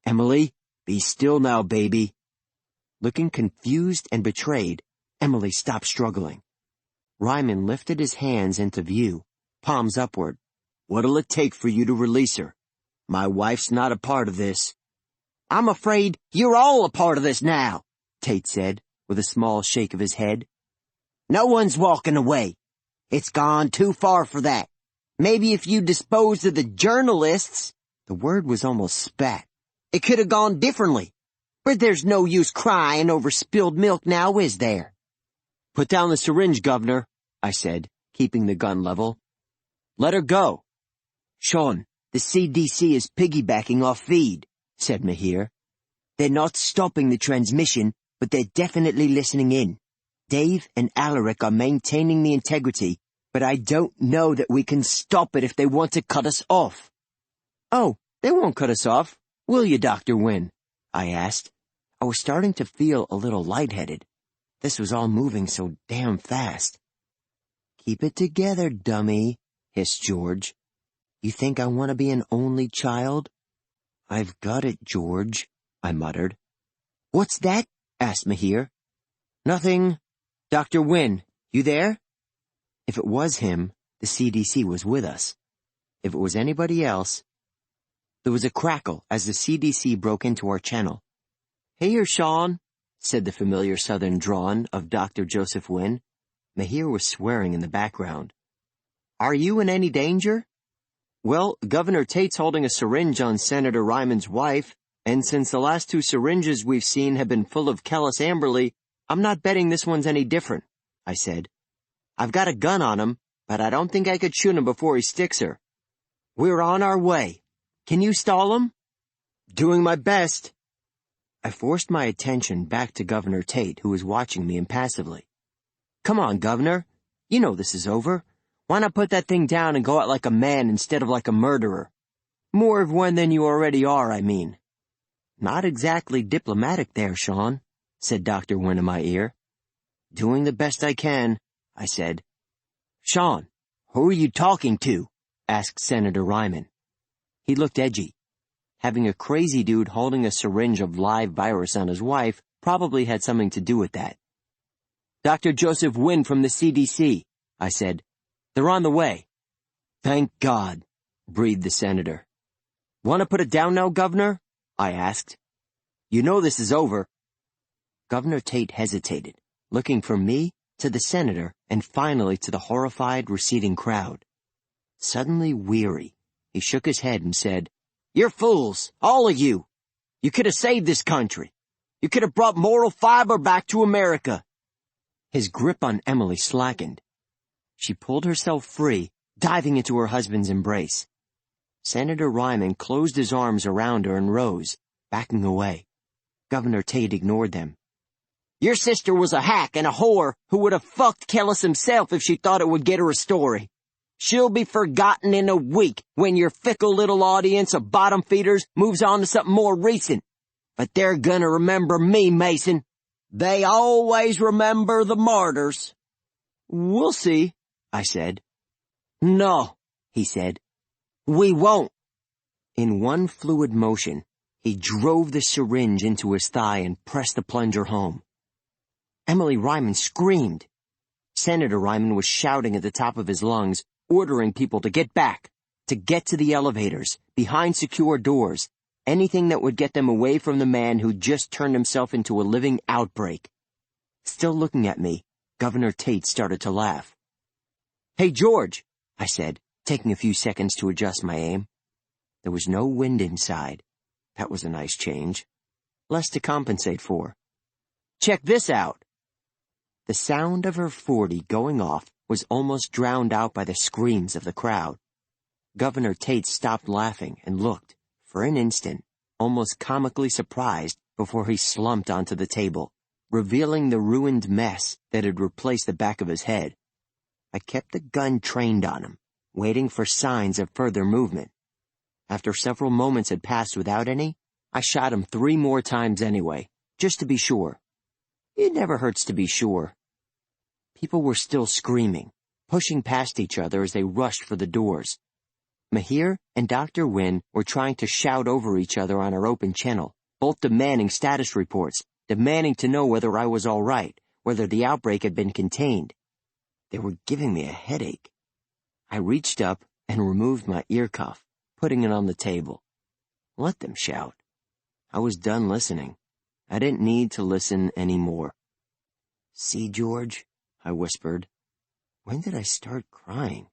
Emily, be still now, baby. Looking confused and betrayed, Emily stopped struggling. Ryman lifted his hands into view, palms upward. What'll it take for you to release her? My wife's not a part of this. I'm afraid you're all a part of this now, Tate said, with a small shake of his head. No one's walking away. It's gone too far for that. Maybe if you disposed of the journalists— the word was almost spat— it could have gone differently. But there's no use crying over spilled milk now, is there? Put down the syringe, Governor, I said, keeping the gun level. Let her go. Shaun, the CDC is piggybacking off feed, said Mahir. They're not stopping the transmission, but they're definitely listening in. Dave and Alaric are maintaining the integrity, but I don't know that we can stop it if they want to cut us off. Oh, they won't cut us off, will you, Dr. Wynne? I asked. I was starting to feel a little lightheaded. This was all moving so damn fast. Keep it together, dummy, hissed George. You think I want to be an only child? I've got it, George, I muttered. What's that? Asked Mahir. Nothing. Dr. Wynne, you there? If it was him, the CDC was with us. If it was anybody else— There was a crackle as the CDC broke into our channel. Hey here, Shaun, said the familiar southern drawl of Dr. Joseph Wynne. Mahir was swearing in the background. Are you in any danger? Well, Governor Tate's holding a syringe on Senator Ryman's wife, and since the last 2 syringes we've seen have been full of callous amberly, I'm not betting this one's any different, I said. I've got a gun on him, but I don't think I could shoot him before he sticks her. We're on our way. Can you stall him? Doing my best. I forced my attention back to Governor Tate, who was watching me impassively. Come on, Governor. You know this is over. Why not put that thing down and go out like a man instead of like a murderer? More of one than you already are, I mean. Not exactly diplomatic there, Shaun, said Dr. Wynne in my ear. Doing the best I can, I said. Shaun, who are you talking to? Asked Senator Ryman. He looked edgy. Having a crazy dude holding a syringe of live virus on his wife probably had something to do with that. Dr. Joseph Wynne from the CDC, I said. They're on the way. Thank God, breathed the senator. Want to put it down now, Governor? I asked. You know this is over. Governor Tate hesitated, looking from me to the senator and finally to the horrified, receding crowd. Suddenly weary, he shook his head and said, You're fools, all of you. You could have saved this country. You could have brought moral fiber back to America. His grip on Emily slackened. She pulled herself free, diving into her husband's embrace. Senator Ryman closed his arms around her and rose, backing away. Governor Tate ignored them. Your sister was a hack and a whore who would have fucked Kellis himself if she thought it would get her a story. She'll be forgotten in a week when your fickle little audience of bottom feeders moves on to something more recent. But they're gonna remember me, Mason. They always remember the martyrs. We'll see, I said. No, he said. We won't. In one fluid motion, he drove the syringe into his thigh and pressed the plunger home. Emily Ryman screamed. Senator Ryman was shouting at the top of his lungs, ordering people to get back, to get to the elevators, behind secure doors, anything that would get them away from the man who just turned himself into a living outbreak. Still looking at me, Governor Tate started to laugh. Hey, George, I said, taking a few seconds to adjust my aim. There was no wind inside. That was a nice change. Less to compensate for. Check this out. The sound of her .40 going off was almost drowned out by the screams of the crowd. Governor Tate stopped laughing and looked, for an instant, almost comically surprised before he slumped onto the table, revealing the ruined mess that had replaced the back of his head. I kept the gun trained on him, waiting for signs of further movement. After several moments had passed without any, I shot him 3 more times anyway, just to be sure. It never hurts to be sure. People were still screaming, pushing past each other as they rushed for the doors. Mahir and Dr. Wynne were trying to shout over each other on our open channel, both demanding status reports, demanding to know whether I was all right, whether the outbreak had been contained. They were giving me a headache. I reached up and removed my ear cuff, putting it on the table. Let them shout. I was done listening. I didn't need to listen anymore. See, George, I whispered. When did I start crying?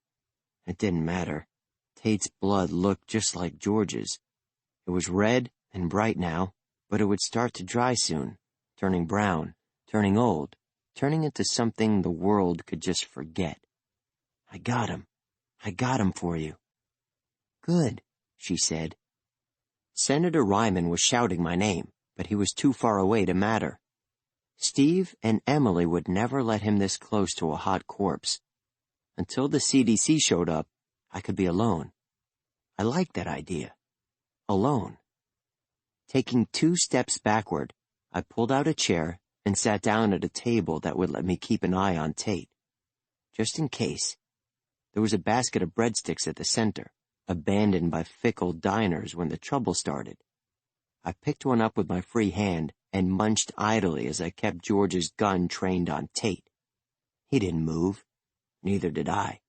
It didn't matter. Tate's blood looked just like George's. It was red and bright now, but it would start to dry soon, turning brown, turning old, turning into something the world could just forget. I got him. I got him for you. Good, she said. Senator Ryman was shouting my name, but he was too far away to matter. Steve and Emily would never let him this close to a hot corpse. Until the CDC showed up, I could be alone. I liked that idea. Alone. Taking 2 steps backward, I pulled out a chair and sat down at a table that would let me keep an eye on Tate. Just in case. There was a basket of breadsticks at the center, abandoned by fickle diners when the trouble started. I picked one up with my free hand and munched idly as I kept George's gun trained on Tate. He didn't move. Neither did I.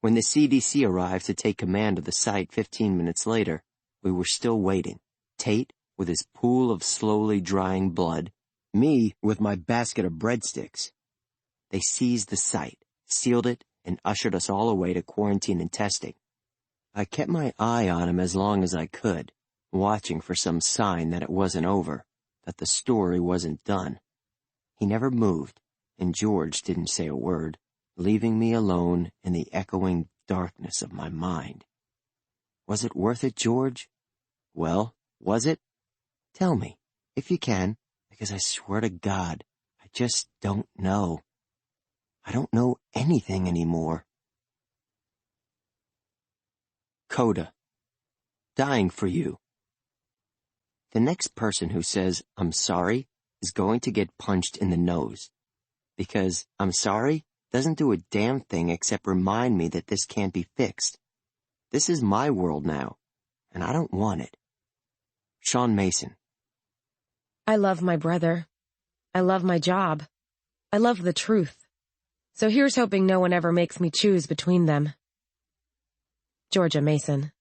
When the CDC arrived to take command of the site 15 minutes later, we were still waiting. Tate with his pool of slowly drying blood, me with my basket of breadsticks. They seized the site, sealed it, and ushered us all away to quarantine and testing. I kept my eye on him as long as I could, watching for some sign that it wasn't over, that the story wasn't done. He never moved, and George didn't say a word, leaving me alone in the echoing darkness of my mind. Was it worth it, George? Well, was it? Tell me, if you can, because I swear to God, I just don't know. I don't know anything anymore. Coda. Dying for you. The next person who says, I'm sorry, is going to get punched in the nose. Because, I'm sorry, doesn't do a damn thing except remind me that this can't be fixed. This is my world now, and I don't want it. Shaun Mason. I love my brother. I love my job. I love the truth. So here's hoping no one ever makes me choose between them. Georgia Mason.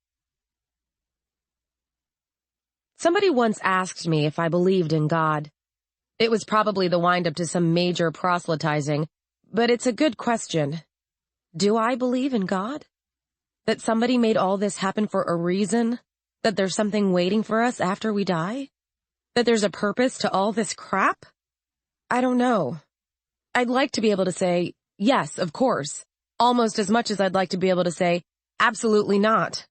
Somebody once asked me if I believed in God. It was probably the wind-up to some major proselytizing, but it's a good question. Do I believe in God? That somebody made all this happen for a reason? That there's something waiting for us after we die? That there's a purpose to all this crap? I don't know. I'd like to be able to say, yes, of course, almost as much as I'd like to be able to say, absolutely not.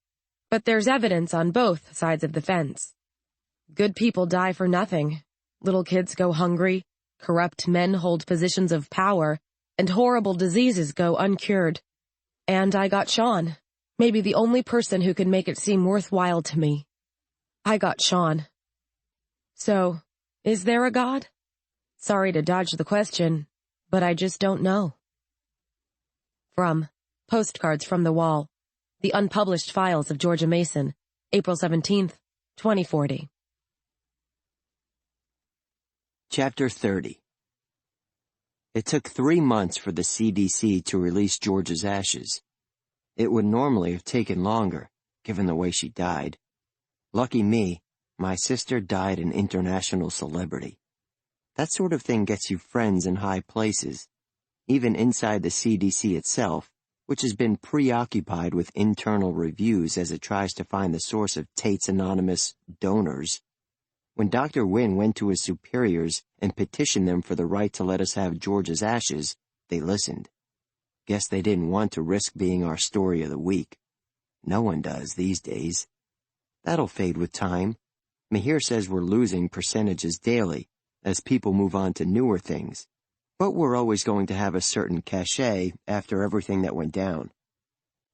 But there's evidence on both sides of the fence. Good people die for nothing. Little kids go hungry, corrupt men hold positions of power, and horrible diseases go uncured. And I got Shaun, maybe the only person who could make it seem worthwhile to me. I got Shaun. So, is there a God? Sorry to dodge the question, but I just don't know. From Postcards from the Wall, The Unpublished Files of Georgia Mason, April 17th, 2040. Chapter 30. It took 3 months for the CDC to release Georgia's ashes. It would normally have taken longer, given the way she died. Lucky me, my sister died an international celebrity. That sort of thing gets you friends in high places, even inside the CDC itself, which has been preoccupied with internal reviews as it tries to find the source of Tate's anonymous donors. When Dr. Wynne went to his superiors and petitioned them for the right to let us have George's ashes, they listened. Guess they didn't want to risk being our story of the week. No one does these days. That'll fade with time. Mihir says we're losing percentages daily as people move on to newer things. But we're always going to have a certain cachet after everything that went down.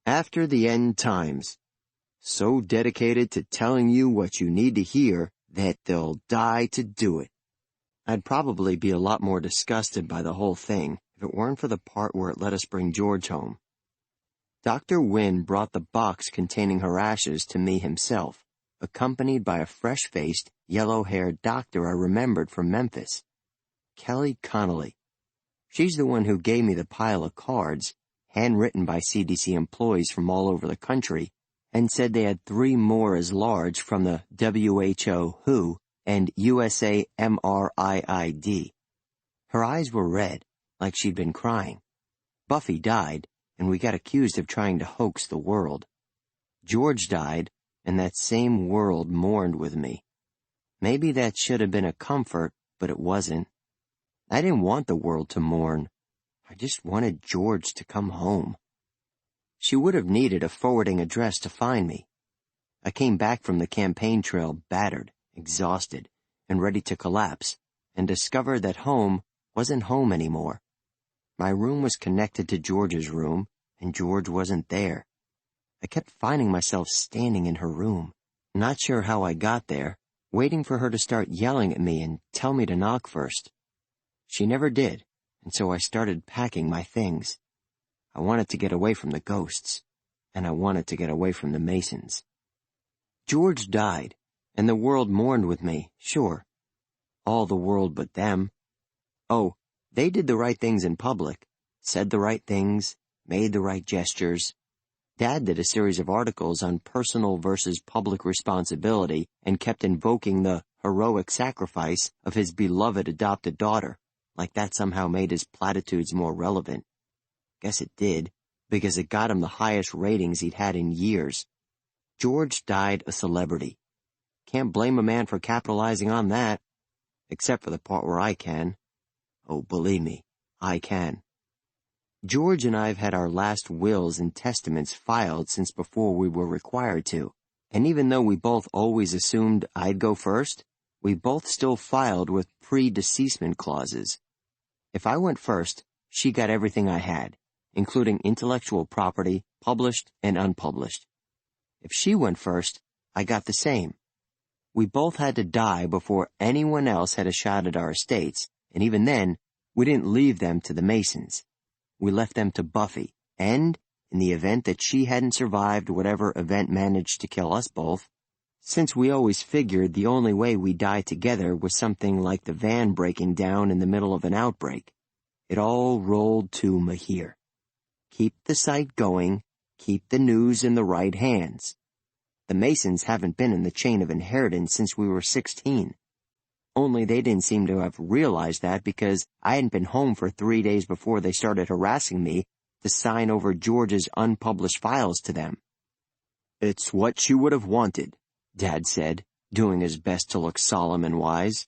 After the end times. So dedicated to telling you what you need to hear that they'll die to do it. I'd probably be a lot more disgusted by the whole thing if it weren't for the part where it let us bring George home. Dr. Wynne brought the box containing her ashes to me himself, accompanied by a fresh-faced, yellow-haired doctor I remembered from Memphis. Kelly Connolly. She's the one who gave me the pile of cards, handwritten by CDC employees from all over the country, and said they had 3 more as large from the WHO, and USA MRIID. Her eyes were red, like she'd been crying. Buffy died, and we got accused of trying to hoax the world. George died, and that same world mourned with me. Maybe that should have been a comfort, but it wasn't. I didn't want the world to mourn. I just wanted George to come home. She would have needed a forwarding address to find me. I came back from the campaign trail battered, exhausted, and ready to collapse, and discovered that home wasn't home anymore. My room was connected to George's room, and George wasn't there. I kept finding myself standing in her room, not sure how I got there, waiting for her to start yelling at me and tell me to knock first. She never did, and so I started packing my things. I wanted to get away from the ghosts, and I wanted to get away from the Masons. George died, and the world mourned with me, sure. All the world but them. Oh, they did the right things in public, said the right things, made the right gestures. Dad did a series of articles on personal versus public responsibility and kept invoking the heroic sacrifice of his beloved adopted daughter, like that somehow made his platitudes more relevant. Guess it did, because it got him the highest ratings he'd had in years. George died a celebrity. Can't blame a man for capitalizing on that, except for the part where I can. Oh, believe me, I can. George and I have had our last wills and testaments filed since before we were required to, and even though we both always assumed I'd go first, we both still filed with pre-deceasement clauses. If I went first, she got everything I had, including intellectual property, published and unpublished. If she went first, I got the same. We both had to die before anyone else had a shot at our estates, and even then, we didn't leave them to the Masons. We left them to Buffy, and, in the event that she hadn't survived whatever event managed to kill us both, since we always figured the only way we die together was something like the van breaking down in the middle of an outbreak, it all rolled to Mahir. Keep the site going, keep the news in the right hands. The Masons haven't been in the chain of inheritance since we were 16. Only they didn't seem to have realized that because I hadn't been home for 3 days before they started harassing me to sign over George's unpublished files to them. "It's what you would have wanted," Dad said, doing his best to look solemn and wise.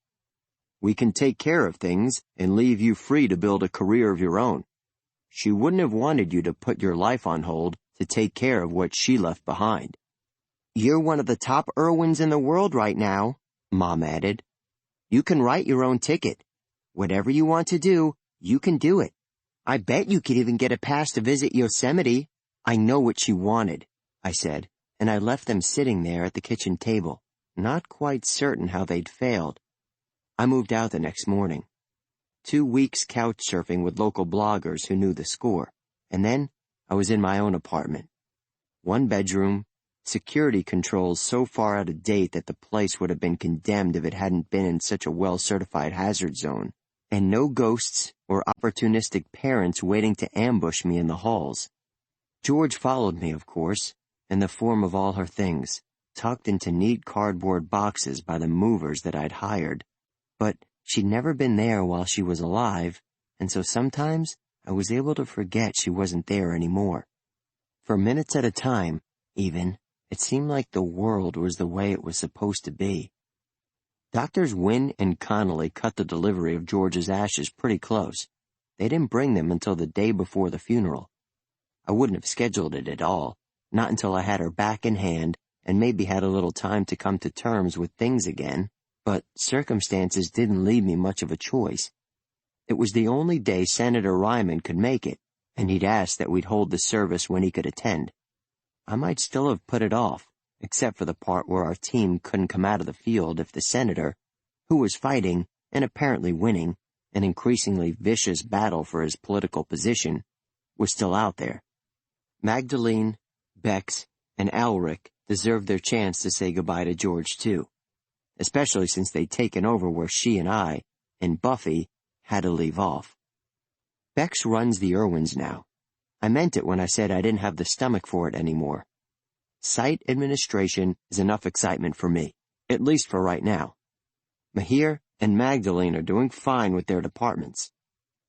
"We can take care of things and leave you free to build a career of your own. She wouldn't have wanted you to put your life on hold to take care of what she left behind." "You're one of the top Irwins in the world right now," Mom added. "You can write your own ticket. Whatever you want to do, you can do it. I bet you could even get a pass to visit Yosemite." "I know what she wanted," I said, and I left them sitting there at the kitchen table, not quite certain how they'd failed. I moved out the next morning. 2 weeks couch surfing with local bloggers who knew the score, and then I was in my own apartment. 1 bedroom, security controls so far out of date that the place would have been condemned if it hadn't been in such a well-certified hazard zone, and no ghosts or opportunistic parents waiting to ambush me in the halls. George followed me, of course, in the form of all her things, tucked into neat cardboard boxes by the movers that I'd hired. But she'd never been there while she was alive, and so sometimes I was able to forget she wasn't there anymore. For minutes at a time, even, it seemed like the world was the way it was supposed to be. Doctors Wynne and Connolly cut the delivery of George's ashes pretty close. They didn't bring them until the day before the funeral. I wouldn't have scheduled it at all, not until I had her back in hand and maybe had a little time to come to terms with things again, but circumstances didn't leave me much of a choice. It was the only day Senator Ryman could make it, and he'd asked that we'd hold the service when he could attend. I might still have put it off, except for the part where our team couldn't come out of the field if the senator, who was fighting, and apparently winning, an increasingly vicious battle for his political position, was still out there. Magdalene, Bex, and Alric deserved their chance to say goodbye to George, too, especially since they'd taken over where she and I, and Buffy, had to leave off. Bex runs the Irwins now. I meant it when I said I didn't have the stomach for it anymore. Site administration is enough excitement for me, at least for right now. Mahir and Magdalene are doing fine with their departments.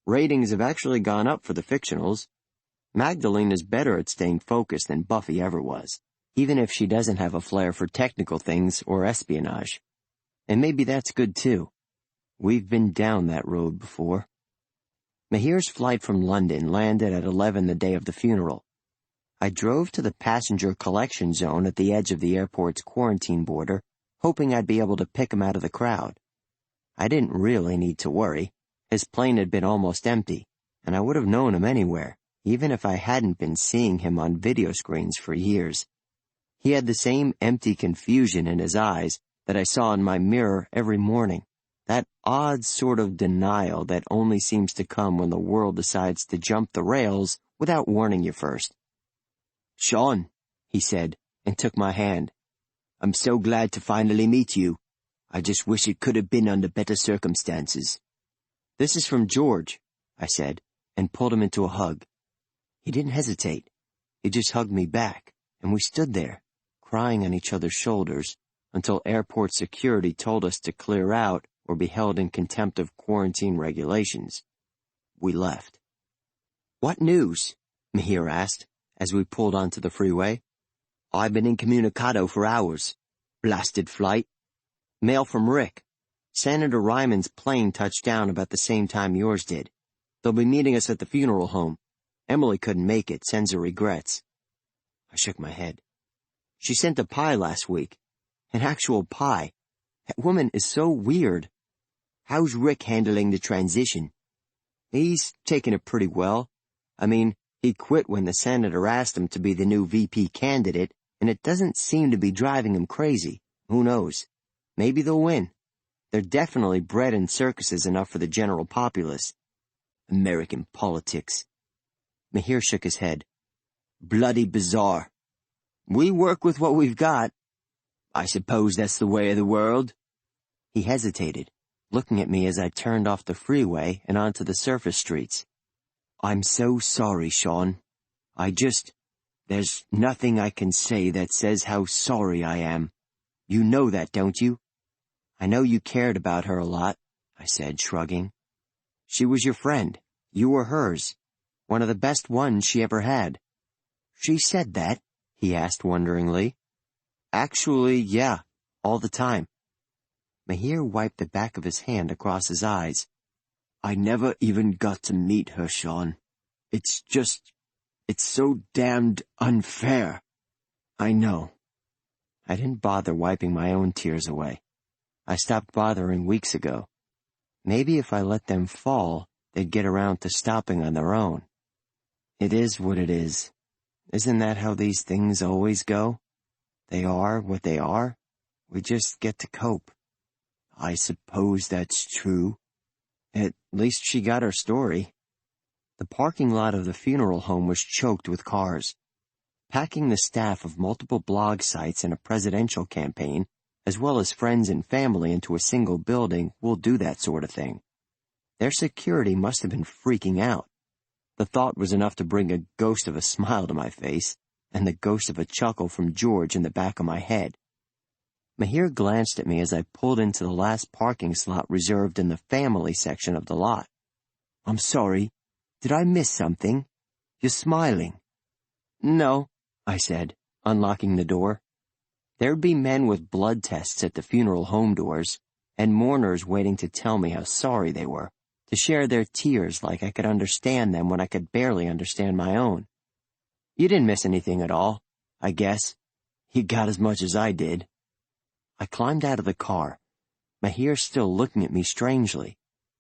Ratings have actually gone up for the fictionals. Magdalene is better at staying focused than Buffy ever was, even if she doesn't have a flair for technical things or espionage. And maybe that's good too. We've been down that road before. Mahir's flight from London landed at 11 the day of the funeral. I drove to the passenger collection zone at the edge of the airport's quarantine border, hoping I'd be able to pick him out of the crowd. I didn't really need to worry. His plane had been almost empty, and I would have known him anywhere, even if I hadn't been seeing him on video screens for years. He had the same empty confusion in his eyes that I saw in my mirror every morning. That odd sort of denial that only seems to come when the world decides to jump the rails without warning you first. "Shaun," he said, and took my hand. "I'm so glad to finally meet you. I just wish it could have been under better circumstances." "This is from George," I said, and pulled him into a hug. He didn't hesitate. He just hugged me back, and we stood there, crying on each other's shoulders, until airport security told us to clear out or be held in contempt of quarantine regulations. We left. "What news?" Mahir asked, as we pulled onto the freeway. "I've been incommunicado for hours. Blasted flight. Mail from Rick. Senator Ryman's plane touched down about the same time yours did. They'll be meeting us at the funeral home. Emily couldn't make it, sends her regrets." I shook my head. "She sent a pie last week. An actual pie. That woman is so weird. How's Rick handling the transition?" "He's taking it pretty well. I mean, he quit when the senator asked him to be the new VP candidate, and it doesn't seem to be driving him crazy. Who knows? Maybe they'll win. They're definitely bred in circuses enough for the general populace. American politics. Mahir shook his head. Bloody bizarre. We work with what we've got. I suppose that's the way of the world. He hesitated, looking at me as I turned off the freeway and onto the surface streets. I'm so sorry, Shaun. There's nothing I can say that says how sorry I am. You know that, don't you? I know you cared about her a lot, I said, shrugging. She was your friend. You were hers. One of the best ones she ever had. She said that? He asked wonderingly. Actually, yeah, all the time. Mahir wiped the back of his hand across his eyes. I never even got to meet her, Shaun. It's so damned unfair. I know. I didn't bother wiping my own tears away. I stopped bothering weeks ago. Maybe if I let them fall, they'd get around to stopping on their own. It is what it is. Isn't that how these things always go? They are what they are. We just get to cope. I suppose that's true. At least she got her story. The parking lot of the funeral home was choked with cars. Packing the staff of multiple blog sites and a presidential campaign, as well as friends and family into a single building, will do that sort of thing. Their security must have been freaking out. The thought was enough to bring a ghost of a smile to my face, and the ghost of a chuckle from George in the back of my head. Mahir glanced at me as I pulled into the last parking slot reserved in the family section of the lot. I'm sorry. Did I miss something? You're smiling. No, I said, unlocking the door. There'd be men with blood tests at the funeral home doors, and mourners waiting to tell me how sorry they were, to share their tears like I could understand them when I could barely understand my own. You didn't miss anything at all, I guess. You got as much as I did. I climbed out of the car, Mahir still looking at me strangely,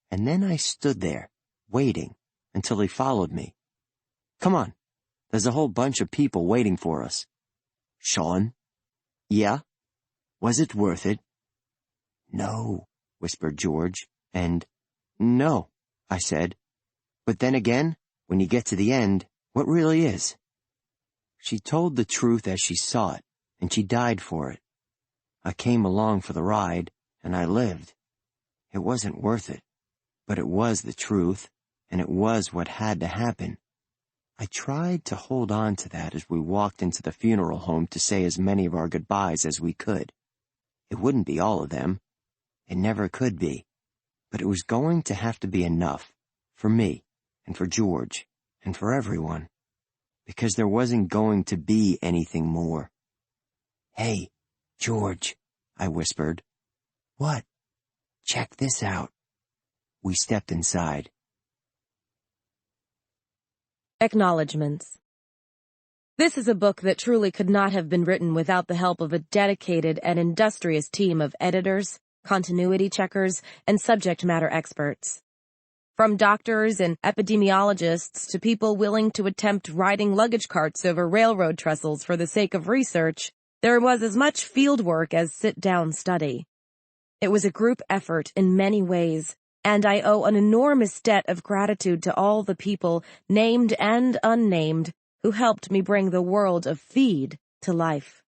and then I stood there, waiting, until he followed me. Come on, there's a whole bunch of people waiting for us. Shaun? Yeah? Was it worth it? No, whispered George, and no, I said. But then again, when you get to the end, what really is? She told the truth as she saw it, and she died for it. I came along for the ride, and I lived. It wasn't worth it, but it was the truth, and it was what had to happen. I tried to hold on to that as we walked into the funeral home to say as many of our goodbyes as we could. It wouldn't be all of them. It never could be. But it was going to have to be enough, for me, and for George, and for everyone. Because there wasn't going to be anything more. Hey, George, I whispered. What? Check this out. We stepped inside. Acknowledgements. This is a book that truly could not have been written without the help of a dedicated and industrious team of editors, continuity checkers, and subject matter experts. From doctors and epidemiologists to people willing to attempt riding luggage carts over railroad trestles for the sake of research, there was as much field work as sit-down study. It was a group effort in many ways, and I owe an enormous debt of gratitude to all the people, named and unnamed, who helped me bring the world of feed to life.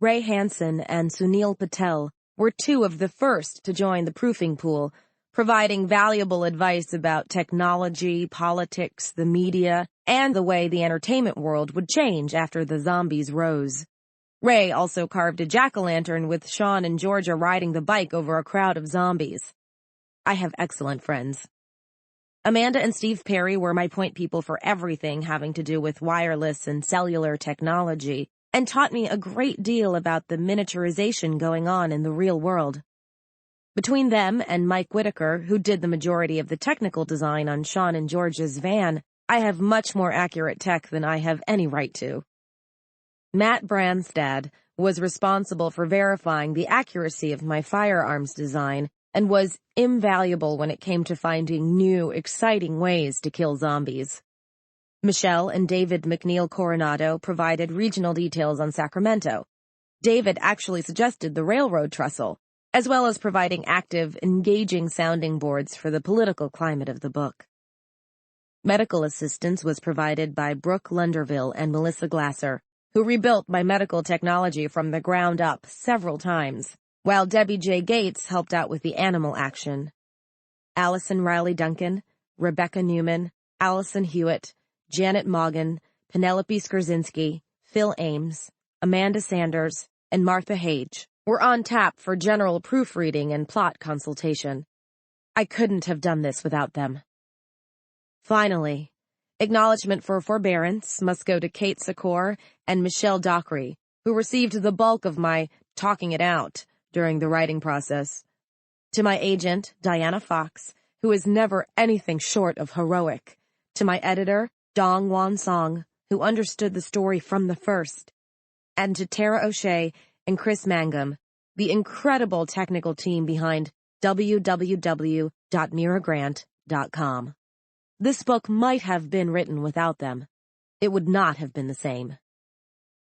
Ray Hansen and Sunil Patel were two of the first to join the proofing pool, providing valuable advice about technology, politics, the media, and the way the entertainment world would change after the zombies rose. Ray also carved a jack-o'-lantern with Shaun and Georgia riding the bike over a crowd of zombies. I have excellent friends. Amanda and Steve Perry were my point people for everything having to do with wireless and cellular technology, and taught me a great deal about the miniaturization going on in the real world. Between them and Mike Whitaker, who did the majority of the technical design on Shaun and George's van, I have much more accurate tech than I have any right to. Matt Branstad was responsible for verifying the accuracy of my firearms design and was invaluable when it came to finding new, exciting ways to kill zombies. Michelle and David McNeil Coronado provided regional details on Sacramento. David actually suggested the railroad trestle, as well as providing active, engaging sounding boards for the political climate of the book. Medical assistance was provided by Brooke Lunderville and Melissa Glasser, who rebuilt my medical technology from the ground up several times, while Debbie J. Gates helped out with the animal action. Allison Riley Duncan, Rebecca Newman, Allison Hewitt, Janet Moggan, Penelope Skorzinski, Phil Ames, Amanda Sanders, and Martha Hage were on tap for general proofreading and plot consultation. I couldn't have done this without them. Finally, acknowledgement for forbearance must go to Kate Secor and Michelle Dockery, who received the bulk of my talking it out during the writing process. To my agent, Diana Fox, who is never anything short of heroic. To my editor, Dong Wan Song, who understood the story from the first. And to Tara O'Shea and Chris Mangum, the incredible technical team behind www.miragrant.com. This book might have been written without them. It would not have been the same.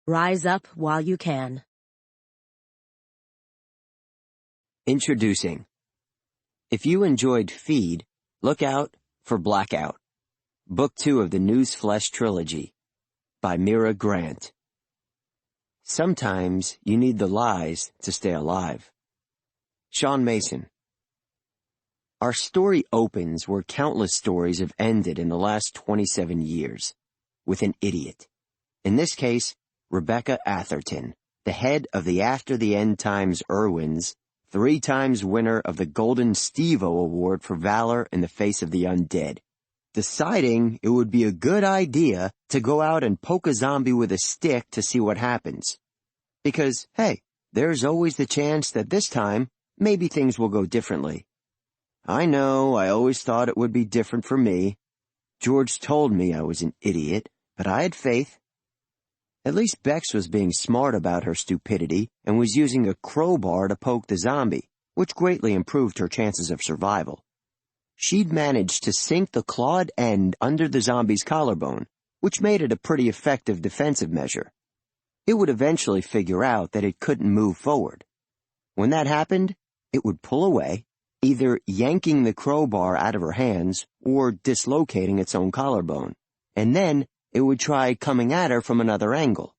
Rise up while you can. Introducing. If you enjoyed Feed, look out for Blackout, Book 2 of the Newsflesh trilogy, by Mira Grant. Sometimes you need the lies to stay alive. Shaun Mason. Our story opens where countless stories have ended in the last 27 years, with an idiot. In this case, Rebecca Atherton, the head of the After the End Times Irwins, 3 times winner of the Golden Steve-O Award for Valor in the Face of the Undead, deciding it would be a good idea to go out and poke a zombie with a stick to see what happens. Because, hey, there's always the chance that this time, maybe things will go differently. I know, I always thought it would be different for me. George told me I was an idiot, but I had faith. At least Bex was being smart about her stupidity and was using a crowbar to poke the zombie, which greatly improved her chances of survival. She'd managed to sink the clawed end under the zombie's collarbone, which made it a pretty effective defensive measure. It would eventually figure out that it couldn't move forward. When that happened, it would pull away, either yanking the crowbar out of her hands or dislocating its own collarbone, and then it would try coming at her from another angle.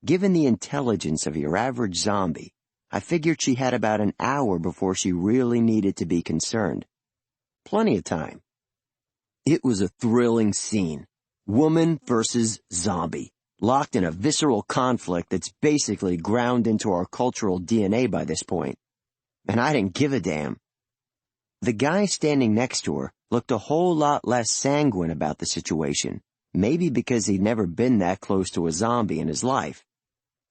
Given the intelligence of your average zombie, I figured she had about an hour before she really needed to be concerned. Plenty of time. It was a thrilling scene. Woman versus zombie, locked in a visceral conflict that's basically ground into our cultural DNA by this point. And I didn't give a damn. The guy standing next to her looked a whole lot less sanguine about the situation, maybe because he'd never been that close to a zombie in his life.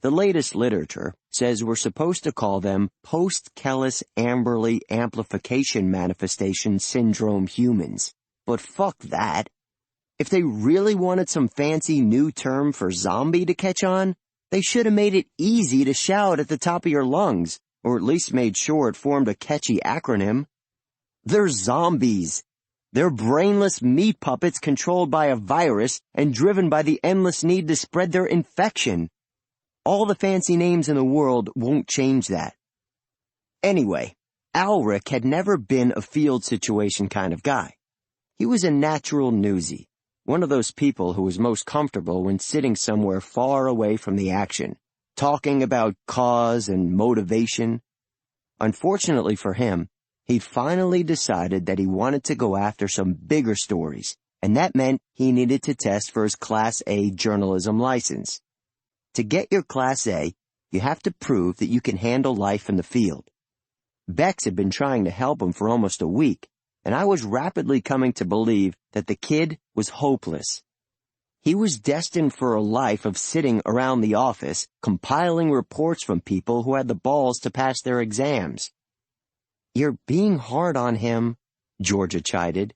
The latest literature says we're supposed to call them post-Kellis-Amberley amplification manifestation syndrome humans. But fuck that. If they really wanted some fancy new term for zombie to catch on, they should have made it easy to shout at the top of your lungs, or at least made sure it formed a catchy acronym. They're zombies. They're brainless meat puppets controlled by a virus and driven by the endless need to spread their infection. All the fancy names in the world won't change that. Anyway, Alric had never been a field situation kind of guy. He was a natural newsie, one of those people who was most comfortable when sitting somewhere far away from the action, talking about cause and motivation. Unfortunately for him, he'd finally decided that he wanted to go after some bigger stories, and that meant he needed to test for his Class A journalism license. To get your Class A, you have to prove that you can handle life in the field. Bex had been trying to help him for almost a week, and I was rapidly coming to believe that the kid was hopeless. He was destined for a life of sitting around the office, compiling reports from people who had the balls to pass their exams. "You're being hard on him," Georgia chided.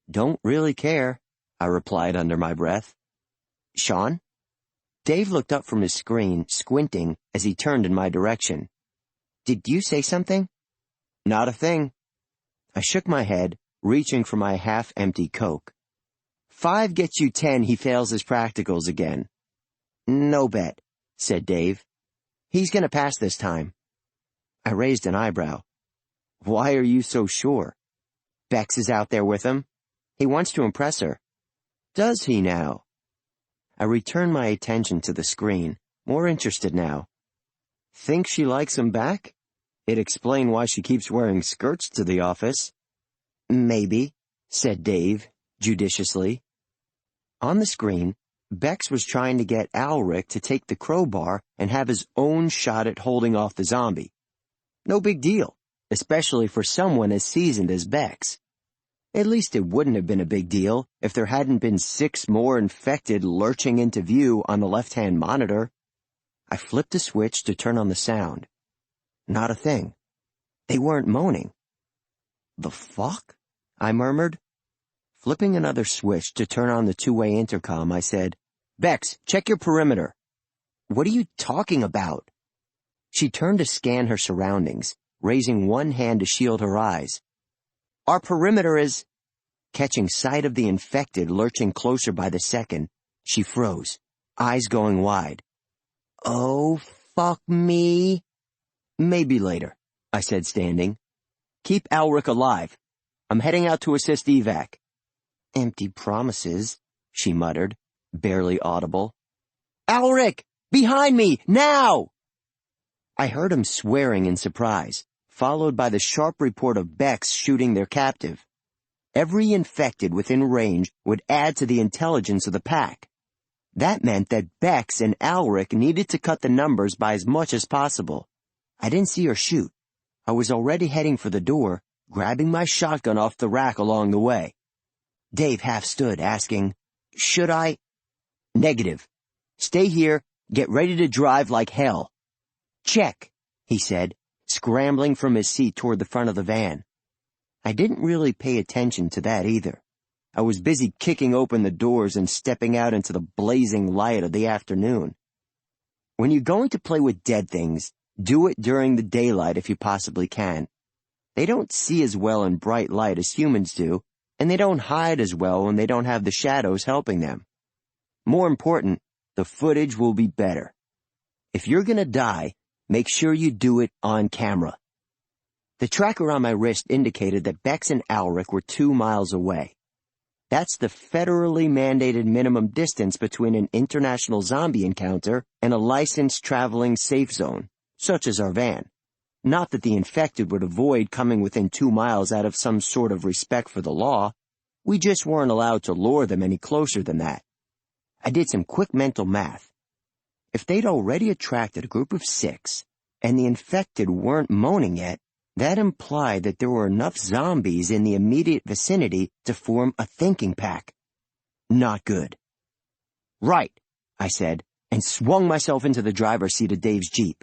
"Don't really care," I replied under my breath. "Shaun?" Dave looked up from his screen, squinting as he turned in my direction. "Did you say something?" "Not a thing." I shook my head, reaching for my half-empty Coke. 5 gets you 10 he fails his practicals again. "No bet," said Dave. "He's gonna pass this time." I raised an eyebrow. Why are you so sure? Bex is out there with him. He wants to impress her. Does he now? I returned my attention to the screen, more interested now. Think she likes him back? It explained why she keeps wearing skirts to the office. Maybe, said Dave, judiciously. On the screen, Bex was trying to get Alric to take the crowbar and have his own shot at holding off the zombie. No big deal, especially for someone as seasoned as Bex. At least it wouldn't have been a big deal if there hadn't been 6 more infected lurching into view on the left-hand monitor. I flipped a switch to turn on the sound. Not a thing. They weren't moaning. The fuck? I murmured. Flipping another switch to turn on the 2-way intercom, I said, Bex, check your perimeter. What are you talking about? She turned to scan her surroundings, raising one hand to shield her eyes. Our perimeter is... Catching sight of the infected lurching closer by the second, she froze, eyes going wide. Oh, fuck me. Maybe later, I said, standing. Keep Alric alive. I'm heading out to assist evac. Empty promises, she muttered, barely audible. Alric! Behind me! Now! I heard him swearing in surprise, followed by the sharp report of Bex shooting their captive. Every infected within range would add to the intelligence of the pack. That meant that Bex and Alric needed to cut the numbers by as much as possible. I didn't see her shoot. I was already heading for the door, grabbing my shotgun off the rack along the way. Dave half stood, asking, Should I? Negative. Stay here, get ready to drive like hell. Check, he said, scrambling from his seat toward the front of the van. I didn't really pay attention to that either. I was busy kicking open the doors and stepping out into the blazing light of the afternoon. When you're going to play with dead things, do it during the daylight if you possibly can. They don't see as well in bright light as humans do, and they don't hide as well when they don't have the shadows helping them. More important, the footage will be better. If you're gonna die, make sure you do it on camera. The tracker on my wrist indicated that Bex and Alric were 2 miles away. That's the federally mandated minimum distance between an international zombie encounter and a licensed traveling safe zone, such as our van. Not that the infected would avoid coming within 2 miles out of some sort of respect for the law. We just weren't allowed to lure them any closer than that. I did some quick mental math. If they'd already attracted a group of 6, and the infected weren't moaning yet, that implied that there were enough zombies in the immediate vicinity to form a thinking pack. Not good. Right, I said, and swung myself into the driver's seat of Dave's Jeep.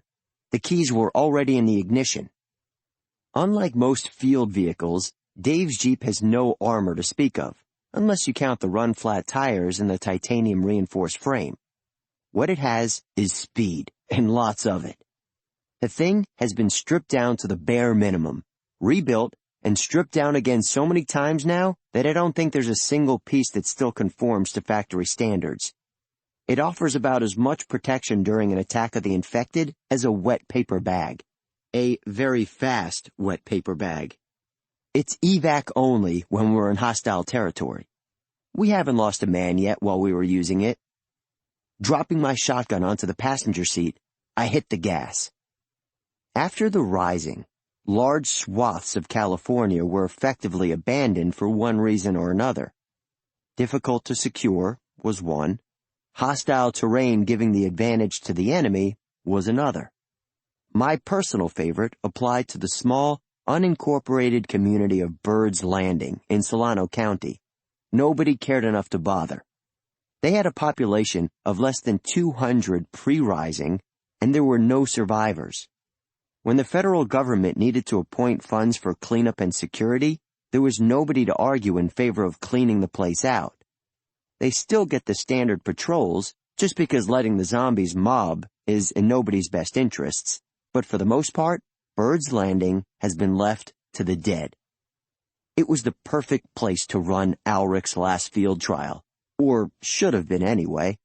The keys were already in the ignition. Unlike most field vehicles, Dave's Jeep has no armor to speak of, unless you count the run-flat tires and the titanium-reinforced frame. What it has is speed, and lots of it. The thing has been stripped down to the bare minimum, rebuilt, and stripped down again so many times now that I don't think there's a single piece that still conforms to factory standards. It offers about as much protection during an attack of the infected as a wet paper bag. A very fast wet paper bag. It's evac only when we're in hostile territory. We haven't lost a man yet while we were using it. Dropping my shotgun onto the passenger seat, I hit the gas. After the rising, large swaths of California were effectively abandoned for one reason or another. Difficult to secure was one. Hostile terrain giving the advantage to the enemy was another. My personal favorite applied to the small, unincorporated community of Bird's Landing in Solano County. Nobody cared enough to bother. They had a population of less than 200 pre-rising, and there were no survivors. When the federal government needed to appoint funds for cleanup and security, there was nobody to argue in favor of cleaning the place out. They still get the standard patrols, just because letting the zombies mob is in nobody's best interests, but for the most part, Bird's Landing has been left to the dead. It was the perfect place to run Alric's last field trial, or should have been anyway.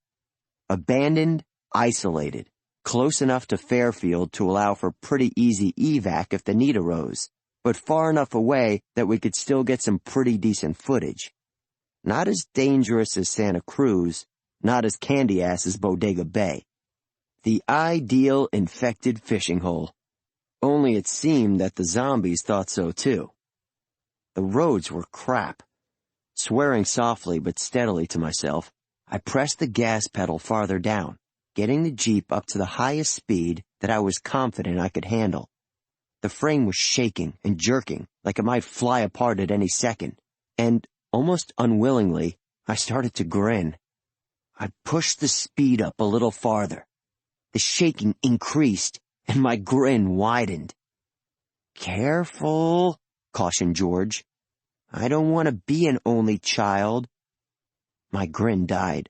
Abandoned, isolated, close enough to Fairfield to allow for pretty easy evac if the need arose, but far enough away that we could still get some pretty decent footage. Not as dangerous as Santa Cruz, not as candy-ass as Bodega Bay. The ideal infected fishing hole. Only it seemed that the zombies thought so too. The roads were crap. Swearing softly but steadily to myself, I pressed the gas pedal farther down, getting the Jeep up to the highest speed that I was confident I could handle. The frame was shaking and jerking like it might fly apart at any second, and, almost unwillingly, I started to grin. I pushed the speed up a little farther. The shaking increased, and my grin widened. "Careful," cautioned George. "I don't want to be an only child." My grin died.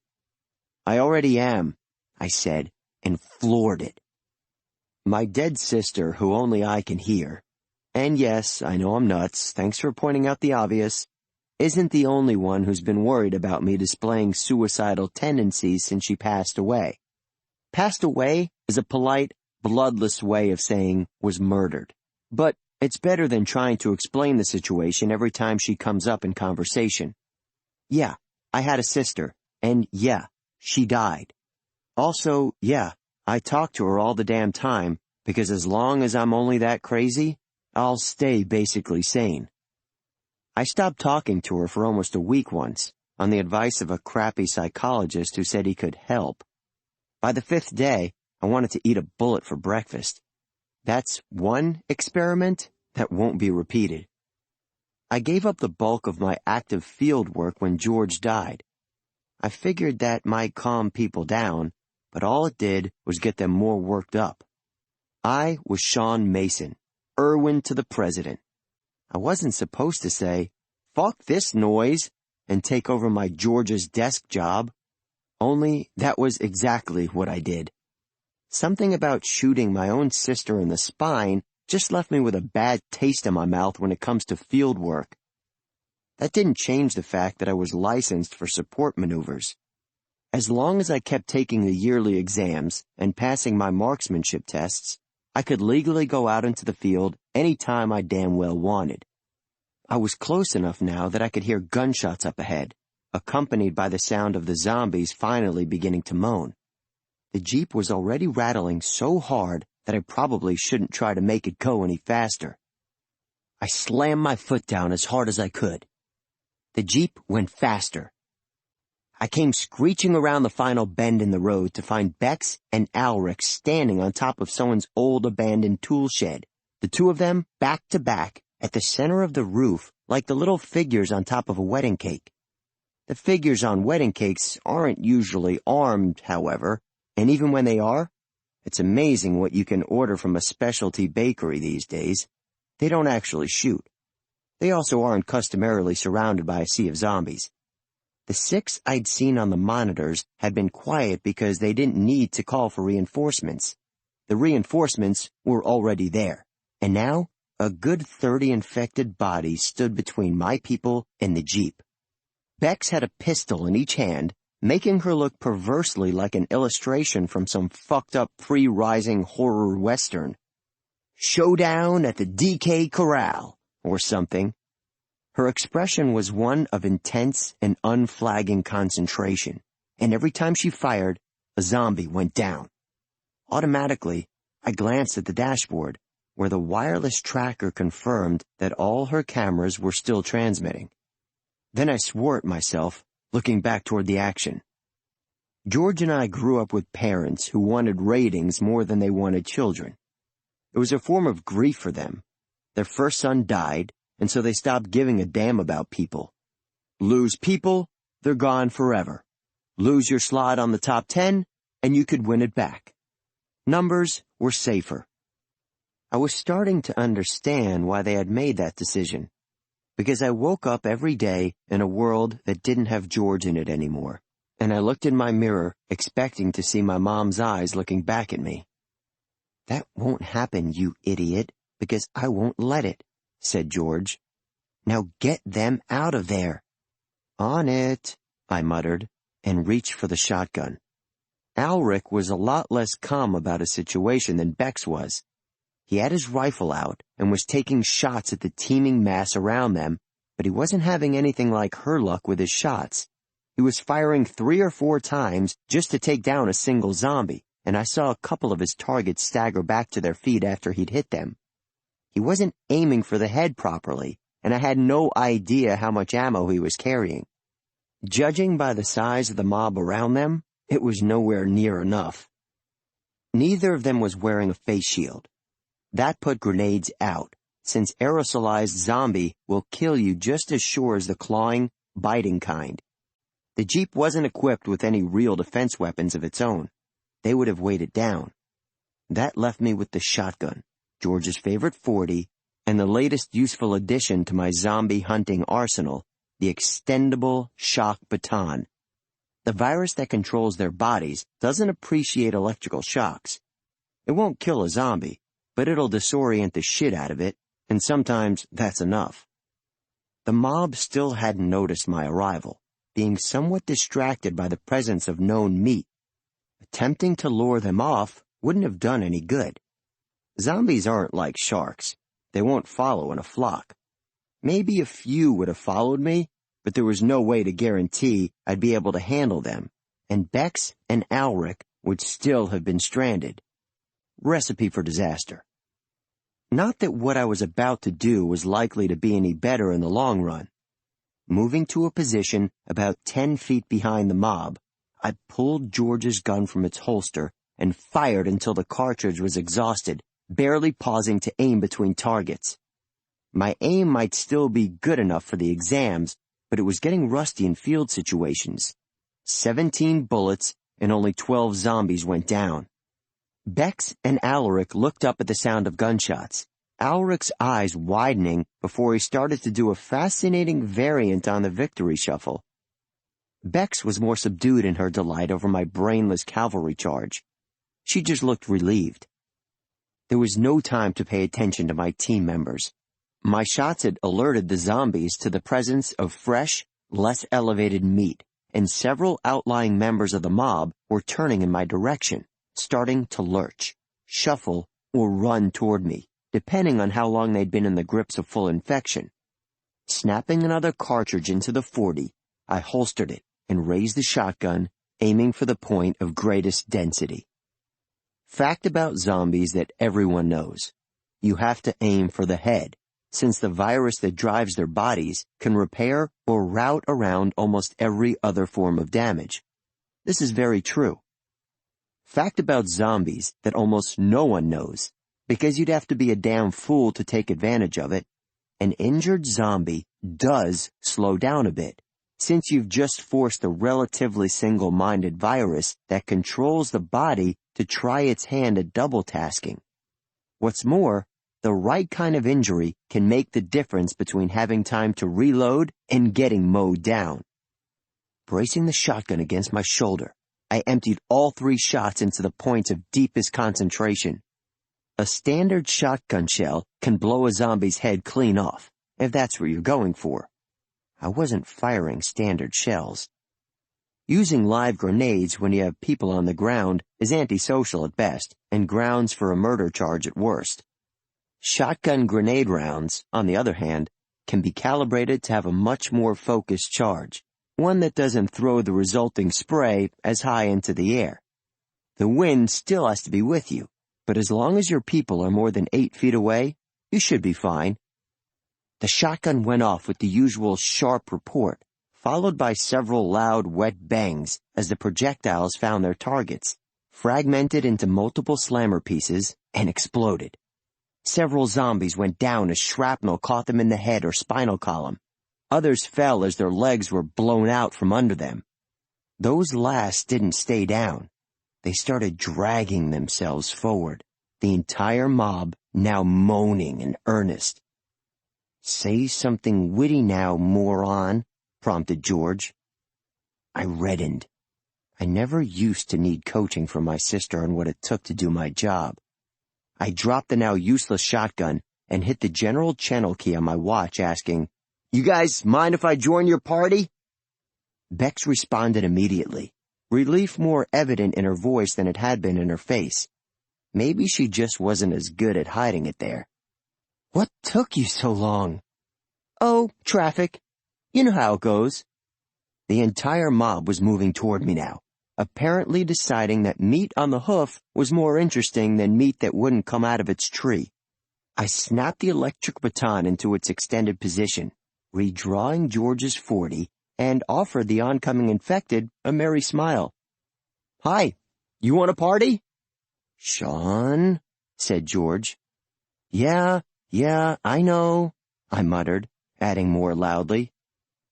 "I already am," I said, and floored it. My dead sister, who only I can hear, and yes, I know I'm nuts, thanks for pointing out the obvious, isn't the only one who's been worried about me displaying suicidal tendencies since she passed away. Passed away is a polite, bloodless way of saying was murdered. But it's better than trying to explain the situation every time she comes up in conversation. Yeah, I had a sister, and yeah, she died. Also, yeah, I talk to her all the damn time, because as long as I'm only that crazy, I'll stay basically sane. I stopped talking to her for almost a week once, on the advice of a crappy psychologist who said he could help. By the 5th day, I wanted to eat a bullet for breakfast. That's one experiment that won't be repeated. I gave up the bulk of my active field work when George died. I figured that might calm people down, but all it did was get them more worked up. I was Shaun Mason, Irwin to the president. I wasn't supposed to say, "Fuck this noise," and take over my George's desk job. Only that was exactly what I did. Something about shooting my own sister in the spine just left me with a bad taste in my mouth when it comes to field work. That didn't change the fact that I was licensed for support maneuvers. As long as I kept taking the yearly exams and passing my marksmanship tests, I could legally go out into the field any time I damn well wanted. I was close enough now that I could hear gunshots up ahead, accompanied by the sound of the zombies finally beginning to moan. The Jeep was already rattling so hard that I probably shouldn't try to make it go any faster. I slammed my foot down as hard as I could. The Jeep went faster. I came screeching around the final bend in the road to find Bex and Alric standing on top of someone's old abandoned tool shed, the two of them back to back at the center of the roof like the little figures on top of a wedding cake. The figures on wedding cakes aren't usually armed, however, and even when they are, it's amazing what you can order from a specialty bakery these days. They don't actually shoot. They also aren't customarily surrounded by a sea of zombies. The 6 I'd seen on the monitors had been quiet because they didn't need to call for reinforcements. The reinforcements were already there, and now a good 30 infected bodies stood between my people and the Jeep. Bex had a pistol in each hand, making her look perversely like an illustration from some fucked-up pre-rising horror western. "Showdown at the DK Corral," or something. Her expression was one of intense and unflagging concentration, and every time she fired, a zombie went down. Automatically, I glanced at the dashboard, where the wireless tracker confirmed that all her cameras were still transmitting. Then I swore at myself, looking back toward the action. George and I grew up with parents who wanted ratings more than they wanted children. It was a form of grief for them. Their first son died, and so they stopped giving a damn about people. Lose people, they're gone forever. Lose your slot on the top 10, and you could win it back. Numbers were safer. I was starting to understand why they had made that decision, because I woke up every day in a world that didn't have George in it anymore, and I looked in my mirror expecting to see my mom's eyes looking back at me. "That won't happen, you idiot, because I won't let it," said George. "Now get them out of there." "On it," I muttered, and reached for the shotgun. Alric was a lot less calm about his situation than Bex was. He had his rifle out and was taking shots at the teeming mass around them, but he wasn't having anything like her luck with his shots. He was firing 3 or 4 times just to take down a single zombie, and I saw a couple of his targets stagger back to their feet after he'd hit them. He wasn't aiming for the head properly, and I had no idea how much ammo he was carrying. Judging by the size of the mob around them, it was nowhere near enough. Neither of them was wearing a face shield. That put grenades out, since aerosolized zombie will kill you just as sure as the clawing, biting kind. The Jeep wasn't equipped with any real defense weapons of its own. They would have weighed it down. That left me with the shotgun, George's favorite .40, and the latest useful addition to my zombie hunting arsenal, the extendable shock baton. The virus that controls their bodies doesn't appreciate electrical shocks. It won't kill a zombie, but it'll disorient the shit out of it, and sometimes that's enough. The mob still hadn't noticed my arrival, being somewhat distracted by the presence of known meat. Attempting to lure them off wouldn't have done any good. Zombies aren't like sharks. They won't follow in a flock. Maybe a few would have followed me, but there was no way to guarantee I'd be able to handle them, and Bex and Alric would still have been stranded. Recipe for disaster. Not that what I was about to do was likely to be any better in the long run. Moving to a position about 10 feet behind the mob, I pulled George's gun from its holster and fired until the cartridge was exhausted, barely pausing to aim between targets. My aim might still be good enough for the exams, but it was getting rusty in field situations. 17 bullets and only 12 zombies went down. Bex and Alric looked up at the sound of gunshots, Alric's eyes widening before he started to do a fascinating variant on the victory shuffle. Bex was more subdued in her delight over my brainless cavalry charge. She just looked relieved. There was no time to pay attention to my team members. My shots had alerted the zombies to the presence of fresh, less elevated meat, and several outlying members of the mob were turning in my direction, starting to lurch, shuffle, or run toward me, depending on how long they'd been in the grips of full infection. Snapping another cartridge into the .40, I holstered it and raised the shotgun, aiming for the point of greatest density. Fact about zombies that everyone knows. You have to aim for the head, since the virus that drives their bodies can repair or route around almost every other form of damage. This is very true. Fact about zombies that almost no one knows, because you'd have to be a damn fool to take advantage of it. An injured zombie does slow down a bit, since you've just forced a relatively single-minded virus that controls the body to try its hand at double-tasking. What's more, the right kind of injury can make the difference between having time to reload and getting mowed down. Bracing the shotgun against my shoulder, I emptied all 3 shots into the points of deepest concentration. A standard shotgun shell can blow a zombie's head clean off, if that's what you're going for. I wasn't firing standard shells. Using live grenades when you have people on the ground is antisocial at best, and grounds for a murder charge at worst. Shotgun grenade rounds, on the other hand, can be calibrated to have a much more focused charge, one that doesn't throw the resulting spray as high into the air. The wind still has to be with you, but as long as your people are more than 8 feet away, you should be fine. The shotgun went off with the usual sharp report, followed by several loud, wet bangs as the projectiles found their targets, fragmented into multiple slammer pieces, and exploded. Several zombies went down as shrapnel caught them in the head or spinal column. Others fell as their legs were blown out from under them. Those last didn't stay down. They started dragging themselves forward, the entire mob now moaning in earnest. "Say something witty now, moron," prompted George. I reddened. I never used to need coaching from my sister on what it took to do my job. I dropped the now useless shotgun and hit the general channel key on my watch, asking, "You guys mind if I join your party?" Bex responded immediately. relief more evident in her voice than it had been in her face. Maybe she just wasn't as good at hiding it there. "What took you so long?" "Oh, traffic. You know how it goes." The entire mob was moving toward me now, apparently deciding that meat on the hoof was more interesting than meat that wouldn't come out of its tree. I snapped the electric baton into its extended position, redrawing George's .40, and offered the oncoming infected a merry smile. "Hi, you want a party?" "Shaun," said George. Yeah, I know," I muttered, adding more loudly.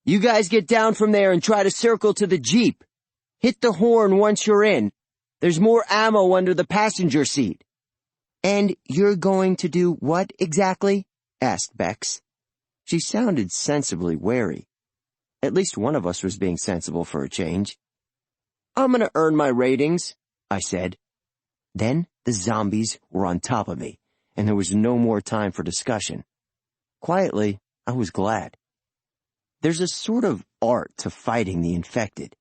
"You guys get down from there and try to circle to the Jeep. Hit the horn once you're in. There's more ammo under the passenger seat." "And you're going to do what exactly?" asked Bex. She sounded sensibly wary. At least one of us was being sensible for a change. "I'm gonna earn my ratings," I said. Then the zombies were on top of me, and there was no more time for discussion. Quietly, I was glad. There's a sort of art to fighting the infected.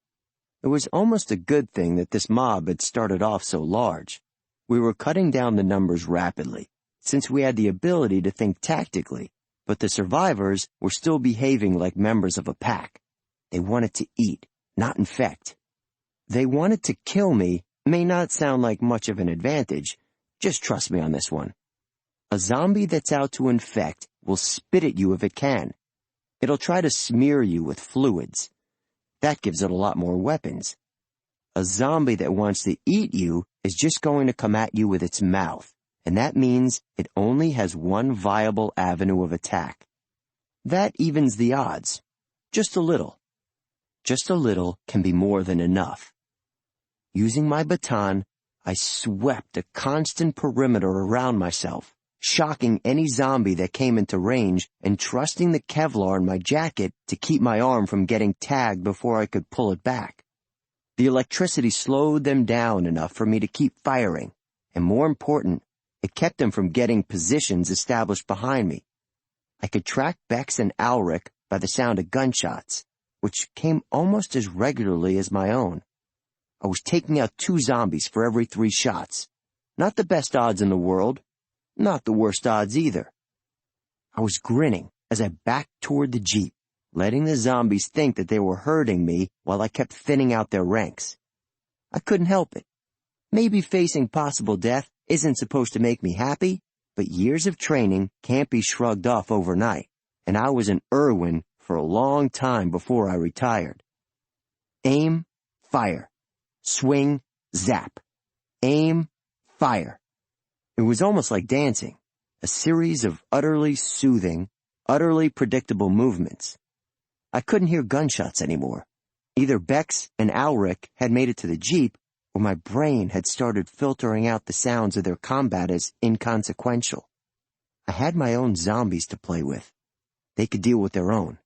It was almost a good thing that this mob had started off so large. We were cutting down the numbers rapidly, since we had the ability to think tactically, but the survivors were still behaving like members of a pack. They wanted to eat, not infect. They wanted to kill me may not sound like much of an advantage. Just trust me on this one. A zombie that's out to infect will spit at you if it can. It'll try to smear you with fluids. That gives it a lot more weapons. A zombie that wants to eat you is just going to come at you with its mouth, and that means it only has one viable avenue of attack. That evens the odds. Just a little. Just a little can be more than enough. Using my baton, I swept a constant perimeter around myself, shocking any zombie that came into range and trusting the Kevlar in my jacket to keep my arm from getting tagged before I could pull it back. The electricity slowed them down enough for me to keep firing, and more important, it kept them from getting positions established behind me. I could track Bex and Alric by the sound of gunshots, which came almost as regularly as my own. I was taking out 2 zombies for every 3 shots. Not the best odds in the world, not the worst odds either. I was grinning as I backed toward the Jeep, letting the zombies think that they were hurting me while I kept thinning out their ranks. I couldn't help it. Maybe facing possible death isn't supposed to make me happy, but years of training can't be shrugged off overnight, and I was an Irwin for a long time before I retired. Aim, fire. Swing, zap. Aim, fire. It was almost like dancing, a series of utterly soothing, utterly predictable movements. I couldn't hear gunshots anymore. Either Bex and Alric had made it to the Jeep, or my brain had started filtering out the sounds of their combat as inconsequential. I had my own zombies to play with. They could deal with their own.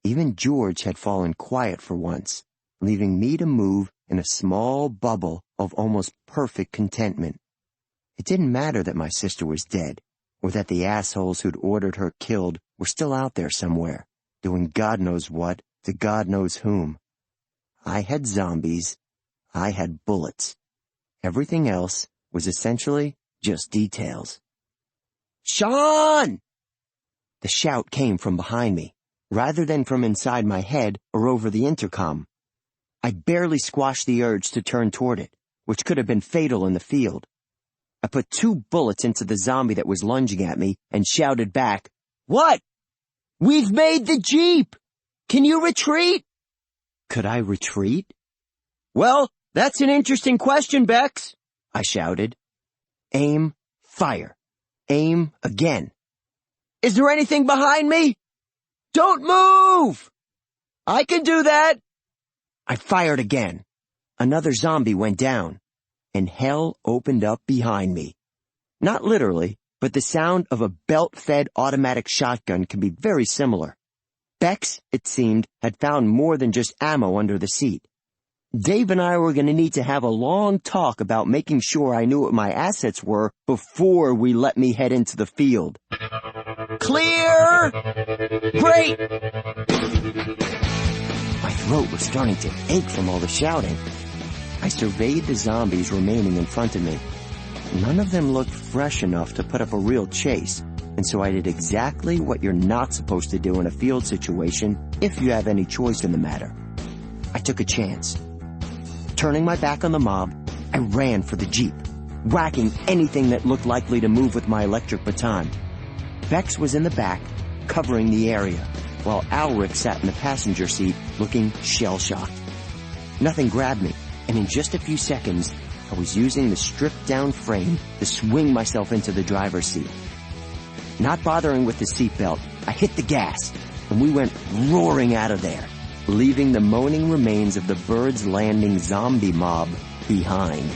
Even George had fallen quiet for once, leaving me to move in a small bubble of almost perfect contentment. It didn't matter that my sister was dead, or that the assholes who'd ordered her killed were still out there somewhere, doing God knows what to God knows whom. I had zombies. I had bullets. Everything else was essentially just details. "Shaun!" The shout came from behind me, rather than from inside my head or over the intercom. I barely squashed the urge to turn toward it, which could have been fatal in the field. I put 2 bullets into the zombie that was lunging at me and shouted back, "What? We've made the Jeep! Can you retreat?" Could I retreat? "Well, that's an interesting question, Bex," I shouted. Aim, fire. Aim again. "Is there anything behind me?" "Don't move!" "I can do that." I fired again. Another zombie went down, and hell opened up behind me. Not literally, but the sound of a belt-fed automatic shotgun can be very similar. Bex, it seemed, had found more than just ammo under the seat. Dave and I were going to need to have a long talk about making sure I knew what my assets were before we let me head into the field. "Clear! Great!" My throat was starting to ache from all the shouting. surveyed the zombies remaining in front of me. None of them looked fresh enough to put up a real chase, and so I did exactly what you're not supposed to do in a field situation if you have any choice in the matter. I took a chance. Turning my back on the mob, I ran for the Jeep, whacking anything that looked likely to move with my electric baton. Bex was in the back, covering the area, while Alric sat in the passenger seat looking shell-shocked. Nothing grabbed me, and in just a few seconds, I was using the stripped-down frame to swing myself into the driver's seat. Not bothering with the seatbelt, I hit the gas, and we went roaring out of there, leaving the moaning remains of the Birds Landing zombie mob behind.